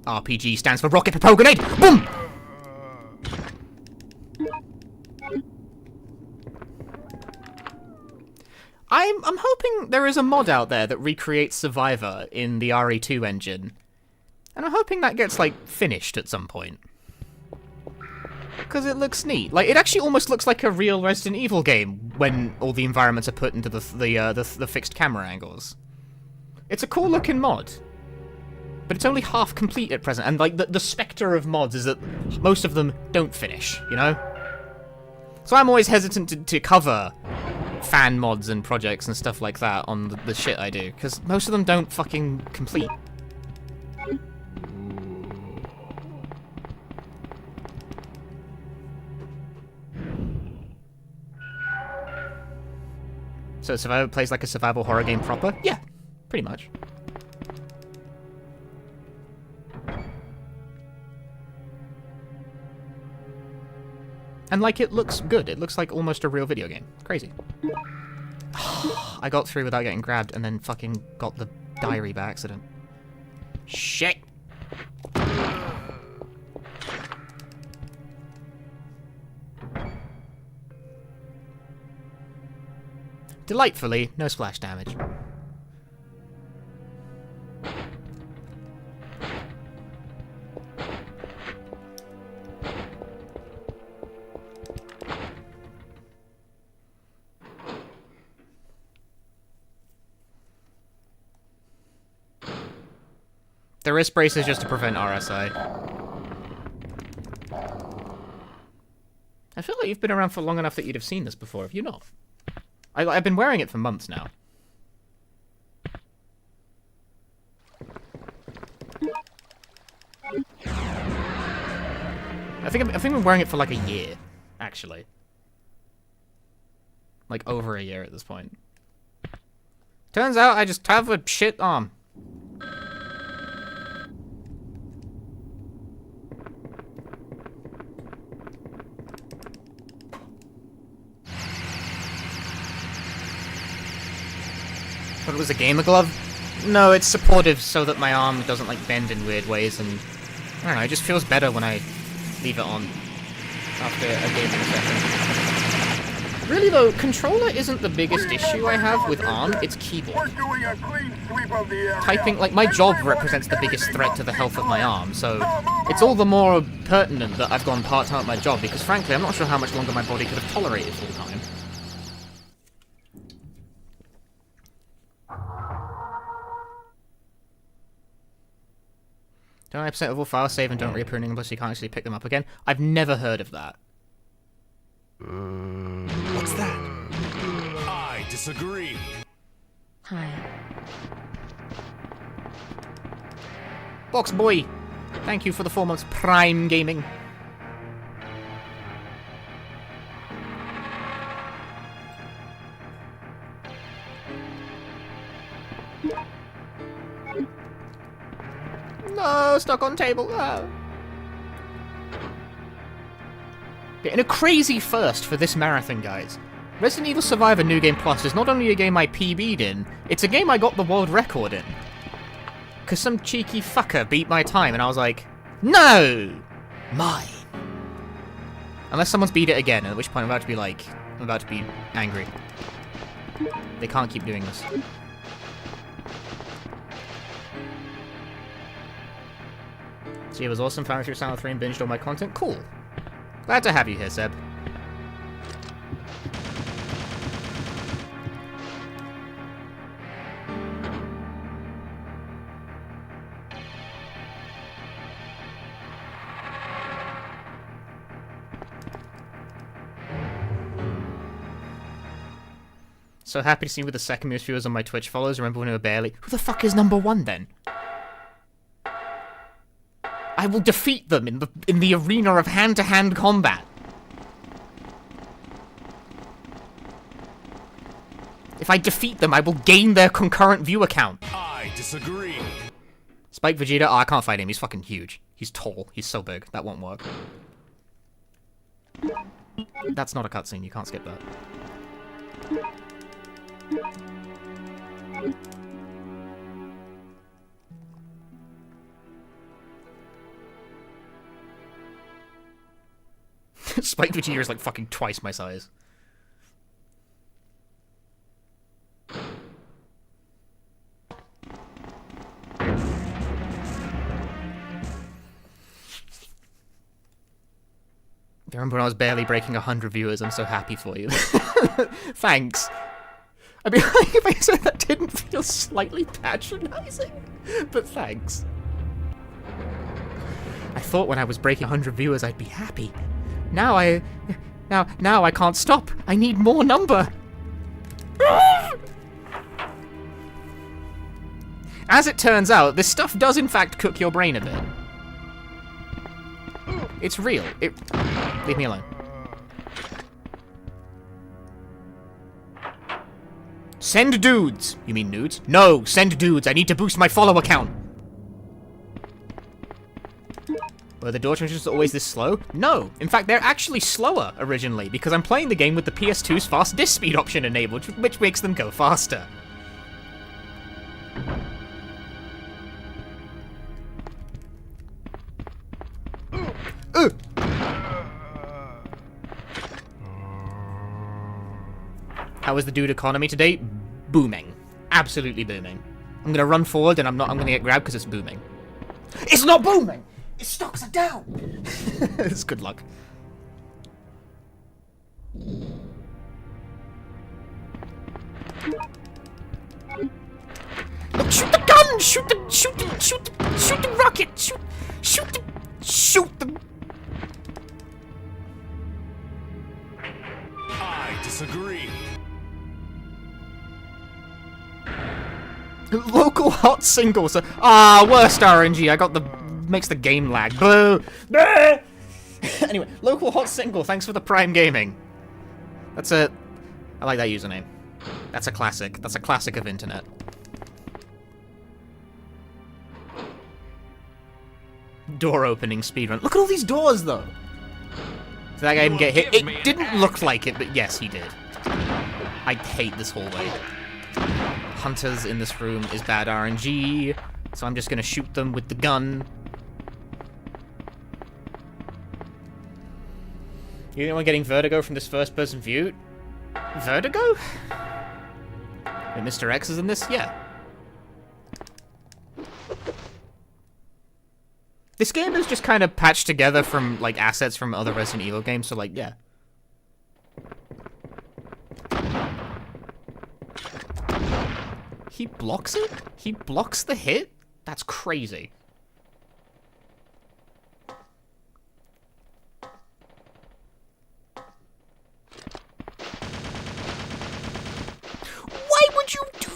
[SPEAKER 2] RPG stands for Rocket Propel Grenade! Boom! I'm hoping there is a mod out there that recreates Survivor in the RE2 engine. And I'm hoping that gets, like, finished at some point. Because it looks neat. Like, it actually almost looks like a real Resident Evil game when all the environments are put into the fixed camera angles. It's a cool looking mod. But it's only half complete at present, and like the spectre of mods is that most of them don't finish, you know? So I'm always hesitant to cover fan mods and projects and stuff like that on the shit I do, because most of them don't fucking complete. So Survivor plays like a survival horror game proper? Yeah, pretty much. And, like, it looks good. It looks like almost a real video game. It's crazy. I got through without getting grabbed and then fucking got the diary by accident. Shit! Delightfully, no splash damage. The wrist brace is just to prevent RSI. I feel like you've been around for long enough that you'd have seen this before, have you not? I've been wearing it for months now. I think I've been wearing it for like a year, actually. Like over a year at this point. Turns out I just have a shit arm. But it was a gamer glove? No, it's supportive so that my arm doesn't like bend in weird ways, and I don't know, it just feels better when I leave it on after a gaming session. Really though, controller isn't the biggest issue I have with arm, it's keyboard. Typing, like, my job represents the biggest threat to the health of my arm, so it's all the more pertinent that I've gone part-time at my job, because frankly, I'm not sure how much longer my body could have tolerated full-time. 99% of all files save and don't reappear in English, so you can't actually pick them up again. I've never heard of that.
[SPEAKER 16] What's that? I disagree.
[SPEAKER 3] Hi.
[SPEAKER 2] Box Boy, thank you for the 4 months Prime Gaming. No, stuck on table. Oh. Getting a crazy first for this marathon, guys. Resident Evil Survivor New Game Plus is not only a game I PB'd in, it's a game I got the world record in. Because some cheeky fucker beat my time, and I was like, no! Mine. Unless someone's beat it again, at which point I'm about to be angry. They can't keep doing this. See, it was awesome, found through Silent 3 and binged all my content. Cool. Glad to have you here, Seb. So happy to see you with the second most viewers on my Twitch followers. Remember when we were barely... Who the fuck is #1 then? I will defeat them in the arena of hand-to-hand combat. If I defeat them, I will gain their concurrent view account.
[SPEAKER 14] I disagree.
[SPEAKER 2] Spike Vegeta? Oh, I can't fight him. He's fucking huge. He's tall. He's so big. That won't work. That's not a cutscene. You can't skip that. Spike Vegeta is like fucking twice my size. I remember when I was barely breaking 100 viewers. I'm so happy for you. Thanks. I mean, if I said that didn't feel slightly patronizing, but thanks. I thought when I was breaking 100 viewers I'd be happy. Now I can't stop. I need more number. As it turns out, this stuff does in fact cook your brain a bit. It's real. Leave me alone. Send dudes! You mean nudes? No, send dudes. I need to boost my follow account. Were the door changes always this slow? No. In fact, they're actually slower originally because I'm playing the game with the PS2's fast disk speed option enabled, which makes them go faster. How is the dude economy today? Booming. Absolutely booming. I'm gonna run forward and I'm gonna get grabbed because it's booming. It's not booming! Its stocks are down! It's good luck. Look, shoot the gun! Shoot the rocket! Shoot the...
[SPEAKER 14] I disagree.
[SPEAKER 2] Local hot singles. Worst RNG. I got the... makes the game lag. Boo! Anyway, local hot single. Thanks for the Prime Gaming. That's it. I like that username. That's a classic. That's a classic of internet. Door opening speedrun. Look at all these doors, though. So that guy didn't get hit. It didn't look like it, but yes, he did. I hate this hallway. Hunters in this room is bad RNG, so I'm just gonna shoot them with the gun. You think I'm getting vertigo from this first-person view? Vertigo? And Mr. X is in this? Yeah. This game is just kind of patched together from, like, assets from other Resident Evil games, so, like, yeah. He blocks it? He blocks the hit? That's crazy. Why would you do...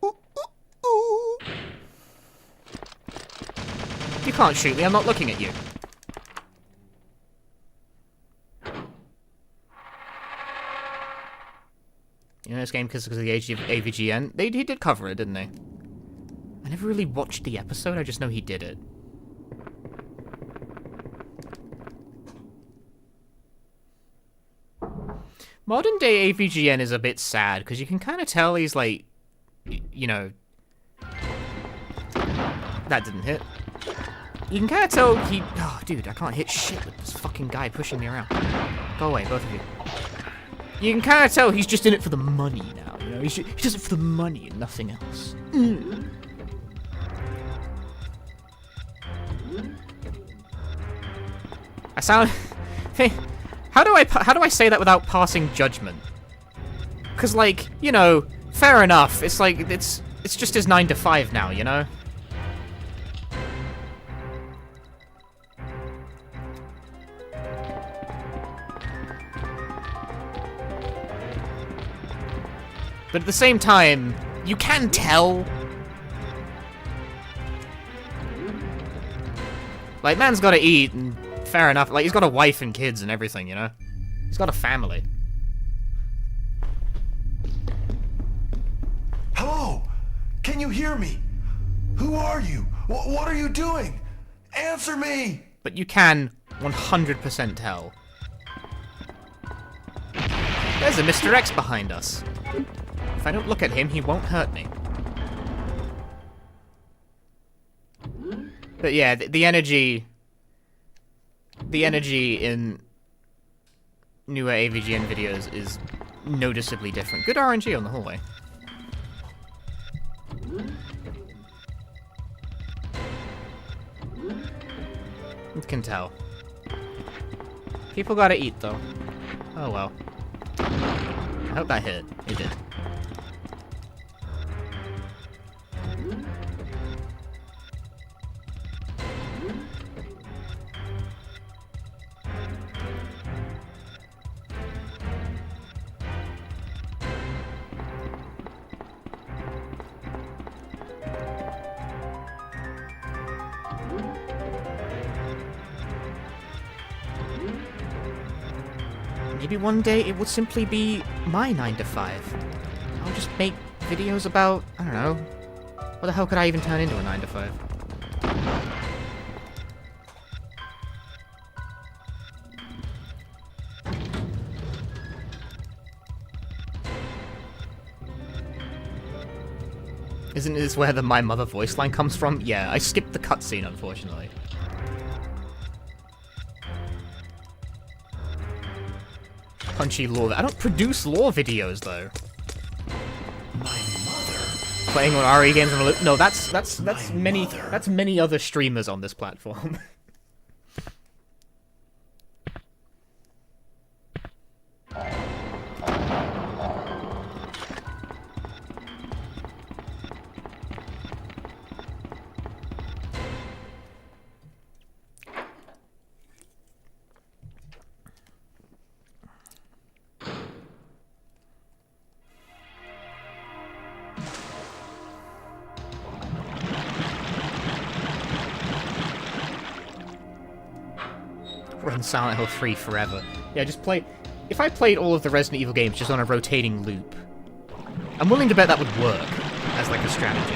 [SPEAKER 2] Ooh. You can't shoot me, I'm not looking at you. You know this game because of the age of AVGN? He did cover it, didn't they? I never really watched the episode, I just know he did it. Modern day AVGN is a bit sad, because you can kind of tell he's like, you know... That didn't hit. You can kind of tell he... Oh, dude, I can't hit shit with this fucking guy pushing me around. Go away, both of you. You can kind of tell he's just in it for the money now, you know? He does it for the money and nothing else. I sound... Hey, how do I say that without passing judgment? Because, like, you know, fair enough. It's like, it's just his 9 to 5 now, you know? But at the same time, you can tell. Like, man's gotta eat, and fair enough. Like, he's got a wife and kids and everything, you know? He's got a family.
[SPEAKER 16] Hello? Can you hear me? Who are you? What are you doing? Answer me!
[SPEAKER 2] But you can 100% tell. There's a Mr. X behind us. If I don't look at him, he won't hurt me. But yeah, the energy in newer AVGN videos is noticeably different. Good RNG on the hallway. You can tell. People gotta eat, though. Oh well. I hope that hit. It did. Maybe one day it will simply be my 9 to 5. I'll just make videos about, I don't know, what the hell could I even turn into a 9 to 5? Isn't this where the My Mother voice line comes from? Yeah, I skipped the cutscene, unfortunately. Punchy lore. I don't produce lore videos though.
[SPEAKER 16] My mother.
[SPEAKER 2] Playing on RE games on a loop. No, that's many other streamers on this platform. Run Silent Hill 3 forever. Yeah, just play... If I played all of the Resident Evil games just on a rotating loop, I'm willing to bet that would work as, like, a strategy.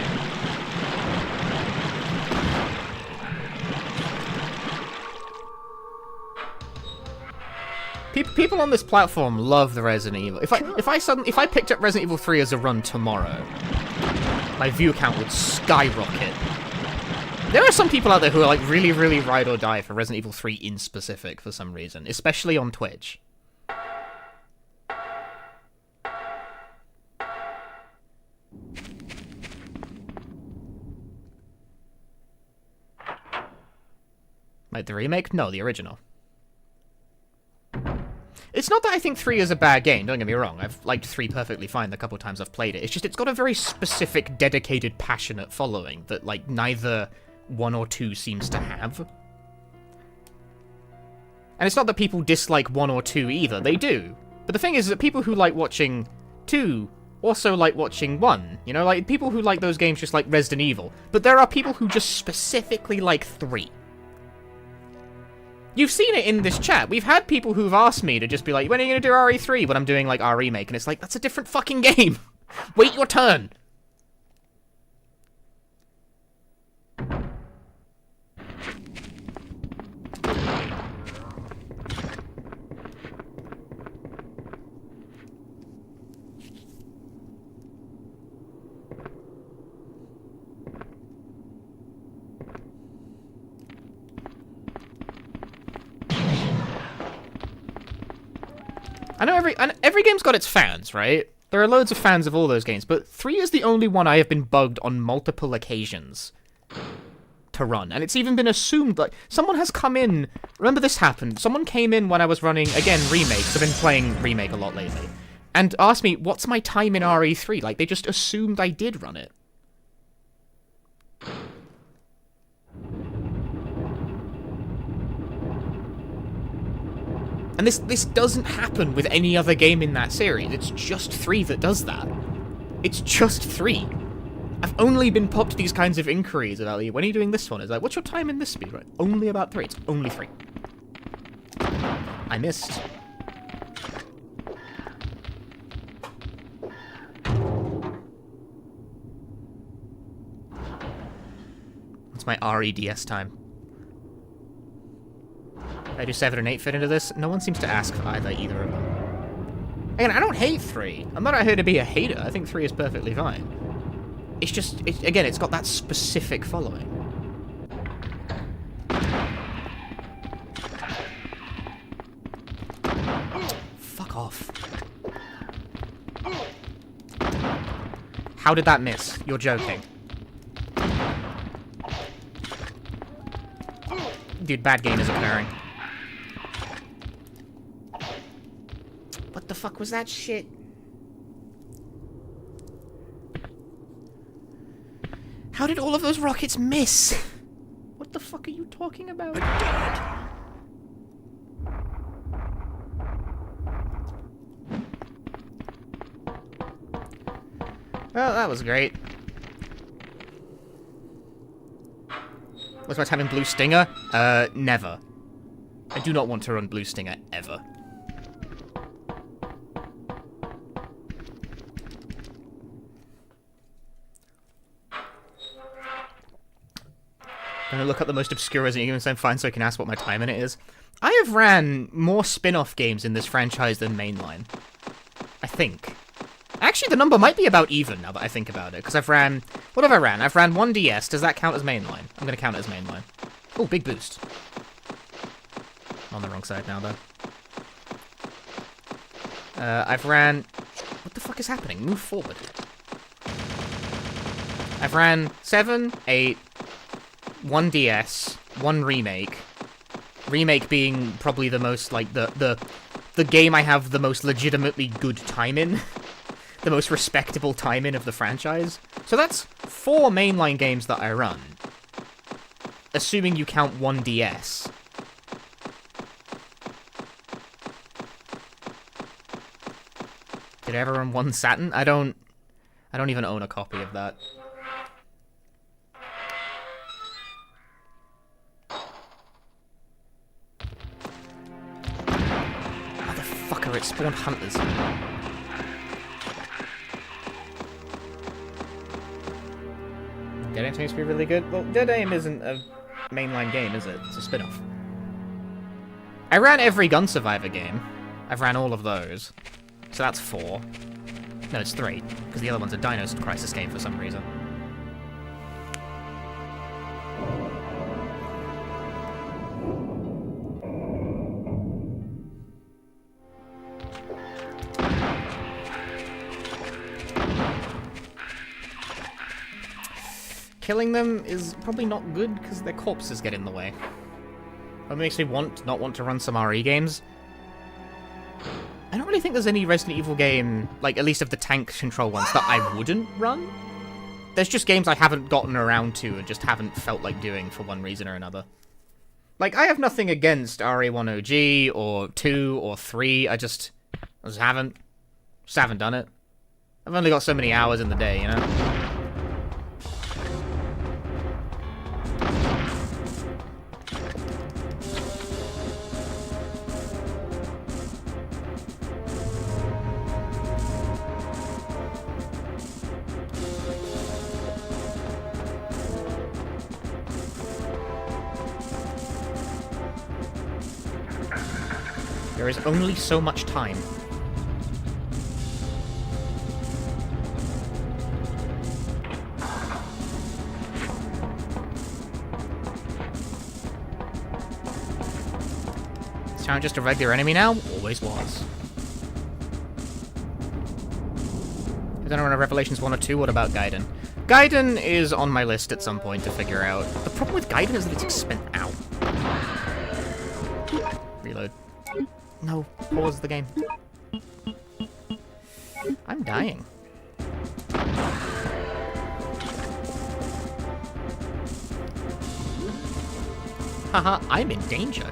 [SPEAKER 2] People on this platform love the Resident Evil. If I picked up Resident Evil 3 as a run tomorrow, my view count would skyrocket. There are some people out there who are like really, really ride or die for Resident Evil 3 in specific for some reason, especially on Twitch. Like the remake? No, the original. It's not that I think 3 is a bad game, don't get me wrong. I've liked 3 perfectly fine the couple times I've played it. It's just it's got a very specific, dedicated, passionate following that, like, neither 1 or 2 seems to have. And it's not that people dislike 1 or 2 either, they do. But the thing is that people who like watching 2 also like watching 1. You know, like, people who like those games just like Resident Evil. But there are people who just specifically like 3. You've seen it in this chat. We've had people who've asked me to just be like, when are you going to do RE3? When I'm doing, like, our remake. And it's like, that's a different fucking game. Wait your turn. I know every game's got its fans, right? There are loads of fans of all those games, but 3 is the only one I have been bugged on multiple occasions to run. And it's even been assumed, like, someone has come in... Remember this happened? Someone came in when I was running, again, remakes. I've been playing remake a lot lately. And asked me, what's my time in RE3? Like, they just assumed I did run it. And this doesn't happen with any other game in that series. It's just 3 that does that. It's just 3. I've only been popped these kinds of inquiries about, when are you doing this one? It's like, what's your time in this speed, right? Only about 3. It's only 3. I missed. What's my REDS time? I do 7 and 8 fit into this? No one seems to ask for either of them. Again, I don't hate 3. I'm not out here to be a hater. I think 3 is perfectly fine. It's just, again, it's got that specific following. Fuck off. How did that miss? You're joking. Dude, bad game is occurring. What the fuck was that shit? How did all of those rockets miss? What the fuck are you talking about? Well, that was great. Was my time in Blue Stinger? Never. I do not want to run Blue Stinger, ever. I'm gonna look up the most obscure Resident Evil games I can find so I can ask what my time in it is. I have ran more spin-off games in this franchise than mainline. I think. Actually, the number might be about even now that I think about it, because I've ran... What have I ran? I've ran 1DS. Does that count as mainline? I'm going to count it as mainline. Oh, big boost. I'm on the wrong side now, though. I've ran... What the fuck is happening? Move forward. I've ran 7, 8, 1DS, 1 remake. Remake being probably the most, like, the game I have the most legitimately good time in. The most respectable time in of the franchise. So that's 4 mainline games that I run. Assuming you count 1DS. Did I ever run 1 Saturn? I don't even own a copy of that. Motherfucker, it spawned hunters. Dead Aim seems to be really good. Well, Dead Aim isn't a mainline game, is it? It's a spin-off. I ran every Gun Survivor game. I've ran all of those. So that's 4. No, it's 3. Because the other one's a Dino Crisis game for some reason. Killing them is probably not good because their corpses get in the way. It makes me not want to run some RE games. I don't really think there's any Resident Evil game, like at least of the tank control ones, that I wouldn't run. There's just games I haven't gotten around to and just haven't felt like doing for one reason or another. Like, I have nothing against RE1OG or 2 or 3, I just haven't done it. I've only got so many hours in the day, you know? There is only so much time. Is Town just a regular enemy now? Always was. Is anyone on Revelations 1 or 2? What about Gaiden? Gaiden is on my list at some point to figure out. The problem with Gaiden is that it's expensive. Ow. Reload. No, pause the game. I'm dying. Haha, I'm in danger.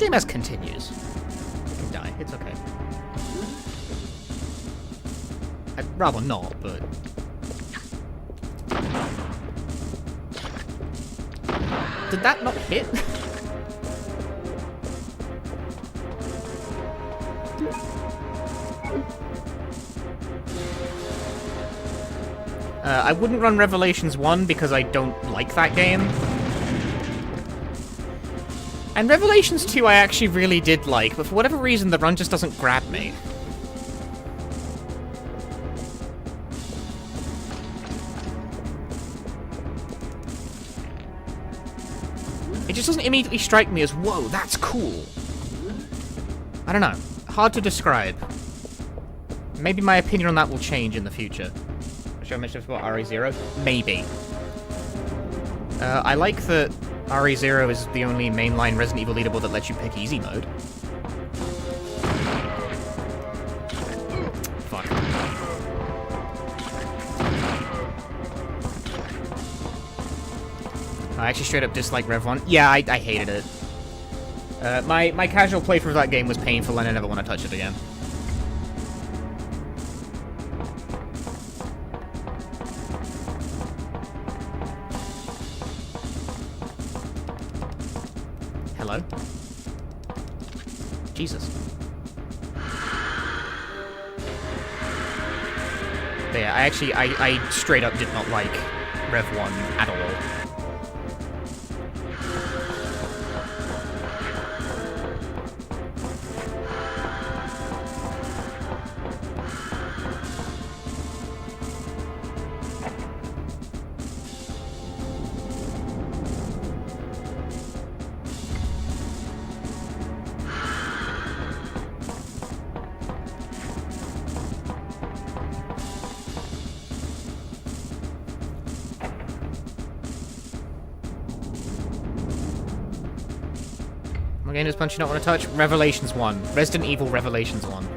[SPEAKER 2] game has continues. You can die. It's okay. I'd rather not, but... Did that not hit? I wouldn't run Revelations 1 because I don't like that game. And Revelations 2 I actually really did like, but for whatever reason the run just doesn't grab me. It just doesn't immediately strike me as, whoa, that's cool. I don't know. Hard to describe. Maybe my opinion on that will change in the future. Should I mention about RE0? Maybe. I like that RE0 is the only mainline Resident Evil leaderboard that lets you pick easy mode. Fuck. I actually straight up dislike Rev 1. Yeah, I hated it. My casual playthrough of that game was painful and I never want to touch it again. Hello? Jesus. But yeah, I straight up did not like Rev 1 at all. What game does Punchy not want to touch? Revelations 1. Resident Evil Revelations 1.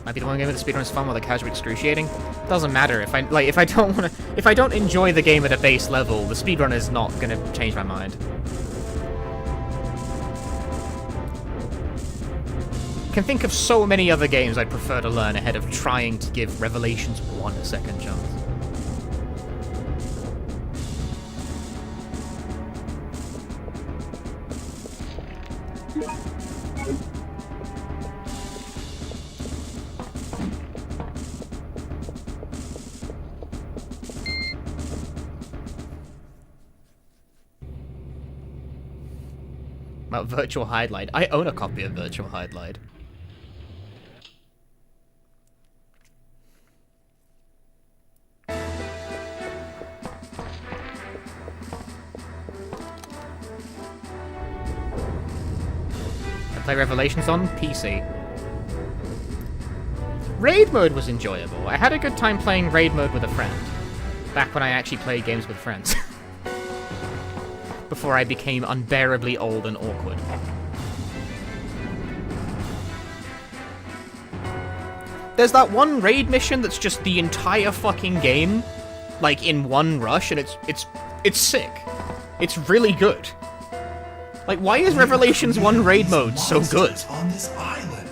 [SPEAKER 2] Might be the one game with the speedrun's fun while the casual excruciating. Doesn't matter. If I don't enjoy the game at a base level, the speedrun is not gonna change my mind. I can think of so many other games I'd prefer to learn ahead of trying to give Revelations 1 a second chance. About Virtual Highlight. I own a copy of Virtual Highlight. I play Revelations on PC. Raid mode was enjoyable. I had a good time playing Raid mode with a friend. Back when I actually played games with friends. Before I became unbearably old and awkward. There's that one raid mission that's just the entire fucking game, like in one rush, and it's sick. It's really good. Like, why is Revelations 1 raid mode so good?
[SPEAKER 9] On this island.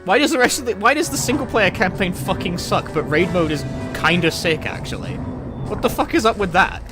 [SPEAKER 2] Why does the single player campaign fucking suck, but raid mode is kinda sick actually? What the fuck is up with that?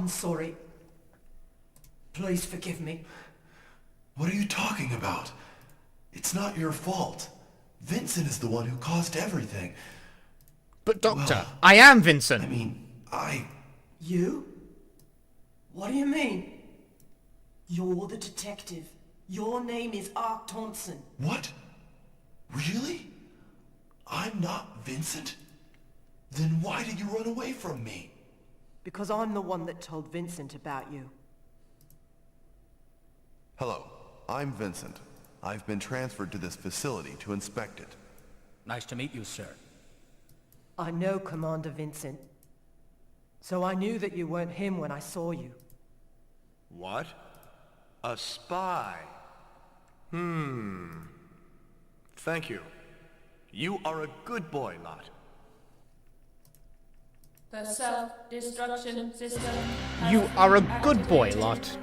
[SPEAKER 17] I'm sorry. Please forgive me.
[SPEAKER 16] What are you talking about? It's not your fault. Vincent is the one who caused everything.
[SPEAKER 2] But Doctor, I am Vincent.
[SPEAKER 16] I mean,
[SPEAKER 17] You? What do you mean? You're the detective. Your name is Ark Thompson.
[SPEAKER 16] What? Really? I'm not Vincent? Then why did you run away from me?
[SPEAKER 17] Because I'm the one that told Vincent about you.
[SPEAKER 16] Hello, I'm Vincent. I've been transferred to this facility to inspect it.
[SPEAKER 18] Nice to meet you, sir.
[SPEAKER 17] I know Commander Vincent. So I knew that you weren't him when I saw you.
[SPEAKER 16] What? A spy? Thank you. You are a good boy, Lot.
[SPEAKER 4] The self-destruction system.
[SPEAKER 2] You are a good boy, Lot.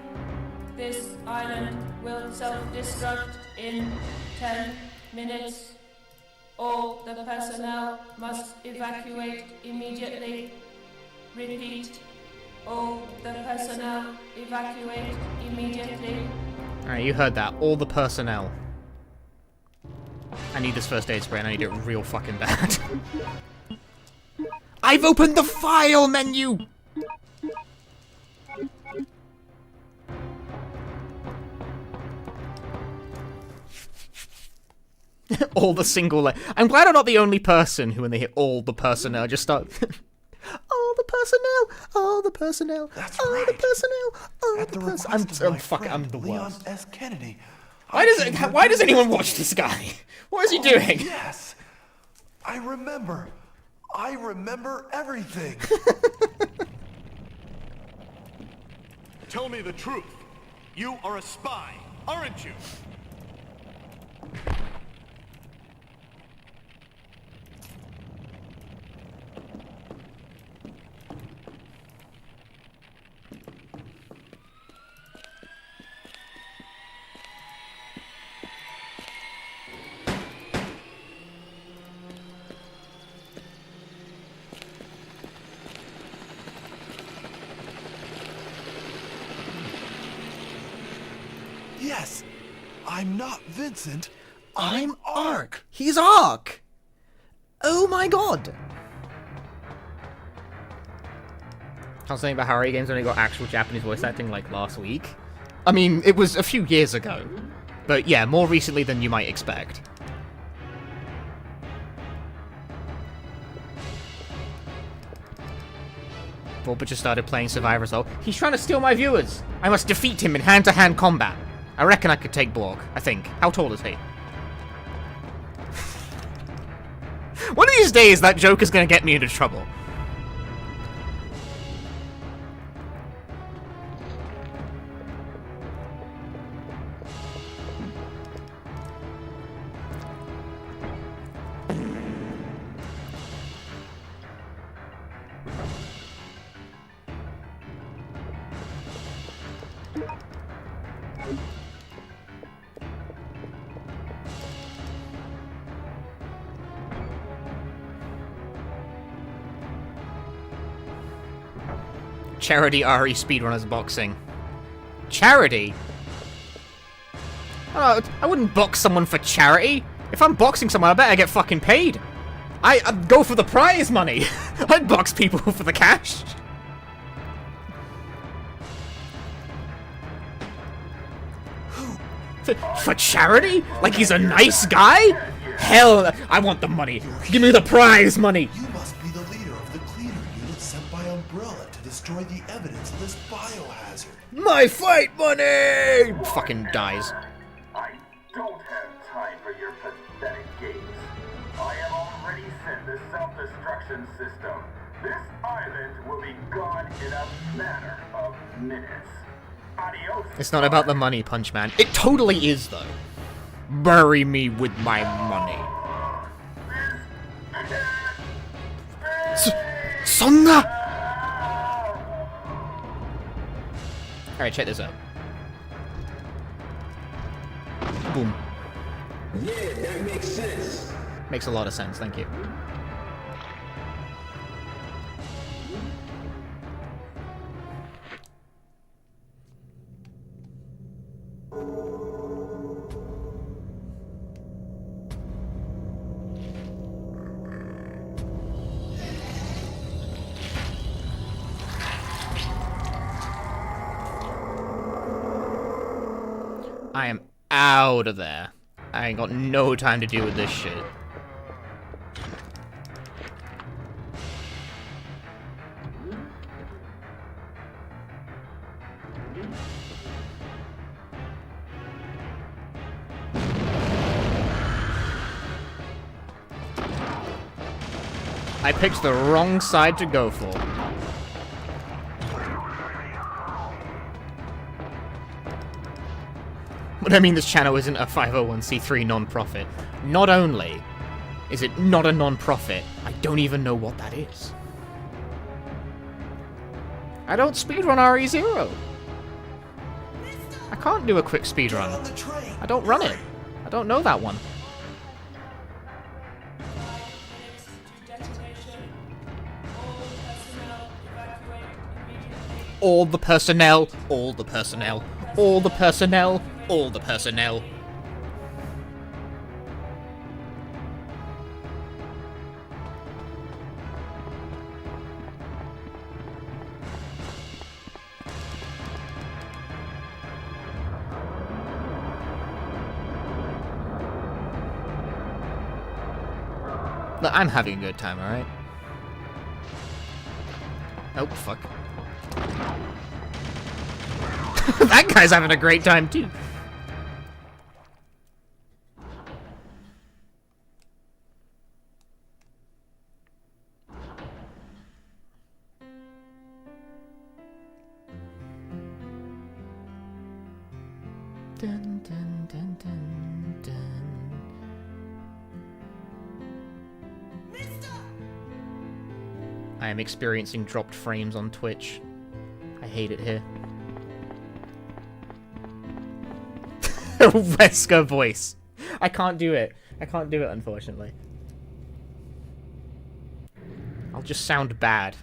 [SPEAKER 4] This island will self-destruct in 10 minutes. All the personnel must evacuate immediately. Repeat. All the personnel evacuate immediately.
[SPEAKER 2] Alright, you heard that. All the personnel. I need this first aid spray and I need it real fucking bad. I've opened the file menu! All the single I'm glad I'm not the only person who, when they hit all the personnel, just start... all the personnel, all the personnel,
[SPEAKER 16] That's
[SPEAKER 2] all
[SPEAKER 16] right.
[SPEAKER 2] the personnel, all
[SPEAKER 16] At
[SPEAKER 2] the
[SPEAKER 16] the
[SPEAKER 2] personnel.
[SPEAKER 16] request of my
[SPEAKER 2] Fuck,
[SPEAKER 16] friend,
[SPEAKER 2] I'm the
[SPEAKER 16] Leon
[SPEAKER 2] worst.
[SPEAKER 16] S. Kennedy.
[SPEAKER 2] Why does anyone watch this guy? What is he doing?
[SPEAKER 16] Yes! I remember everything!
[SPEAKER 19] Tell me the truth. You are a spy, aren't you?
[SPEAKER 16] Yes! I'm not Vincent. I'm Ark!
[SPEAKER 2] He's Ark! Oh my god! I was saying about horror games when they got actual Japanese voice acting like last week. I mean, it was a few years ago. But yeah, more recently than you might expect. Volpa just started playing Survivor Assault. He's trying to steal my viewers! I must defeat him in hand-to-hand combat. I reckon I could take Borg, I think. How tall is he? One of these days, that joke is going to get me into trouble. Charity RE Speedrunners boxing. Charity? Oh, I wouldn't box someone for charity. If I'm boxing someone, I bet I get fucking paid. I'd go for the prize money. I'd box people for the cash. For charity? Like he's a nice guy? Hell, I want the money. Give me the prize money.
[SPEAKER 16] You must be the leader of the cleaner unit sent by Umbrella to destroy the evidence of this biohazard.
[SPEAKER 2] My fight money! Fucking dies.
[SPEAKER 9] I don't have time for your pathetic games. I have already sent the self-destruction system. This island will be gone in a matter of minutes. Adios.
[SPEAKER 2] It's not about the money, Punch Man. It totally is, though. Bury me with my money. Sonna! Alright, check this out. Boom.
[SPEAKER 7] Yeah, that makes sense.
[SPEAKER 2] Makes a lot of sense, thank you. I am out of there. I ain't got no time to deal with this shit. I picked the wrong side to go for. But I mean, this channel isn't a 501c3 non-profit. Not only is it not a non-profit, I don't even know what that is. I don't speedrun RE0. I can't do a quick speedrun. I don't run it. I don't know that one. All the personnel, all the personnel, all the personnel, all the personnel. Look, I'm having a good time, alright? Oh, fuck. That guy's having a great time, too. Dun, dun, dun, dun, dun. I am experiencing dropped frames on Twitch. I hate it here. Wesker voice. I can't do it. I can't do it, unfortunately. I'll just sound bad.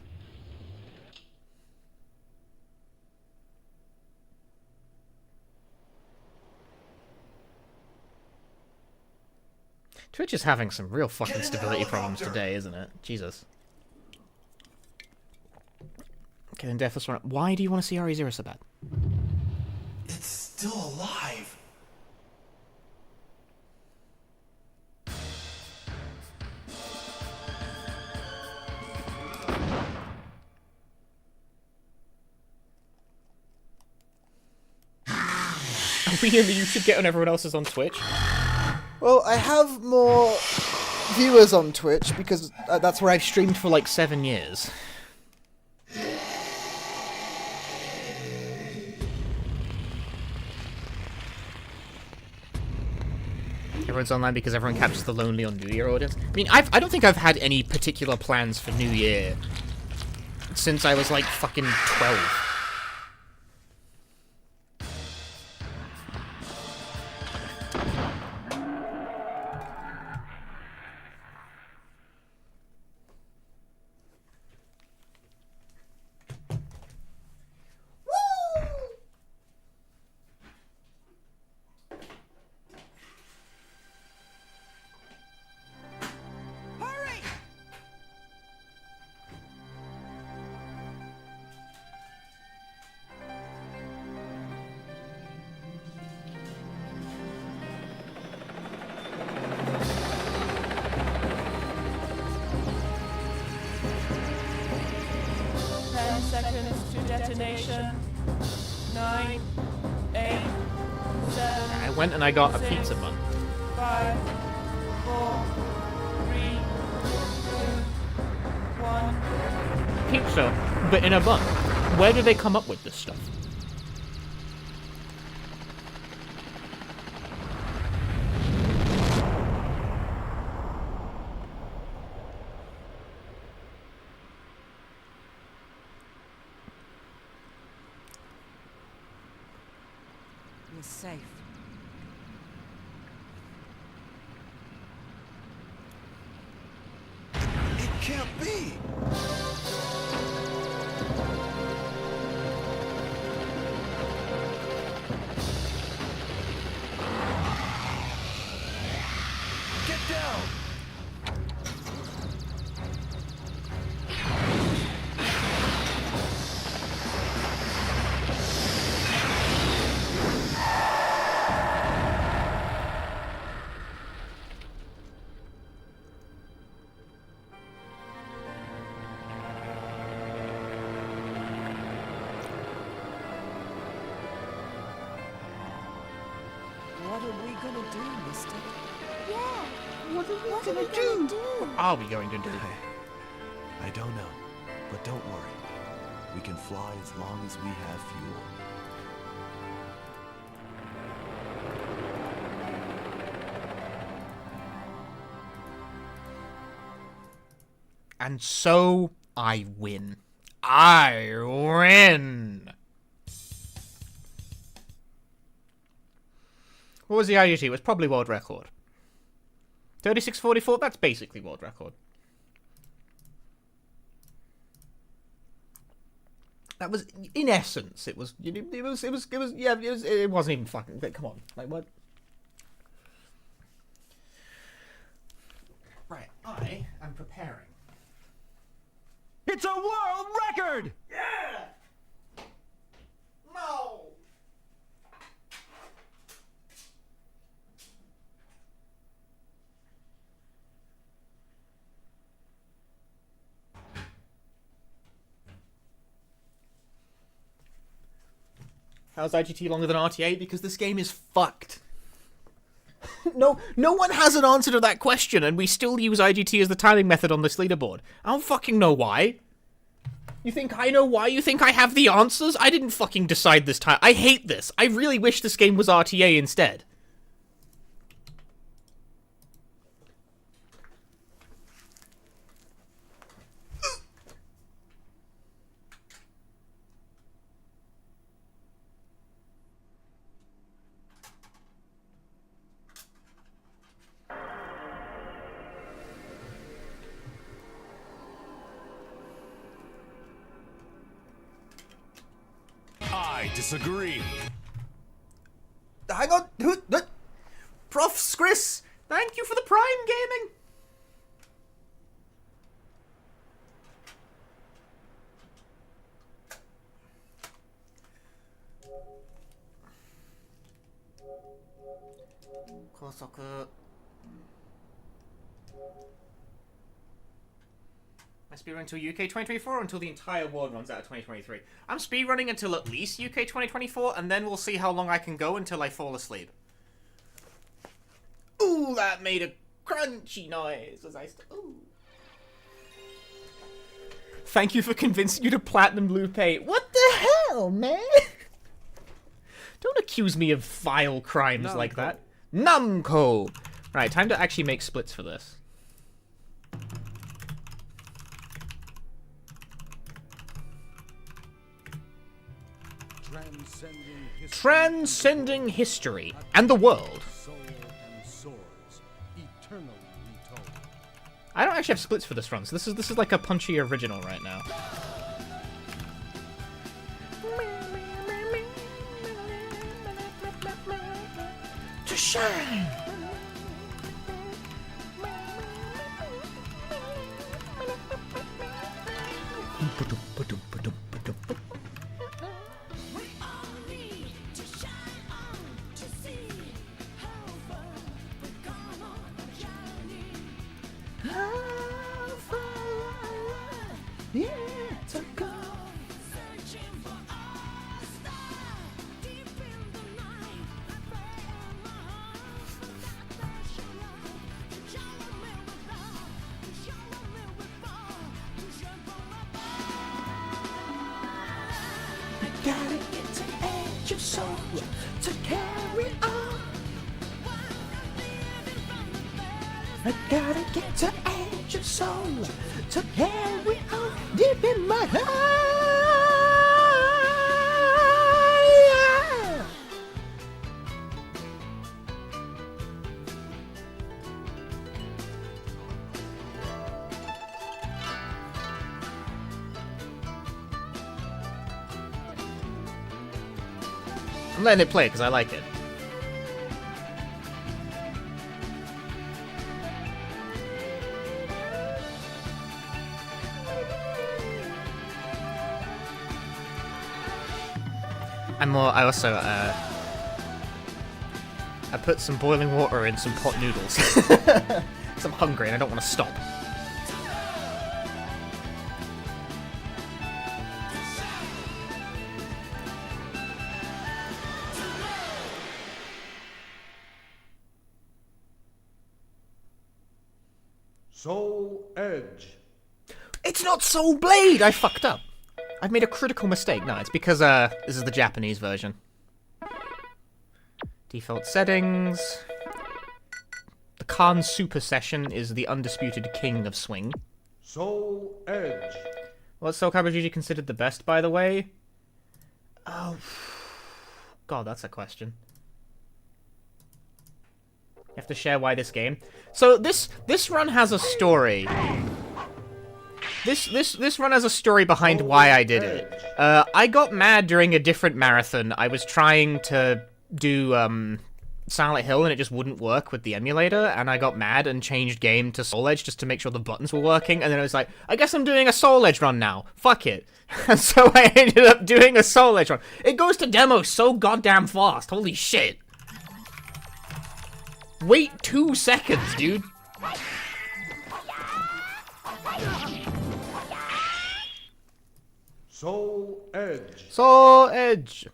[SPEAKER 2] Twitch is having some real fucking stability problems today, isn't it? Jesus. Okay, then Deathless Run. Why do you want to see RE0 so bad?
[SPEAKER 16] It's still alive.
[SPEAKER 2] Really, you should get on everyone else's on Twitch.
[SPEAKER 20] Well, I have more viewers on Twitch because that's where I've streamed
[SPEAKER 2] for like 7 years. Everyone's online because everyone captures the lonely on New Year audience. I mean, I don't think I've had any particular plans for New Year since I was like fucking 12.
[SPEAKER 10] Seconds to detonation. 9, 8, 7.
[SPEAKER 2] I went and I got a pizza bun.
[SPEAKER 10] 5, 4, 3, 2, 1.
[SPEAKER 2] Pizza, but in a bun. Where do they come up with this stuff?
[SPEAKER 21] You're safe.
[SPEAKER 16] It can't be! Get down!
[SPEAKER 21] What are we gonna do, mister?
[SPEAKER 13] Yeah.
[SPEAKER 2] What are we
[SPEAKER 13] gonna do?
[SPEAKER 2] What are we going to do?
[SPEAKER 16] I don't know, but don't worry. We can fly as long as we have fuel.
[SPEAKER 2] And so I win. I win! What was the IGT? It was probably world record. 36:44, that's basically world record. That was, in essence, it was, yeah, it wasn't even fucking, come on, like, what? Right, I am preparing.
[SPEAKER 8] It's a world record!
[SPEAKER 2] Yeah! No! How's IGT longer than RTA? Because this game is fucked. No one has an answer to that question, and we still use IGT as the timing method on this leaderboard. I don't fucking know why. You think I know why? You think I have the answers? I didn't fucking decide this time. I hate this. I really wish this game was RTA instead.
[SPEAKER 19] I disagree.
[SPEAKER 2] Hang on. Prof. Skris, thank you for the Prime Gaming. I speedrun until UK 2024 or until the entire world runs out of 2023. I'm speedrunning until at least UK 2024, and then we'll see how long I can go until I fall asleep. Ooh, that made a crunchy noise as I ooh. Thank you for convincing you to platinum Lupe. What the hell, man? Don't accuse me of vile crimes like that. Namco! Right, time to actually make splits for this. Transcending history and the world. I don't actually have splits for this run, so this is like a punchy original right now. To shine. Gotta get to edge of soul to carry on. I gotta get to edge of soul to carry on deep in my heart. I'm letting it play because I like it. I also I put some boiling water in some pot noodles. Because I'm hungry and I don't want to stop.
[SPEAKER 6] Soul Edge.
[SPEAKER 2] It's not Soul Blade! I fucked up. I've made a critical mistake. No, it's because, this is the Japanese version. Default settings. The Khan Super Session is the undisputed king of swing.
[SPEAKER 6] Soul Edge.
[SPEAKER 2] What's Soul Calibur usually considered the best, by the way? Oh, God, that's a question. You have to share why this game. So this run has a story. This run has a story behind why I did it. I got mad during a different marathon. I was trying to do Silent Hill and it just wouldn't work with the emulator, and I got mad and changed game to Soul Edge just to make sure the buttons were working, and then I was like, I guess I'm doing a Soul Edge run now. Fuck it. And so I ended up doing a Soul Edge run. It goes to demo so goddamn fast. Holy shit. Wait 2 seconds, dude.
[SPEAKER 6] Soul Edge.
[SPEAKER 2] Soul Edge.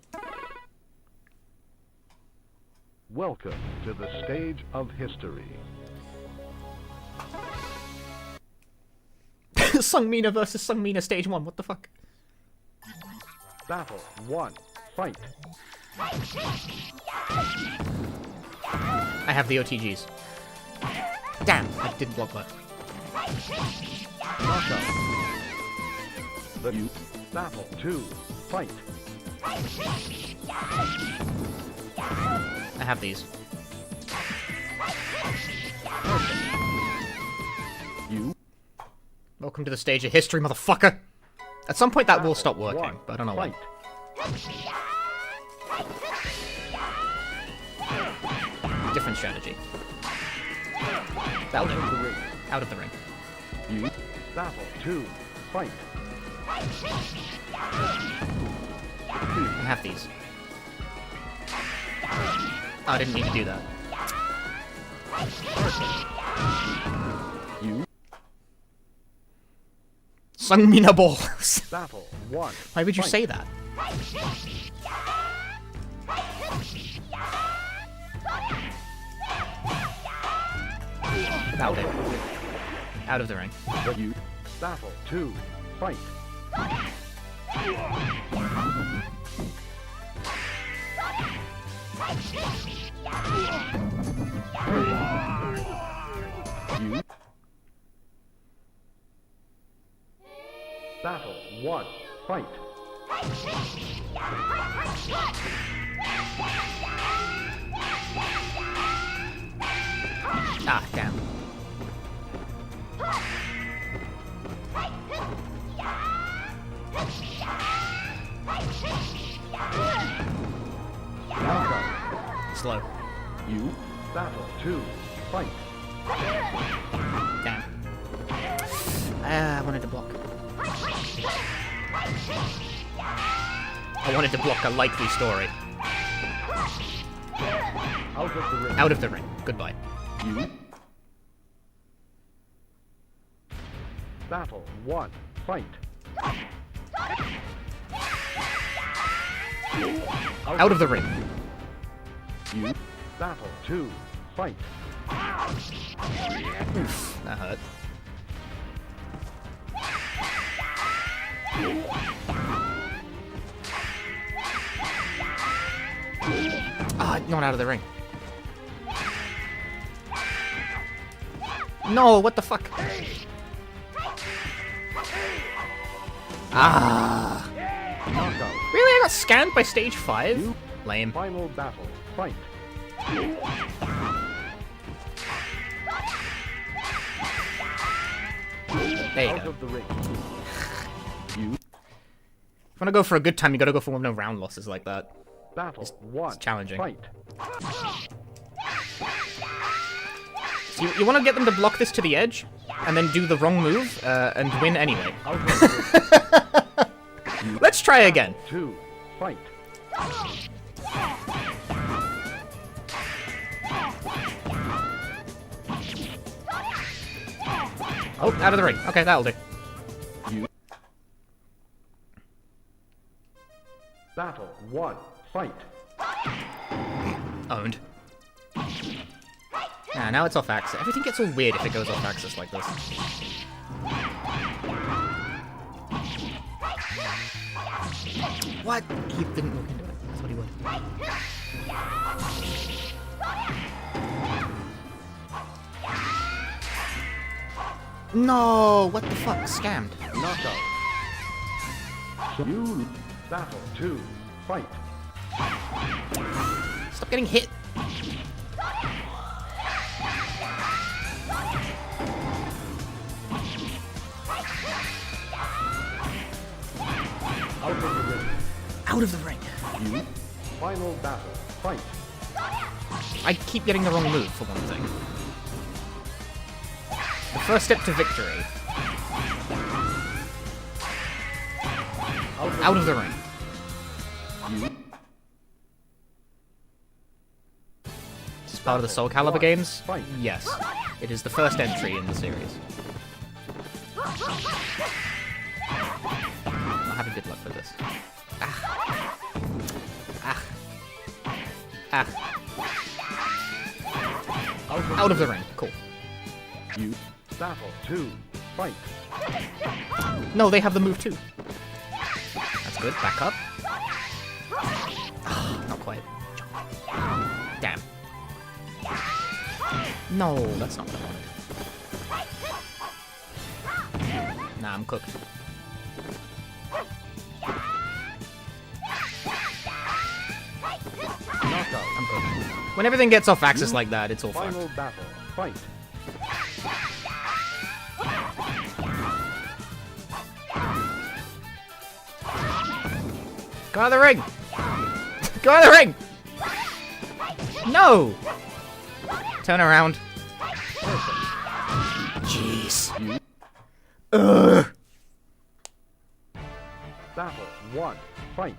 [SPEAKER 22] Welcome to the stage of history.
[SPEAKER 2] Sungmina versus Sungmina Stage 1, what the fuck?
[SPEAKER 22] Battle 1. Fight.
[SPEAKER 2] I have the OTGs. Damn, I didn't block that.
[SPEAKER 22] Knockout. Battle 2. Fight.
[SPEAKER 2] I have these. Welcome to the stage of history, motherfucker! At some point that will stop working, but I don't know when. Different strategy. That'll do. Out of the ring.
[SPEAKER 22] Battle 2. Fight.
[SPEAKER 2] I have these. Oh, I didn't mean to do that. Sungmina balls.
[SPEAKER 22] Battle 1.
[SPEAKER 2] Why would you say that? That'll do. Out of the ring.
[SPEAKER 22] Battle 2. Fight. Battle 1. Fight.
[SPEAKER 2] Ah, damn. Slow.
[SPEAKER 22] Battle 2. Fight.
[SPEAKER 2] Damn. I wanted to block. I wanted to block a likely story.
[SPEAKER 22] Out of the ring.
[SPEAKER 2] Out of the ring. Goodbye.
[SPEAKER 22] Battle 1. Fight.
[SPEAKER 2] Out of the ring.
[SPEAKER 22] Battle 2. Fight.
[SPEAKER 2] Oof, that hurt. Ah, not out of the ring. No, what the fuck? Ah. Really? I got scanned by stage 5? Lame.
[SPEAKER 22] Final battle. Fight.
[SPEAKER 2] There you
[SPEAKER 22] Out
[SPEAKER 2] go.
[SPEAKER 22] of the ring.
[SPEAKER 2] If you want to go for a good time, you gotta go for one with no round losses like that.
[SPEAKER 22] Battle 1.
[SPEAKER 2] It's challenging.
[SPEAKER 22] Fight.
[SPEAKER 2] So you want to get them to block this to the edge, and then do the wrong move, and win anyway. Let's try again.
[SPEAKER 22] 2. Fight.
[SPEAKER 2] Oh, out of the ring. Okay, that'll do.
[SPEAKER 22] Battle 1. Fight.
[SPEAKER 2] Owned. Ah, Ah, now it's off axis. Everything gets all weird if it goes off axis like this. What? He didn't look into it. That's what he would. No! What the fuck? Scammed.
[SPEAKER 22] Knockout. You battle 2. Fight.
[SPEAKER 2] Stop getting hit.
[SPEAKER 22] Out of the ring.
[SPEAKER 2] Out of the ring.
[SPEAKER 22] You final battle. Fight.
[SPEAKER 2] I keep getting the wrong move, for one thing. The first step to victory. Out of the ring.
[SPEAKER 22] You.
[SPEAKER 2] This is part of the Soul Calibur games? Yes. It is the first entry in the series. I'm not having good luck with this. Ah. Ah. Ah. Out of the ring. Cool.
[SPEAKER 22] You battle 2. Fight.
[SPEAKER 2] No, they have the move too. That's good. Back up. Not quite. Damn. No, that's not what I wanted. Nah, I'm cooked. I'm cooked. When everything gets off axis like that, it's all fucked.
[SPEAKER 22] Final battle. Fight.
[SPEAKER 2] Go out of the ring! Go out of the ring! No! Turn around. Jeez. Ugh.
[SPEAKER 22] Battle 1. Fight.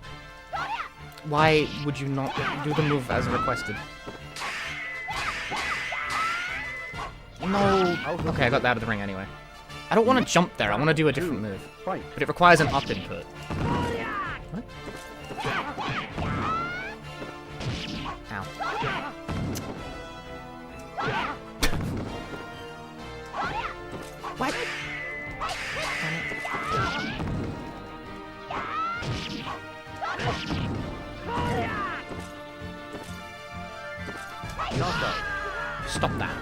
[SPEAKER 2] Why would you not do the move as requested? No. Okay, I got that out of the ring anyway. I don't want to jump there. I want to do a different move. But it requires an up input. What? Ow. What? Stop that.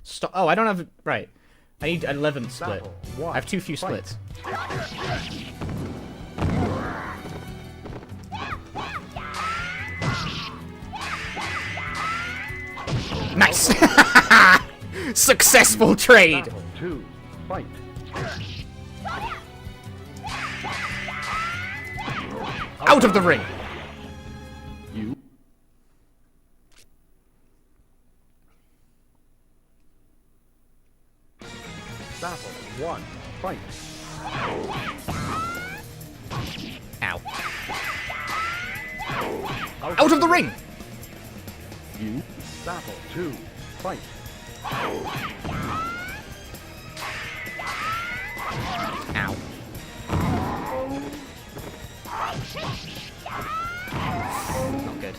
[SPEAKER 2] Stop. Oh, I don't have... Right. I need 11th split. I have too few splits. Nice! Successful trade!
[SPEAKER 22] Battle 2. Fight.
[SPEAKER 2] Out of the ring!
[SPEAKER 22] You. Battle 1. Fight.
[SPEAKER 2] Ow. Out of the ring!
[SPEAKER 22] You. Battle 2. Fight.
[SPEAKER 2] Ow. Not good.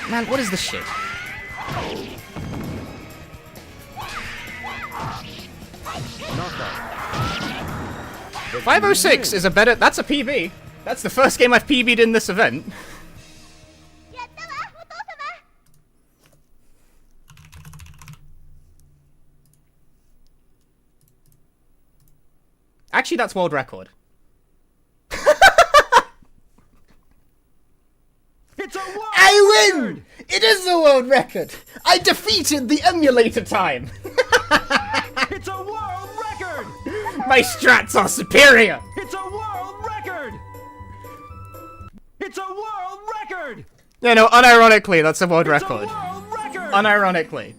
[SPEAKER 2] Man, what is this shit? 506 is a better... That's a PB. That's the first game I've PB'd in this event. Actually, that's world record.
[SPEAKER 8] It's a world
[SPEAKER 2] I win! It is a world record! I defeated the emulator time!
[SPEAKER 8] It's a world record!
[SPEAKER 2] My strats are superior!
[SPEAKER 8] It's a world record! It's a world record!
[SPEAKER 2] No, no, unironically, that's a world record.
[SPEAKER 8] World record!
[SPEAKER 2] Unironically.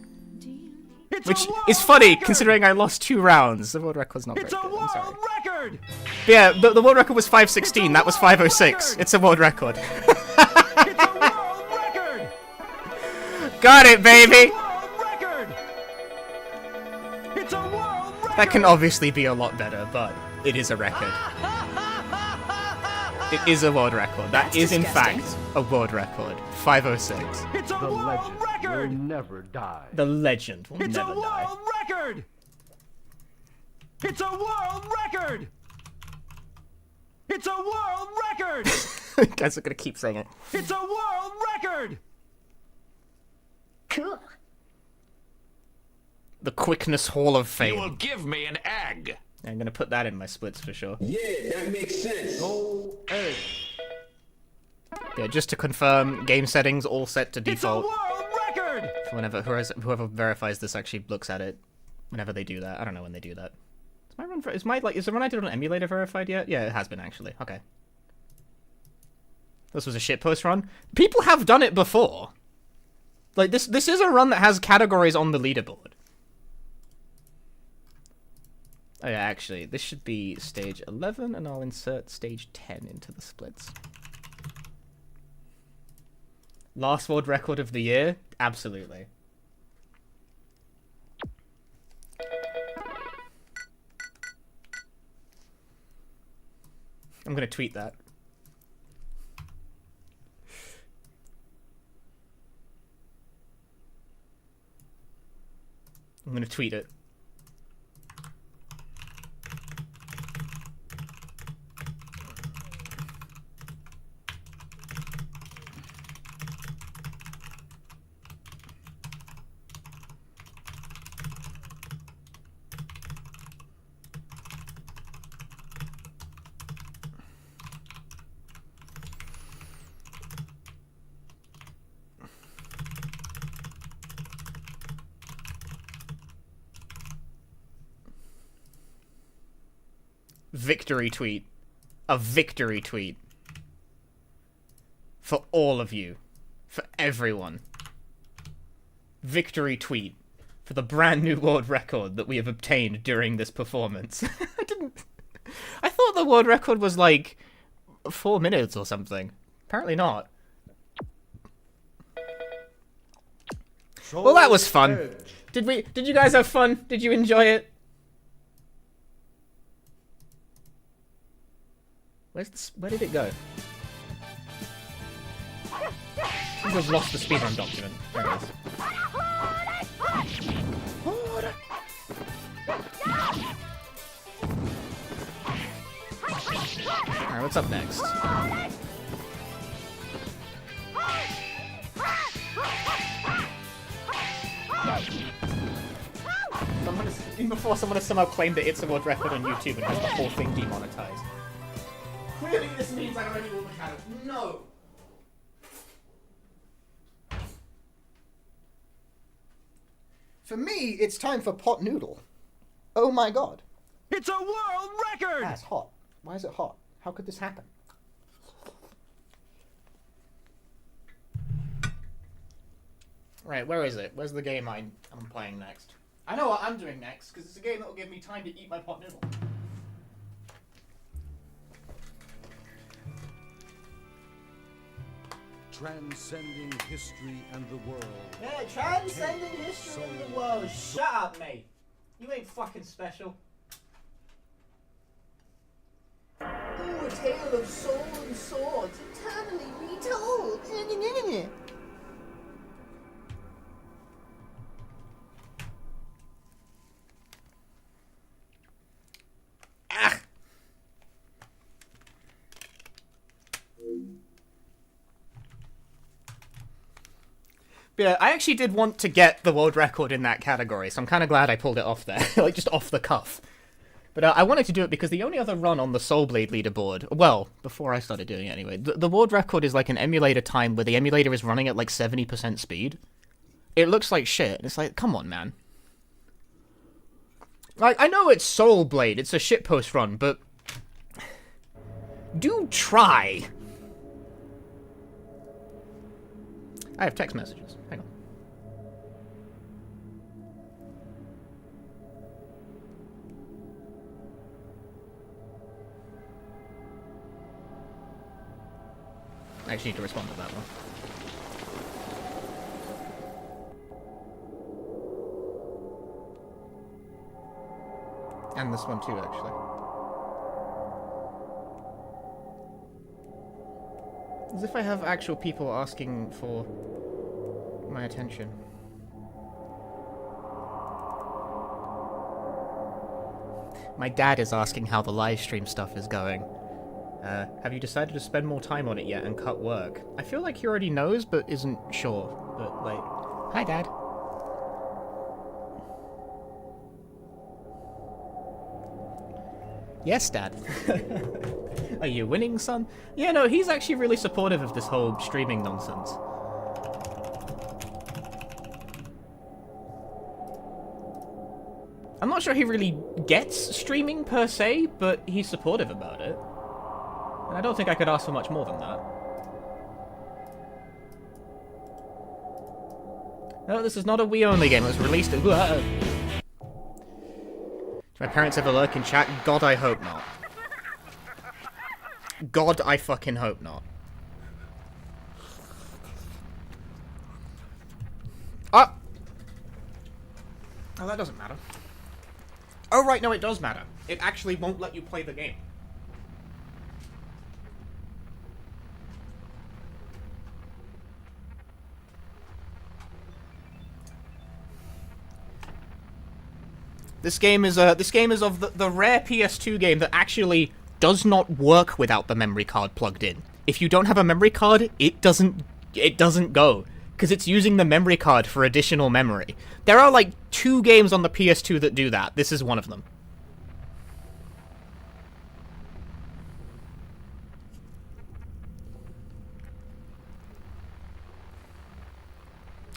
[SPEAKER 2] Which is funny, considering I lost 2 rounds. The world record's not very good, I'm sorry.
[SPEAKER 8] Record!
[SPEAKER 2] But yeah, the world record was 516, that was 506. It's a world record. Got it, baby!
[SPEAKER 8] It's a world
[SPEAKER 2] That can obviously be a lot better, but it is a record. It is a world record. That is, in fact, a world record. 506.
[SPEAKER 8] It's a
[SPEAKER 22] The
[SPEAKER 8] world
[SPEAKER 22] legend
[SPEAKER 8] record!
[SPEAKER 22] will never die.
[SPEAKER 2] The legend will
[SPEAKER 8] It's
[SPEAKER 2] never
[SPEAKER 8] a world
[SPEAKER 2] die.
[SPEAKER 8] record! It's a world record! It's a world record!
[SPEAKER 2] Guys are gonna keep saying it.
[SPEAKER 8] It's a world record!
[SPEAKER 3] Cool.
[SPEAKER 2] The Quickness Hall of Fame.
[SPEAKER 14] You will give me an egg.
[SPEAKER 2] I'm gonna put that in my splits for sure.
[SPEAKER 7] Yeah, that makes sense.
[SPEAKER 6] Soul Edge.
[SPEAKER 2] Yeah, just to confirm, game settings all set to default.
[SPEAKER 8] It's a world record!
[SPEAKER 2] For whenever whoever verifies this actually looks at it, whenever they do that. I don't know when they do that. Is the run I did on emulator verified yet? Yeah, it has been actually. Okay. This was a shitpost run. People have done it before. Like this is a run that has categories on the leaderboard. Oh yeah, actually, this should be stage 11, and I'll insert stage 10 into the splits. Last world record of the year? Absolutely. I'm gonna tweet that. I'm gonna tweet it. Victory tweet. A victory tweet. For all of you. For everyone. Victory tweet. For the brand new world record that we have obtained during this performance. I thought the world record was like 4 minutes or something. Apparently not. Well, that was fun. Did you guys have fun? Did you enjoy it? Where did it go? I think I've lost the speedrun document. There it is. Alright, what's up next? Even before someone has somehow claimed that it's a world record on YouTube and has the whole thing demonetized. Clearly this means I already will the channel. No! For me, it's time for pot noodle. Oh my god.
[SPEAKER 8] It's a world record!
[SPEAKER 2] That's hot. Why is it hot? How could this happen? Right, where is it? Where's the game I'm playing next? I know what I'm doing next, because it's a game that will give me time to eat my pot noodle.
[SPEAKER 6] Transcending history and the world.
[SPEAKER 2] Yeah, transcending history and the world. Shut up, mate. You ain't fucking special. Ooh, a tale of soul and swords, eternally retold. Yeah, I actually did want to get the world record in that category, so I'm kind of glad I pulled it off there, like just off the cuff. But I wanted to do it because the only other run on the Soul Blade leaderboard, well, before I started doing it anyway, the world record is like an emulator time where the emulator is running at like 70% speed. It looks like shit, and it's like, come on, man. Like, I know it's Soul Blade, it's a shitpost run, but do try. I have text messages. Hang on. I actually need to respond to that one. And this one too, actually. As if I have actual people asking for my attention. My dad is asking how the live stream stuff is going. Have you decided to spend more time on it yet and cut work? I feel like he already knows, but isn't sure. But, like... Hi, Dad. Yes, Dad. Are you winning, son? Yeah, no, he's actually really supportive of this whole streaming nonsense. I'm not sure he really gets streaming per se, but he's supportive about it. And I don't think I could ask for much more than that. No, this is not a Wii-only game. It was released... Do my parents ever lurk in chat? God, I hope not. God, I fucking hope not. Ah! Oh, that doesn't matter. Oh, right, no, it does matter. It actually won't let you play the game. This game is of the rare PS2 game that actually does not work without the memory card plugged in. If you don't have a memory card, it doesn't go, because it's using the memory card for additional memory. There are like 2 games on the PS2 that do that. This is one of them.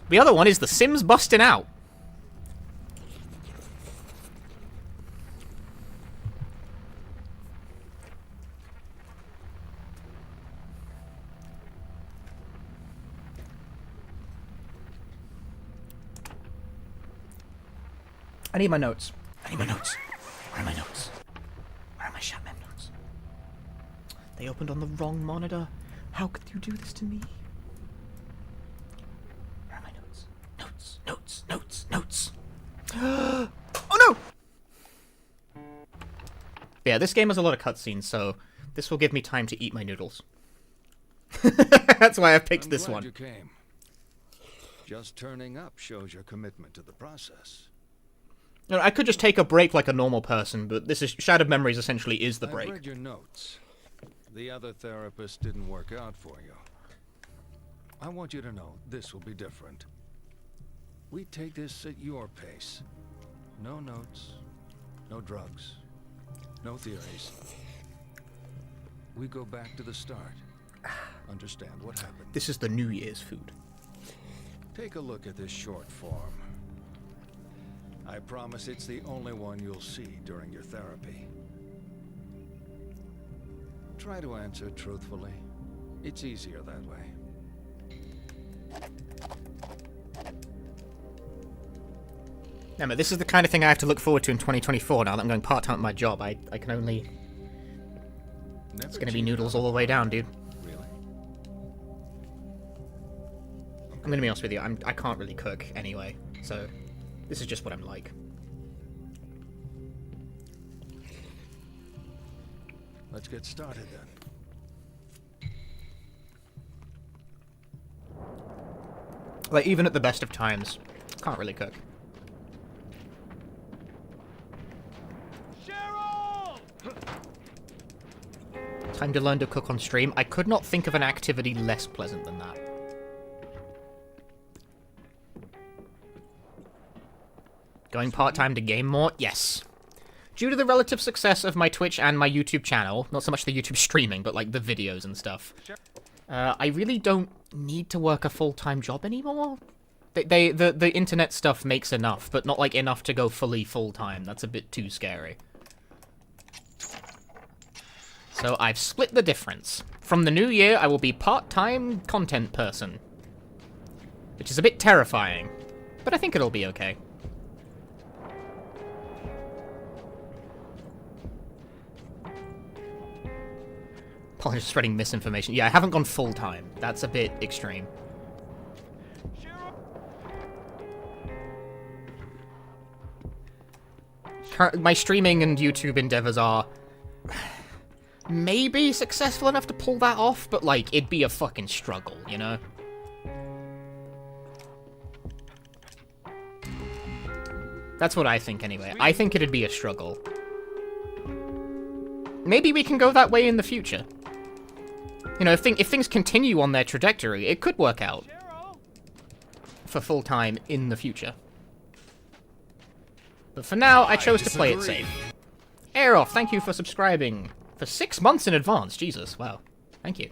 [SPEAKER 2] The other one is The Sims busting out. I need my notes. I need my notes. Where are my notes? Where are my Shatman notes? They opened on the wrong monitor. How could you do this to me? Where are my notes? Notes, notes, notes, notes. Oh no! Yeah, this game has a lot of cutscenes, so this will give me time to eat my noodles. That's why I picked this one.
[SPEAKER 6] You came. Just turning up shows your commitment to the process.
[SPEAKER 2] You know, I could just take a break like a normal person, but this is Shattered Memories essentially is the break.
[SPEAKER 6] I read your notes. The other therapist didn't work out for you. I want you to know this will be different. We take this at your pace. No notes, no drugs, no theories. We go back to the start. Understand what happened.
[SPEAKER 2] This is the New Year's food.
[SPEAKER 6] Take a look at this short form. I promise it's the only one you'll see during your therapy. Try to answer truthfully. It's easier that way.
[SPEAKER 2] Yeah, but this is the kind of thing I have to look forward to in 2024 now that I'm going part-time at my job. I can only... It's gonna be noodles all the way down, dude.
[SPEAKER 6] Really?
[SPEAKER 2] I'm gonna be honest with you, I can't really cook anyway, so... This is just what I'm like.
[SPEAKER 6] Let's get started then.
[SPEAKER 2] Like, even at the best of times, can't really cook.
[SPEAKER 8] Cheryl!
[SPEAKER 2] Time to learn to cook on stream. I could not think of an activity less pleasant than that. Going part-time to game more? Yes. Due to the relative success of my Twitch and my YouTube channel, not so much the YouTube streaming, but like the videos and stuff, I really don't need to work a full-time job anymore. The internet stuff makes enough, but not like enough to go fully full-time. That's a bit too scary. So I've split the difference. From the new year, I will be part-time content person. Which is a bit terrifying, but I think it'll be okay. Just spreading misinformation. Yeah, I haven't gone full-time. That's a bit extreme. my streaming and YouTube endeavors are maybe successful enough to pull that off, but like it'd be a fucking struggle, you know? That's what I think anyway. I think it'd be a struggle. Maybe we can go that way in the future. You know, if things continue on their trajectory, it could work out for full-time in the future. But for now, I chose to play it safe. Aeroff, thank you for subscribing for 6 months in advance. Jesus, wow. Thank you.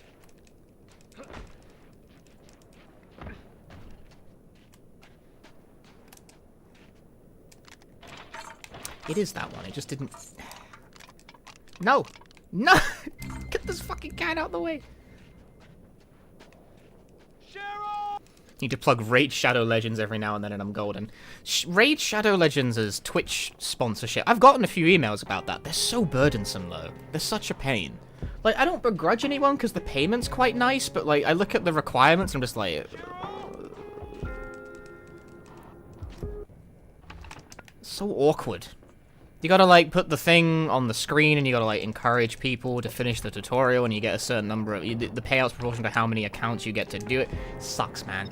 [SPEAKER 2] It is that one, it just didn't... No! No! Get this fucking cat out of the way! Need to plug Raid Shadow Legends every now and then and I'm golden. Raid Shadow Legends' Twitch sponsorship. I've gotten a few emails about that. They're so burdensome, though. They're such a pain. Like, I don't begrudge anyone because the payment's quite nice, but, like, I look at the requirements and I'm just like... so awkward. You gotta, like, put the thing on the screen and you gotta, like, encourage people to finish the tutorial and you get a certain number of... the payout's proportional to how many accounts you get to do it. Sucks, man.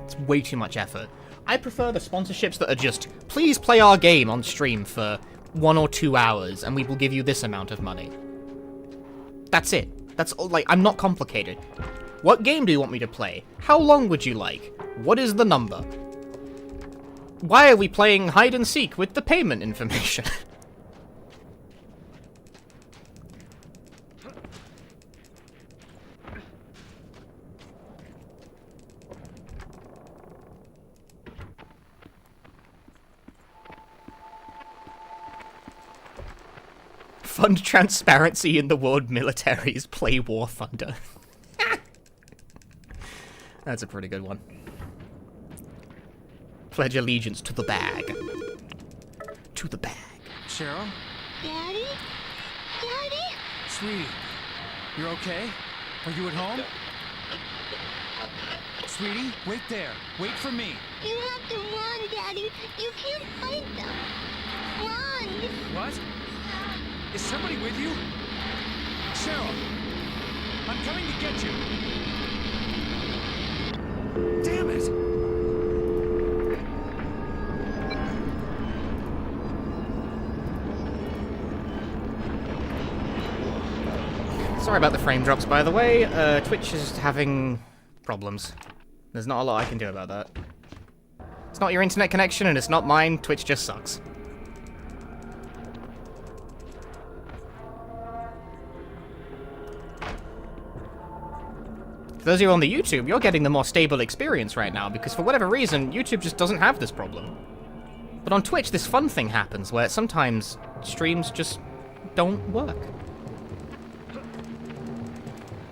[SPEAKER 2] It's way too much effort. I prefer the sponsorships that are just, please play our game on stream for 1 or 2 hours and we will give you this amount of money. That's it. That's all, like, I'm not complicated. What game do you want me to play? How long would you like? What is the number? Why are we playing hide and seek with the payment information? Fund transparency in the world militaries. Play War Thunder. That's a pretty good one. Pledge allegiance to the bag. To the bag.
[SPEAKER 8] Cheryl?
[SPEAKER 13] Daddy? Daddy?
[SPEAKER 8] Sweetie, you're okay? Are you at home? Sweetie, wait there. Wait for me.
[SPEAKER 13] You have to run, Daddy. You can't fight them. Run!
[SPEAKER 8] What? Is somebody with you? Cheryl! I'm coming to get you! Damn it!
[SPEAKER 2] Sorry about the frame drops, by the way. Twitch is having problems. There's not a lot I can do about that. It's not your internet connection, and it's not mine. Twitch just sucks. For those of you on the YouTube, you're getting the more stable experience right now, because for whatever reason, YouTube just doesn't have this problem. But on Twitch, this fun thing happens, where sometimes streams just don't work.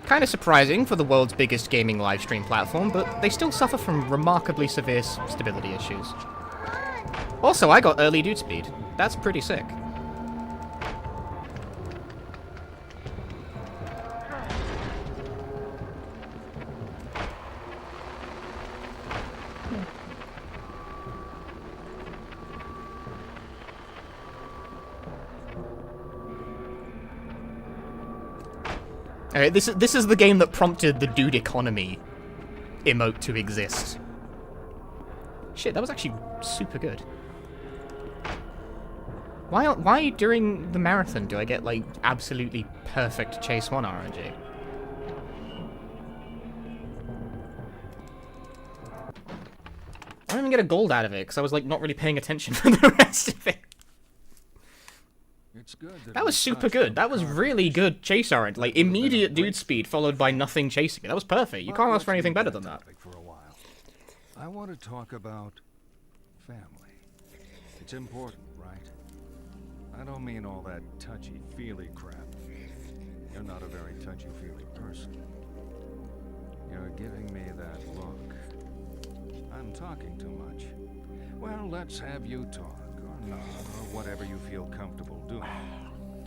[SPEAKER 2] Kind of surprising for the world's biggest gaming livestream platform, but they still suffer from remarkably severe stability issues. Also, I got early dude speed. That's pretty sick. Alright, this is the game that prompted the dude economy emote to exist. Shit, that was actually super good. Why during the marathon do I get, like, absolutely perfect Chase 1 RNG? I didn't even get a gold out of it, because I was, like, not really paying attention for the rest of it.
[SPEAKER 6] It's good
[SPEAKER 2] That was super good. That was really good chase RNG. Like, immediate dude speed followed by nothing chasing it. That was perfect. You can't ask for anything better than that.
[SPEAKER 6] For a while. I want to talk about family. It's important, right? I don't mean all that touchy-feely crap. You're not a very touchy-feely person. You're giving me that look. I'm talking too much. Well, let's have you talk, or not, or whatever you feel comfortable doing.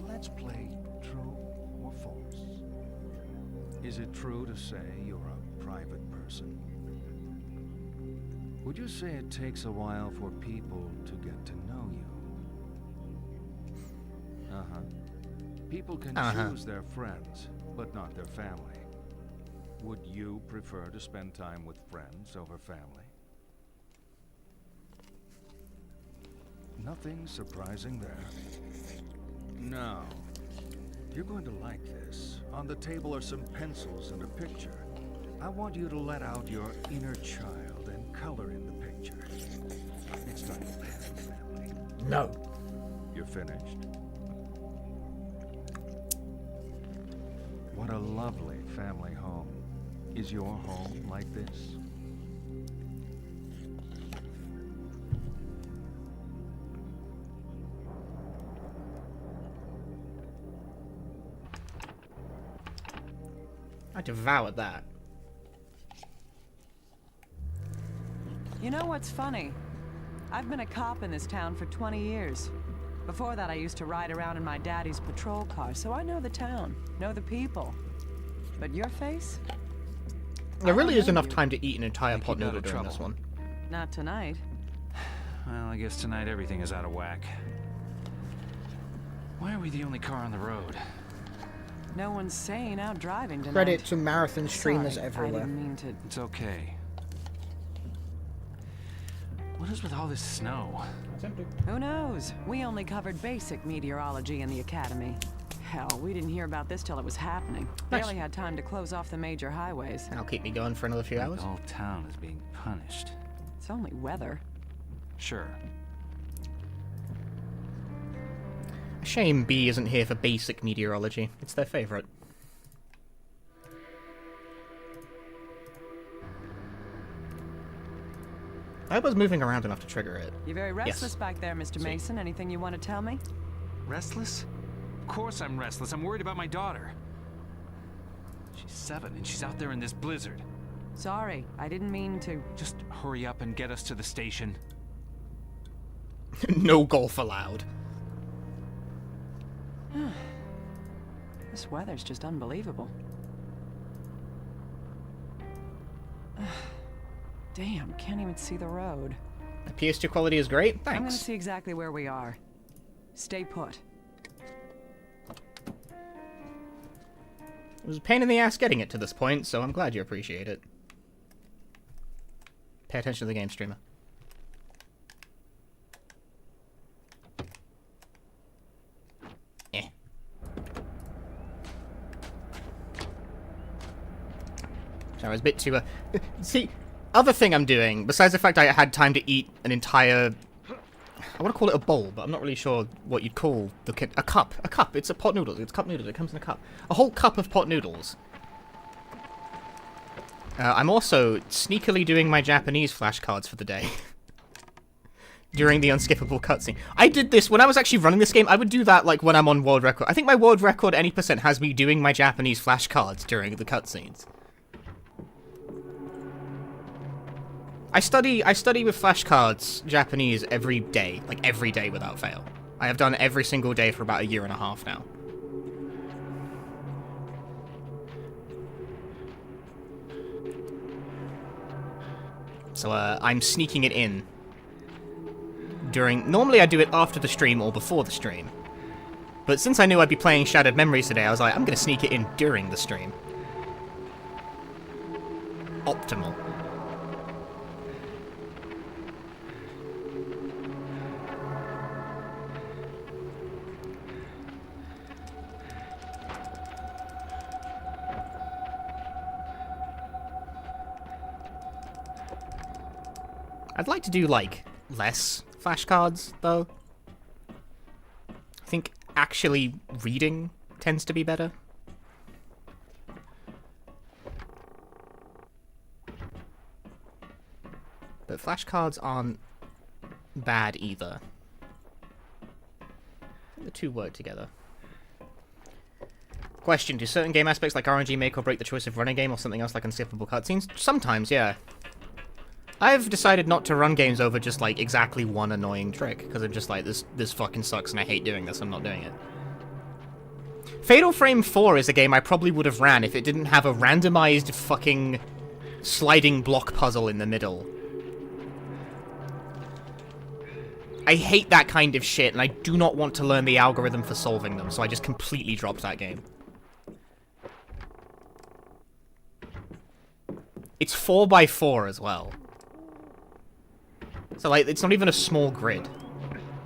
[SPEAKER 6] Let's play true or false. Is it true to say you're a private person? Would you say it takes a while for people to get to know you? Uh-huh. People can choose their friends, but not their family. Would you prefer to spend time with friends over family? Nothing surprising there. No. You're going to like this. On the table are some pencils and a picture. I want you to let out your inner child and color in the picture. It's not your parents' family.
[SPEAKER 2] No.
[SPEAKER 6] You're finished. What a lovely family home. Is your home like this?
[SPEAKER 2] I devoured that.
[SPEAKER 1] You know what's funny? I've been a cop in this town for 20 years. Before that, I used to ride around in my daddy's patrol car, so I know the town, know the people. But your face?
[SPEAKER 2] There really is enough time to eat an entire pot noodle during this one.
[SPEAKER 1] Not tonight.
[SPEAKER 8] Well, I guess tonight everything is out of whack. Why are we the only car on the road?
[SPEAKER 1] No one's sane out driving tonight.
[SPEAKER 20] Credit to marathon streamers
[SPEAKER 1] Sorry,
[SPEAKER 20] everywhere.
[SPEAKER 1] I didn't mean to...
[SPEAKER 8] It's okay. What is with all this snow?
[SPEAKER 1] Who knows? We only covered basic meteorology in the academy. Hell, we didn't hear about this till it was happening.
[SPEAKER 2] Nice.
[SPEAKER 1] Barely had time to close off the major highways.
[SPEAKER 2] That'll keep me going for another few hours.
[SPEAKER 8] The whole town is being punished.
[SPEAKER 1] It's only weather.
[SPEAKER 8] Sure.
[SPEAKER 2] A shame B isn't here for basic meteorology. It's their favorite. I hope I was moving around enough to trigger it.
[SPEAKER 1] You're very restless back there, Mr.
[SPEAKER 2] See.
[SPEAKER 1] Mason. Anything you want to tell me?
[SPEAKER 8] Restless? Of course I'm restless. I'm worried about my daughter. She's 7 and she's out there in this blizzard.
[SPEAKER 1] Sorry, I didn't mean to...
[SPEAKER 8] Just hurry up and get us to the station.
[SPEAKER 2] No golf allowed.
[SPEAKER 1] This weather's just unbelievable. Damn, can't even see the road.
[SPEAKER 2] The PS2 quality is great.
[SPEAKER 1] I'm gonna
[SPEAKER 2] Thanks.
[SPEAKER 1] see exactly where we are. Stay put.
[SPEAKER 2] It was a pain in the ass getting it to this point, so I'm glad you appreciate it. Pay attention to the game, streamer. Sorry, I was a bit too... See, other thing I'm doing, besides the fact I had time to eat an entire... I want to call it a bowl, but I'm not really sure what you'd call a cup. A cup. It's a pot noodle. It's cup noodles. It comes in a cup. A whole cup of pot noodles. I'm also sneakily doing my Japanese flashcards for the day. During the unskippable cutscene. I did this when I was actually running this game. I would do that like when I'm on world record. I think my world record any percent has me doing my Japanese flashcards during the cutscenes. I study with flashcards Japanese every day, like every day without fail. I have done every single day for about 1.5 years now. So I'm sneaking it in during... Normally I do it after the stream or before the stream. But since I knew I'd be playing Shattered Memories today, I was like, I'm going to sneak it in during the stream. Optimal. I'd like to do, like, less flashcards, though. I think actually reading tends to be better. But flashcards aren't bad either. I think the two work together. Question, do certain game aspects like RNG make or break the choice of running game or something else like unskippable cutscenes? Sometimes, yeah. I've decided not to run games over just, like, exactly one annoying trick, because I'm just like, this fucking sucks and I hate doing this, I'm not doing it. Fatal Frame 4 is a game I probably would have ran if it didn't have a randomized fucking sliding block puzzle in the middle. I hate that kind of shit, and I do not want to learn the algorithm for solving them, so I just completely dropped that game. It's 4x4 as well. So, like, it's not even a small grid.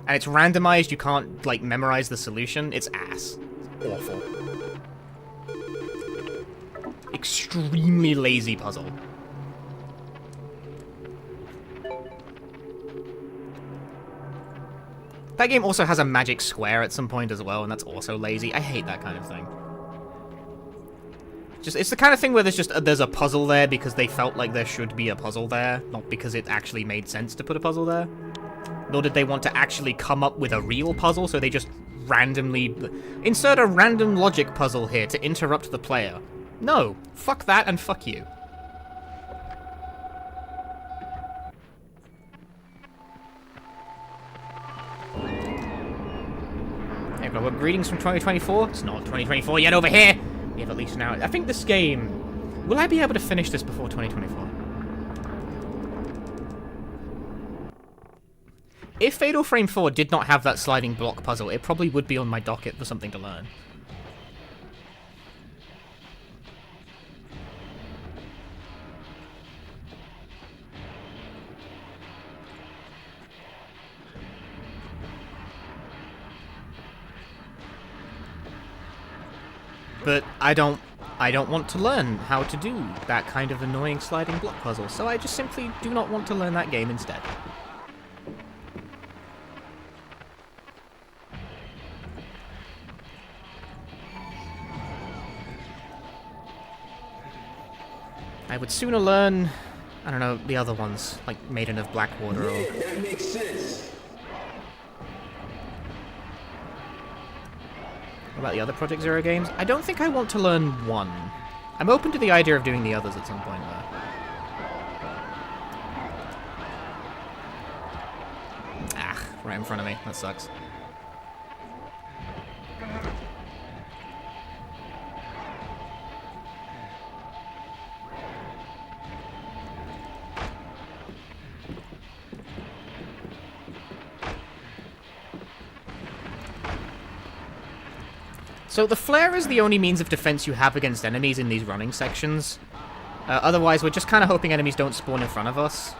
[SPEAKER 2] And it's randomized, you can't, like, memorize the solution. It's ass. It's awful. Extremely lazy puzzle. That game also has a magic square at some point as well, and that's also lazy. I hate that kind of thing. Just, it's the kind of thing where there's a puzzle there because they felt like there should be a puzzle there, not because it actually made sense to put a puzzle there. Nor did they want to actually come up with a real puzzle, so they just randomly insert a random logic puzzle here to interrupt the player. No, fuck that and fuck you. Hey, well, greetings from 2024. It's not 2024 yet over here. We have at least an hour. I think this game... Will I be able to finish this before 2024? If Fatal Frame 4 did not have that sliding block puzzle, it probably would be on my docket for something to learn. But I don't want to learn how to do that kind of annoying sliding block puzzle, so I just simply do not want to learn that game instead. I would sooner learn, I don't know, the other ones, like Maiden of Blackwater or...
[SPEAKER 7] That makes sense.
[SPEAKER 2] What about the other Project Zero games? I don't think I want to learn one. I'm open to the idea of doing the others at some point, though. Ah, right in front of me. That sucks. So the flare is the only means of defense you have against enemies in these running sections. Otherwise, we're just kind of hoping enemies don't spawn in front of us.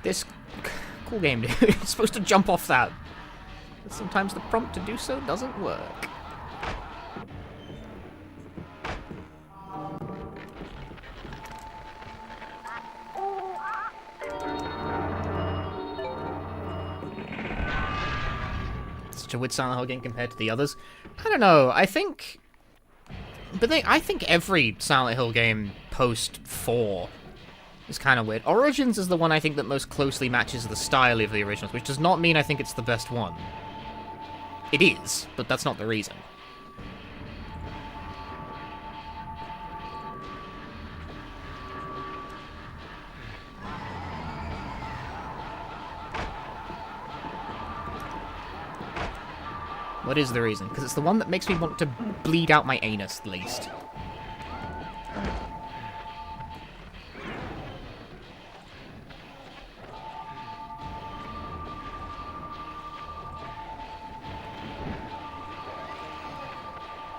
[SPEAKER 2] This cool game, dude. You're supposed to jump off that. But sometimes the prompt to do so doesn't work. Such a weird Silent Hill game compared to the others. I don't know. I think... But I think every Silent Hill game post 4 is kind of weird. Origins is the one I think that most closely matches the style of the originals, which does not mean I think it's the best one. It is, but that's not the reason. What is the reason? Because it's the one that makes me want to bleed out my anus the least.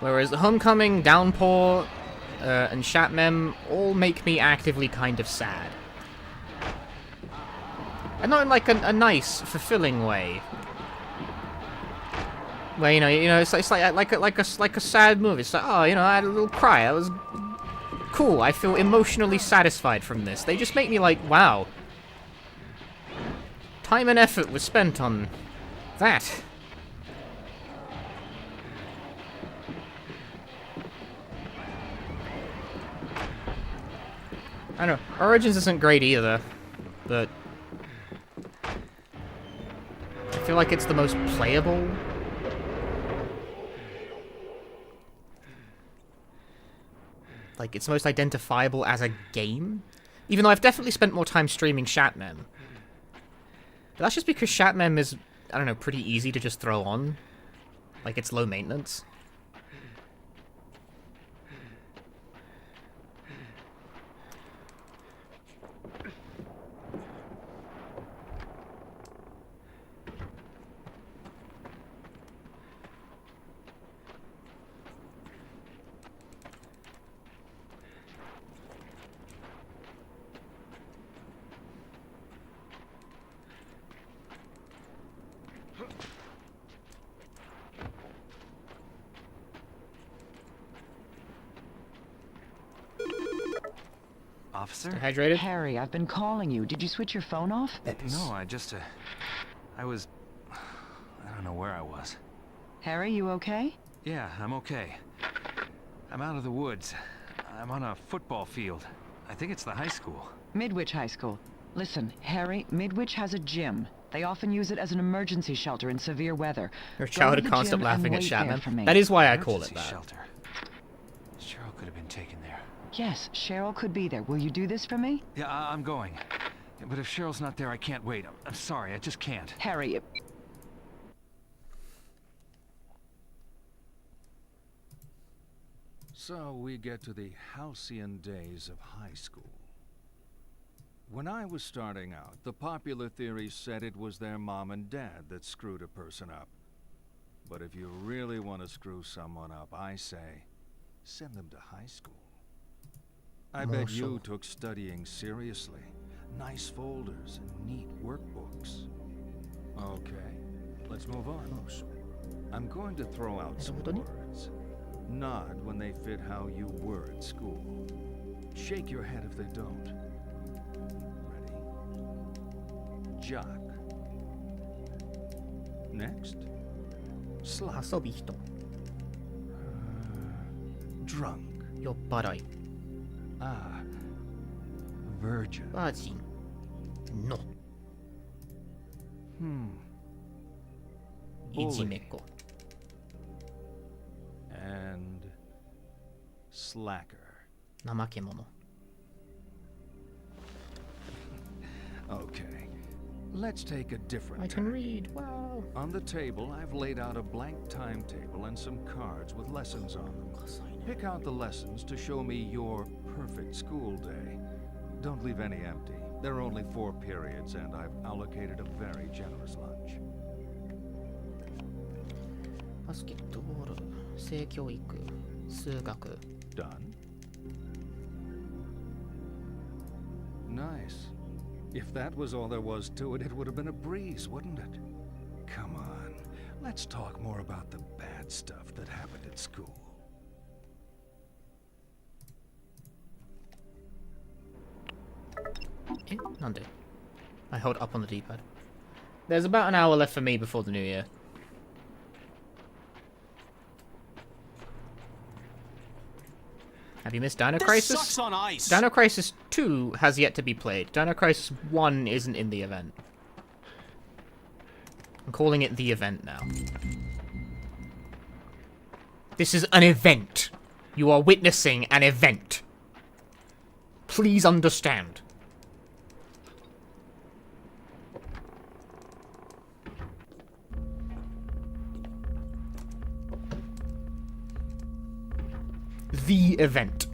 [SPEAKER 2] Whereas Homecoming, Downpour, and Shatmem all make me actively kind of sad. And not in like a nice, fulfilling way. Where you know, it's like a sad movie. It's like, oh, you know, I had a little cry. That was cool. I feel emotionally satisfied from this. They just make me like, wow. Time and effort was spent on that. I don't know. Origins isn't great either, but I feel like it's the most playable. like, it's most identifiable as a game. Even though I've definitely spent more time streaming Shatmem. But that's just because Shatmem is, I don't know, pretty easy to just throw on. Like, it's low maintenance.
[SPEAKER 8] Officer?
[SPEAKER 2] Hydrated?
[SPEAKER 1] Harry, I've been calling you. Did you switch your phone off?
[SPEAKER 8] No, I just, I don't know where I was.
[SPEAKER 1] Harry, you okay?
[SPEAKER 8] Yeah, I'm okay. I'm out of the woods. I'm on a football field. I think it's the high school.
[SPEAKER 1] Midwich High School. Listen, Harry, Midwich has a gym. They often use it as an emergency shelter in severe weather.
[SPEAKER 2] Your childhood can't stop laughing at Shatman. That is why I call it that.
[SPEAKER 8] Shelter. Cheryl could have been taken there.
[SPEAKER 1] Yes, Cheryl could be there. Will you do this for me?
[SPEAKER 8] Yeah, I'm going. But if Cheryl's not there, I can't wait. I'm sorry, I just can't.
[SPEAKER 1] Harry...
[SPEAKER 6] So we get to the halcyon days of high school. When I was starting out, the popular theory said it was their mom and dad that screwed a person up. But if you really want to screw someone up, I say, send them to high school. I bet you took studying seriously. Nice folders and neat workbooks. Okay, let's move on. I'm going to throw out some words. Nod when they fit how you were at school. Shake your head if they don't. Ready? Jock. Next. Slut. Drunk. Ah. Virgin.
[SPEAKER 2] No.
[SPEAKER 6] Bully. And slacker. Okay. Let's take a different
[SPEAKER 2] I can read. Wow.
[SPEAKER 6] On the table, I've laid out a blank timetable and some cards with lessons on them. Pick out the lessons to show me your perfect school day. Don't leave any empty. There are only 4 periods, and I've allocated a very generous lunch.
[SPEAKER 2] バスケットボール、性教育、数学。
[SPEAKER 6] Done. Nice. If that was all there was to it, it would have been a breeze, wouldn't it? Come on, let's talk more about the bad stuff that happened at school.
[SPEAKER 2] Nande. I hold up on the D-pad. There's about an hour left for me before the new year. Have you missed Dino Crisis?
[SPEAKER 14] Sucks on ice.
[SPEAKER 2] Dino Crisis 2 has yet to be played. Dino Crisis 1 isn't in the event. I'm calling it the event now. This is an event. You are witnessing an event. Please understand. The event.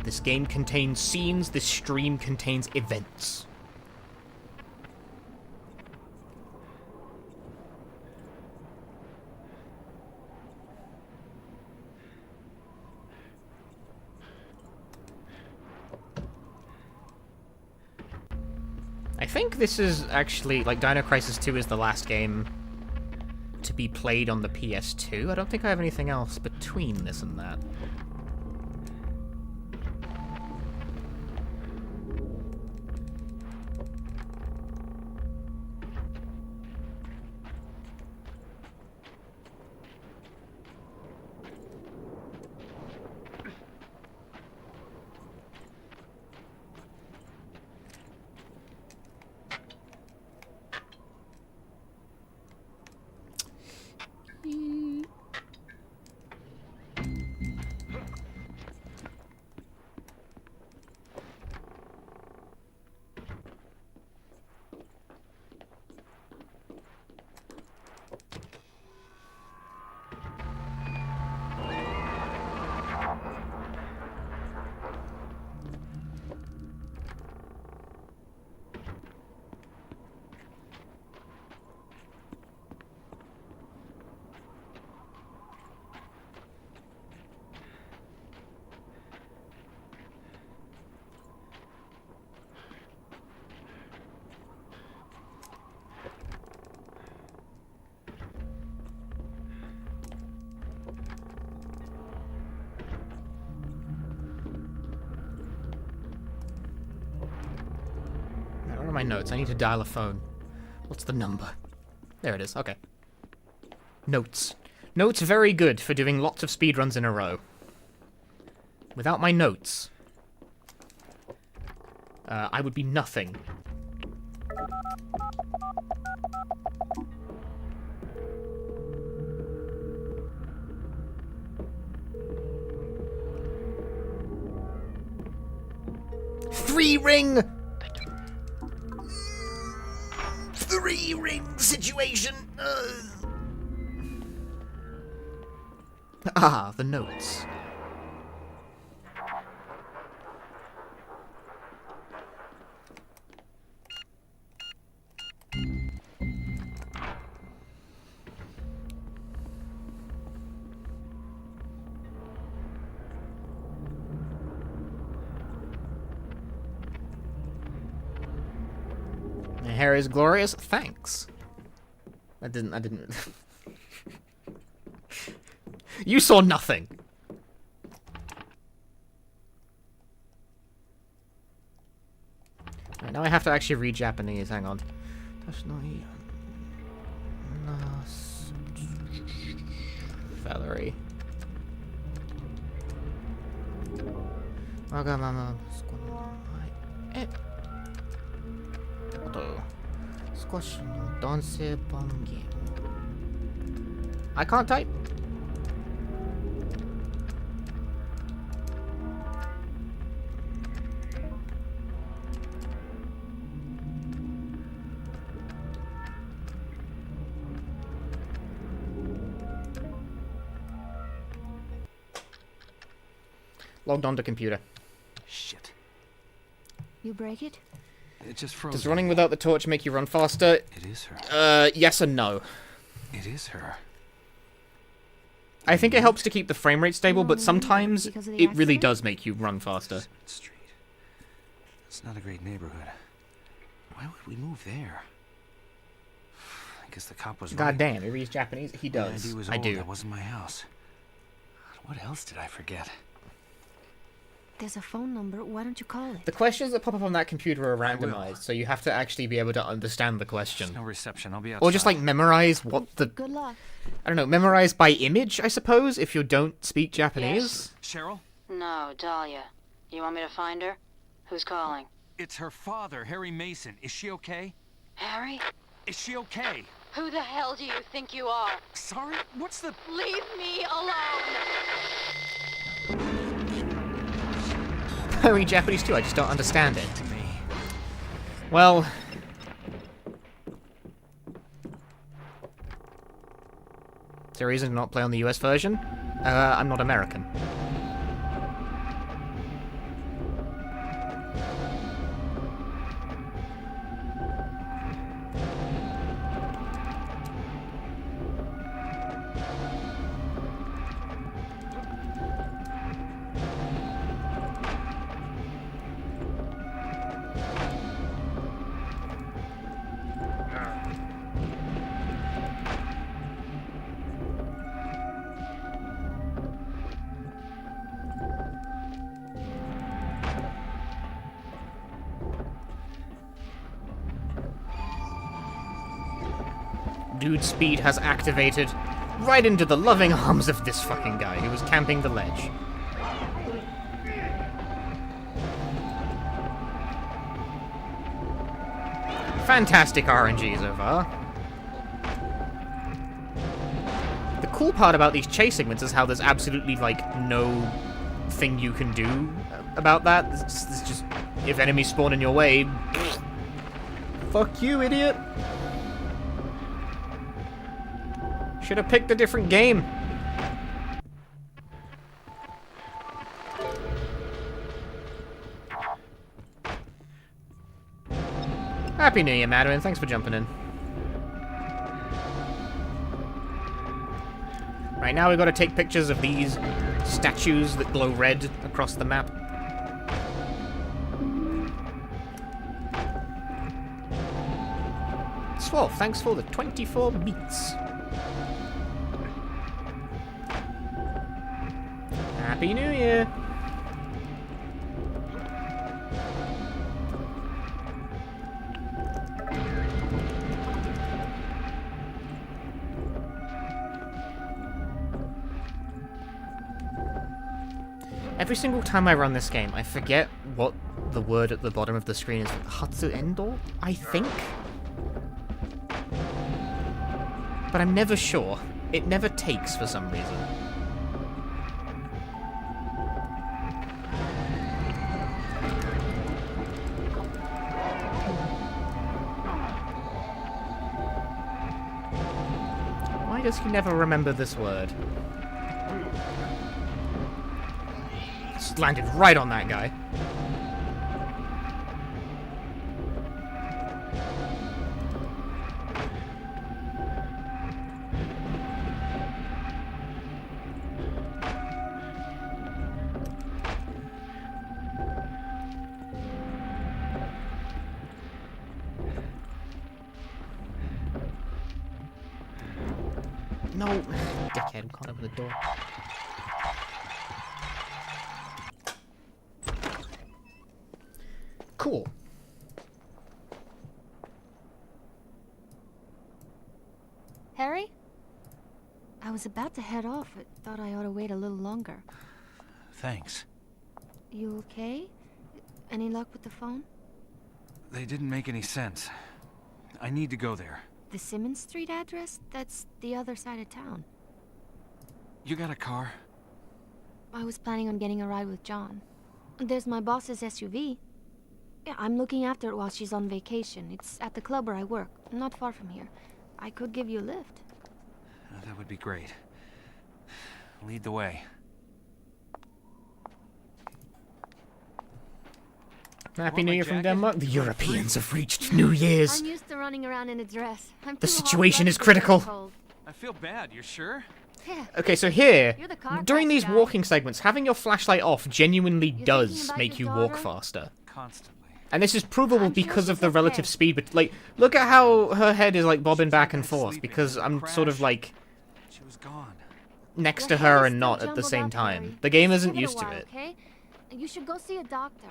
[SPEAKER 2] This game contains scenes, this stream contains events. I think this is actually, like, Dino Crisis 2 is the last game to be played on the PS2. I don't think I have anything else between this and that. are my notes? I need to dial a phone. What's the number? There it is. Okay. Notes. Notes very good for doing lots of speedruns in a row. Without my notes, I would be nothing. Three-ring situation. Ah, the notes. My hair is glorious. Thanks. I didn't. You saw nothing. Right, now I have to actually read Japanese. Hang on. Valerie. Wagamama. I can't type. Logged onto computer.
[SPEAKER 8] Shit.
[SPEAKER 3] You break it?
[SPEAKER 8] It just froze.
[SPEAKER 2] Does running without the torch make you run faster?
[SPEAKER 8] It is her.
[SPEAKER 2] Yes and no.
[SPEAKER 8] It is her.
[SPEAKER 2] I think it helps to keep the frame rate stable, but sometimes it really does make you run faster.
[SPEAKER 8] Street. It's not a great neighborhood. Why would we move there? I guess the cop was right.
[SPEAKER 2] God damn, he reads Japanese? He does.
[SPEAKER 8] The ID was
[SPEAKER 2] I
[SPEAKER 8] old.
[SPEAKER 2] do.
[SPEAKER 8] That wasn't my house. What else did I forget?
[SPEAKER 3] There's a phone number. Why don't you call it?
[SPEAKER 2] The questions that pop up on that computer are randomized, so you have to actually be able to understand the question.
[SPEAKER 8] There's no reception. I'll be outside.
[SPEAKER 2] Or just like memorize what the...
[SPEAKER 3] Good luck.
[SPEAKER 2] I don't know, memorize by image, I suppose, if you don't speak Japanese?
[SPEAKER 8] Yes. Cheryl?
[SPEAKER 11] No, Dahlia. You want me to find her? Who's calling?
[SPEAKER 8] It's her father, Harry Mason. Is she okay?
[SPEAKER 11] Harry?
[SPEAKER 8] Is she okay?
[SPEAKER 11] Who the hell do you think you are?
[SPEAKER 8] Sorry? What's the...
[SPEAKER 11] Leave me alone!
[SPEAKER 2] I read Japanese too, I just don't understand it. Well... Is there a reason to not play on the US version? I'm not American. Dude's speed has activated right into the loving arms of this fucking guy who was camping the ledge. Fantastic RNG so far. The cool part about these chase segments is how there's absolutely, like, no thing you can do about that. It's just, if enemies spawn in your way, fuck you, idiot. Should have picked a different game. Happy New Year, Madeline. Thanks for jumping in. Right, now we've got to take pictures of these statues that glow red across the map. Swolf, thanks for the 24 beats. Happy New Year! Every single time I run this game, I forget what the word at the bottom of the screen is. Hatsuendo, I think? But I'm never sure. It never takes for some reason. Why does he never remember this word? Just landed right on that guy. No, dickhead, can't open the door. Cool.
[SPEAKER 3] Harry? I was about to head off, but thought I ought to wait a little longer.
[SPEAKER 8] Thanks.
[SPEAKER 3] You okay? Any luck with the phone?
[SPEAKER 8] They didn't make any sense. I need to go there.
[SPEAKER 3] The Simmons Street address? That's the other side of town.
[SPEAKER 8] You got a car?
[SPEAKER 3] I was planning on getting a ride with John. There's my boss's SUV. Yeah, I'm looking after it while she's on vacation. It's at the club where I work, not far from here. I could give you a lift.
[SPEAKER 8] That would be great. Lead the way.
[SPEAKER 2] Happy New Year from Denmark. The Europeans have reached New Year's.
[SPEAKER 3] I'm used to running around in a dress.
[SPEAKER 2] The situation is critical.
[SPEAKER 8] I feel bad, you're sure?
[SPEAKER 3] Yeah.
[SPEAKER 2] Okay, so here,
[SPEAKER 3] You're the car
[SPEAKER 2] during
[SPEAKER 3] crash
[SPEAKER 2] these
[SPEAKER 3] guy.
[SPEAKER 2] walking segments, having your flashlight off genuinely does
[SPEAKER 3] thinking about
[SPEAKER 2] make you
[SPEAKER 3] your
[SPEAKER 2] walk
[SPEAKER 3] daughter?
[SPEAKER 2] faster.
[SPEAKER 8] Constantly.
[SPEAKER 2] And this is provable
[SPEAKER 3] I'm sure
[SPEAKER 2] because of
[SPEAKER 3] she's
[SPEAKER 2] the relative
[SPEAKER 3] okay.
[SPEAKER 2] speed, but like, look at how her head is like bobbing back and forth, because I'm sort of like
[SPEAKER 8] She was gone.
[SPEAKER 2] next
[SPEAKER 3] Your
[SPEAKER 2] to
[SPEAKER 3] head
[SPEAKER 2] her
[SPEAKER 3] is
[SPEAKER 2] and
[SPEAKER 3] still
[SPEAKER 2] not at the
[SPEAKER 3] jumbled
[SPEAKER 2] same
[SPEAKER 3] up,
[SPEAKER 2] time.
[SPEAKER 3] Harry.
[SPEAKER 2] The game
[SPEAKER 3] Just
[SPEAKER 2] isn't
[SPEAKER 3] give
[SPEAKER 2] used
[SPEAKER 3] a
[SPEAKER 2] to
[SPEAKER 3] while,
[SPEAKER 2] it.
[SPEAKER 3] Okay? You should go see a doctor.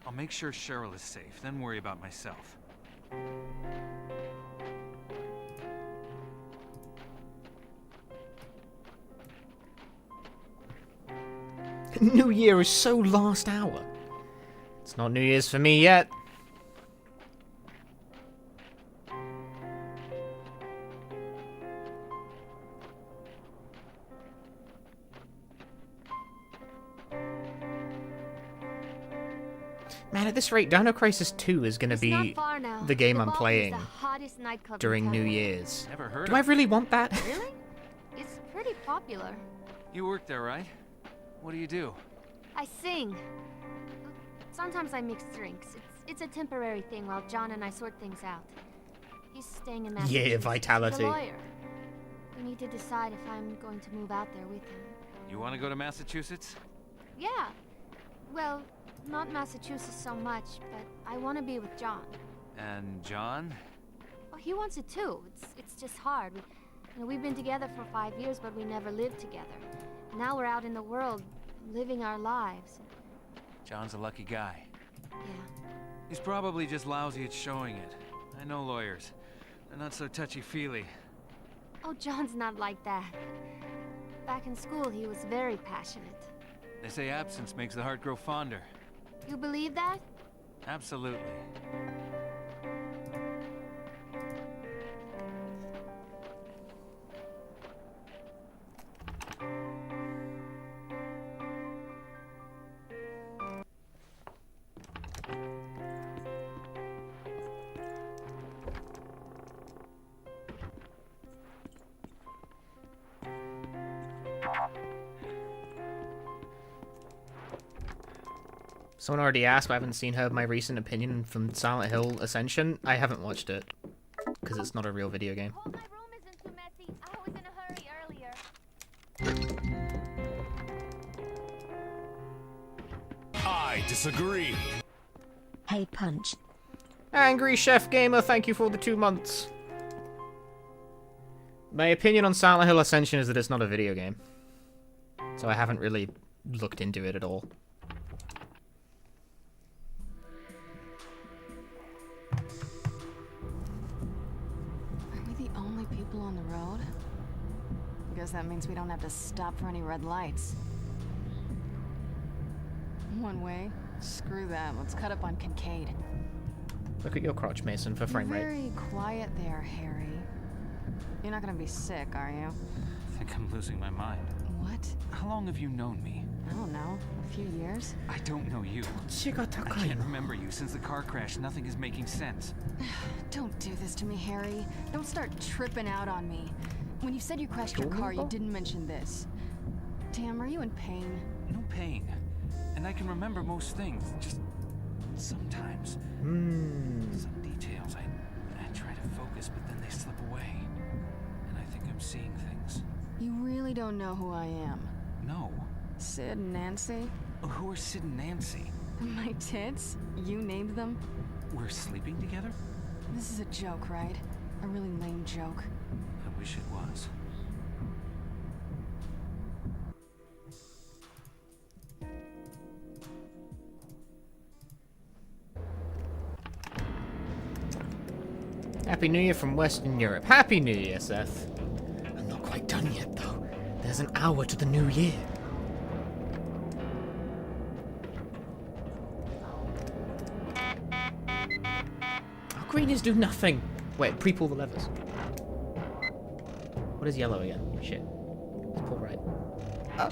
[SPEAKER 8] I'll make sure Cheryl is safe, then worry about myself.
[SPEAKER 2] New Year is so last hour. It's not New Year's for me yet. Man, at this rate, Dino Crisis 2 is going to
[SPEAKER 3] It's
[SPEAKER 2] be
[SPEAKER 3] not far now.
[SPEAKER 2] the game
[SPEAKER 3] The
[SPEAKER 2] I'm
[SPEAKER 3] Vault is
[SPEAKER 2] playing
[SPEAKER 3] the hottest nightclub in
[SPEAKER 2] during New
[SPEAKER 3] town.
[SPEAKER 2] Year's.
[SPEAKER 8] Never heard
[SPEAKER 2] Do
[SPEAKER 8] of
[SPEAKER 2] I
[SPEAKER 8] it.
[SPEAKER 2] really want that?
[SPEAKER 3] Really? It's pretty popular.
[SPEAKER 8] You work there, right? What do you do?
[SPEAKER 3] I sing. Sometimes I mix drinks. It's a temporary thing while John and I sort things out. He's staying in Massachusetts.
[SPEAKER 2] Yeah, vitality.
[SPEAKER 3] He's a lawyer. We need to decide if I'm going to move out there with him.
[SPEAKER 8] You want to go to Massachusetts?
[SPEAKER 3] Yeah. Well, not Massachusetts so much, but I want to be with John.
[SPEAKER 8] And John?
[SPEAKER 3] Oh, he wants it too. It's just hard. We've been together for 5 years, but we never lived together. Now we're out in the world, living our lives.
[SPEAKER 8] John's a lucky guy.
[SPEAKER 3] Yeah.
[SPEAKER 8] He's probably just lousy at showing it. I know lawyers. They're not so touchy-feely.
[SPEAKER 3] Oh, John's not like that. Back in school, he was very passionate.
[SPEAKER 8] They say absence makes the heart grow fonder.
[SPEAKER 3] You believe that?
[SPEAKER 8] Absolutely.
[SPEAKER 2] Someone already asked, but I haven't seen my recent opinion from Silent Hill Ascension. I haven't watched it, because it's not a real video game.
[SPEAKER 13] My room isn't too messy. I was in a hurry earlier.
[SPEAKER 19] I disagree.
[SPEAKER 3] Hey, Punch.
[SPEAKER 2] Angry Chef Gamer, thank you for the 2 months. My opinion on Silent Hill Ascension is that it's not a video game. So I haven't really looked into it at all.
[SPEAKER 5] Are we the only people on the road? I guess that means we don't have to stop for any red lights. one way. Screw that. Let's cut up on Kincaid.
[SPEAKER 2] Look at your crotch, Mason, for frame rate.
[SPEAKER 5] Very quiet there, Harry. You're not gonna be sick, are you?
[SPEAKER 8] I think I'm losing my mind.
[SPEAKER 5] What?
[SPEAKER 8] How long have you known me?
[SPEAKER 5] I don't know. A few years?
[SPEAKER 8] I don't know you. I can't remember you. Since the car crash, nothing is making sense.
[SPEAKER 5] Don't do this to me, Harry. Don't start tripping out on me. When you said you crashed your car, you didn't mention this. Damn, are you in pain?
[SPEAKER 8] No pain. And I can remember most things. Just sometimes. Some details. I try to focus, but then they slip away. And I think I'm seeing things.
[SPEAKER 5] You really don't know who I am.
[SPEAKER 8] No.
[SPEAKER 5] Sid and Nancy?
[SPEAKER 8] Who are Sid and Nancy?
[SPEAKER 5] My tits? You named them?
[SPEAKER 8] We're sleeping together?
[SPEAKER 5] This is a joke, right? A really lame joke.
[SPEAKER 8] I wish it was.
[SPEAKER 2] Happy New Year from Western Europe. Happy New Year, Seth. I'm not quite done yet, though. There's an hour to the new year. Oh, green is do nothing. Wait, pre-pull the levers. What is yellow again? Shit. Let's pull right. Oh.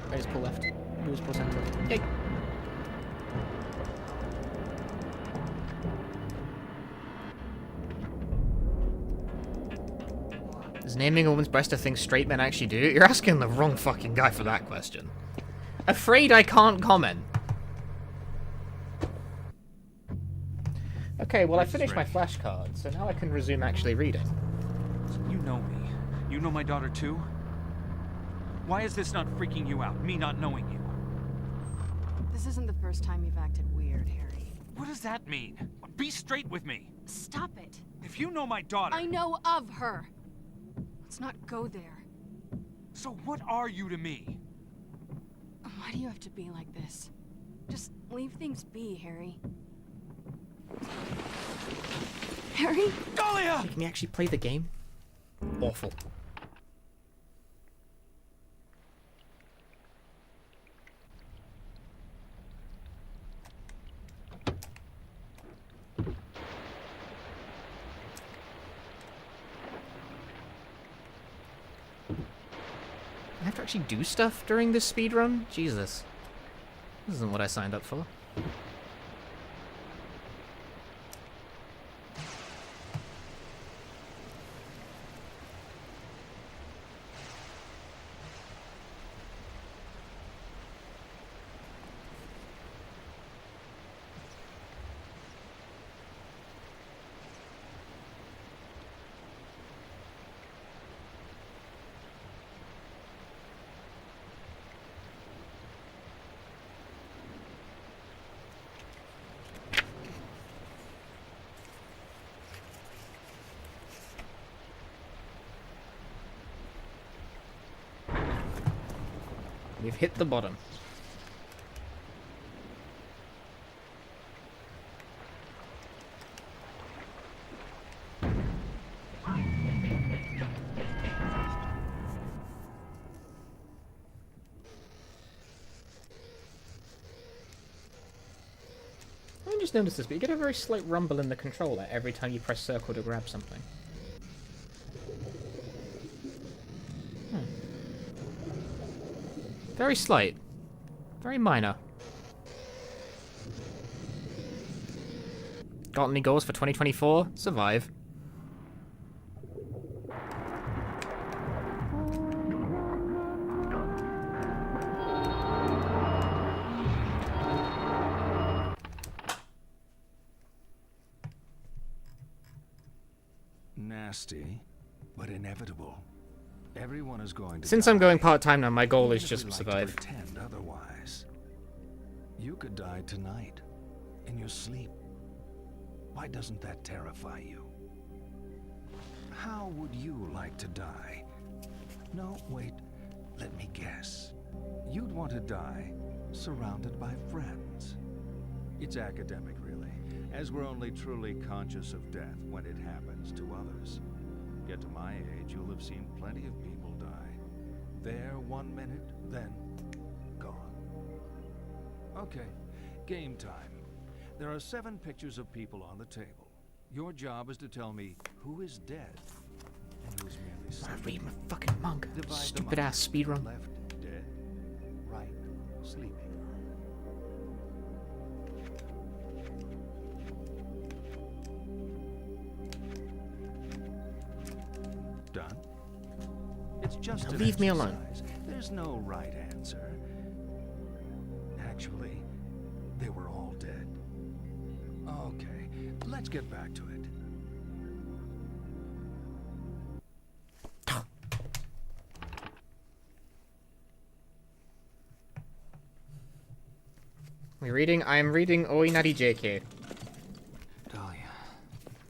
[SPEAKER 2] Right, just pull left. Just pull center. Yay. Is naming a woman's breast a thing straight men actually do? You're asking the wrong fucking guy for that question. Afraid I can't comment. Okay, well I finished my flashcard, so now I can resume actually reading.
[SPEAKER 8] You know me. You know my daughter too? Why is this not freaking you out, me not knowing you?
[SPEAKER 5] This isn't the first time you've acted weird, Harry.
[SPEAKER 8] What does that mean? Be straight with me.
[SPEAKER 5] Stop it.
[SPEAKER 8] If you know my daughter...
[SPEAKER 5] I know of her. Let's not go there.
[SPEAKER 8] So what are you to me?
[SPEAKER 5] Why do you have to be like this? Just leave things be, Harry. Harry?
[SPEAKER 8] Dahlia!
[SPEAKER 2] Can we actually play the game? Awful. I have to actually do stuff during this speedrun? Jesus. This isn't what I signed up for. We've hit the bottom. I just noticed this, but you get a very slight rumble in the controller every time you press circle to grab something. Very slight. Very minor. Got any goals for 2024? Survive.
[SPEAKER 6] Nasty, but inevitable. Everyone is going to
[SPEAKER 2] Since
[SPEAKER 6] die.
[SPEAKER 2] I'm going part-time now, my goal is
[SPEAKER 6] Even if
[SPEAKER 2] just
[SPEAKER 6] we like
[SPEAKER 2] survive.
[SPEAKER 6] to pretend otherwise. You could die tonight, in your sleep. Why doesn't that terrify you? How would you like to die? No, wait, let me guess. You'd want to die surrounded by friends. It's academic, really, as we're only truly conscious of death when it happens to others. Get to my age, you'll have seen plenty of people die. There 1 minute, then gone. Okay, game time. There are 7 pictures of people on the table. Your job is to tell me who is dead and who is merely
[SPEAKER 2] I
[SPEAKER 6] sleeping.
[SPEAKER 2] read my fucking manga.
[SPEAKER 6] Divide
[SPEAKER 2] Stupid
[SPEAKER 6] them up.
[SPEAKER 2] ass speedrun.
[SPEAKER 6] Left, dead. Right, sleeping. Done? It's just
[SPEAKER 2] Now
[SPEAKER 6] an
[SPEAKER 2] leave me alone.
[SPEAKER 6] exercise. There's no right answer. Actually, they were all dead. Okay, let's get back to it.
[SPEAKER 2] We're reading. I'm reading Oinari JK.
[SPEAKER 8] Dahlia.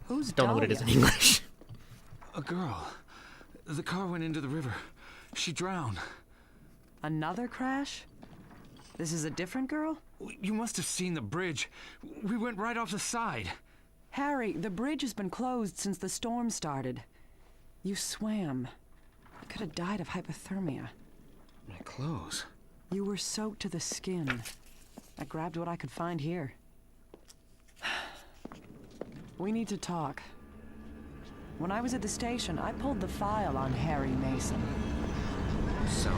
[SPEAKER 1] Who's
[SPEAKER 2] Don't know what it is in English.
[SPEAKER 8] A girl. The car went into the river. She drowned.
[SPEAKER 1] Another crash? This is a different girl?
[SPEAKER 8] You must have seen the bridge. We went right off the side.
[SPEAKER 1] Harry, the bridge has been closed since the storm started. You swam. You could have died of hypothermia.
[SPEAKER 8] My clothes.
[SPEAKER 1] You were soaked to the skin. I grabbed what I could find here. We need to talk. When I was at the station, I pulled the file on Harry Mason.
[SPEAKER 8] So?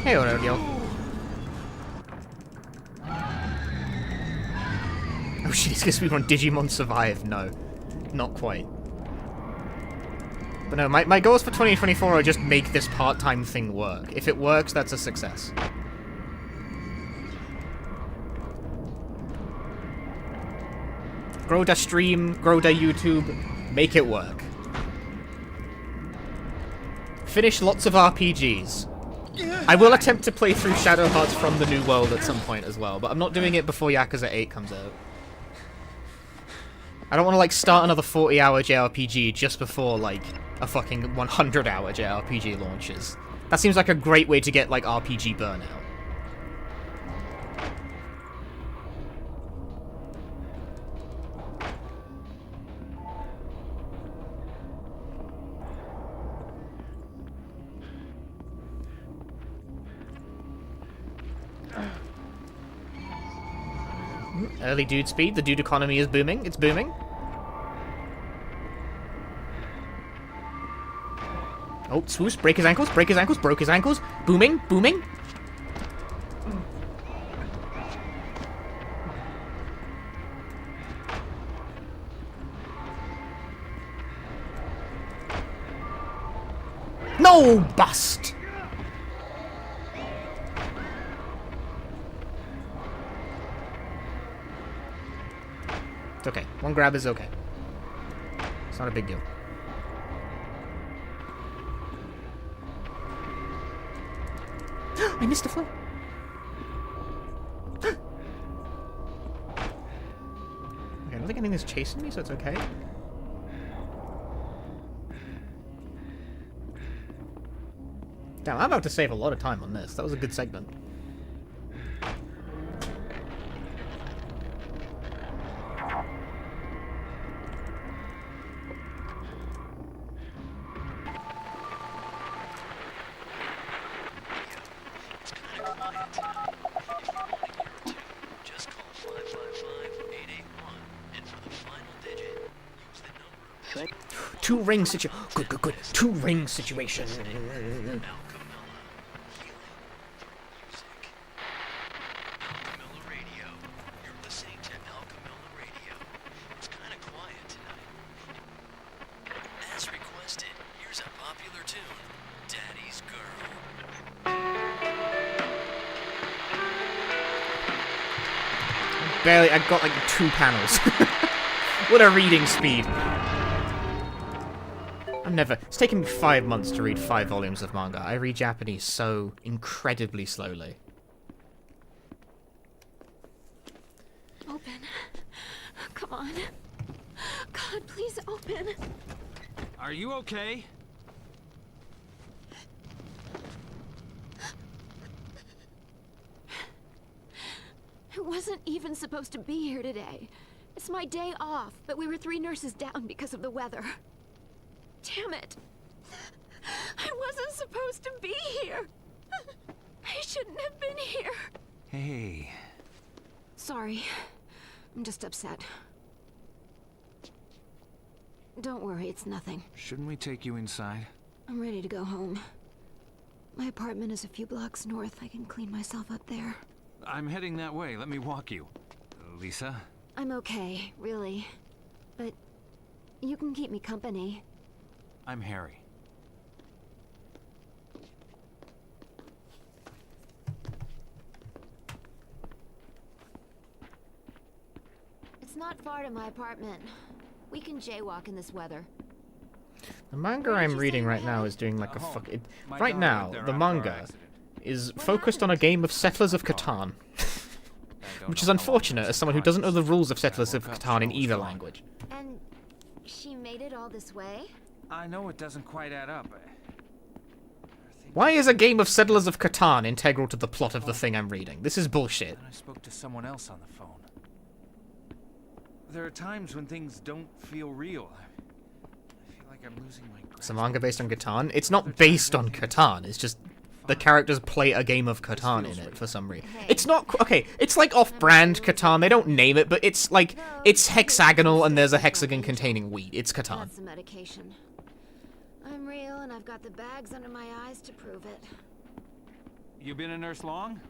[SPEAKER 2] Hey, Aurelio. Oh shit, it's gonna be on Digimon Survive. No, not quite. But no, my goals for 2024 are just make this part-time thing work. If it works, that's a success. Grow the stream, grow the YouTube, make it work. Finish lots of RPGs. I will attempt to play through Shadow Hearts from the New World at some point as well, but I'm not doing it before Yakuza 8 comes out. I don't want to, like, start another 40-hour JRPG just before, like, a fucking 100-hour JRPG launches. That seems like a great way to get, like, RPG burnout. Early dude speed. The dude economy is booming. It's booming. Oh, swoosh. Break his ankles. Break his ankles. Broke his ankles. Booming. Booming. No! Bust! It's okay. One grab is okay. It's not a big deal. I missed a flip. Okay, I don't think anything's chasing me, so it's okay. Damn, I'm about to save a lot of time on this. That was a good segment. Two ring situation. Good, good, good. Two ring situation. Barely, I got like 2 panels. What a reading speed. It's taken me 5 months to read 5 volumes of manga. I read Japanese so incredibly slowly.
[SPEAKER 3] Open. Come on. God, please open.
[SPEAKER 8] Are you okay?
[SPEAKER 3] I wasn't even supposed to be here today. It's my day off, but we were 3 nurses down because of the weather. Damn it. I wasn't
[SPEAKER 12] wasn't supposed to be here. I shouldn't have been here.
[SPEAKER 8] Hey.
[SPEAKER 12] Sorry. I'm just upset. Don't worry, it's nothing.
[SPEAKER 8] Shouldn't we take you inside?
[SPEAKER 12] I'm ready to go home. My apartment is a few blocks north. I can clean myself up there.
[SPEAKER 8] I'm heading that way. Let me walk you. Lisa?
[SPEAKER 12] I'm okay, really. But you can keep me company.
[SPEAKER 8] I'm Harry.
[SPEAKER 12] It's not far to my apartment. We can jaywalk in this weather.
[SPEAKER 2] The manga I'm reading right now is doing like a fuck. Right now, the manga is focused on a game of Settlers of Catan, which is unfortunate as someone who doesn't know the rules of Settlers of Catan in either language.
[SPEAKER 12] And she made it all this way?
[SPEAKER 8] I know it doesn't quite add up.
[SPEAKER 2] Why is a game of Settlers of Catan integral to the plot of the thing I'm reading? This is bullshit.
[SPEAKER 8] I spoke to someone else on the phone. There are times when things don't feel real. I feel like I'm losing my grasp.
[SPEAKER 2] It's a manga based on Catan. It's not based on Catan. It's just the characters play a game of Catan in it for some reason. It's not okay. It's like off-brand Catan. They don't name it, but it's like it's hexagonal and there's a hexagon containing wheat. It's Catan.
[SPEAKER 12] That's the medication. I'm real and I've got the bags under my eyes to prove it.
[SPEAKER 8] You been a nurse long?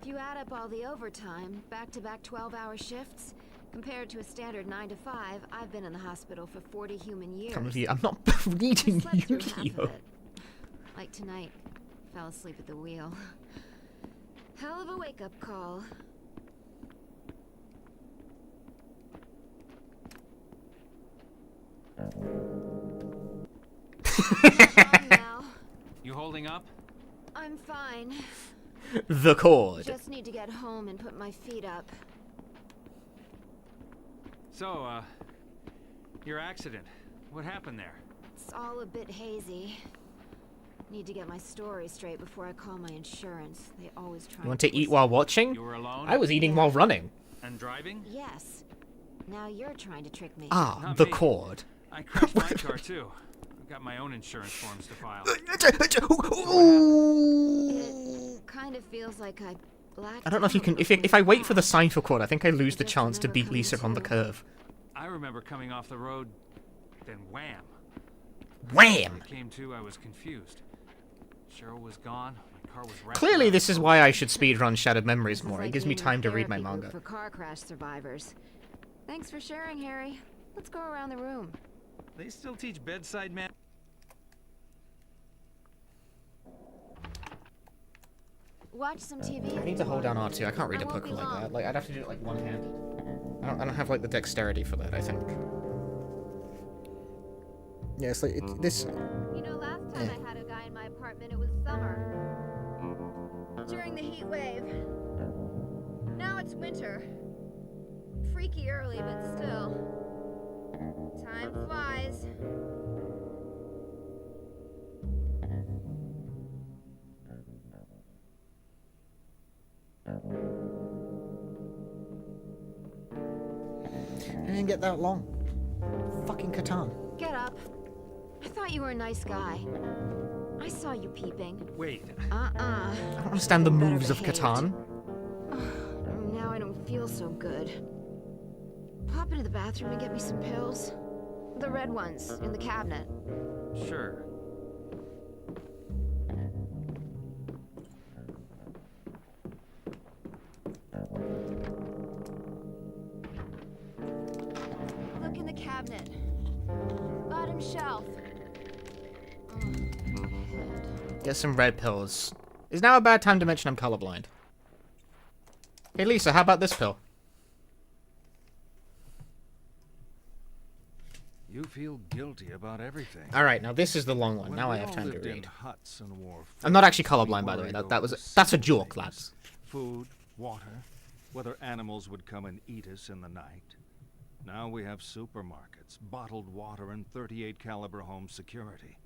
[SPEAKER 12] If you add up all the overtime, back-to-back 12-hour shifts, compared to a standard 9 to 5, I've been in the hospital for 40 human years.
[SPEAKER 2] I'm not reading Yu-Gi-Oh!
[SPEAKER 12] Like tonight, fell asleep at the wheel. Hell of a wake-up call.
[SPEAKER 8] You holding up?
[SPEAKER 12] I'm fine.
[SPEAKER 2] The cord.
[SPEAKER 12] Just need to get home and put my feet up.
[SPEAKER 8] So, your accident. What happened there?
[SPEAKER 12] It's all a bit hazy. Need to get my story straight before I call my insurance. They always try.
[SPEAKER 2] You want to eat while watching?
[SPEAKER 8] You were alone?
[SPEAKER 2] I was eating while running.
[SPEAKER 8] And driving?
[SPEAKER 12] Yes. Now you're trying to trick me.
[SPEAKER 2] Ah,
[SPEAKER 8] Not
[SPEAKER 2] the
[SPEAKER 8] me.
[SPEAKER 2] cord.
[SPEAKER 8] I crashed my car too. I've got my own insurance forms to file.
[SPEAKER 12] It kind of feels like I blacked
[SPEAKER 2] I don't know if you can. If I wait for the sign for cord, I think I lose the chance to beat Lisa on the curve.
[SPEAKER 8] I remember coming off the road, then wham.
[SPEAKER 2] Wham!
[SPEAKER 8] When I came to, I was confused. Cheryl was gone. My car was wrapped
[SPEAKER 2] Clearly,
[SPEAKER 8] around
[SPEAKER 2] this is why I should speedrun Shattered Memories more. It
[SPEAKER 12] like
[SPEAKER 2] gives me
[SPEAKER 12] being in
[SPEAKER 2] time
[SPEAKER 12] a
[SPEAKER 2] to read my
[SPEAKER 12] therapy group
[SPEAKER 2] manga.
[SPEAKER 12] For car crash survivors. Thanks for sharing, Harry. Let's go around the room.
[SPEAKER 8] They still teach bedside man.
[SPEAKER 12] Watch some TV.
[SPEAKER 2] I need to hold down R2. I can't read a book like that. Like I'd have to do it like one-handed. I don't have like the dexterity for that. I think. Yeah, it's like this.
[SPEAKER 12] You know, last time I had a guy in my apartment, it was summer. During the heat wave. Now it's winter. Freaky early, but still. Time flies.
[SPEAKER 2] It didn't get that long. Fucking Catan.
[SPEAKER 12] Get up. I thought you were a nice guy. I saw you peeping.
[SPEAKER 8] Wait.
[SPEAKER 2] I don't understand the moves of Catan.
[SPEAKER 12] Now I don't feel so good. Pop into the bathroom and get me some pills. The red ones in the cabinet.
[SPEAKER 8] Sure.
[SPEAKER 12] Look in the cabinet. Bottom shelf.
[SPEAKER 2] Get some red pills. Is now a bad time to mention I'm colorblind? Hey Lisa, how about this pill?
[SPEAKER 6] You feel guilty about everything.
[SPEAKER 2] Alright, now this is the long one.
[SPEAKER 6] When
[SPEAKER 2] Now I
[SPEAKER 6] we
[SPEAKER 2] have
[SPEAKER 6] all
[SPEAKER 2] time to
[SPEAKER 6] lived in
[SPEAKER 2] read.
[SPEAKER 6] huts and wore
[SPEAKER 2] I'm not actually
[SPEAKER 6] furs, we
[SPEAKER 2] colorblind, by the way.
[SPEAKER 6] worried
[SPEAKER 2] That's a
[SPEAKER 6] over
[SPEAKER 2] joke,
[SPEAKER 6] things.
[SPEAKER 2] lads.
[SPEAKER 6] Food, water, whether animals would come and eat us in the night. Now we have supermarkets, bottled water, and 38 caliber home security.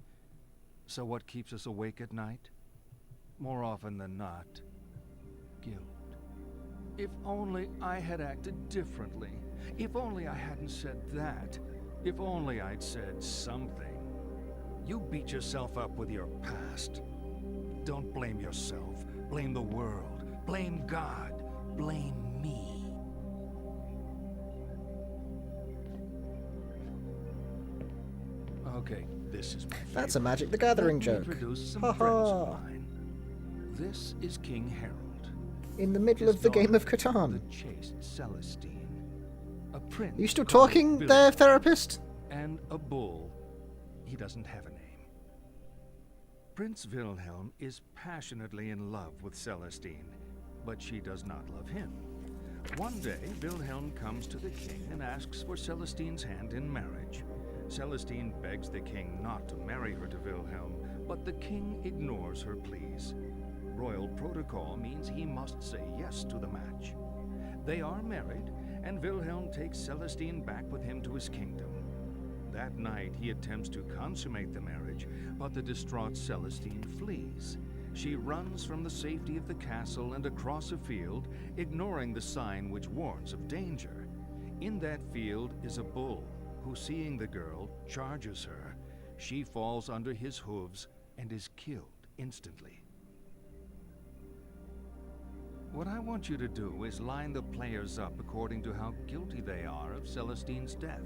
[SPEAKER 6] So what keeps us awake at night? More often than not, guilt. If only I had acted differently. If only I hadn't said that. If only I'd said something. You beat yourself up with your past. Don't blame yourself. Blame the world. Blame God. Blame me. Okay, this is my favorite.
[SPEAKER 20] That's a Magic the Gathering
[SPEAKER 6] Let me
[SPEAKER 20] joke.
[SPEAKER 6] introduce some
[SPEAKER 20] Ha
[SPEAKER 6] friends
[SPEAKER 20] ha.
[SPEAKER 6] of mine. This is King Harold.
[SPEAKER 20] In the middle
[SPEAKER 6] His
[SPEAKER 20] of the game of
[SPEAKER 6] daughter,
[SPEAKER 20] Catan.
[SPEAKER 6] The chaste Celestine. A prince.
[SPEAKER 20] Are you still
[SPEAKER 6] called
[SPEAKER 20] talking
[SPEAKER 6] Bill,
[SPEAKER 20] there, therapist?
[SPEAKER 6] and a bull. He doesn't have a name. Prince Wilhelm is passionately in love with Celestine, but she does not love him. One day, Wilhelm comes to the king and asks for Celestine's hand in marriage. Celestine begs the king not to marry her to Wilhelm, but the king ignores her pleas. Royal protocol means he must say yes to the match. They are married, and Wilhelm takes Celestine back with him to his kingdom. That night, he attempts to consummate the marriage, but the distraught Celestine flees. She runs from the safety of the castle and across a field, ignoring the sign which warns of danger. In that field is a bull, who, seeing the girl, charges her. She falls under his hooves and is killed instantly. What I want you to do is line the players up according to how guilty they are of Celestine's death.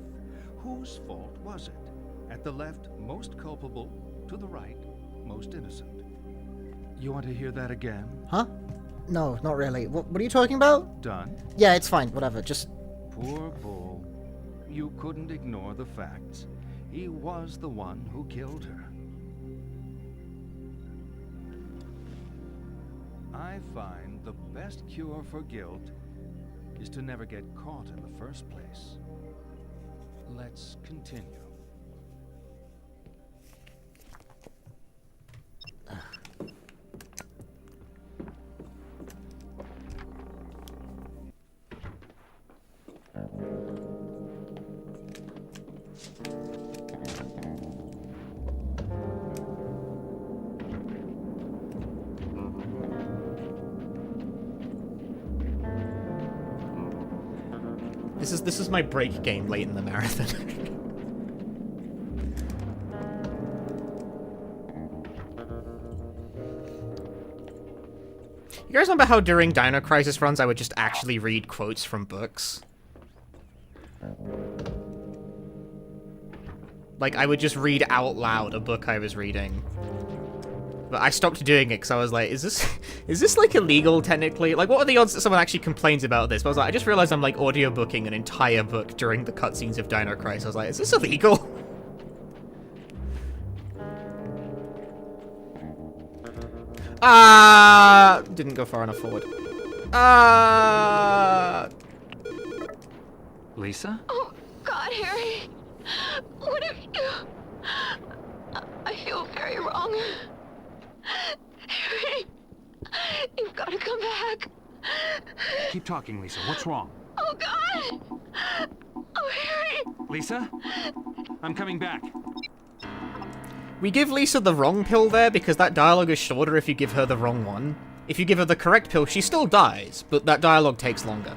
[SPEAKER 6] Whose fault was it? At the left, most culpable. To the right, most innocent. You want to hear that again?
[SPEAKER 20] Huh? No, not really. What are you talking about?
[SPEAKER 6] Done?
[SPEAKER 20] Yeah, it's fine. Whatever. Just...
[SPEAKER 6] Poor bull. You couldn't ignore the facts. He was the one who killed her. I find the best cure for guilt is to never get caught in the first place. Let's continue.
[SPEAKER 2] This is my break game late in the marathon. You guys remember how during Dino Crisis runs I would just actually read quotes from books? Like, I would just read out loud a book I was reading. But I stopped doing it because I was like, is this like illegal technically? Like, what are the odds that someone actually complains about this? But I was like, I just realized I'm like audiobooking an entire book during the cutscenes of Dino Crisis. I was like, is this illegal? Didn't go far enough forward.
[SPEAKER 8] Lisa?
[SPEAKER 12] Oh, God, Harry. What have you... I feel very wrong. Harry, you've got to come back.
[SPEAKER 8] Keep talking, Lisa. What's wrong?
[SPEAKER 12] Oh, God. Oh, Harry.
[SPEAKER 8] Lisa? I'm coming back.
[SPEAKER 2] We give Lisa the wrong pill there because that dialogue is shorter if you give her the wrong one. If you give her the correct pill, she still dies, but that dialogue takes longer.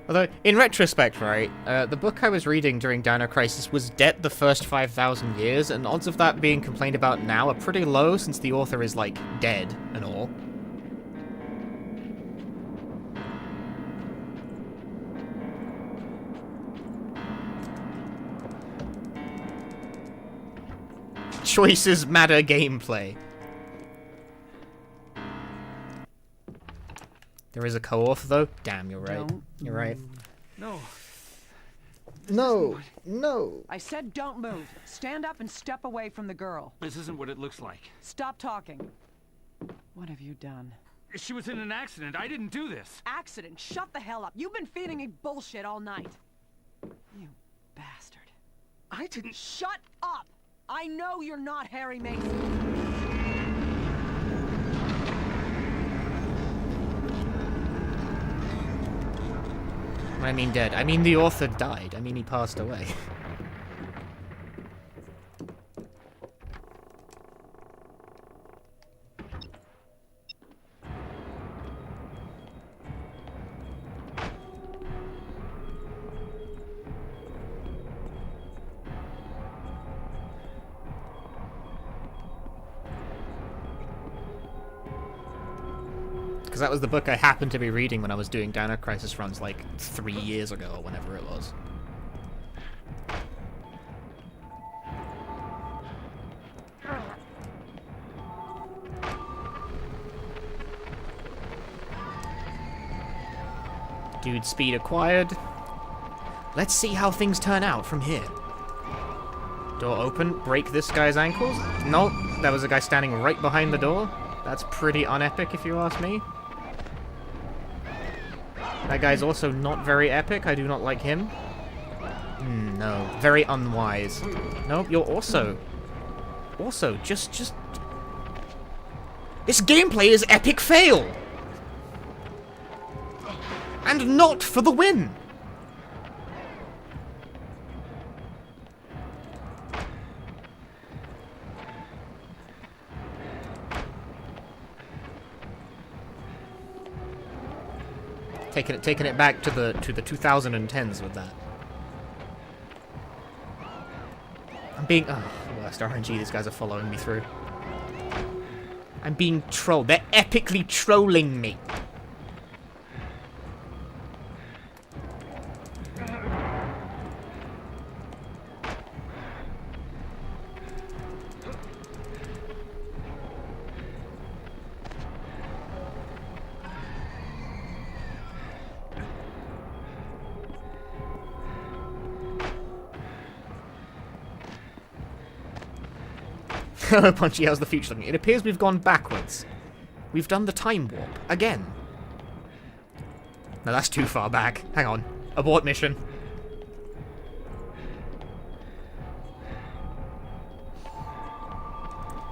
[SPEAKER 2] Although, in retrospect, right, the book I was reading during Dino Crisis was dead the first 5,000 years, and odds of that being complained about now are pretty low since the author is, like, dead and all. Choices matter gameplay. There is a co-author, though? Damn, you're right. You're right.
[SPEAKER 6] No.
[SPEAKER 20] No. No.
[SPEAKER 1] I said don't move. Stand up and step away from the girl.
[SPEAKER 8] This isn't what it looks like.
[SPEAKER 1] Stop talking. What have you done?
[SPEAKER 8] She was in an accident. I didn't do this.
[SPEAKER 1] Accident? Shut the hell up. You've been feeding me bullshit all night. You bastard.
[SPEAKER 8] I didn't...
[SPEAKER 1] Shut up! I know you're not Harry Mason.
[SPEAKER 2] I mean dead. I mean the author died. I mean he passed away. because that was the book I happened to be reading when I was doing Dino Crisis runs like 3 years ago or whenever it was. Dude, speed acquired. Let's see how things turn out from here. Door open, break this guy's ankles. Nope, there was a guy standing right behind the door. That's pretty unepic if you ask me. That guy's also not very epic, I do not like him. No, very unwise. Nope, you're also... just... This gameplay is epic fail! And not for the win! Taking it back to the 2010s with that. I'm being worst RNG. These guys are following me through. I'm being trolled. They're epically trolling me. Punchy, how's the future looking? It appears we've gone backwards. We've done the time warp. Again. No, that's too far back. Hang on. Abort mission.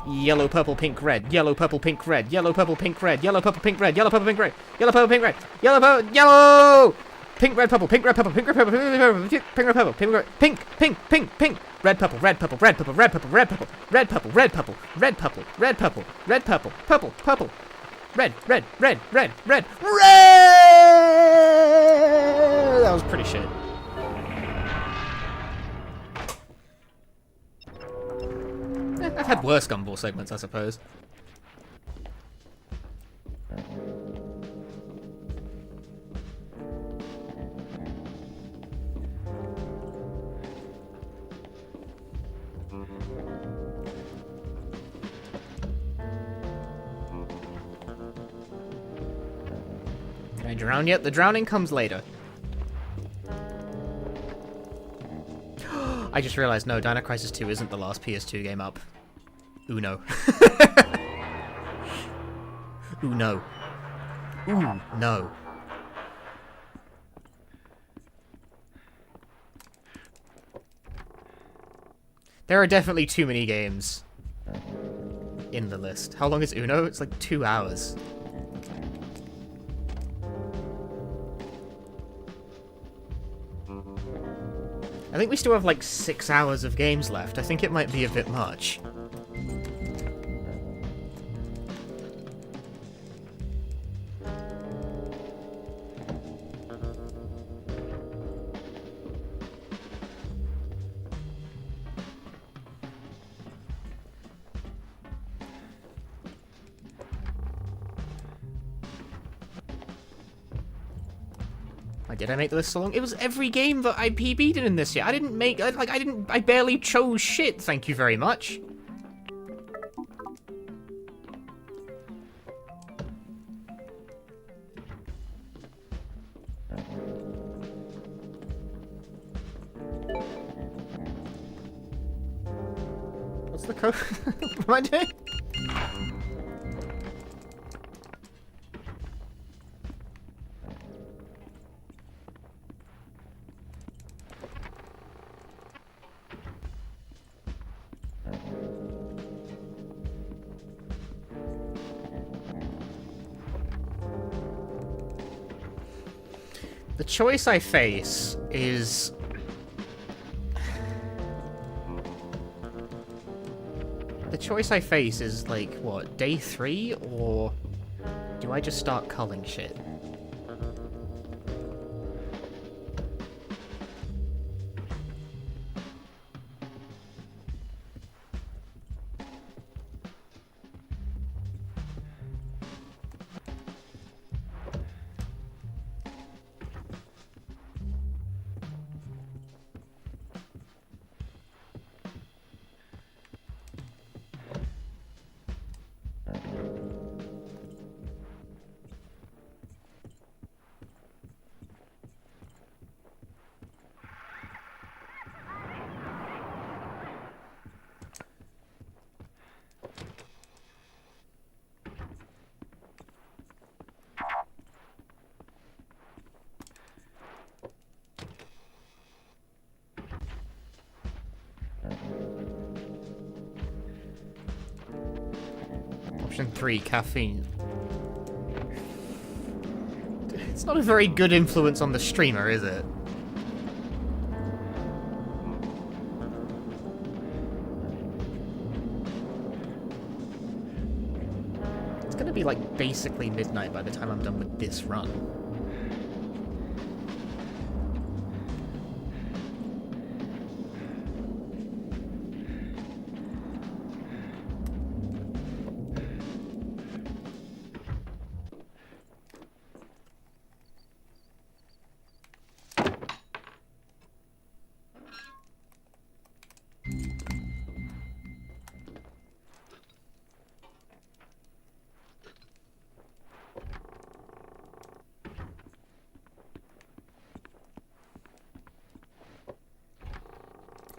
[SPEAKER 2] Yellow, purple, pink, red. Yellow, purple, pink, red. Yellow, purple, pink, red. Yellow, purple, pink, red. Yellow, purple, pink, red. Yellow, purple, pink, red. Yellow, purple, yellow! Pink, red, purple, pink, red, purple, pink, red, purple, pink, red, purple, pink, red, purple, pink, red, pink, pink, pink, pink, red, purple, red, purple, red, purple, red, purple, red, purple, red, purple, red, purple, red, purple, red, purple, red, purple, purple, purple, red, red, red, red, red, red. That was pretty shit. I've had worse Gumball segments, I suppose. Can I drown yet? The drowning comes later. I just realized, no, Dino Crisis 2 isn't the last PS2 game up. Uno. Uno. Ooh, no. There are definitely too many games in the list. How long is Uno? It's like 2 hours. I think we still have like 6 hours of games left. I think it might be a bit much. Did I make the list so long? It was every game that I PB'd in this year. I didn't make, I barely chose shit, thank you very much. What's the code? What am I doing? The choice I face is... The choice I face is, like, what, day 3? Or do I just start culling shit? Option 3, caffeine. It's not a very good influence on the streamer, is it? It's gonna be like basically midnight by the time I'm done with this run.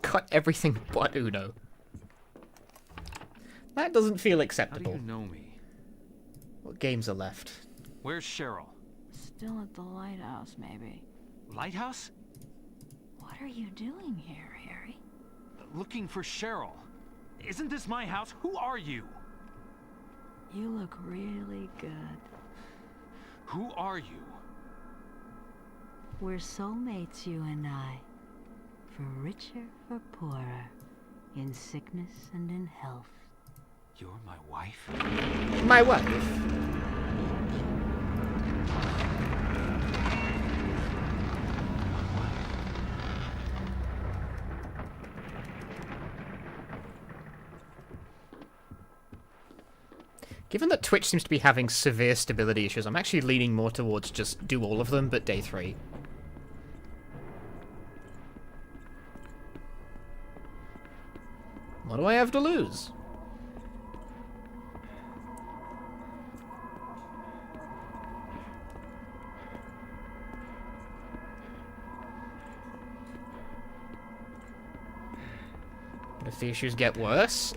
[SPEAKER 2] Cut everything but Uno. That doesn't feel acceptable.
[SPEAKER 8] How do you know me?
[SPEAKER 2] What games are left?
[SPEAKER 8] Where's Cheryl?
[SPEAKER 11] Still at the lighthouse, maybe.
[SPEAKER 8] Lighthouse?
[SPEAKER 11] What are you doing here, Harry?
[SPEAKER 8] Looking for Cheryl. Isn't this my house? Who are you?
[SPEAKER 11] You look really good.
[SPEAKER 8] Who are you?
[SPEAKER 11] We're soulmates, you and I. For richer, for poorer. In sickness and in health.
[SPEAKER 8] You're my wife?
[SPEAKER 2] My wife? Given that Twitch seems to be having severe stability issues, I'm actually leaning more towards just do all of them, but day 3. What do I have to lose? If the issues get worse?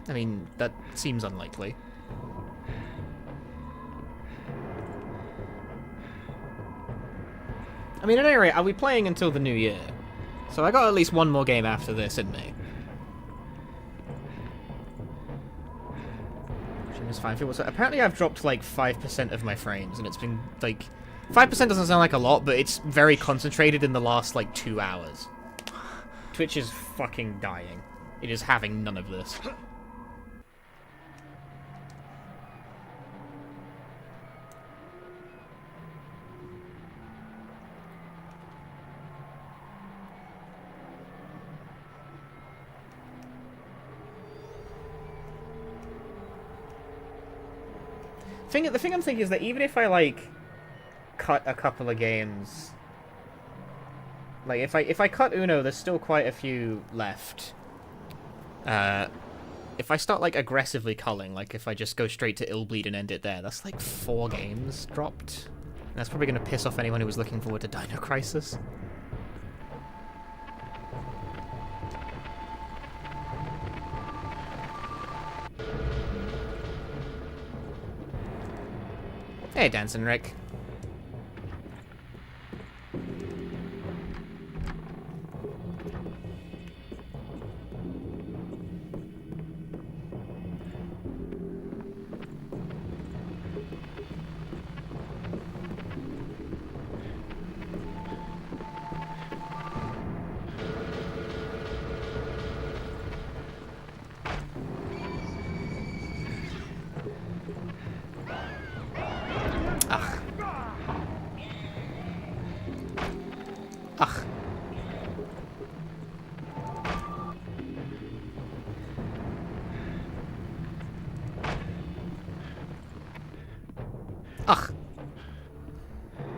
[SPEAKER 2] I mean, that seems unlikely. I mean, at any rate, I'll be playing until the new year. So I got at least one more game after this in me. Is fine. So apparently I've dropped like 5% of my frames, and it's been like... 5% doesn't sound like a lot, but it's very concentrated in the last like 2 hours. Twitch is fucking dying. It is having none of this. The thing I'm thinking is that even if I, like, cut a couple of games... Like, if I cut Uno, there's still quite a few left. If I start, like, aggressively culling, like, if I just go straight to Illbleed and end it there, that's, like, 4 games dropped. And that's probably going to piss off anyone who was looking forward to Dino Crisis. Hey, Dancing Rick.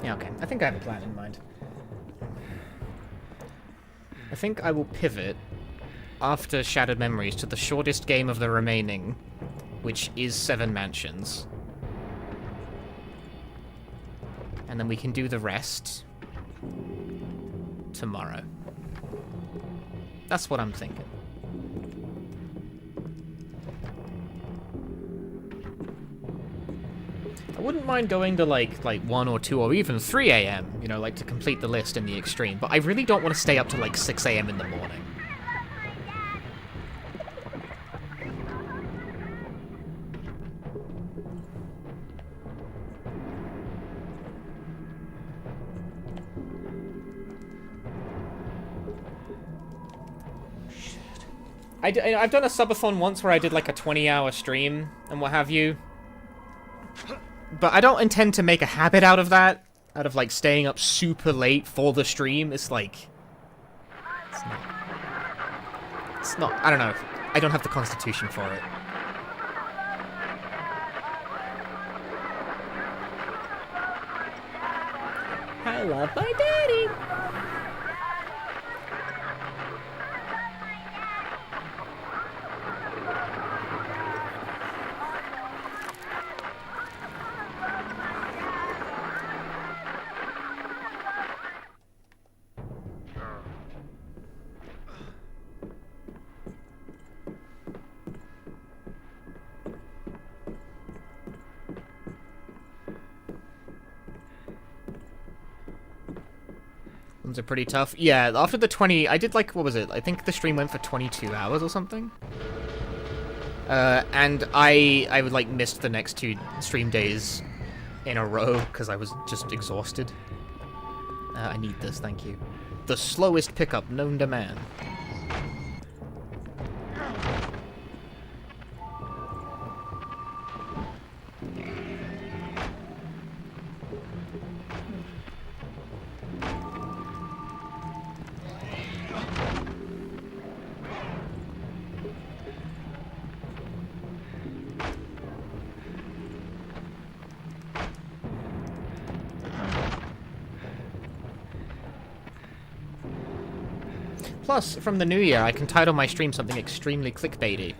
[SPEAKER 2] Yeah, okay. I think I have a plan in mind. I think I will pivot after Shattered Memories to the shortest game of the remaining, which is 7 Mansions. And then we can do the rest tomorrow. That's what I'm thinking. I wouldn't mind going to like 1 or 2 or even 3 a.m, you know, like to complete the list in the extreme, but I really don't want to stay up to like 6 a.m. in the morning. I've done a subathon once where I did like a 20-hour stream and what have you. But I don't intend to make a habit out of that. Out of like staying up super late for the stream. It's like... It's not... I don't know. I don't have the constitution for it. I love my daddy! Ones are pretty tough. Yeah, after the 20, I did like, what was it? I think the stream went for 22 hours or something. And I would like missed the next 2 stream days in a row because I was just exhausted. I need this, thank you. The slowest pickup known to man. Plus, from the new year, I can title my stream something extremely clickbaity.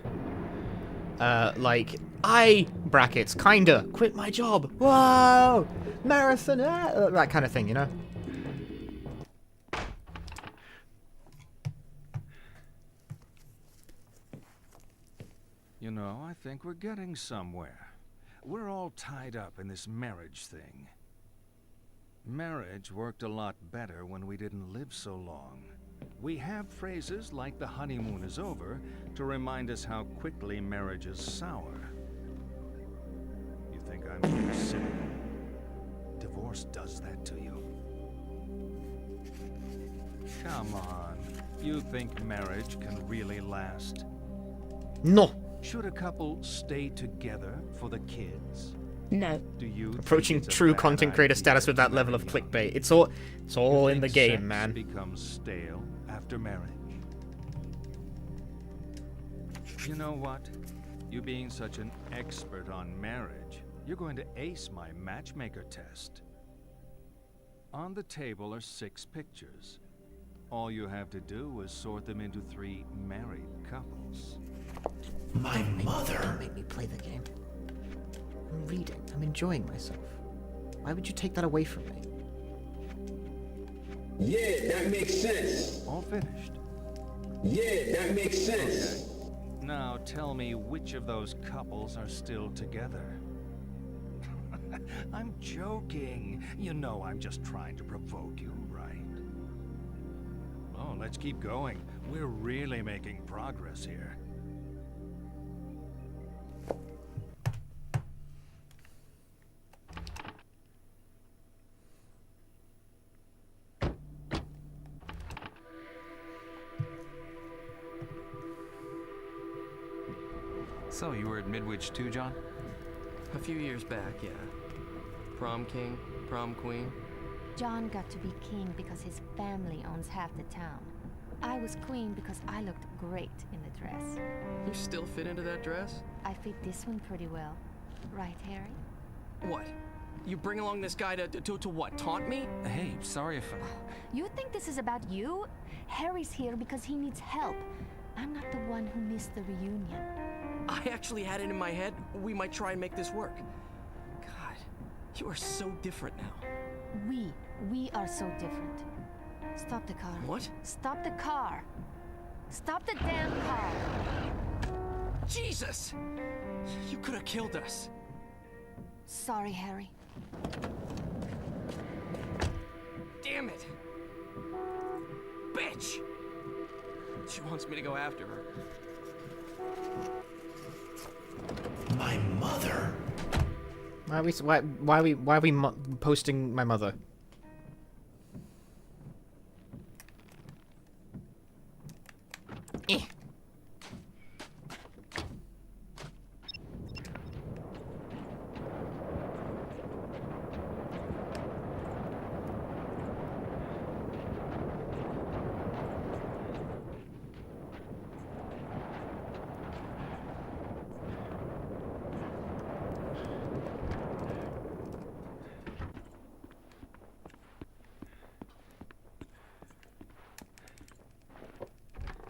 [SPEAKER 2] Like, I, brackets, kinda, quit my job. Whoa! Marathon, that kind of thing, you know?
[SPEAKER 6] You know, I think we're getting somewhere. We're all tied up in this marriage thing. Marriage worked a lot better when we didn't live so long. We have phrases like the honeymoon is over to remind us how quickly marriages sour. You think I'm being silly? Divorce does that to you. Come on. You think marriage can really last?
[SPEAKER 2] No.
[SPEAKER 6] Should a couple stay together for the kids?
[SPEAKER 2] No.
[SPEAKER 6] Do you
[SPEAKER 2] approaching true content creator status with that level of clickbait? It's all in the game, man.
[SPEAKER 6] Becomes stale after marriage. You know what? You being such an expert on marriage, you're going to ace my matchmaker test. On the table are 6 pictures. All you have to do is sort them into 3 married couples.
[SPEAKER 2] My mother? Don't make me play the game. I'm reading. I'm enjoying myself. Why would you take that away from me?
[SPEAKER 7] Yeah, that makes sense.
[SPEAKER 6] All finished?
[SPEAKER 7] Yeah, that makes sense.
[SPEAKER 6] Okay. Now tell me which of those couples are still together. I'm joking. You know I'm just trying to provoke you, right? Oh, let's keep going. We're really making progress here.
[SPEAKER 8] So, you were at Midwich too, John?
[SPEAKER 15] A few years back, yeah. Prom king, prom queen.
[SPEAKER 3] John got to be king because his family owns half the town. I was queen because I looked great in the dress.
[SPEAKER 15] You still fit into that dress?
[SPEAKER 3] I fit this one pretty well. Right, Harry?
[SPEAKER 15] What? You bring along this guy to what, taunt me?
[SPEAKER 8] Hey, sorry if I...
[SPEAKER 3] You think this is about you? Harry's here because he needs help. I'm not the one who missed the reunion.
[SPEAKER 15] I actually had it in my head we might try and make this work. God, you are so different now.
[SPEAKER 3] We are so different. Stop the car.
[SPEAKER 15] What?
[SPEAKER 3] Stop the car. Stop the damn car.
[SPEAKER 15] Jesus! You could have killed us.
[SPEAKER 3] Sorry, Harry.
[SPEAKER 15] Damn it! Bitch! She wants me to go after her.
[SPEAKER 2] My mother? Why are we posting my mother?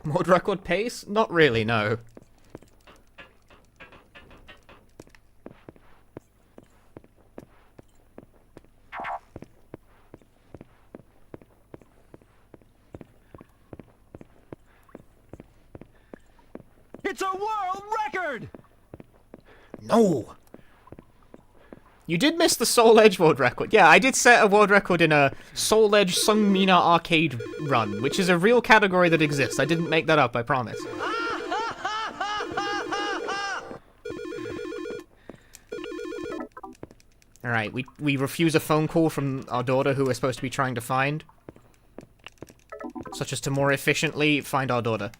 [SPEAKER 2] World record pace? Not really, no.
[SPEAKER 8] It's a world record!
[SPEAKER 2] No! You did miss the Soul Edge world record. Yeah, I did set a world record in a Soul Edge Sungmina arcade run, which is a real category that exists. I didn't make that up, I promise. Alright, we refuse a phone call from our daughter who we're supposed to be trying to find. Such as to more efficiently find our daughter.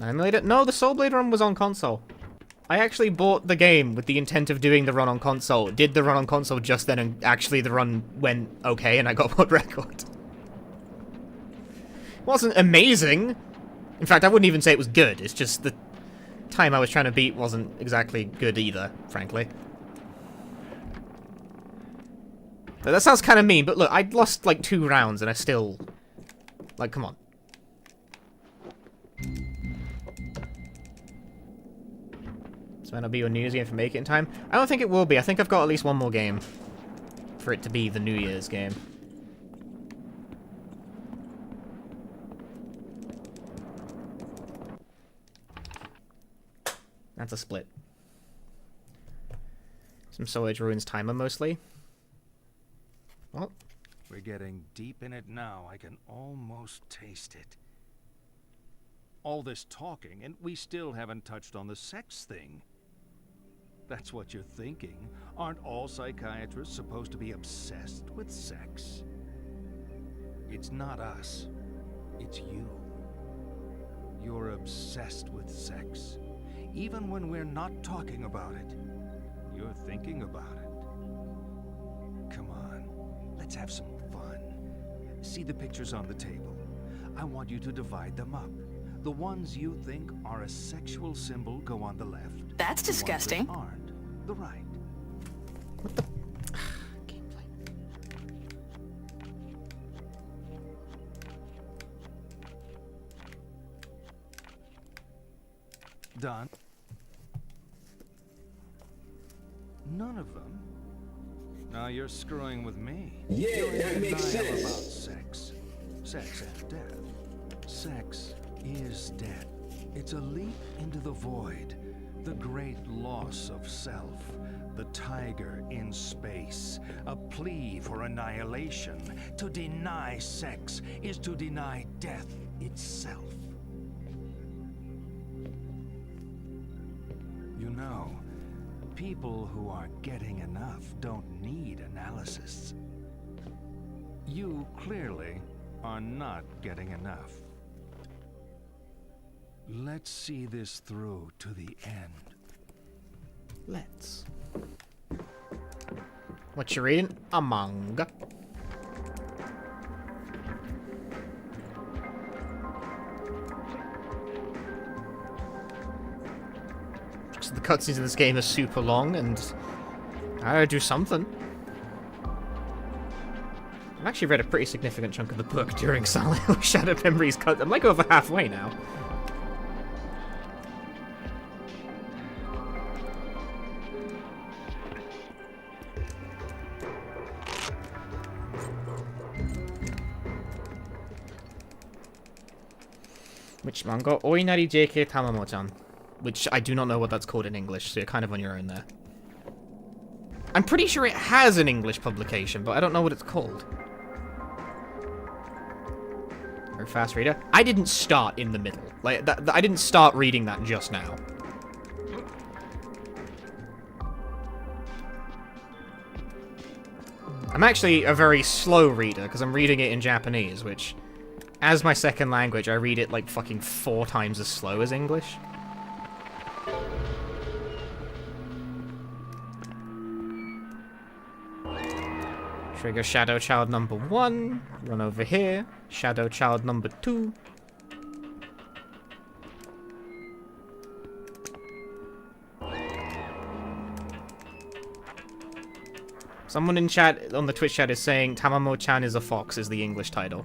[SPEAKER 2] I made it. No, the Soul Blade run was on console. I actually bought the game with the intent of doing the run on console. Did the run on console just then, and actually the run went okay, and I got world record. It wasn't amazing. In fact, I wouldn't even say it was good. It's just the time I was trying to beat wasn't exactly good either, frankly. But that sounds kind of mean, but look, I lost like 2 rounds, and I still... Like, come on. So that'll be your New Year's game for Make It in Time? I don't think it will be. I think I've got at least one more game for it to be the New Year's game. That's a split. Some Soul Edge Ruins timer mostly. Well,
[SPEAKER 6] we're getting deep in it now. I can almost taste it. All this talking, and we still haven't touched on the sex thing. That's what you're thinking. Aren't all psychiatrists supposed to be obsessed with sex? It's not us. It's you. You're obsessed with sex. Even when we're not talking about it, you're thinking about it. Come on, let's have some fun. See the pictures on the table. I want you to divide them up. The ones you think are a sexual symbol go on the left.
[SPEAKER 17] That's disgusting.
[SPEAKER 6] The ones that aren't, the right.
[SPEAKER 2] What the...
[SPEAKER 6] Done. None of them? Now you're screwing with me.
[SPEAKER 7] Yeah,
[SPEAKER 6] you're
[SPEAKER 7] that makes sense.
[SPEAKER 6] About sex. Sex and death. Sex is death. It's a leap into the void. The great loss of self. The tiger in space. A plea for annihilation. To deny sex is to deny death itself. You know, people who are getting enough don't need analysis. You clearly are not getting enough. Let's see this through to the end.
[SPEAKER 2] Let's. What you reading? A manga. The cutscenes in this game are super long, and I gotta do something. I've actually read a pretty significant chunk of the book during Silent Hill Shadow Memories cut. I'm like over halfway now. Which manga? Oinari JK Tamamo-chan. Which I do not know what that's called in English, so you're kind of on your own there. I'm pretty sure it has an English publication, but I don't know what it's called. Very fast reader. I didn't start in the middle. Like, I didn't start reading that just now. I'm actually a very slow reader, because I'm reading it in Japanese, which, as my second language, I read it like fucking 4 times as slow as English. Trigger Shadow Child number 1, run over here, Shadow Child number 2. Someone in chat, on the Twitch chat, is saying Tamamo-chan is a fox is the English title.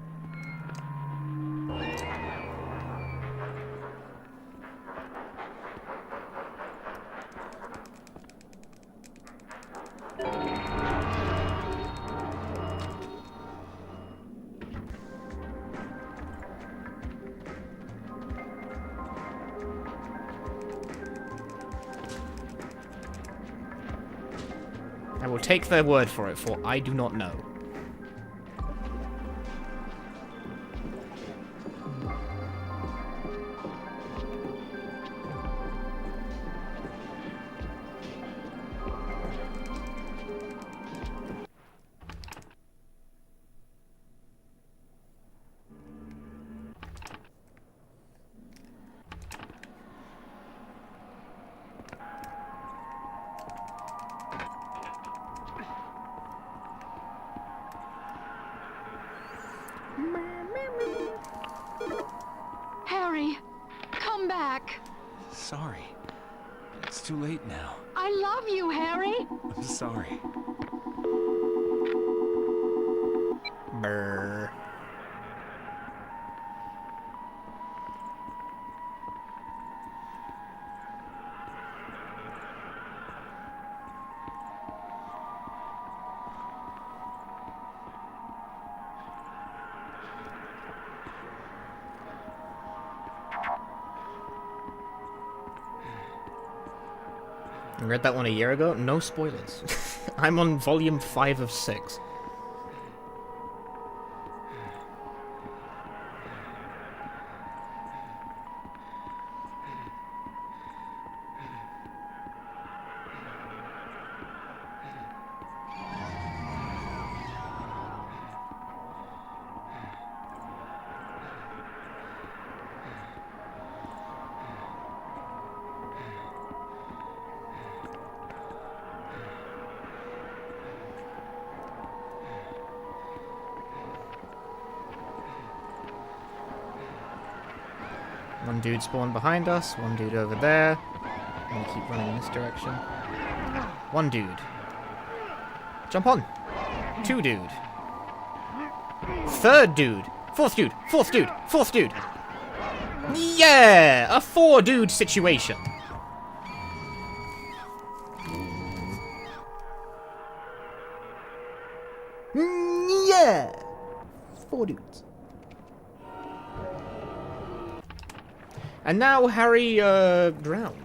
[SPEAKER 2] I will take their word for it, for I do not know.
[SPEAKER 5] Harry, come back.
[SPEAKER 8] Sorry. It's too late now.
[SPEAKER 5] I love you, Harry.
[SPEAKER 8] I'm sorry.
[SPEAKER 2] Brr. I read that one a year ago. No spoilers. I'm on volume 5 of 6. One dude spawned behind us, one dude over there. I'm gonna keep running in this direction. One dude. Jump on. Two dude. Third dude. Fourth dude. Fourth dude. Fourth dude. Yeah! A 4 dude situation. Yeah! 4 dudes. And now Harry, drowned.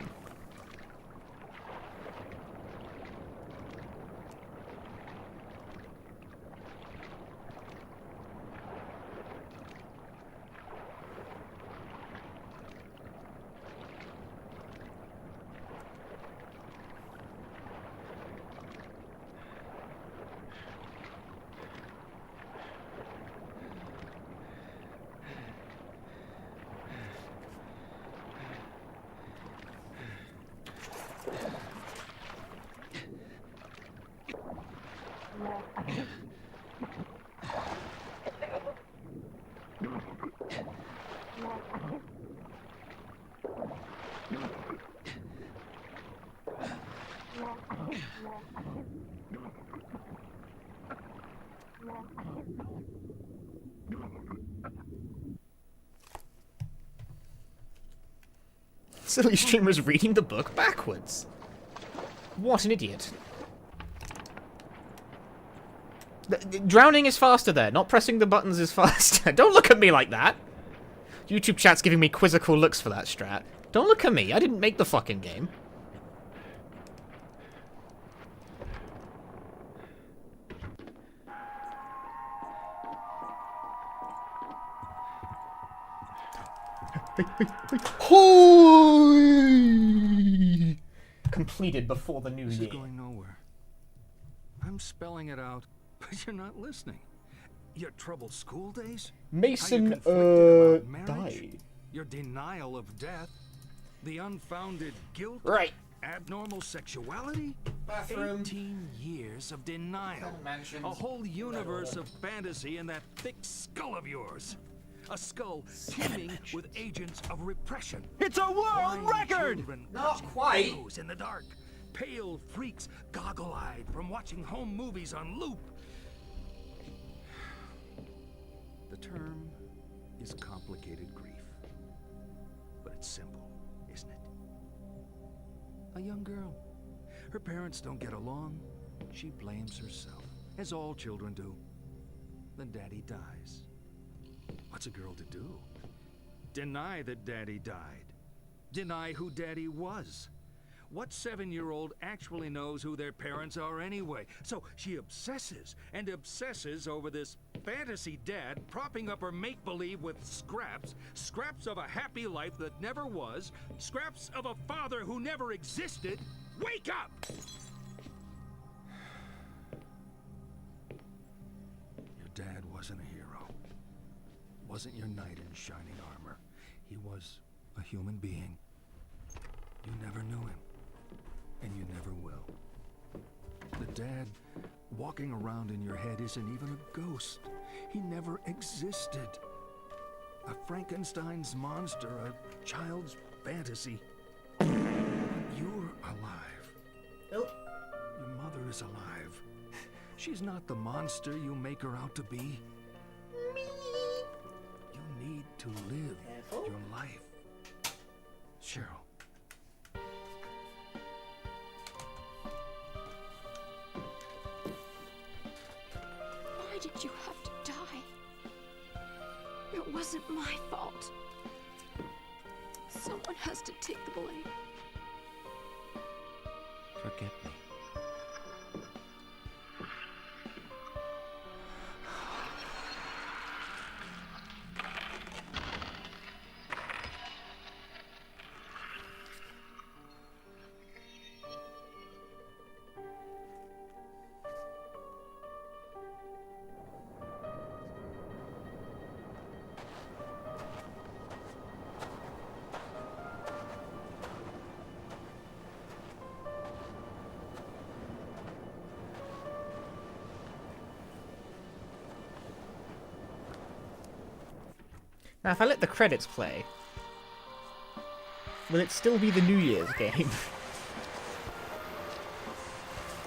[SPEAKER 2] Silly streamer's reading the book backwards. What an idiot. Drowning is faster there, not pressing the buttons is faster. Don't look at me like that. YouTube chat's giving me quizzical looks for that strat. Don't look at me, I didn't make the fucking game. Completed before the new
[SPEAKER 6] This
[SPEAKER 2] year.
[SPEAKER 6] is going nowhere. I'm spelling it out, but you're not listening. Your troubled school days?
[SPEAKER 2] Mason,
[SPEAKER 6] How you're conflicted about marriage?
[SPEAKER 2] died.
[SPEAKER 6] Your denial of death? The unfounded guilt?
[SPEAKER 2] Right.
[SPEAKER 6] Abnormal sexuality?
[SPEAKER 2] Bathroom.
[SPEAKER 6] 18 years of denial.
[SPEAKER 2] Mansions.
[SPEAKER 6] A whole universe of fantasy in that thick skull of yours. A skull teeming with agents of repression.
[SPEAKER 14] It's a world
[SPEAKER 6] Blind
[SPEAKER 14] record!
[SPEAKER 6] children
[SPEAKER 14] Not
[SPEAKER 6] watching
[SPEAKER 14] quite.
[SPEAKER 6] videos in the dark. pale freaks, goggle-eyed from watching home movies on loop. The term is complicated grief, but it's simple, isn't it? A young girl. Her parents don't get along. She blames herself, as all children do. Then Daddy dies. What's a girl to do? Deny that Daddy died. Deny who Daddy was. What 7-year-old actually knows who their parents are anyway? So she obsesses and obsesses over this fantasy dad propping up her make-believe with scraps of a happy life that never was, scraps of a father who never existed. Wake up! Your dad wasn't a hero. Wasn't your knight in shining armor. He was a human being. You never knew him. And you never will. The dad walking around in your head isn't even a ghost. He never existed. A Frankenstein's monster, a child's fantasy. You're alive.
[SPEAKER 2] Nope.
[SPEAKER 6] Your mother is alive. She's not the monster you make her out to be. You need to live your life. Cheryl.
[SPEAKER 5] Why did you have to die? It wasn't my fault. Someone has to take the blame.
[SPEAKER 8] Forget me.
[SPEAKER 2] Now, if I let the credits play, will it still be the New Year's game?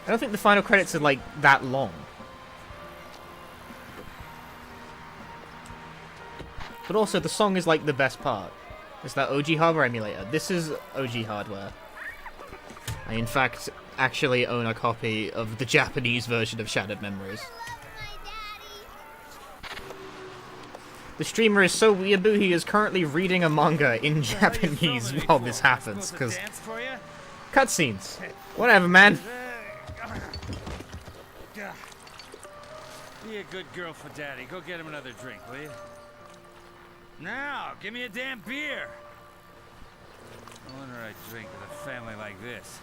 [SPEAKER 2] I don't think the final credits are, like, that long. But also, the song is, like, the best part. It's that OG hardware emulator. This is OG hardware. I, in fact, actually own a copy of the Japanese version of Shattered Memories. The streamer is so weeaboo he is currently reading a manga in Japanese while this happens, because... Cutscenes. Whatever, man.
[SPEAKER 14] Be a good girl for Daddy. Go get him another drink, will you? Now, give me a damn beer! No wonder I drink with a family like this.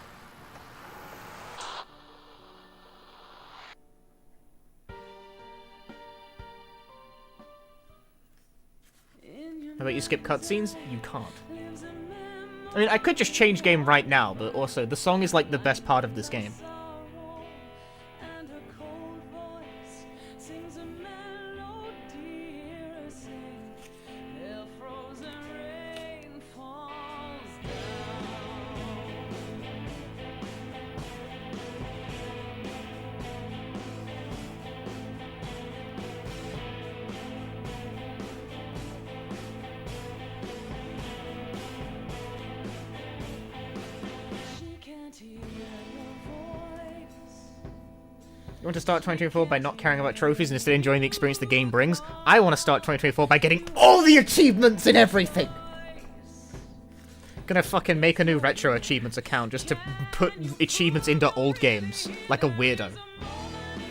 [SPEAKER 2] How about you skip cutscenes? You can't. I mean, I could just change game right now, but also, the song is like the best part of this game. You want to start 2024 by not caring about trophies and instead enjoying the experience the game brings? I want to start 2024 by getting all the achievements in everything! Gonna fucking make a new retro achievements account just to put achievements into old games, like a weirdo.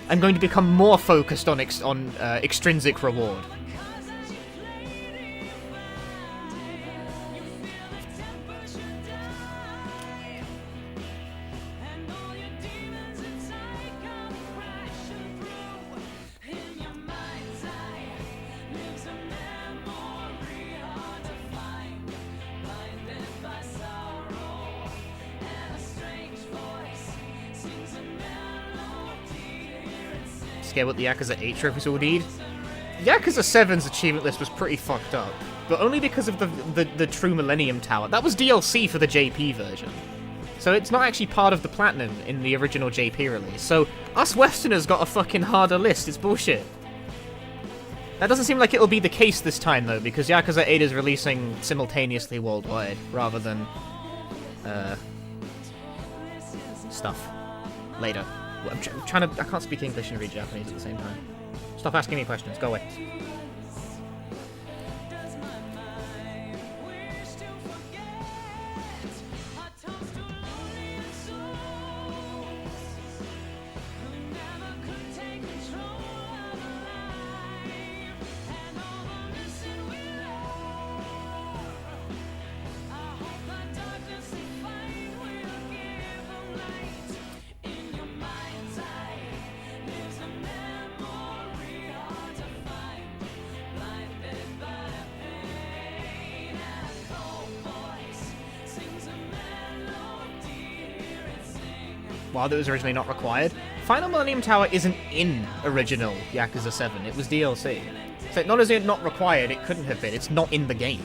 [SPEAKER 2] I'm going to become more focused on extrinsic reward. Scared what the Yakuza 8 trophies will need? Yakuza 7's achievement list was pretty fucked up, but only because of the True Millennium Tower. That was DLC for the JP version. So it's not actually part of the Platinum in the original JP release. So us Westerners got a fucking harder list. It's bullshit. That doesn't seem like it'll be the case this time, though, because Yakuza 8 is releasing simultaneously worldwide, rather than, stuff. Later. I'm trying to... I can't speak English and read Japanese at the same time. Stop asking me questions. Go away. While it was originally not required. Final Millennium Tower isn't in original Yakuza 7, it was DLC. So not as in not required, it couldn't have been, it's not in the game.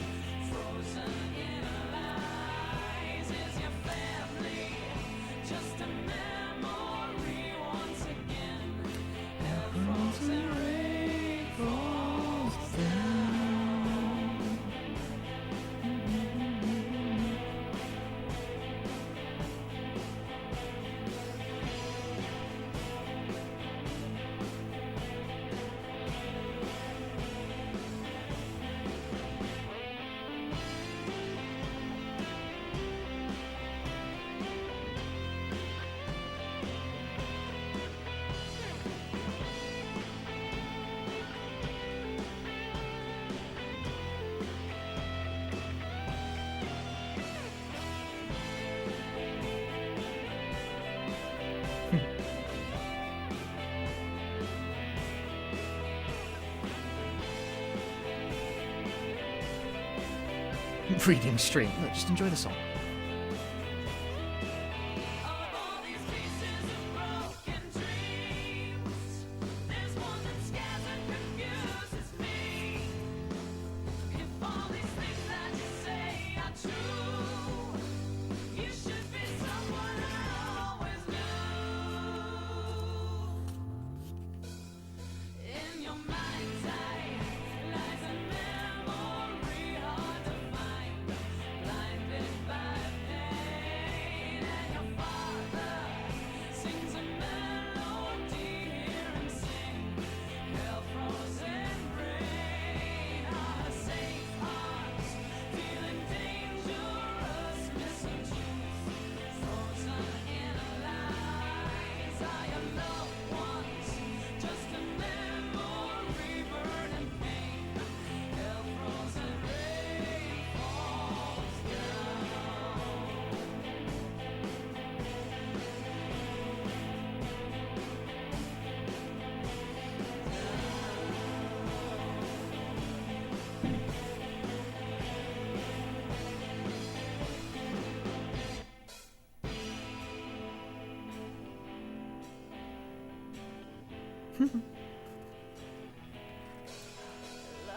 [SPEAKER 2] Reading stream. Look, just enjoy the song.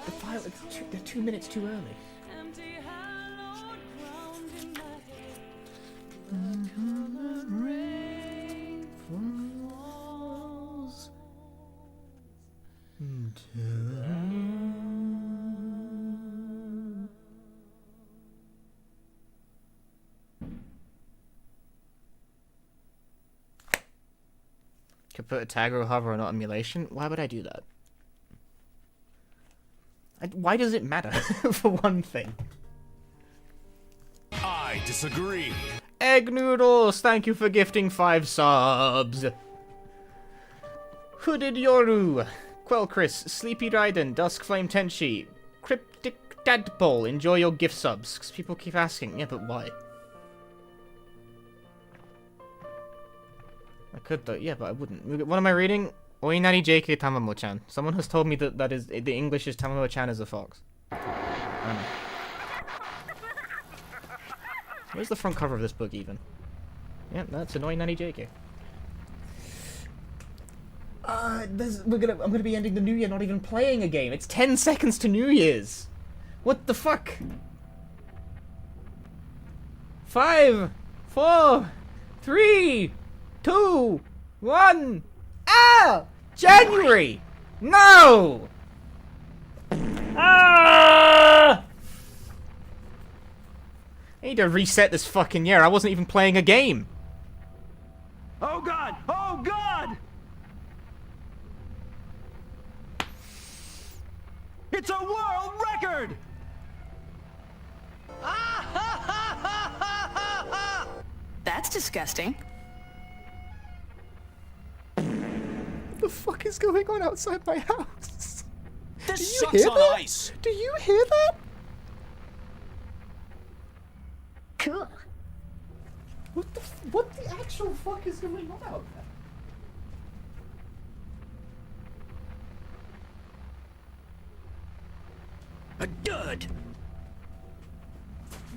[SPEAKER 2] The file, they're 2 minutes too early. Could put a tag or hover or not emulation. Why would I do that? Why does it matter, for one thing?
[SPEAKER 19] I disagree.
[SPEAKER 2] Egg Noodles, thank you for gifting 5 subs. Hooded Yoru, Quell Chris, Sleepy Raiden, Dusk Flame Tenchi, Cryptic Tadpole, enjoy your gift subs. Because people keep asking, yeah, but why? I could though, yeah, but I wouldn't. What am I reading? Oinari JK Tamamo-chan. Someone has told me that the English is Tamamo-chan is a fox. I don't know. Where's the front cover of this book even? Yeah, that's an Oinari JK. I'm gonna be ending the New Year not even playing a game. It's 10 seconds to New Year's. What the fuck? 5, 4, 3, 2, 1. Ah! January! No! Ah! I need to reset this fucking year. I wasn't even playing a game.
[SPEAKER 14] Oh God! Oh God! It's a world record!
[SPEAKER 17] That's disgusting.
[SPEAKER 2] What the fuck is going on outside my house?
[SPEAKER 15] This
[SPEAKER 2] Do you
[SPEAKER 15] sucks
[SPEAKER 2] hear
[SPEAKER 15] on
[SPEAKER 2] that?
[SPEAKER 15] ice.
[SPEAKER 2] Do you hear that?
[SPEAKER 17] Cool.
[SPEAKER 2] What the actual fuck is going on out there?
[SPEAKER 15] A dud.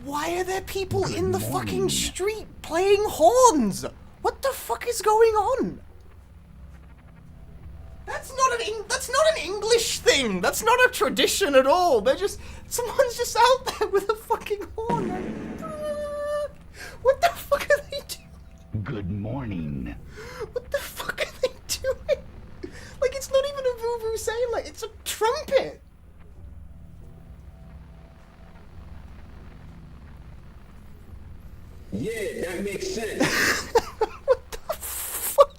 [SPEAKER 20] Why are there people in the fucking street playing horns? What the fuck is going on? That's not an English thing. That's not a tradition at all. Someone's just out there with a fucking horn. What the fuck are they doing?
[SPEAKER 18] Good morning.
[SPEAKER 20] What the fuck are they doing? Like, it's not even a vuvuzela. It's a trumpet.
[SPEAKER 7] Yeah, that makes sense.
[SPEAKER 20] What the fuck?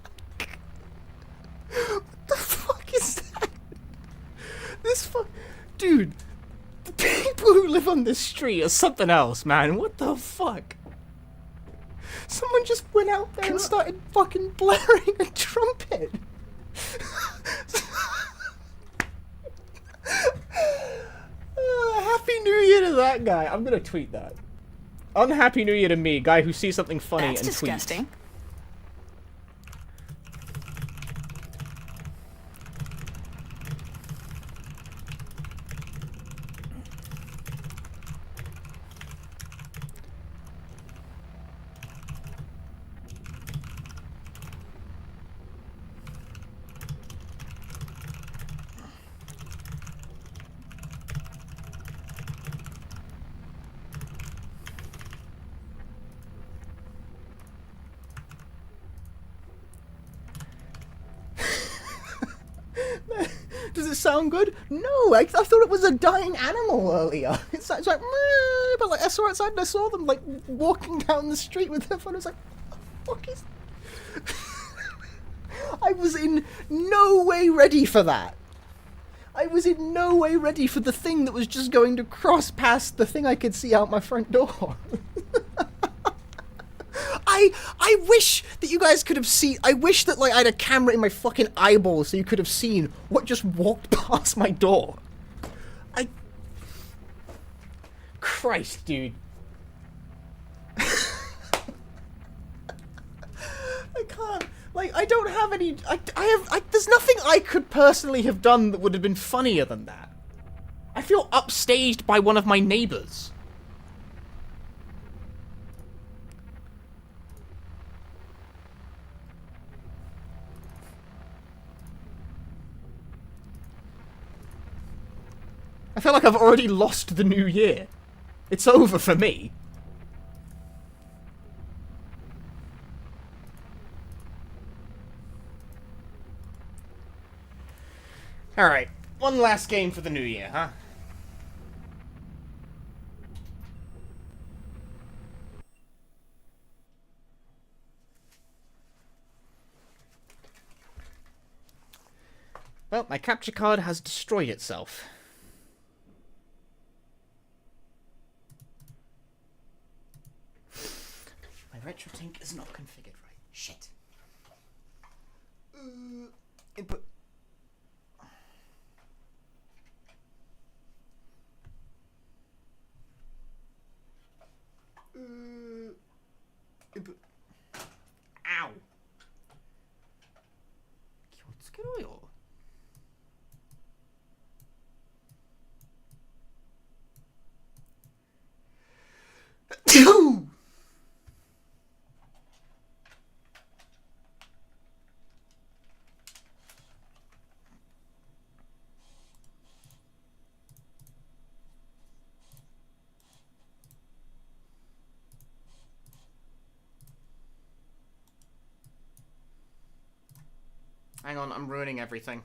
[SPEAKER 20] What the fuck is that?
[SPEAKER 2] Dude, the people who live on this street are something else, man. What the fuck?
[SPEAKER 20] Someone just went out there and started fucking blaring a trumpet.
[SPEAKER 2] Happy New Year to that guy. I'm gonna tweet that. Unhappy New Year to me, guy who sees something funny
[SPEAKER 17] That's
[SPEAKER 2] and
[SPEAKER 17] disgusting.
[SPEAKER 2] tweets.
[SPEAKER 20] Does it sound good? No, I thought it was a dying animal earlier. It's like, "Meow," but like I saw outside and I saw them like walking down the street with their phone. I was like, what the fuck is? I was in no way ready for that. I was in no way ready for the thing that was just going to cross past the thing I could see out my front door. I wish that you guys could have seen. I wish that like I had a camera in my fucking eyeball so you could have seen what just walked past my door.
[SPEAKER 2] Christ, dude.
[SPEAKER 20] I can't. Like, I don't have any. There's nothing I could personally have done that would have been funnier than that.
[SPEAKER 2] I feel upstaged by one of my neighbors. I feel like I've already lost the new year. It's over for me. Alright, one last game for the new year, huh? Well, my capture card has destroyed itself. My RetroTink is not configured right. Shit.
[SPEAKER 20] Input. Input.
[SPEAKER 2] Ow. 気をつけろよ。Hang on, I'm ruining everything.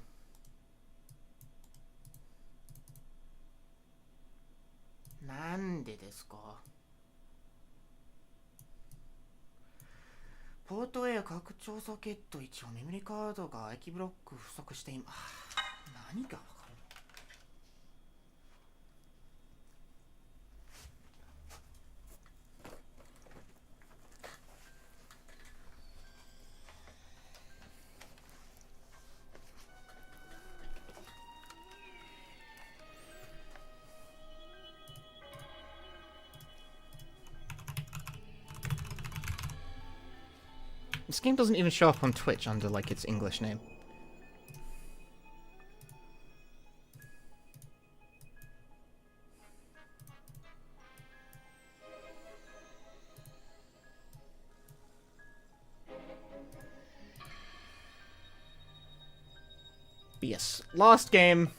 [SPEAKER 2] Nande desu ka? ポート A 拡張ソケット一応メモリカードが駅ブロック不足しています。何がわかる？ This game doesn't even show up on Twitch under, like, its English name. But yes, last game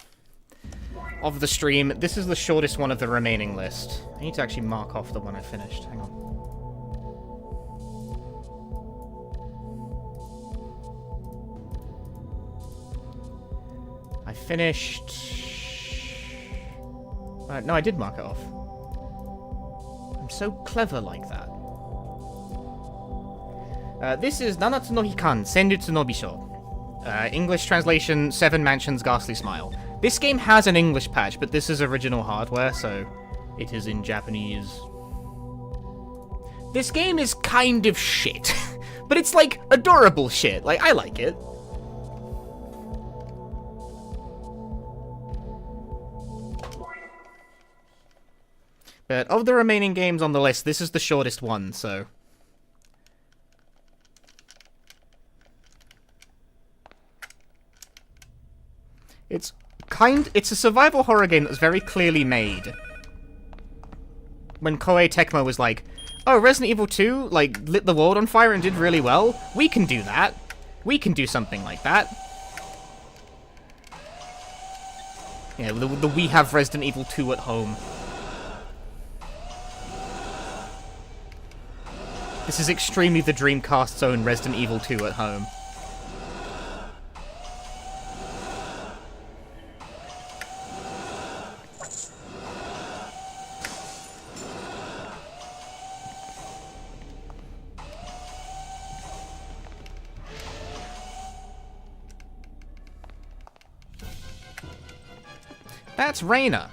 [SPEAKER 2] of the stream. This is the shortest one of the remaining list. I need to actually mark off the one I finished. Hang on. I finished... no, I did mark it off. I'm so clever like that. This is Nanatsu no Hikan, Senritsu no Bisho. English translation, Seven Mansions Ghastly Smile. This game has an English patch, but this is original hardware, so it is in Japanese. This game is kind of shit. But it's, like, adorable shit. Like, I like it. But of the remaining games on the list, this is the shortest one, so... It's a survival horror game that's very clearly made. When Koei Tecmo was like, oh, Resident Evil 2, like, lit the world on fire and did really well? We can do that. We can do something like that. Yeah, the we have Resident Evil 2 at home. This is extremely the Dreamcast's own Resident Evil 2 at home. That's Reina.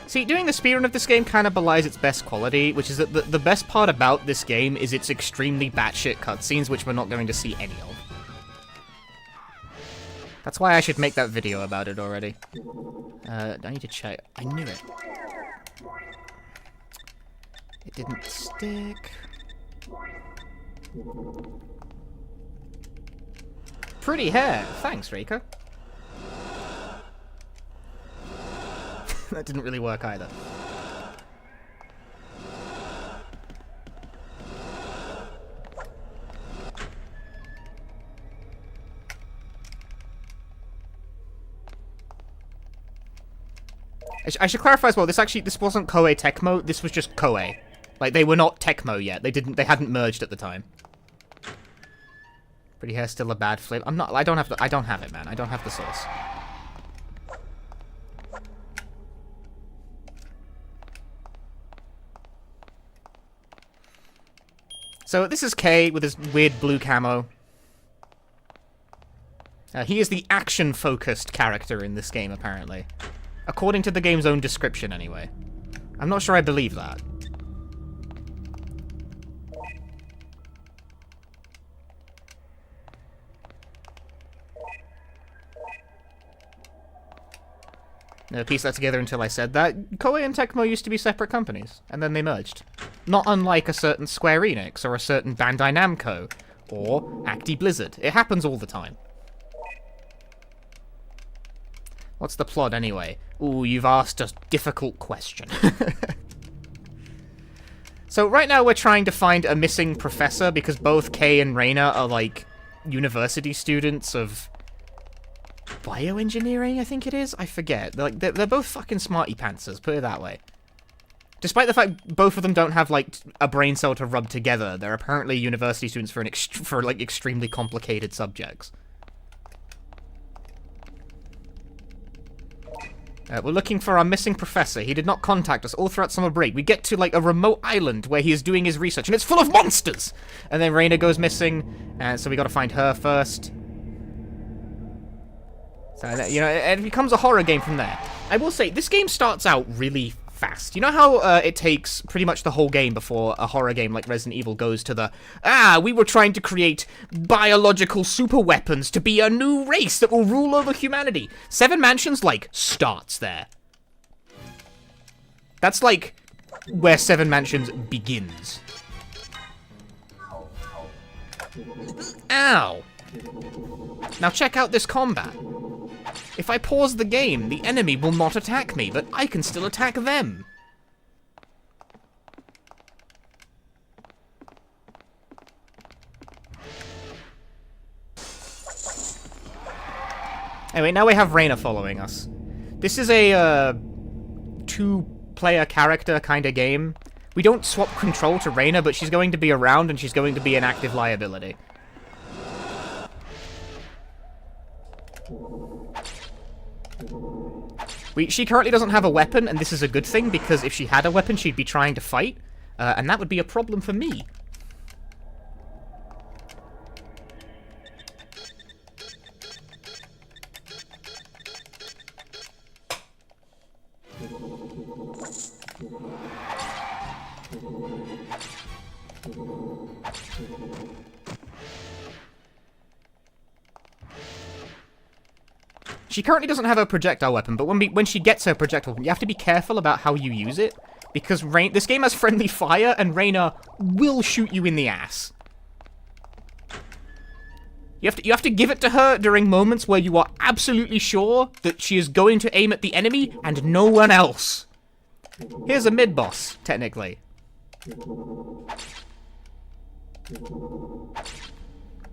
[SPEAKER 2] See, doing the speedrun of this game kind of belies its best quality, which is that the best part about this game is its extremely batshit cutscenes, which we're not going to see any of. That's why I should make that video about it already. I need to check. I knew it. It didn't stick. Pretty hair. Thanks, Rika. That didn't really work either. I should clarify as well, this wasn't Koei Tecmo, this was just Koei. Like, they were not Tecmo yet. They hadn't merged at the time. Pretty hair still a bad flip. I don't have it, man. I don't have the sauce. So this is Kay with his weird blue camo. He is the action-focused character in this game, apparently. According to the game's own description, anyway. I'm not sure I believe that. No, piece that together until I said that. Koei and Tecmo used to be separate companies, and then they merged. Not unlike a certain Square Enix, or a certain Bandai Namco, or Acti Blizzard. It happens all the time. What's the plot, anyway? Ooh, you've asked a difficult question. So right now we're trying to find a missing professor, because both Kay and Reina are, like, university students of... bioengineering, I think it is? I forget. They're both fucking smarty pantsers, put it that way. Despite the fact both of them don't have, like, a brain cell to rub together, they're apparently university students for like, extremely complicated subjects. We're looking for our missing professor. He did not contact us all throughout summer break. We get to, like, a remote island where he is doing his research, and it's full of monsters! And then Raina goes missing, and so we gotta find her first. So, you know, it becomes a horror game from there. I will say, this game starts out really fast. You know how it takes pretty much the whole game before a horror game like Resident Evil goes to the, we were trying to create biological super weapons to be a new race that will rule over humanity. Seven Mansions, like, starts there. That's, like, where Seven Mansions begins. Ow! Now check out this combat. If I pause the game, the enemy will not attack me, but I can still attack them. Anyway, now we have Raina following us. This is a, two-player character kind of game. We don't swap control to Raina, but she's going to be around, and she's going to be an active liability. She currently doesn't have a weapon, and this is a good thing, because if she had a weapon, she'd be trying to fight, and that would be a problem for me. She currently doesn't have a projectile weapon, but when she gets her projectile weapon, you have to be careful about how you use it, because this game has friendly fire, and Raina will shoot you in the ass. You have to give it to her during moments where you are absolutely sure that she is going to aim at the enemy and no one else. Here's a mid-boss, technically.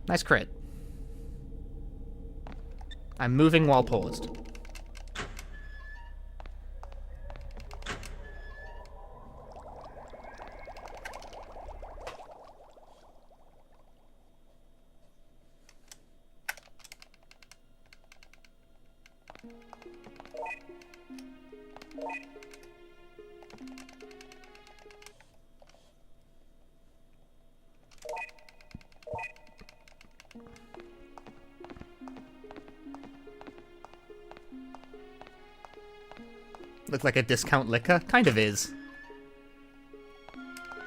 [SPEAKER 2] Nice crit. I'm moving while paused. Look like a discount liquor? Kind of is.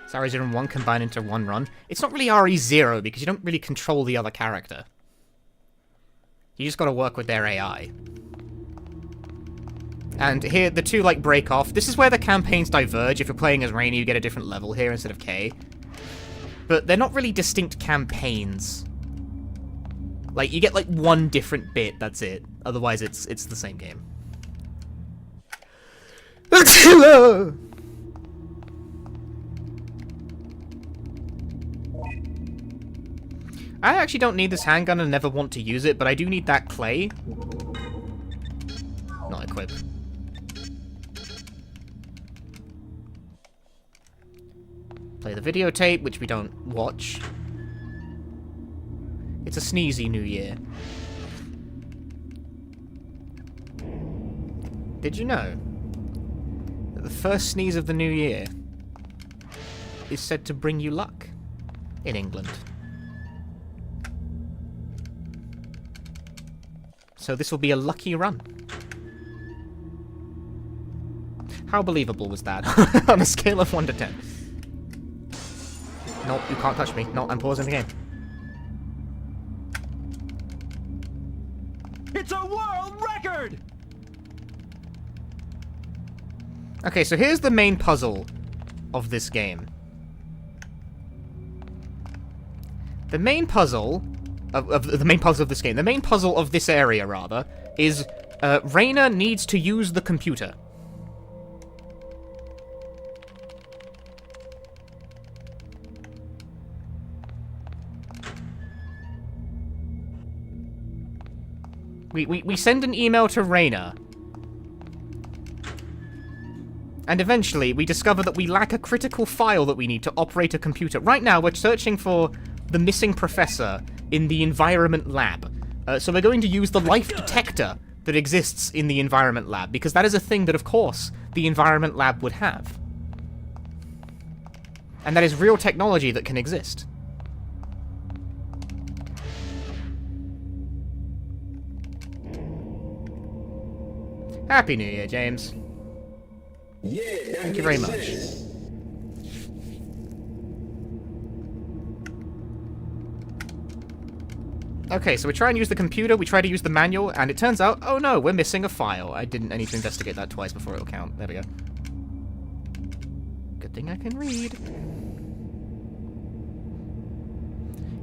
[SPEAKER 2] It's RE0 and 1 combined into one run. It's not really RE0 because you don't really control the other character. You just gotta work with their AI. And here, the two, like, break off. This is where the campaigns diverge. If you're playing as Rainy, you get a different level here instead of Kay. But they're not really distinct campaigns. Like, you get, like, one different bit, that's it. Otherwise, it's the same game. I actually don't need this handgun and never want to use it, but I do need that clay. Not equip. Play the videotape, which we don't watch. It's a sneezy new year. Did you know that the first sneeze of the new year is said to bring you luck in England? So this will be a lucky run. How believable was that on a scale of 1 to 10? Nope, you can't touch me. No, I'm pausing the game.
[SPEAKER 4] It's a world record!
[SPEAKER 2] Okay, so here's the main puzzle of this game. The main puzzle of this game, the main puzzle of this area, rather, is Raina needs to use the computer. We send an email to Raina. And eventually, we discover that we lack a critical file that we need to operate a computer. Right now, we're searching for the missing professor in the environment lab. So we're going to use the life detector that exists in the environment lab, because that is a thing that, of course, the environment lab would have. And that is real technology that can exist. Happy New Year, James.
[SPEAKER 7] Yeah,
[SPEAKER 2] thank you very much. Okay, so we try and use the computer, we try to use the manual, and it turns out, oh no, we're missing a file. I didn't need to investigate that twice before it'll count. There we go. Good thing I can read.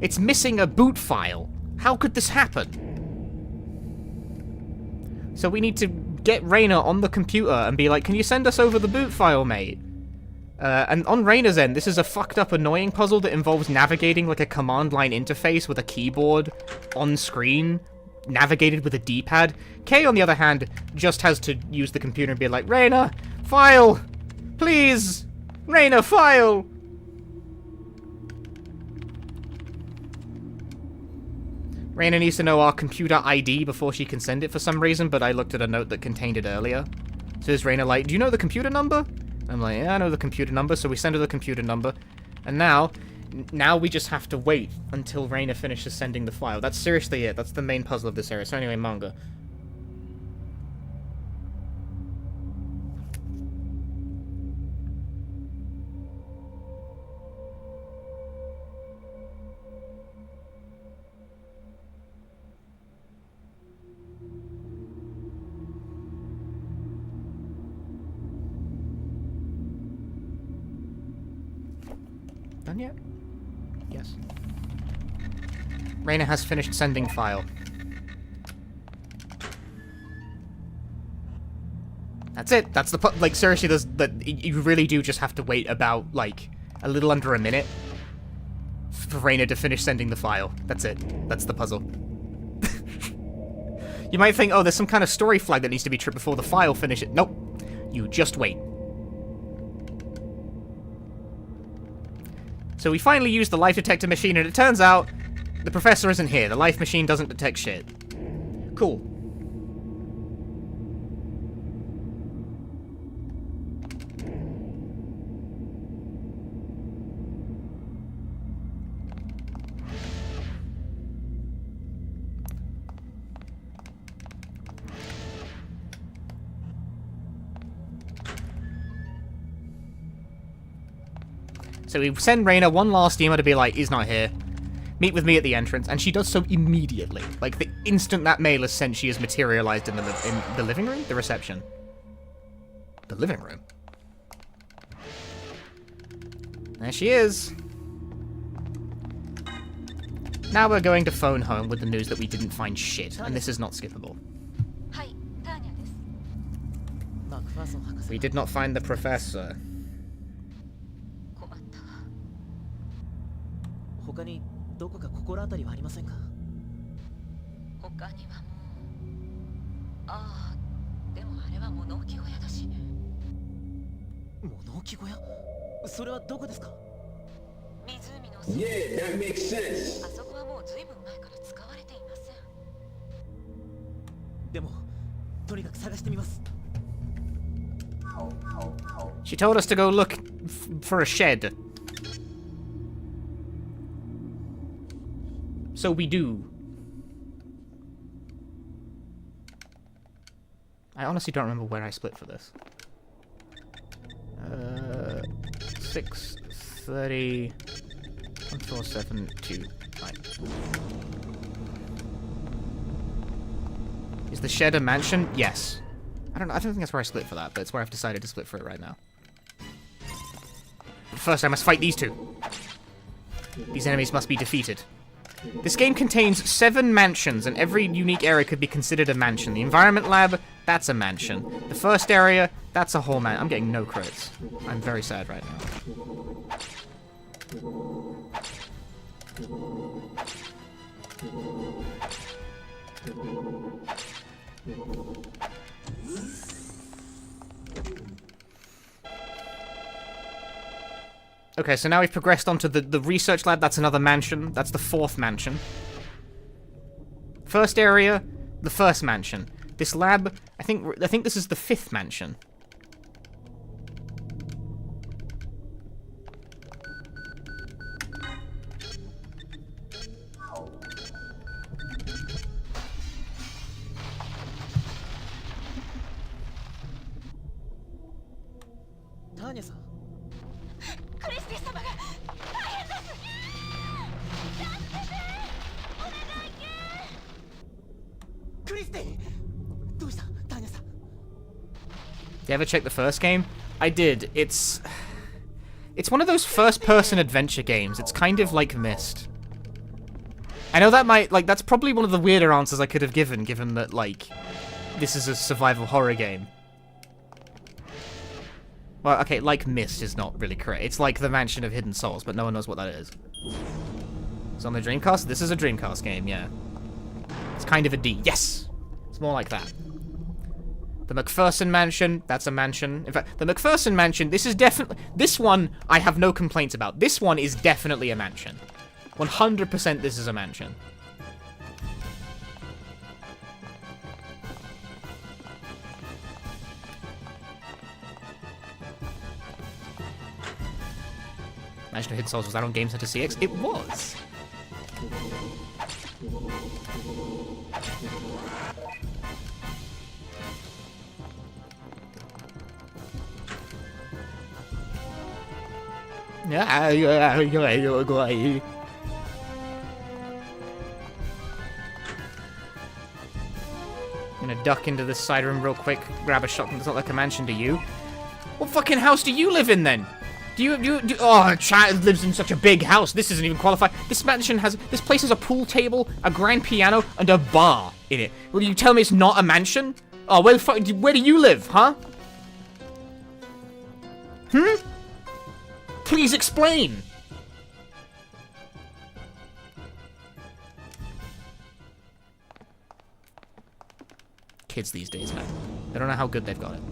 [SPEAKER 2] It's missing a boot file. How could this happen? So we need to get Raina on the computer and be like, can you send us over the boot file, mate? And on Raina's end, this is a fucked up, annoying puzzle that involves navigating like a command line interface with a keyboard on screen, navigated with a D-pad. Kay, on the other hand, just has to use the computer and be like, Raina, file! Please! Raina, file! Raina needs to know our computer ID before she can send it for some reason, but I looked at a note that contained it earlier. So is Raina like, do you know the computer number? I'm like, yeah, I know the computer number, so we send her the computer number. And now we just have to wait until Raina finishes sending the file. That's seriously it. That's the main puzzle of this area. So anyway, manga. Done yet? Yes. Raina has finished sending file. That's it. That's the like seriously, you really do just have to wait about like a little under a minute for Raina to finish sending the file. That's it. That's the puzzle. You might think, oh, there's some kind of story flag that needs to be tripped before the file finishes. Nope. You just wait. So we finally use the life detector machine, and it turns out the professor isn't here. The life machine doesn't detect shit. Cool. So we send Raina one last email to be like, he's not here. Meet with me at the entrance, and she does so immediately. Like, the instant that mail is sent, she is materialized in the living room? The reception. The living room. There she is. Now we're going to phone home with the news that we didn't find shit, and this is not skippable. We did not find the professor.
[SPEAKER 9] 他にどこか心当たりはありませんか他にはもうああでもあれは物置小屋だし物置小屋それはどこですか湖の
[SPEAKER 7] Yeah, that makes sense.
[SPEAKER 9] あそこはもう随分前から使われていませんでもとにかく探してみます
[SPEAKER 2] She told us to go look for a shed. So we do. I honestly don't remember where I split for this. 6:30, 1472. Right. Is the shed a mansion? Yes. I don't know. I don't think that's where I split for that, but it's where I've decided to split for it right now. But first, I must fight these two. These enemies must be defeated. This game contains 7 mansions, and every unique area could be considered a mansion. The environment lab, that's a mansion. The first area, that's a whole man. I'm getting no credits. I'm very sad right now. Okay, so now we've progressed onto the research lab. That's another mansion. That's the 4th mansion. First area, the 1st mansion. This lab, I think this is the 5th mansion.
[SPEAKER 21] Tanya-san.
[SPEAKER 2] Did you ever check the first game? I did. It's one of those first-person adventure games. It's kind of like Myst. I know that might, like, that's probably one of the weirder answers I could have given that, like, this is a survival horror game. Well, okay, like Myst is not really correct. It's like the Mansion of Hidden Souls, but no one knows what that is. It's on the Dreamcast? This is a Dreamcast game, yeah. It's kind of a D. Yes! It's more like that. The McPherson Mansion, that's a mansion. In fact, the McPherson Mansion, this is definitely... This one, I have no complaints about. This one is definitely a mansion. 100% this is a mansion. Mansion of Hidden Souls, was that on Game Center CX? It was! I'm gonna duck into this side room real quick, grab a shotgun. Does not like a mansion to you. What fucking house do you live in then? Oh, Chad lives in such a big house. This doesn't even qualify. This mansion has, this place has a pool table, a grand piano, and a bar in it. Will you tell me it's not a mansion? Oh, where do you live, huh? Please explain. Kids these days, man. They don't know how good they've got it.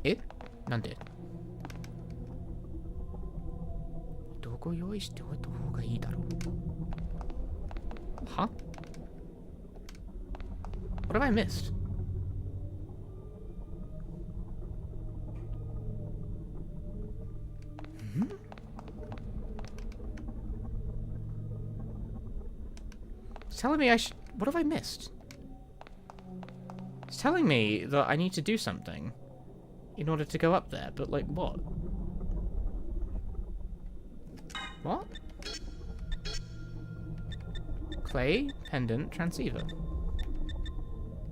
[SPEAKER 2] Eh? なんで? どこ用意しておいた方がいいだろう? Huh? What have I missed? It's telling me I should... What have I missed? It's telling me that I need to do something in order to go up there, but like what? What? Clay, pendant, transceiver.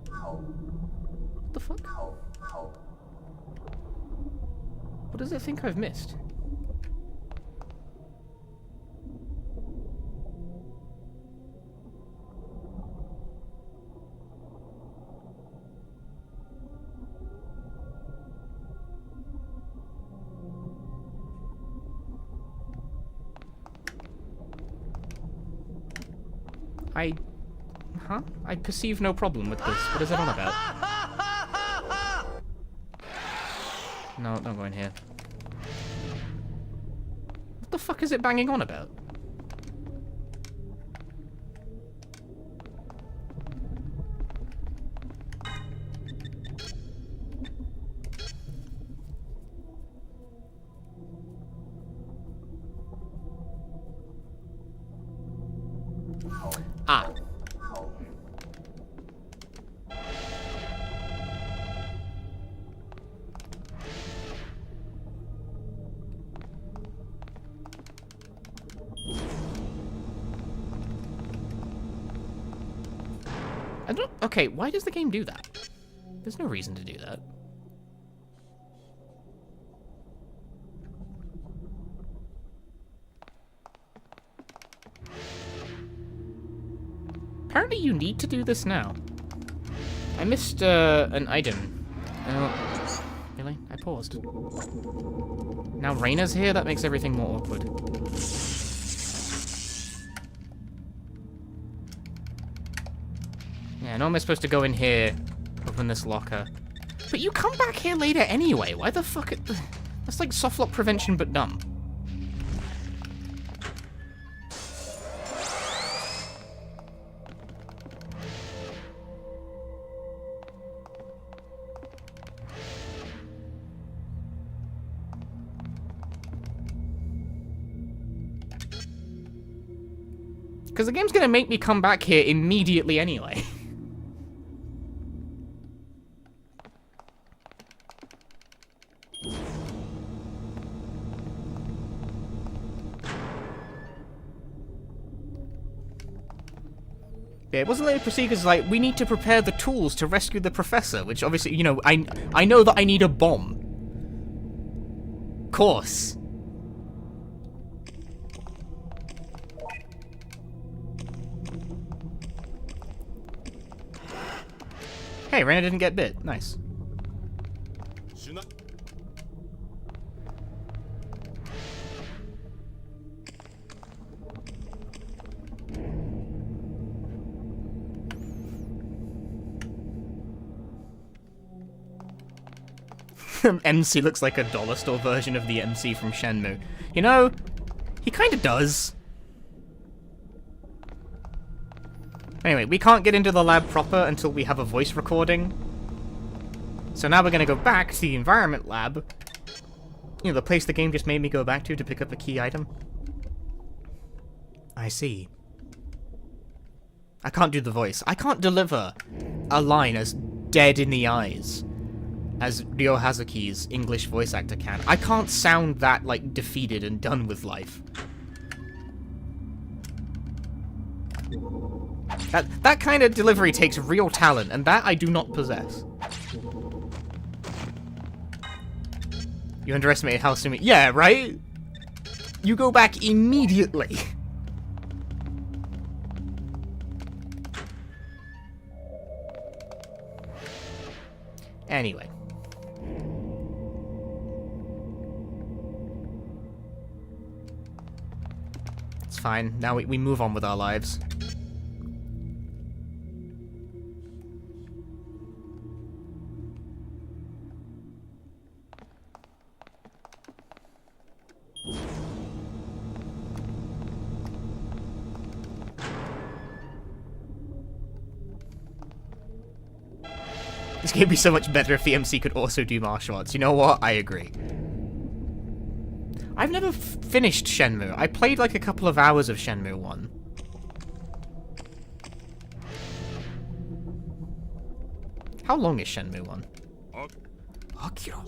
[SPEAKER 2] What the fuck? What does it think I've missed? I perceive no problem with this. What is it on about? No, don't go in here. What the fuck is it banging on about? Ah. I don't... Okay, why does the game do that? There's no reason to do that. Apparently you need to do this now. I missed an item. Really? I paused. Now Raina's here? That makes everything more awkward. Yeah, no, am I supposed to go in here, open this locker? But you come back here later anyway. Why the fuck? That's like softlock prevention, but dumb. Because the game's gonna make me come back here immediately anyway. Yeah, it wasn't letting me proceed because, like, we need to prepare the tools to rescue the professor, which obviously, you know, I know that I need a bomb. Course. Hey, Reyna didn't get bit. Nice. MC looks like a dollar store version of the MC from Shenmue. You know, he kind of does. Anyway, we can't get into the lab proper until we have a voice recording. So now we're going to go back to the environment lab. You know, the place the game just made me go back to pick up a key item. I see. I can't do the voice. I can't deliver a line as dead in the eyes as Ryo Hazuki's English voice actor can. I can't sound that, like, defeated and done with life. That kind of delivery takes real talent, and that I do not possess. You underestimate how soon... Yeah, right? You go back immediately. Anyway. It's fine. Now we move on with our lives. This game would be so much better if the MC could also do martial arts. You know what? I agree. I've never finished Shenmue. I played like a couple of hours of Shenmue 1. How long is Shenmue 1? Akira.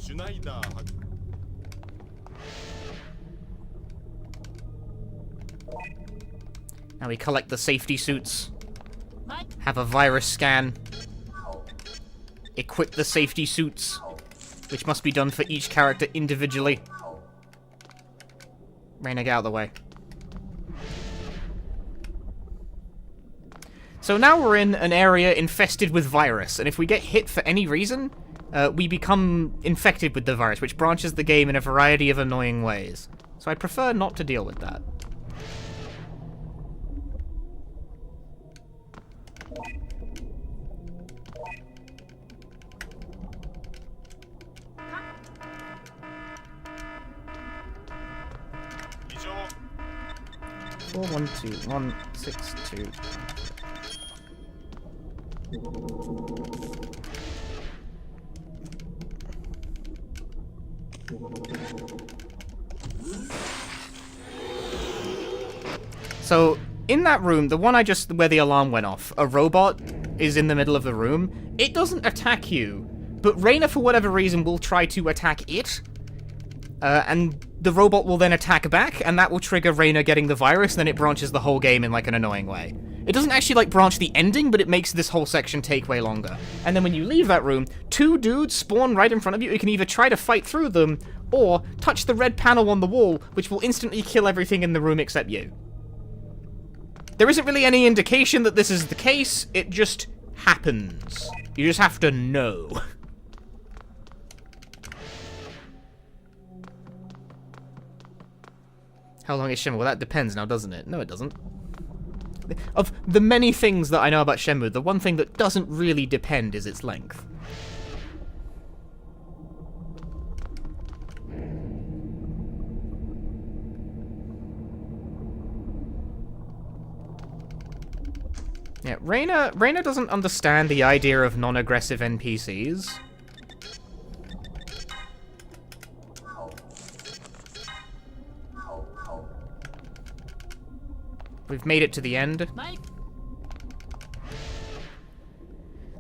[SPEAKER 2] Now we collect the safety suits. Have a virus scan. Equip the safety suits, which must be done for each character individually. Reyna, get out of the way. So now we're in an area infested with virus, and if we get hit for any reason, we become infected with the virus, which branches the game in a variety of annoying ways. So I'd prefer not to deal with that. Four, 1, 2, 1, 6, 2. So, in that room, the one where the alarm went off, a robot is in the middle of the room. It doesn't attack you, but Reyna, for whatever reason, will try to attack it. And the robot will then attack back, and that will trigger Reyna getting the virus, and then it branches the whole game in, like, an annoying way. It doesn't actually, like, branch the ending, but it makes this whole section take way longer. And then when you leave that room, 2 dudes spawn right in front of you. You can either try to fight through them, or touch the red panel on the wall, which will instantly kill everything in the room except you. There isn't really any indication that this is the case, it just happens. You just have to know. How long is Shimmer? Well, that depends now, doesn't it? No, it doesn't. Of the many things that I know about Shenmue, the one thing that doesn't really depend is its length. Yeah, Reina doesn't understand the idea of non-aggressive NPCs. We've made it to the end.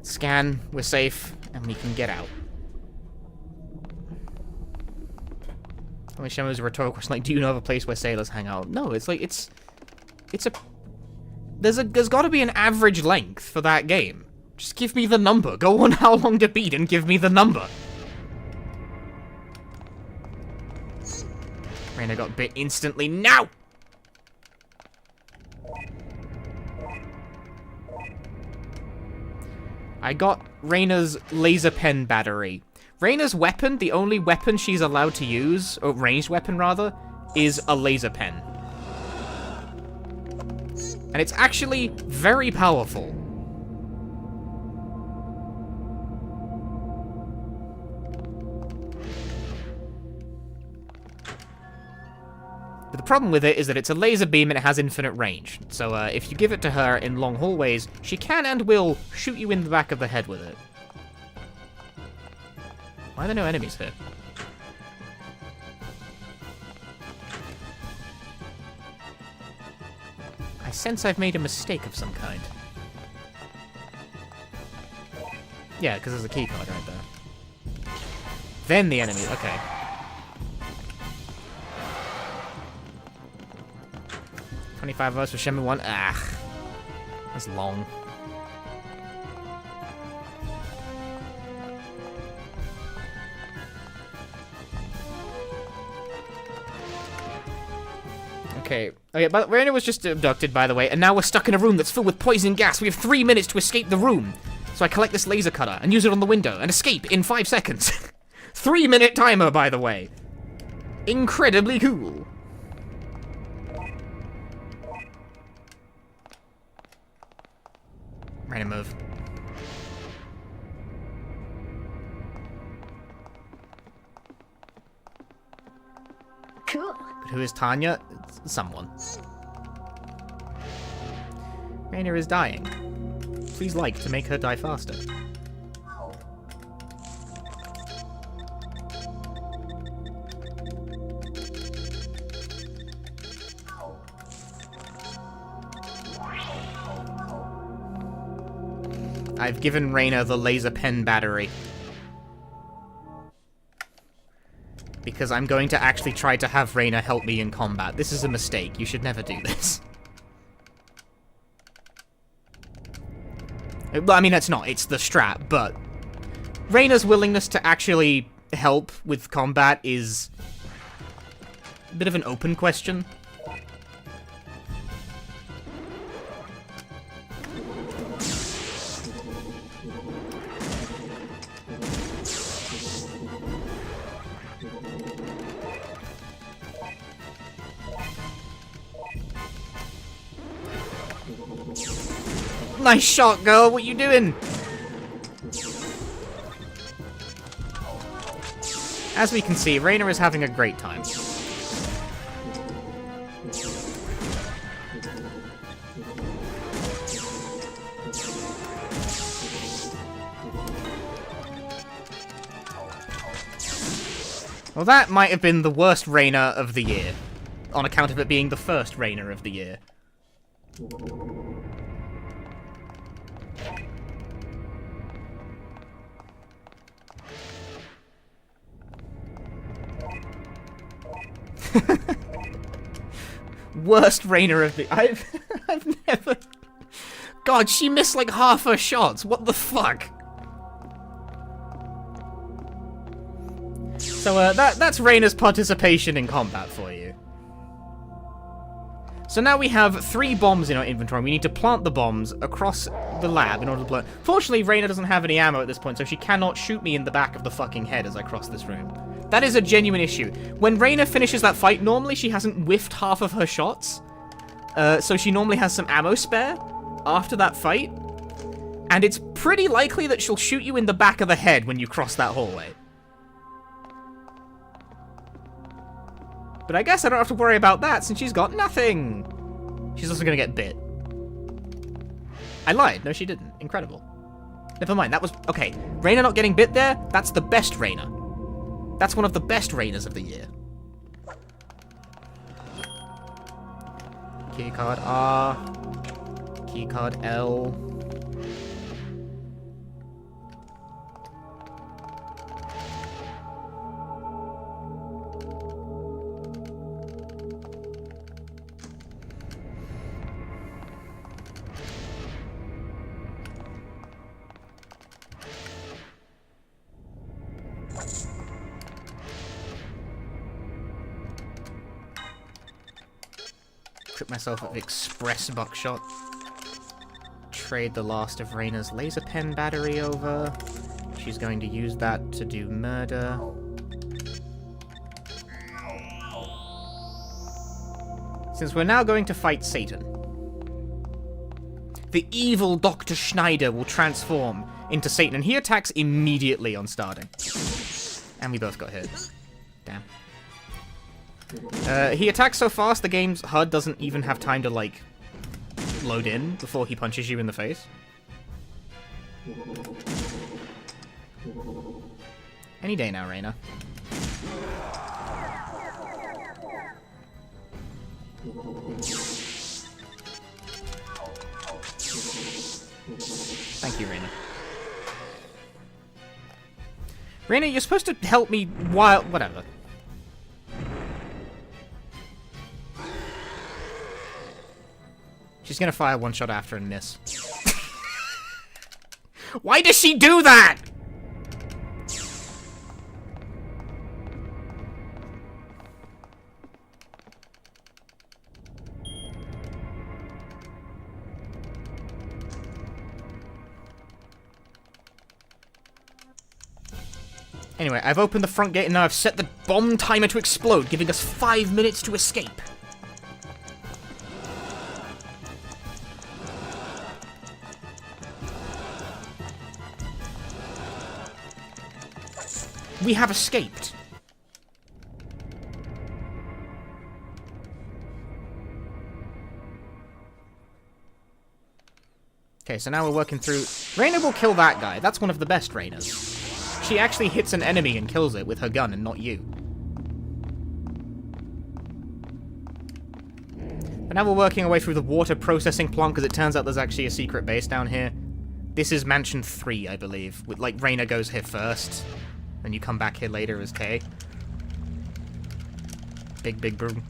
[SPEAKER 2] Scan, we're safe, and we can get out. Only Shenmue's a rhetorical question, like, do you know of a place where sailors hang out? No, it's like, it's a... There's got to be an average length for that game. Just give me the number. Go on How Long to Beat and give me the number. Reina got bit instantly. Now! I got Reina's laser pen battery. Reina's weapon, the only weapon she's allowed to use, or ranged weapon rather, is a laser pen. And it's actually very powerful. But the problem with it is that it's a laser beam and it has infinite range. So if you give it to her in long hallways, she can and will shoot you in the back of the head with it. Why are there no enemies here? I sense I've made a mistake of some kind. Yeah, because there's a key card right there. Then the enemy, okay. $25 for Shenmue 1. Ah, that's long. Okay, but Reina was just abducted, by the way, and now we're stuck in a room that's filled with poison gas. We have 3 minutes to escape the room. So I collect this laser cutter and use it on the window and escape in 5 seconds. 3-minute timer, by the way. Incredibly cool. Reina, move.
[SPEAKER 13] Cool.
[SPEAKER 2] But who is Tanya? It's someone. Reina is dying. Please like to make her die faster. I've given Reina the laser pen battery. Because I'm going to actually try to have Reina help me in combat. This is a mistake. You should never do this. I mean, it's not. It's the strat, but... Reina's willingness to actually help with combat is... a bit of an open question. Nice shot, girl. What you doing? As we can see, Reina is having a great time. Well, that might have been the worst Reina of the year, on account of it being the first Reina of the year. Worst Reina of the... I've never... God, she missed like half her shots. What the fuck? So, that's Reina's participation in combat for you. So now we have 3 bombs in our inventory. We need to plant the bombs across the lab in order to blow... Fortunately, Reina doesn't have any ammo at this point, so she cannot shoot me in the back of the fucking head as I cross this room. That is a genuine issue. When Reina finishes that fight, normally she hasn't whiffed half of her shots. so she normally has some ammo spare after that fight. And it's pretty likely that she'll shoot you in the back of the head when you cross that hallway. But I guess I don't have to worry about that since she's got nothing. She's also gonna get bit. I lied. No, she didn't. Incredible. Never mind. That was... Okay. Reina not getting bit there? That's the best Reina. That's one of the best Reinas of the year. Keycard R. Keycard L. Trip myself at the express buckshot. Trade the last of Reina's laser pen battery over. She's going to use that to do murder. Since we're now going to fight Satan, the evil Dr. Schneider will transform into Satan, and he attacks immediately on starting. And we both got hit. Damn. He attacks so fast the game's HUD doesn't even have time to, like, load in before he punches you in the face. Any day now, Reina. Thank you, Reina. Reina, you're supposed to help me while... whatever. She's gonna fire one shot after and miss. Why does she do that? Anyway, I've opened the front gate and now I've set the bomb timer to explode, giving us 5 minutes to escape. We have escaped. Okay, so now we're working through... Reina will kill that guy. That's one of the best Reinas. She actually hits an enemy and kills it with her gun and not you. But now we're working our way through the water processing plant because it turns out there's actually a secret base down here. This is Mansion 3, I believe. With, like, Reina goes here first. Then you come back here later as Kay. Big broom.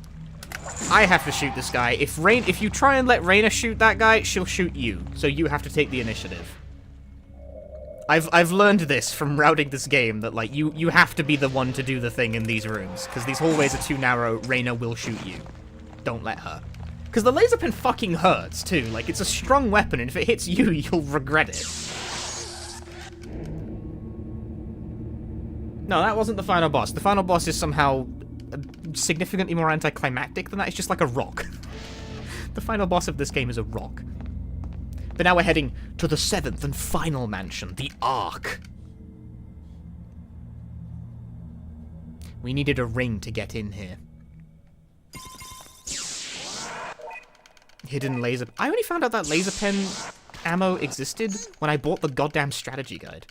[SPEAKER 2] I have to shoot this guy. If you try and let Reina shoot that guy, she'll shoot you. So you have to take the initiative. I've learned this from routing this game, that like you have to be the one to do the thing in these rooms. Because these hallways are too narrow, Reina will shoot you. Don't let her. Because the laser pen fucking hurts too. Like, it's a strong weapon, and if it hits you, you'll regret it. No, that wasn't the final boss. The final boss is somehow significantly more anticlimactic than that. It's just like a rock. The final boss of this game is a rock. But now we're heading to the 7th and final mansion, the Ark. We needed a ring to get in here. Hidden laser... I only found out that laser pen ammo existed when I bought the goddamn strategy guide.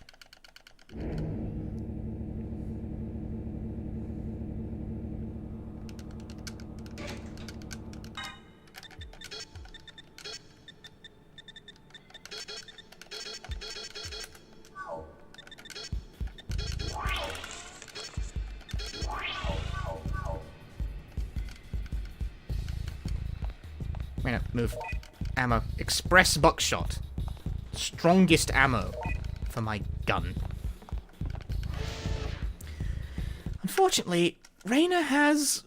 [SPEAKER 2] Move. Ammo. Express buckshot. Strongest ammo for my gun. Unfortunately, Reina has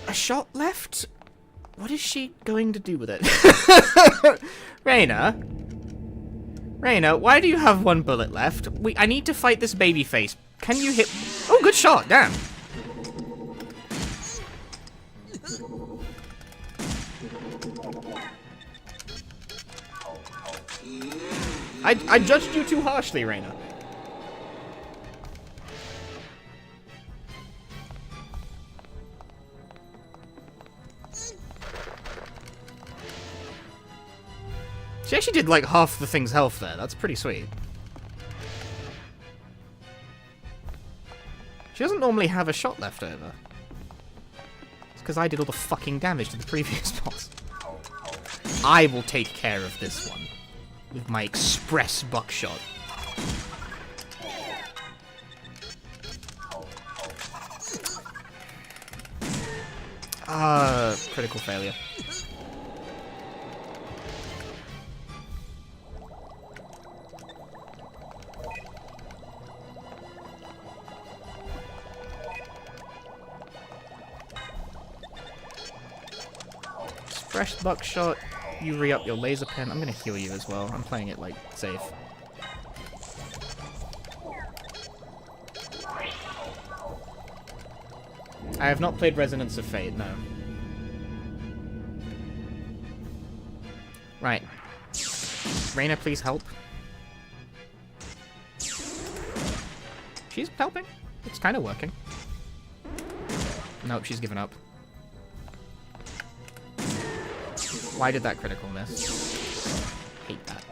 [SPEAKER 2] a shot left. What is she going to do with it? Reina? Reina, why do you have one bullet left? I need to fight this baby face. Can you hit... Oh, good shot. Damn. I judged you too harshly, Raina. She actually did like half the thing's health there. That's pretty sweet. She doesn't normally have a shot left over. It's because I did all the fucking damage to the previous boss. I will take care of this one with my express buckshot. Critical failure. Fresh buckshot, you re-up your laser pen. I'm gonna heal you as well. I'm playing it, like, safe. I have not played Resonance of Fate, no. Right. Raina, please help. She's helping. It's kind of working. Nope, she's given up. Why did that critical miss? Hate that.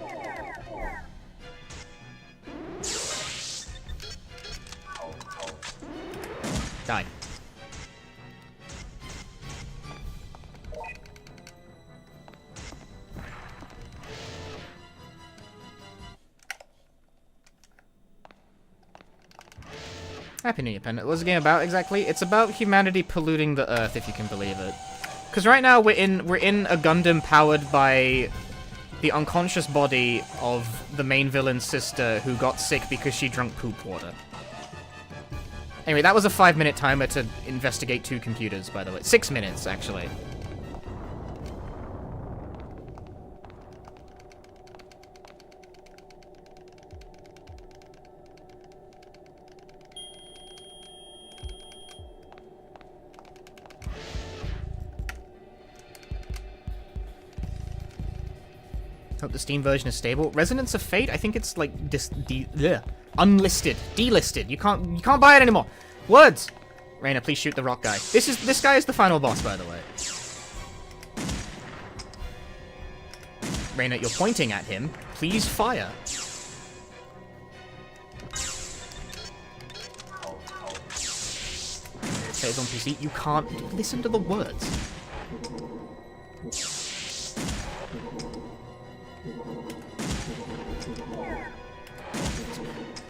[SPEAKER 2] Die. Happy New Year, Pen. What's the game about exactly? It's about humanity polluting the Earth, if you can believe it. Because right now we're in a Gundam powered by the unconscious body of the main villain's sister who got sick because she drank poop water. Anyway, that was a 5-minute timer to investigate 2 computers, by the way. 6 minutes, actually. Hope the Steam version is stable. Resonance of Fate, I think it's like unlisted, delisted. You can't buy it anymore. Words. Raina, please shoot the rock guy. This guy is the final boss, by the way. Raina, you're pointing at him. Please fire. Okay, it's on PC. You can't listen to the words.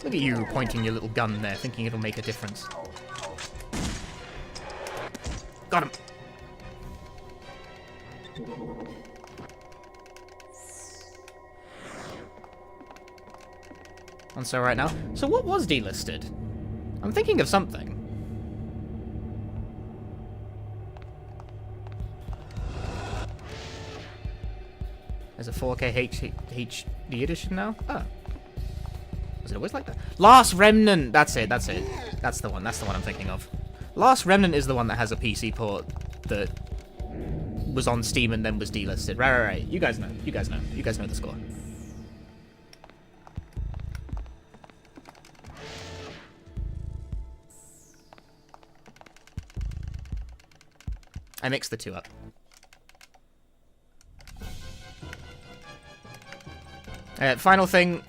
[SPEAKER 2] Look at you pointing your little gun there, thinking it'll make a difference. Got him! And so right now... So what was delisted? I'm thinking of something. There's a 4K HD edition now? Oh. Was it always like that? Last Remnant! That's it, that's it. That's the one I'm thinking of. Last Remnant is the one that has a PC port that was on Steam and then was delisted. Right. You guys know. You guys know the score. I mixed the 2 up. Final thing.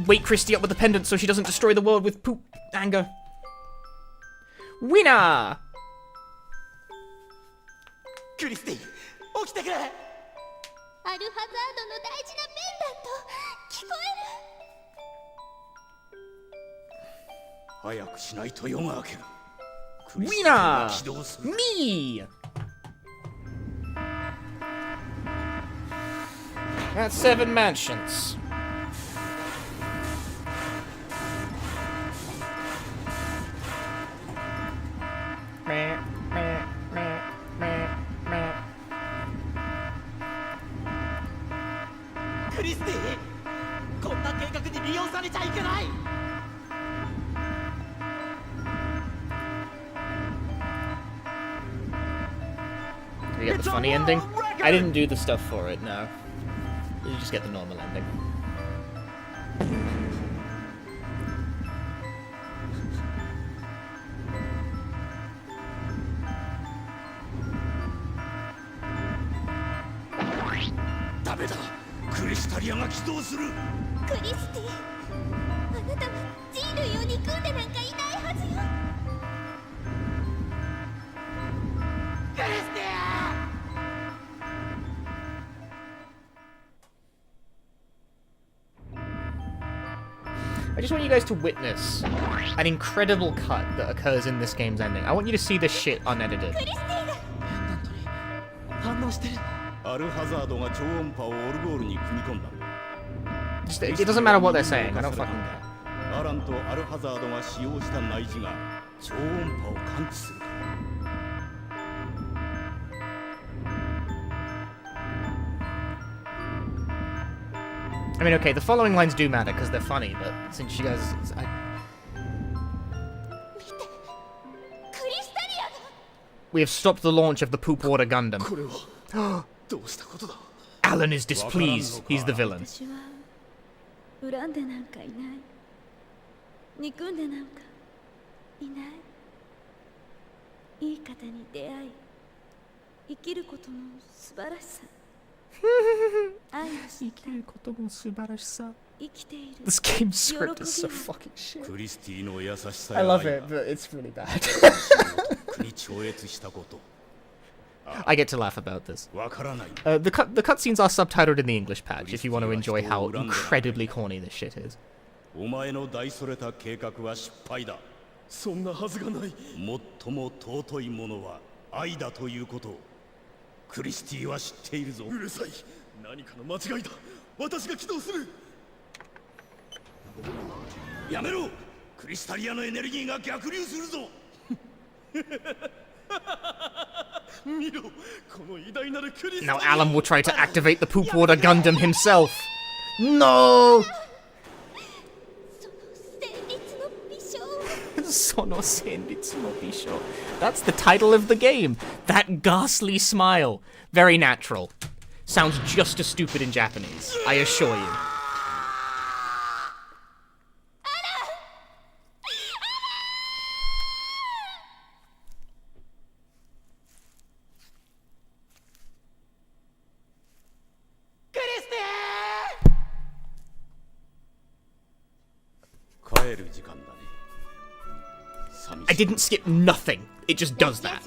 [SPEAKER 2] Wake Christy up with the pendant so she doesn't destroy the world with poop anger. Winner!
[SPEAKER 9] Christy, 起きてくれ!
[SPEAKER 13] アルファザードの大事なペンダント聞こえる
[SPEAKER 9] 早くしないと夜が明ける。
[SPEAKER 2] Winner! Me! That's 7 mansions.
[SPEAKER 9] Christy, こんな計画に利用されちゃいけない!
[SPEAKER 2] Did you get the funny ending? I didn't do the stuff for it, no. You just get the normal ending.
[SPEAKER 13] クリスティ、あなたは人類を憎んでなんかいないはずよ。クリスティ
[SPEAKER 2] I just want you guys to witness an incredible cut that occurs in this game's ending. I want you to see this shit unedited.
[SPEAKER 15] 反応してる。
[SPEAKER 10] アルハザードが超音波をオルゴールに組み込んだ。
[SPEAKER 2] It doesn't matter what they're saying. I don't fucking care.
[SPEAKER 10] アランとアルハザードが使用した内耳が超音波を感知するから。
[SPEAKER 2] I mean, okay, the following lines do matter because they're funny, but since you guys... We have stopped the launch of the Poop Water Gundam. Alan is displeased. He's the villain.
[SPEAKER 18] 恨んでなんかいない。憎んでなんかいない。いい方に出会い、生きることの素晴らしさ。
[SPEAKER 2] This game's script is so fucking shit.
[SPEAKER 10] クリスティの優しさ
[SPEAKER 2] I
[SPEAKER 10] や
[SPEAKER 2] love
[SPEAKER 10] 愛
[SPEAKER 2] it, but it's really bad.
[SPEAKER 10] に超越したこと。
[SPEAKER 2] I get to laugh about this.
[SPEAKER 10] わからない。
[SPEAKER 2] The cutscenes are subtitled in the English patch if you want to enjoy how incredibly corny this shit is.
[SPEAKER 10] お前の大それた計画は失敗だ。
[SPEAKER 15] そんなはずがない。
[SPEAKER 10] 最も尊いものは愛だということをクリスティは知っているぞ。
[SPEAKER 15] うるさい。何かの間違いだ。私が起動する。
[SPEAKER 10] やめろ。クリスタリアのエネルギーが逆流するぞ。
[SPEAKER 15] 見ろ。この偉大なるクリスタリア。
[SPEAKER 2] Now Alan will try to activate the Poop Water Gundam himself. No! その旋律の美少. That's the title of the game. That ghastly smile. Very natural. Sounds just as stupid in Japanese, I assure you. I didn't skip nothing. It just does that.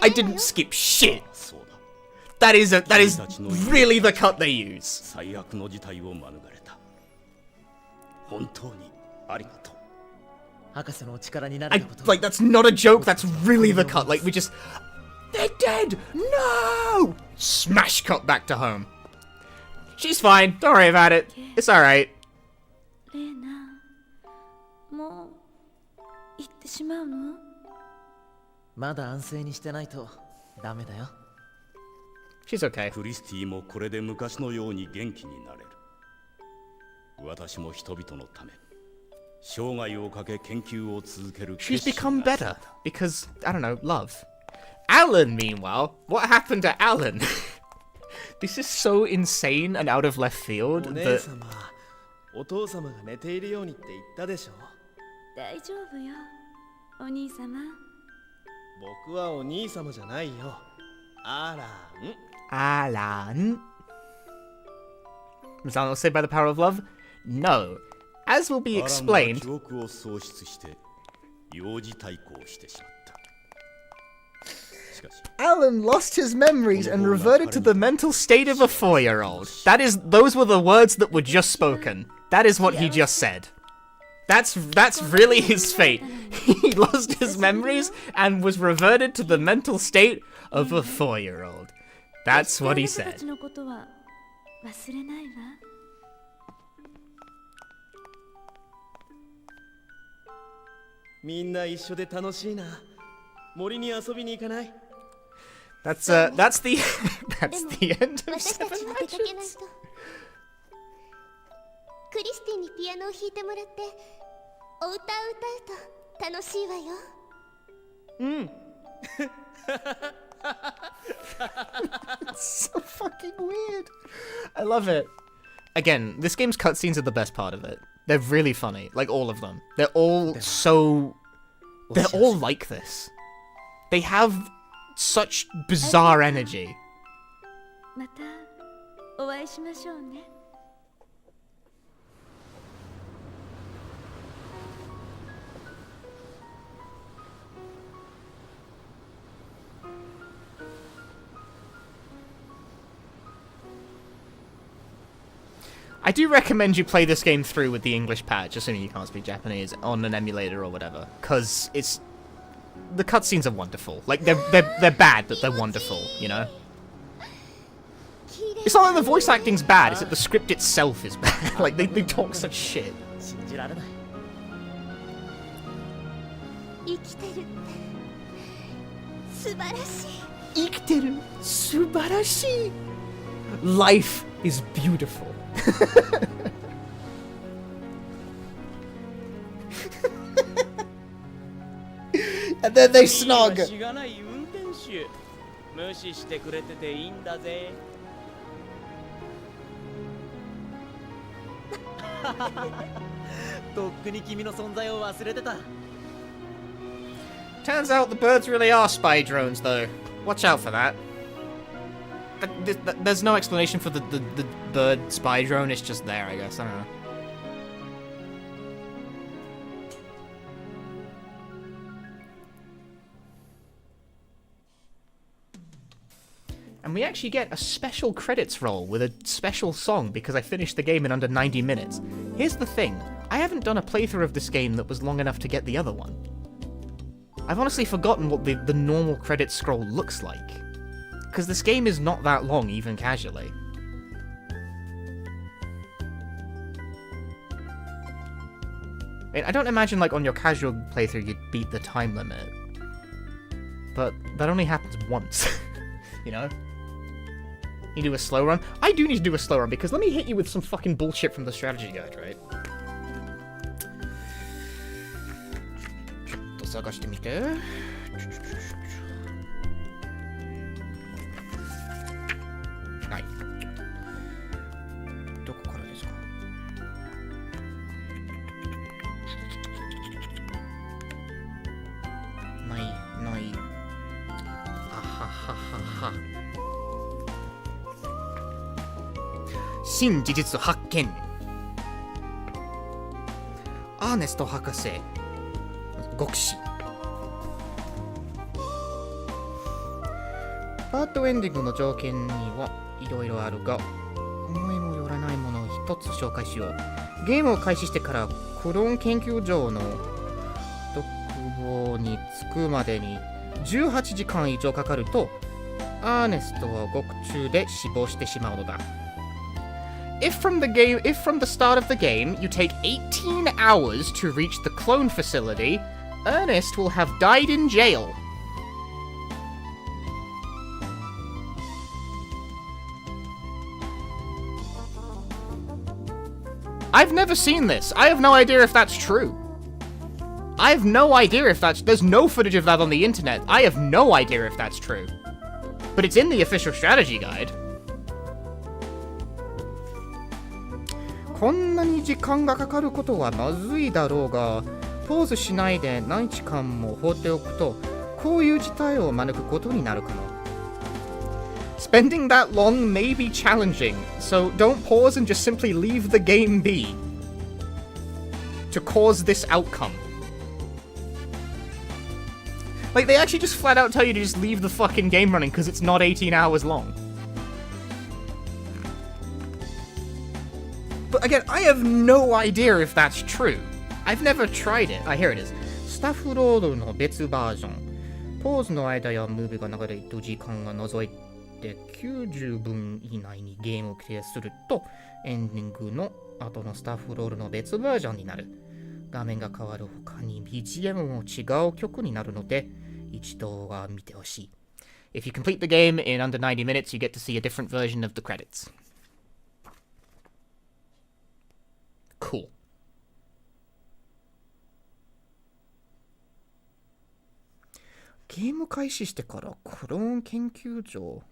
[SPEAKER 2] I didn't skip shit. That is really the cut they use. Like, that's not a joke, that's really the cut. Like, we just... They're dead! No! Smash cut back to home. She's fine, don't worry about it. It's alright.
[SPEAKER 18] もう行ってしまうの？
[SPEAKER 9] まだ安静にしてないとダメだよ。
[SPEAKER 2] She's okay.
[SPEAKER 10] クリスティもこれで昔のように元気になれる。私も人々のため、生涯をかけ研究を続ける。
[SPEAKER 2] She's become better because, I don't know, love. Alan, meanwhile, what happened to Alan? This is so insane and out of left field that...
[SPEAKER 15] お父様が寝ているようにって言ったでしょ。
[SPEAKER 18] 大丈夫よ、お兄様。
[SPEAKER 15] 僕はお兄様じゃないよ。アラン。
[SPEAKER 2] アラン。Was Alan saved by the power of love? No. As will be explained.
[SPEAKER 10] 記憶を喪失して幼児対抗してしまった。
[SPEAKER 2] Alan lost his memories and reverted to the mental state of a 4-year-old. Those were the words that were just spoken. That is what he just said. That's really his fate. He lost his memories and was reverted to the mental state of a 4-year-old. That's what he said.
[SPEAKER 15] みんな一緒で楽しいな。森に遊びに行かない？
[SPEAKER 2] That's the end of 7 matches.
[SPEAKER 13] クリスティにピアノを弾いてもらってお歌を歌うと楽しいわよ。
[SPEAKER 2] It's so fucking weird. I love it. Again, this game's cutscenes are the best part of it. They're really funny, like all of them. They're all like this. They have such bizarre energy.
[SPEAKER 18] お会いしましょうね。
[SPEAKER 2] I do recommend you play this game through with the English patch, assuming you can't speak Japanese, on an emulator or whatever, because it's... the cutscenes are wonderful. Like, they're bad, but they're wonderful, you know? It's not like the voice acting's bad, it's that the script itself is bad. Like, they talk such shit.
[SPEAKER 20] 生きてる素晴らしい生きてる素晴らしい
[SPEAKER 2] Life is beautiful.
[SPEAKER 20] And then they snog.
[SPEAKER 16] しがない運転手無視してくれてていいんだぜとっくに君の存在を忘れてた
[SPEAKER 2] Turns out the birds really are spy drones, though. Watch out for that. There's no explanation for the bird spy drone, it's just there, I guess. I don't know. And we actually get a special credits roll with a special song because I finished the game in under 90 minutes. Here's the thing, I haven't done a playthrough of this game that was long enough to get the other one. I've honestly forgotten what the normal credits scroll looks like. Because this game is not that long, even casually. I don't imagine, like, on your casual playthrough you'd beat the time limit. But that only happens once, you know? You do a slow run? I do need to do a slow run, because let me hit you with some fucking bullshit from the strategy guide, right? ちょっと探してみて。ない。どこからですか？ない。あはははは。新事実発見。アーネスト博士。極死。パートエンディングの条件にはいろいろあるが、思いもよらないものを一つ紹介しよう。ゲームを開始してからクローン研究所の独房に着くまでに18時間以上かかると、アーネストは獄中で死亡してしまうのだ。If from the start of the game you take 18 hours to reach the clone facility, Ernest will have died in jail. I've never seen this. I have no idea if that's true. I have no idea if that's... There's no footage of that on the internet. I have no idea if that's true. But it's in the official strategy guide. こんなに時間がかかることはまずいだろうが、ポーズしないで何日間も放っておくと、こういう事態を招くことになるかも。Spending that long may be challenging, so don't pause and just simply leave the game be to cause this outcome. Like, they actually just flat out tell you to just leave the fucking game running because it's not 18 hours long. But again, I have no idea if that's true. I've never tried it. Ah, here it is. スタッフロードの別バージョン。ポーズの間やムービーが流れる時間が除いて90分以内にゲームをクリアすると、エンディングの後のスタッフロールの別バージョンになる。画面が変わる他に BGM も違う曲になるので、一度は見てほしい。If you complete the game in under 90 minutes, you get to see a different version of the credits. Cool. Game 開始してからクローン研究所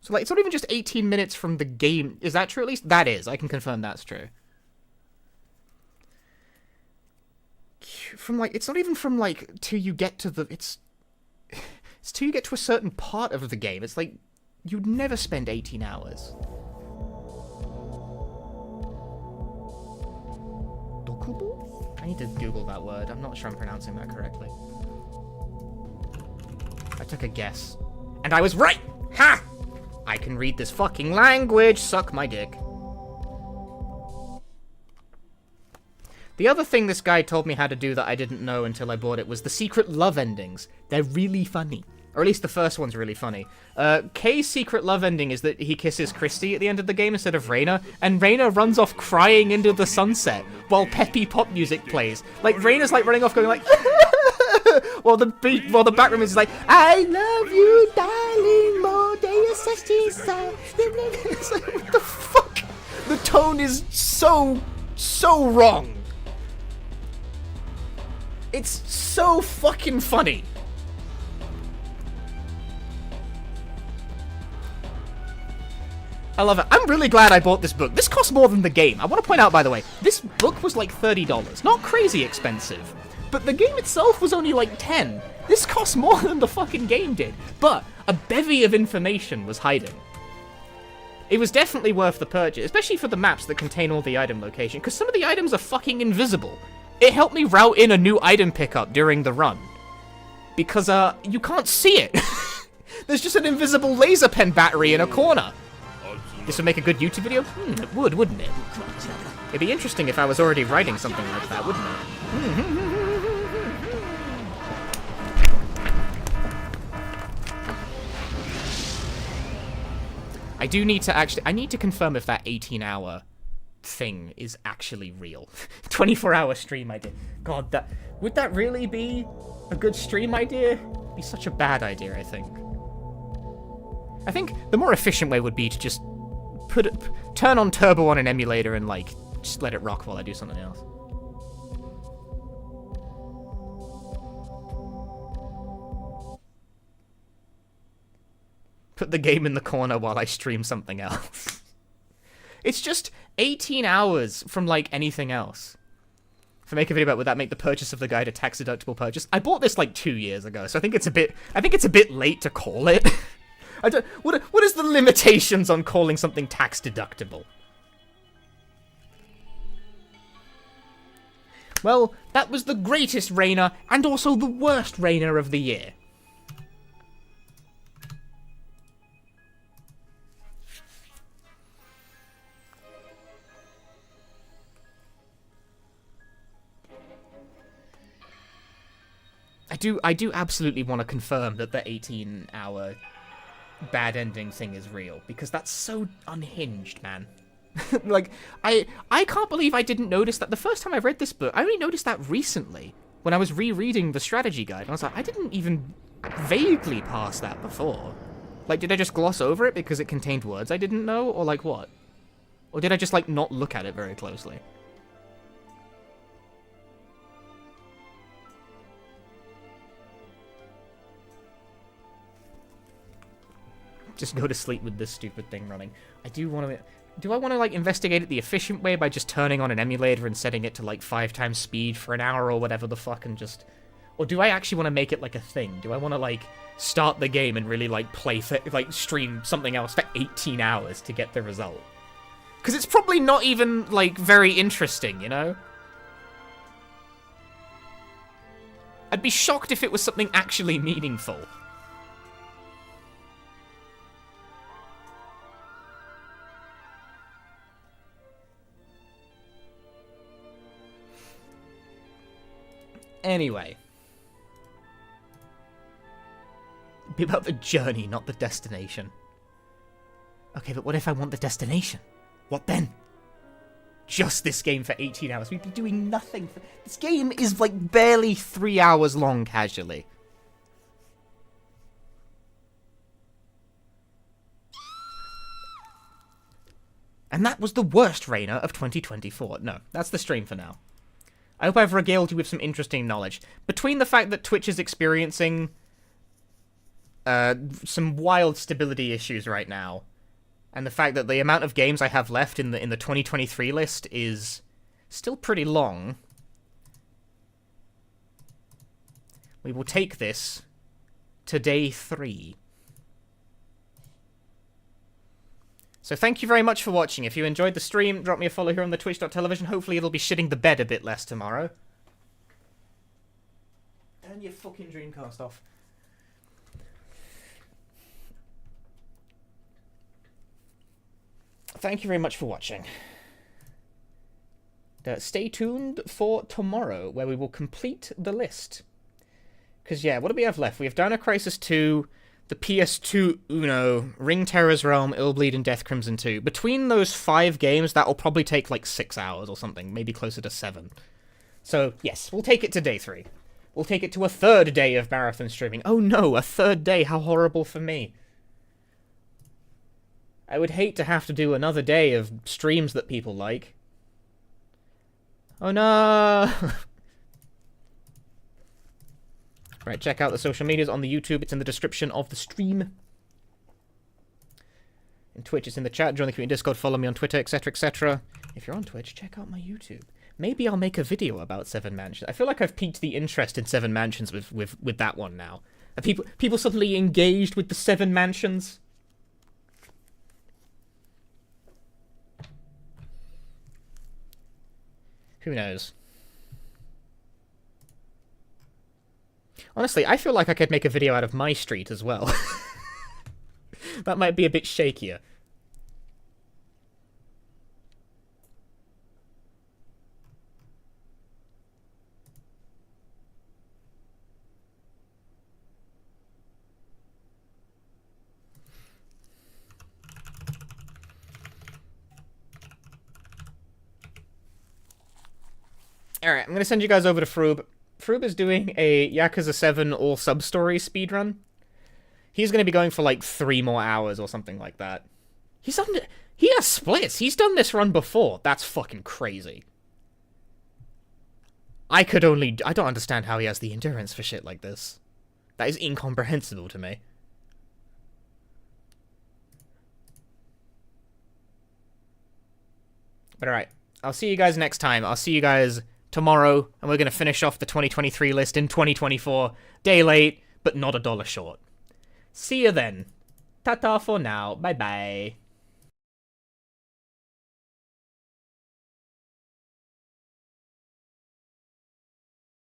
[SPEAKER 2] So like, it's not even just 18 minutes from the game. Is that true at least? That is. I can confirm that's true. From like, it's not even from like, till you get to the, it's till you get to a certain part of the game. It's like You'd never spend 18 hours. Dokubo? I need to Google that word. I'm not sure I'm pronouncing that correctly. I took a guess. And I was right! Ha! I can read this fucking language. Suck my dick. The other thing this guy told me how to do that I didn't know until I bought it was the secret love endings. They're really funny. Or at least the first one's really funny. Kay's secret love ending is that he kisses Christy at the end of the game instead of Reyna, and Reyna runs off crying into the sunset while peppy pop music plays. Like, Reyna's like running off going like while the background is like, I love you, darling, more than your sister's. It's like, what the fuck? The tone is so wrong. It's so fucking funny. I love it. I'm really glad I bought this book. This costs more than the game. I want to point out, by the way, this book was like $30. Not crazy expensive. But the game itself was only like 10. This costs more than the fucking game did. But a bevy of information was hiding. It was definitely worth the purchase, especially for the maps that contain all the item location, because some of the items are fucking invisible. It helped me route in a new item pickup during the run. Because, you can't see it. There's just an invisible laser pen battery in a corner. This would make a good YouTube video? It would, wouldn't it? It'd be interesting if I was already writing something like that, wouldn't it? I do need to I need to confirm if that 18-hour thing is actually real. 24-hour stream idea. God, would that really be a good stream idea? It'd be such a bad idea, I think. I think the more efficient way would be to just turn on Turbo on an emulator and, like, just let it rock while I do something else. Put the game in the corner while I stream something else. It's just 18 hours from, like, anything else. If I make a video about would that make the purchase of the guide a tax-deductible purchase? I bought this, like, 2 years ago, so I think it's a bit late to call it. What is the limitations on calling something tax-deductible? Well, that was the greatest Reyna, and also the worst Reyna of the year. I do absolutely want to confirm that the 18-hour bad ending thing is real, because that's so unhinged, man. Like, I can't believe I didn't notice that the first time I read this book. I only noticed that recently, when I was rereading the strategy guide. And I was like, I didn't even vaguely pass that before. Like, did I just gloss over it because it contained words I didn't know, or like what? Or did I just, like, not look at it very closely? Just go to sleep with this stupid thing running. I do want to... Do I want to, like, investigate it the efficient way by just turning on an emulator and setting it to, like, 5 times speed for an hour or whatever the fuck and just... Or do I actually want to make it, like, a thing? Do I want to, like, start the game and really, like, stream something else for 18 hours to get the result? Because it's probably not even, like, very interesting, you know? I'd be shocked if it was something actually meaningful. Anyway. Be about the journey, not the destination. Okay, but what if I want the destination? What then? Just this game for 18 hours. We'd be doing nothing. This game is, like, barely 3 hours long, casually. And that was the worst Reyna of 2024. No, that's the stream for now. I hope I've regaled you with some interesting knowledge. Between the fact that Twitch is experiencing some wild stability issues right now, and the fact that the amount of games I have left in the 2023 list is still pretty long, we will take this to day 3. So thank you very much for watching. If you enjoyed the stream, drop me a follow here on the twitch.tv. Hopefully it'll be shitting the bed a bit less tomorrow. Turn your fucking Dreamcast off. Thank you very much for watching. Stay tuned for tomorrow, where we will complete the list. Because, yeah, what do we have left? We have Dino Crisis 2, the PS2 Uno, Ring Terror's Realm, Illbleed, and Death Crimson 2. Between those 5 games, that will probably take like 6 hours or something, maybe closer to 7. So, yes, we'll take it to day 3. We'll take it to a 3rd day of marathon streaming. Oh no, a 3rd day, how horrible for me. I would hate to have to do another day of streams that people like. Oh no! Right, check out the social medias on the YouTube. It's in the description of the stream. In Twitch, it's in the chat. Join the community Discord, follow me on Twitter, etc., etc. If you're on Twitch, check out my YouTube. Maybe I'll make a video about Seven Mansions. I feel like I've piqued the interest in Seven Mansions with that one now. Are people suddenly engaged with the Seven Mansions? Who knows? Honestly, I feel like I could make a video out of my street as well. That might be a bit shakier. Alright, I'm going to send you guys over to Froob. Froob is doing a Yakuza 7 all sub-story speedrun. He's going to be going for like 3 more hours or something like that. He has splits. He's done this run before. That's fucking crazy. I don't understand how he has the endurance for shit like this. That is incomprehensible to me. But alright, I'll see you guys next time. I'll see you guys tomorrow, and we're going to finish off the 2023 list in 2024. Day late, but not $1 short. See you then. Ta-ta for now. Bye-bye.